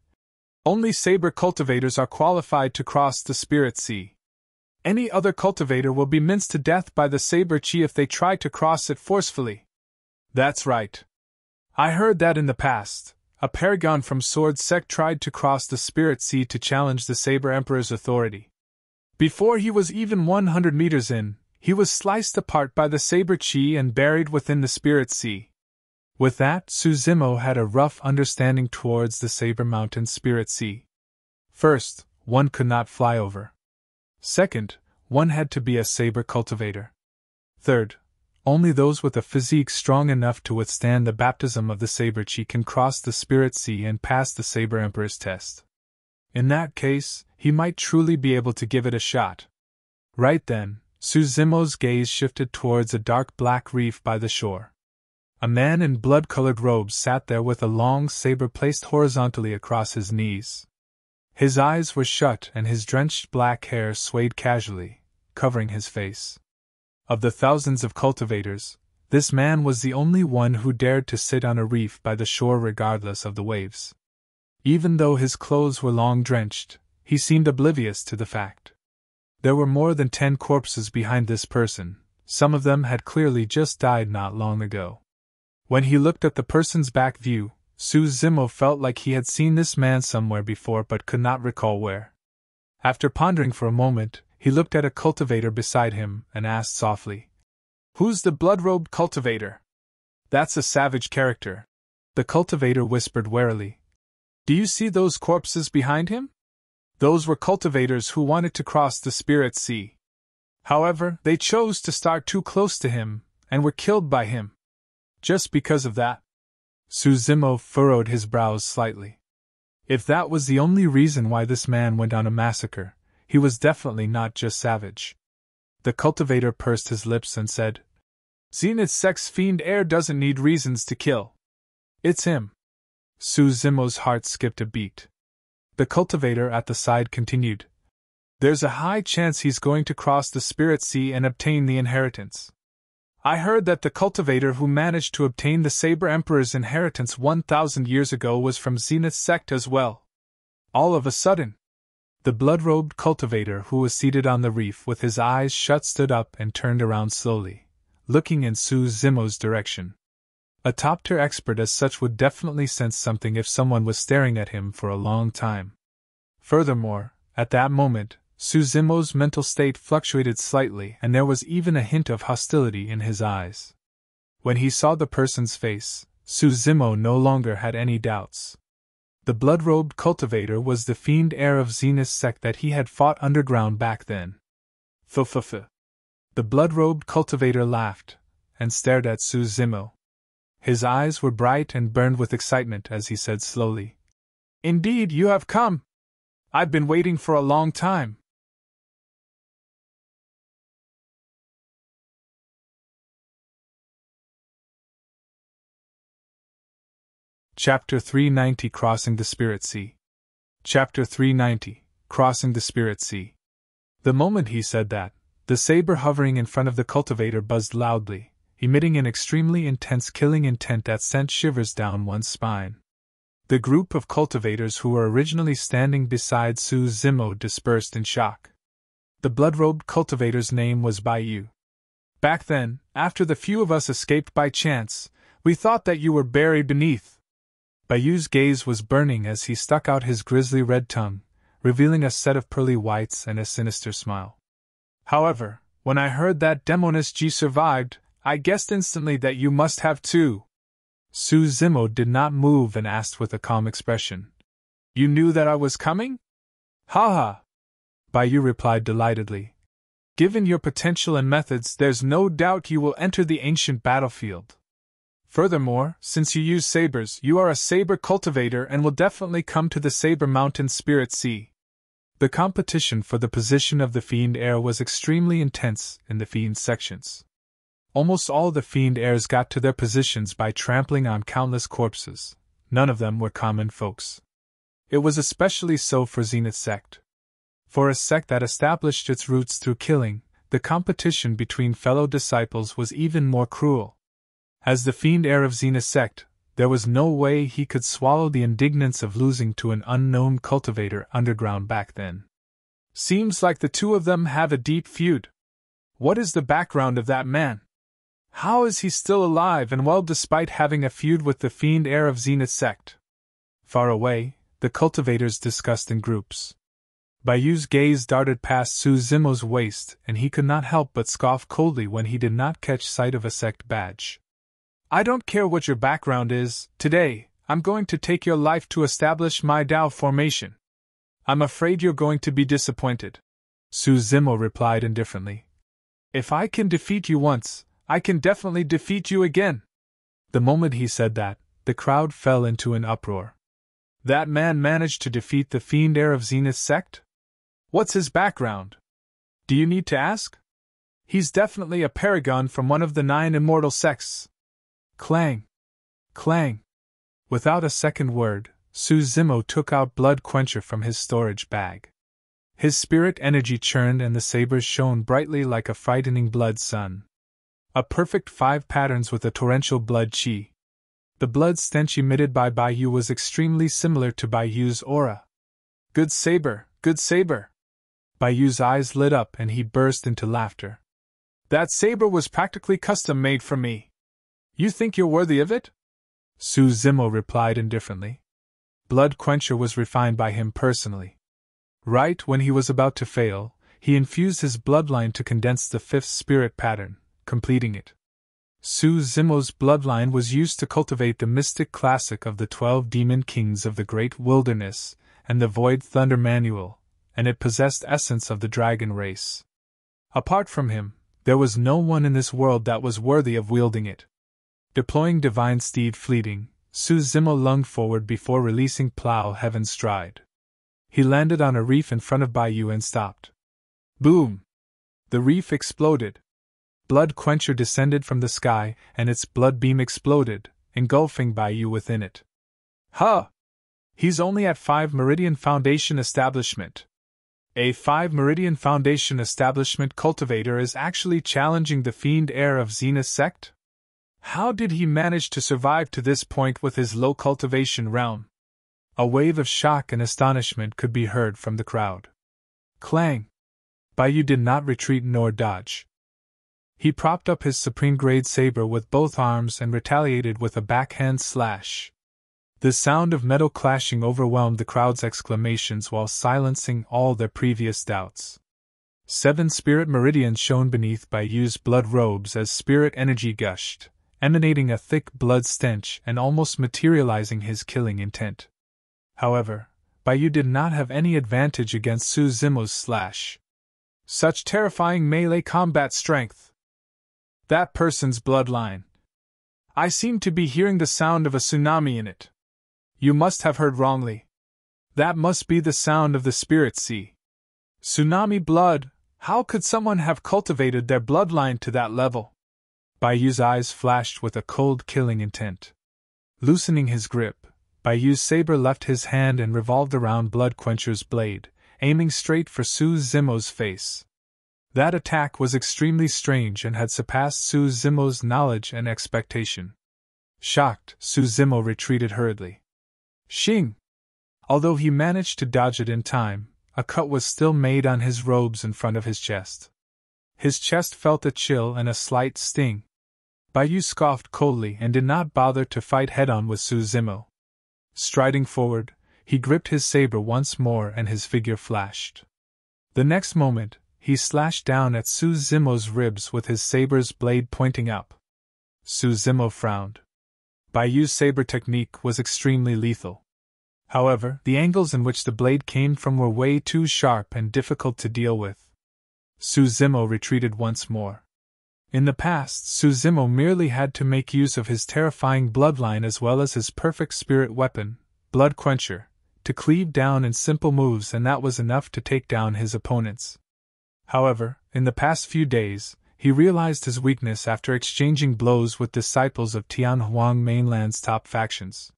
Only Saber cultivators are qualified to cross the spirit sea. Any other cultivator will be minced to death by the Saber chi if they try to cross it forcefully. That's right. I heard that in the past, a paragon from Sword Sect tried to cross the Spirit Sea to challenge the Saber Emperor's authority. Before he was even 100 meters in, he was sliced apart by the Saber Chi and buried within the Spirit Sea. With that, Suzimo had a rough understanding towards the Saber Mountain Spirit Sea. First, one could not fly over. Second, one had to be a saber cultivator. Third, only those with a physique strong enough to withstand the baptism of the Saber Chi can cross the Spirit Sea and pass the Saber Emperor's test. In that case, he might truly be able to give it a shot. Right then, Suzimo's gaze shifted towards a dark black reef by the shore. A man in blood-colored robes sat there with a long saber placed horizontally across his knees. His eyes were shut and his drenched black hair swayed casually, covering his face. Of the thousands of cultivators, this man was the only one who dared to sit on a reef by the shore regardless of the waves. Even though his clothes were long drenched, he seemed oblivious to the fact. There were more than 10 corpses behind this person, some of them had clearly just died not long ago. When he looked at the person's back view, Suzimo felt like he had seen this man somewhere before but could not recall where. After pondering for a moment, he looked at a cultivator beside him and asked softly, "Who's the blood-robed cultivator?" "That's a savage character," the cultivator whispered warily. "Do you see those corpses behind him? Those were cultivators who wanted to cross the Spirit Sea. However, they chose to start too close to him, and were killed by him. Just because of that." Suzimo furrowed his brows slightly. If that was the only reason why this man went on a massacre, he was definitely not just savage. The cultivator pursed his lips and said, "Zenith Sect's fiend heir doesn't need reasons to kill. It's him." Suzimo's heart skipped a beat. The cultivator at the side continued, "There's a high chance he's going to cross the Spirit Sea and obtain the inheritance. I heard that the cultivator who managed to obtain the Saber Emperor's inheritance 1,000 years ago was from Zenith Sect as well." All of a sudden, the blood-robed cultivator who was seated on the reef with his eyes shut stood up and turned around slowly, looking in Suzimo's direction. A top-tier expert as such would definitely sense something if someone was staring at him for a long time. Furthermore, at that moment, Suzimo's mental state fluctuated slightly and there was even a hint of hostility in his eyes. When he saw the person's face, Suzimo no longer had any doubts. The blood-robed cultivator was the fiend heir of Zenith Sect that he had fought underground back then. F. The blood-robed cultivator laughed, and stared at Suzimo. His eyes were bright and burned with excitement as he said slowly, "Indeed you have come! I've been waiting for a long time." Chapter 390 Crossing the Spirit Sea. Chapter 390 Crossing the Spirit Sea. The moment he said that, the saber hovering in front of the cultivator buzzed loudly, emitting an extremely intense killing intent that sent shivers down one's spine. The group of cultivators who were originally standing beside Suzimo dispersed in shock. The blood-robed cultivator's name was Baiyu. "Back then, after the few of us escaped by chance, we thought that you were buried beneath." Baiyu's gaze was burning as he stuck out his grisly red tongue, revealing a set of pearly whites and a sinister smile. "However, when I heard that Demoness G survived, I guessed instantly that you must have too." Suzimo did not move and asked with a calm expression, "You knew that I was coming?" "Ha ha!" Baiyu replied delightedly. "Given your potential and methods, there's no doubt you will enter the ancient battlefield. Furthermore, since you use sabers, you are a saber cultivator and will definitely come to the Saber Mountain Spirit Sea." The competition for the position of the Fiend Heir was extremely intense in the Fiend sections. Almost all the Fiend Heirs got to their positions by trampling on countless corpses. None of them were common folks. It was especially so for Zenith Sect. For a sect that established its roots through killing, the competition between fellow disciples was even more cruel. As the Fiend Heir of Zenith Sect, there was no way he could swallow the indignance of losing to an unknown cultivator underground back then. "Seems like the two of them have a deep feud. What is the background of that man? How is he still alive and well despite having a feud with the Fiend Heir of Zenith Sect?" Far away, the cultivators discussed in groups. Bayou's gaze darted past Su Zimo's waist, and he could not help but scoff coldly when he did not catch sight of a sect badge. I don't care what your background is, today, I'm going to take your life to establish my Dao formation. I'm afraid you're going to be disappointed. Su Zimo replied indifferently. If I can defeat you once, I can definitely defeat you again. The moment he said that, the crowd fell into an uproar. That man managed to defeat the fiend heir of Zenith's sect? What's his background? Do you need to ask? He's definitely a paragon from one of the 9 immortal sects. Clang! Clang! Without a second word, Su Zimo took out Blood Quencher from his storage bag. His spirit energy churned and the sabers shone brightly like a frightening blood sun. A perfect 5 patterns with a torrential blood chi. The blood stench emitted by Bayou was extremely similar to Bayou's aura. Good saber, good saber! Bayou's eyes lit up and he burst into laughter. That saber was practically custom-made for me. You think you're worthy of it? Su Zimo replied indifferently. Blood Quencher was refined by him personally. Right when he was about to fail, he infused his bloodline to condense the 5th spirit pattern, completing it. Su Zimo's bloodline was used to cultivate the mystic classic of the 12 demon kings of the Great Wilderness and the Void Thunder Manual, and it possessed essence of the dragon race. Apart from him, there was no one in this world that was worthy of wielding it. Deploying Divine Steed Fleeting, Su Zimo lunged forward before releasing Plow Heaven's Stride. He landed on a reef in front of Bayou and stopped. Boom! The reef exploded. Blood Quencher descended from the sky, and its blood beam exploded, engulfing Bayou within it. Huh! He's only at 5 Meridian Foundation Establishment. A 5 Meridian Foundation Establishment cultivator is actually challenging the fiend heir of Zenith's sect? How did he manage to survive to this point with his low cultivation realm? A wave of shock and astonishment could be heard from the crowd. Clang! Bayou did not retreat nor dodge. He propped up his supreme-grade saber with both arms and retaliated with a backhand slash. The sound of metal clashing overwhelmed the crowd's exclamations while silencing all their previous doubts. 7 spirit meridians shone beneath Bayou's blood robes as spirit energy gushed, emanating a thick blood stench and almost materializing his killing intent. However, Bayou did not have any advantage against Su Zimo's slash. Such terrifying melee combat strength! That person's bloodline. I seem to be hearing the sound of a tsunami in it. You must have heard wrongly. That must be the sound of the spirit sea. Tsunami blood, how could someone have cultivated their bloodline to that level? Bayou's eyes flashed with a cold killing intent. Loosening his grip, Bayou's saber left his hand and revolved around Blood Quencher's blade, aiming straight for Su Zimo's face. That attack was extremely strange and had surpassed Su Zimo's knowledge and expectation. Shocked, Su Zimo retreated hurriedly. Shing! Although he managed to dodge it in time, a cut was still made on his robes in front of his chest. His chest felt a chill and a slight sting. Bayou scoffed coldly and did not bother to fight head-on with Su Zimo. Striding forward, he gripped his saber once more and his figure flashed. The next moment, he slashed down at Su Zimo's ribs with his saber's blade pointing up. Su Zimo frowned. Bayou's saber technique was extremely lethal. However, the angles in which the blade came from were way too sharp and difficult to deal with. Su Zimo retreated once more. In the past, Su Zimo merely had to make use of his terrifying bloodline as well as his perfect spirit weapon, Blood Quencher, to cleave down in simple moves, and that was enough to take down his opponents. However, in the past few days, he realized his weakness after exchanging blows with disciples of Tianhuang Mainland's top factions.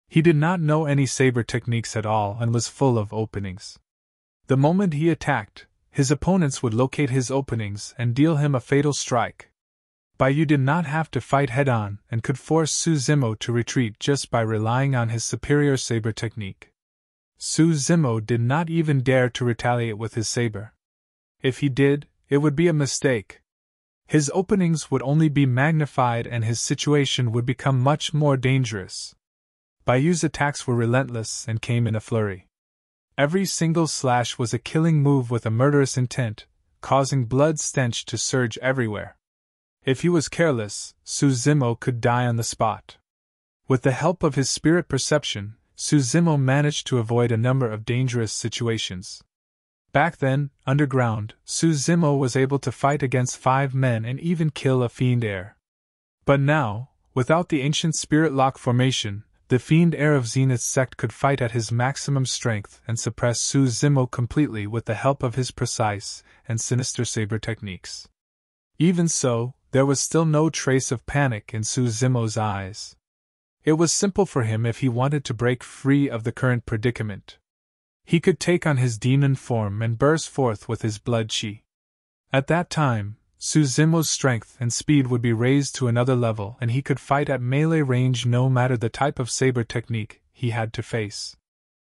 He did not know any saber techniques at all and was full of openings. The moment he attacked, his opponents would locate his openings and deal him a fatal strike. Bayou did not have to fight head-on and could force Su Zimo to retreat just by relying on his superior saber technique. Su Zimo did not even dare to retaliate with his saber. If he did, it would be a mistake. His openings would only be magnified and his situation would become much more dangerous. Bayu's attacks were relentless and came in a flurry. Every single slash was a killing move with a murderous intent, causing blood stench to surge everywhere. If he was careless, Suzimo could die on the spot. With the help of his spirit perception, Suzimo managed to avoid a number of dangerous situations. Back then, underground, Suzimo was able to fight against 5 men and even kill a Fiend Heir. But now, without the ancient spirit lock formation, the Fiend Heir of Zenith's Sect could fight at his maximum strength and suppress Suzimo completely with the help of his precise and sinister saber techniques. Even so, there was still no trace of panic in Suzimo's eyes. It was simple for him if he wanted to break free of the current predicament. He could take on his demon form and burst forth with his blood chi. At that time, Suzimo's strength and speed would be raised to another level and he could fight at melee range no matter the type of saber technique he had to face.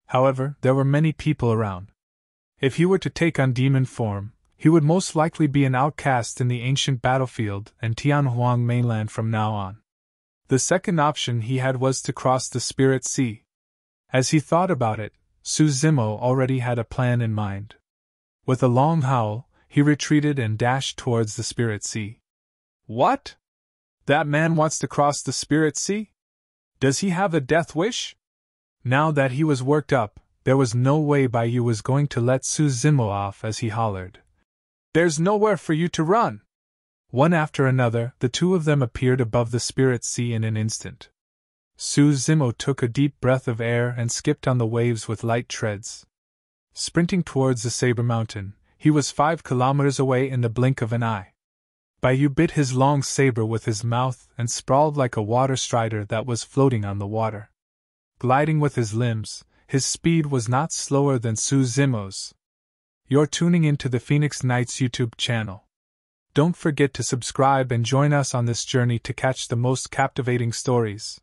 However, there were many people around. If he were to take on demon form, he would most likely be an outcast in the ancient battlefield and Tianhuang mainland from now on. The second option he had was to cross the Spirit Sea. As he thought about it, Suzimo already had a plan in mind. With a long howl, he retreated and dashed towards the Spirit Sea. What? That man wants to cross the Spirit Sea? Does he have a death wish? Now that he was worked up, there was no way Baiyu was going to let Suzimo off as he hollered. There's nowhere for you to run! One after another, the two of them appeared above the Spirit Sea in an instant. Suzimo took a deep breath of air and skipped on the waves with light treads. Sprinting towards the Saber Mountain, he was 5 kilometers away in the blink of an eye. Baiyu bit his long saber with his mouth and sprawled like a water strider that was floating on the water. Gliding with his limbs, his speed was not slower than Suzimo's. You're tuning into the Phoenix Knights YouTube channel. Don't forget to subscribe and join us on this journey to catch the most captivating stories.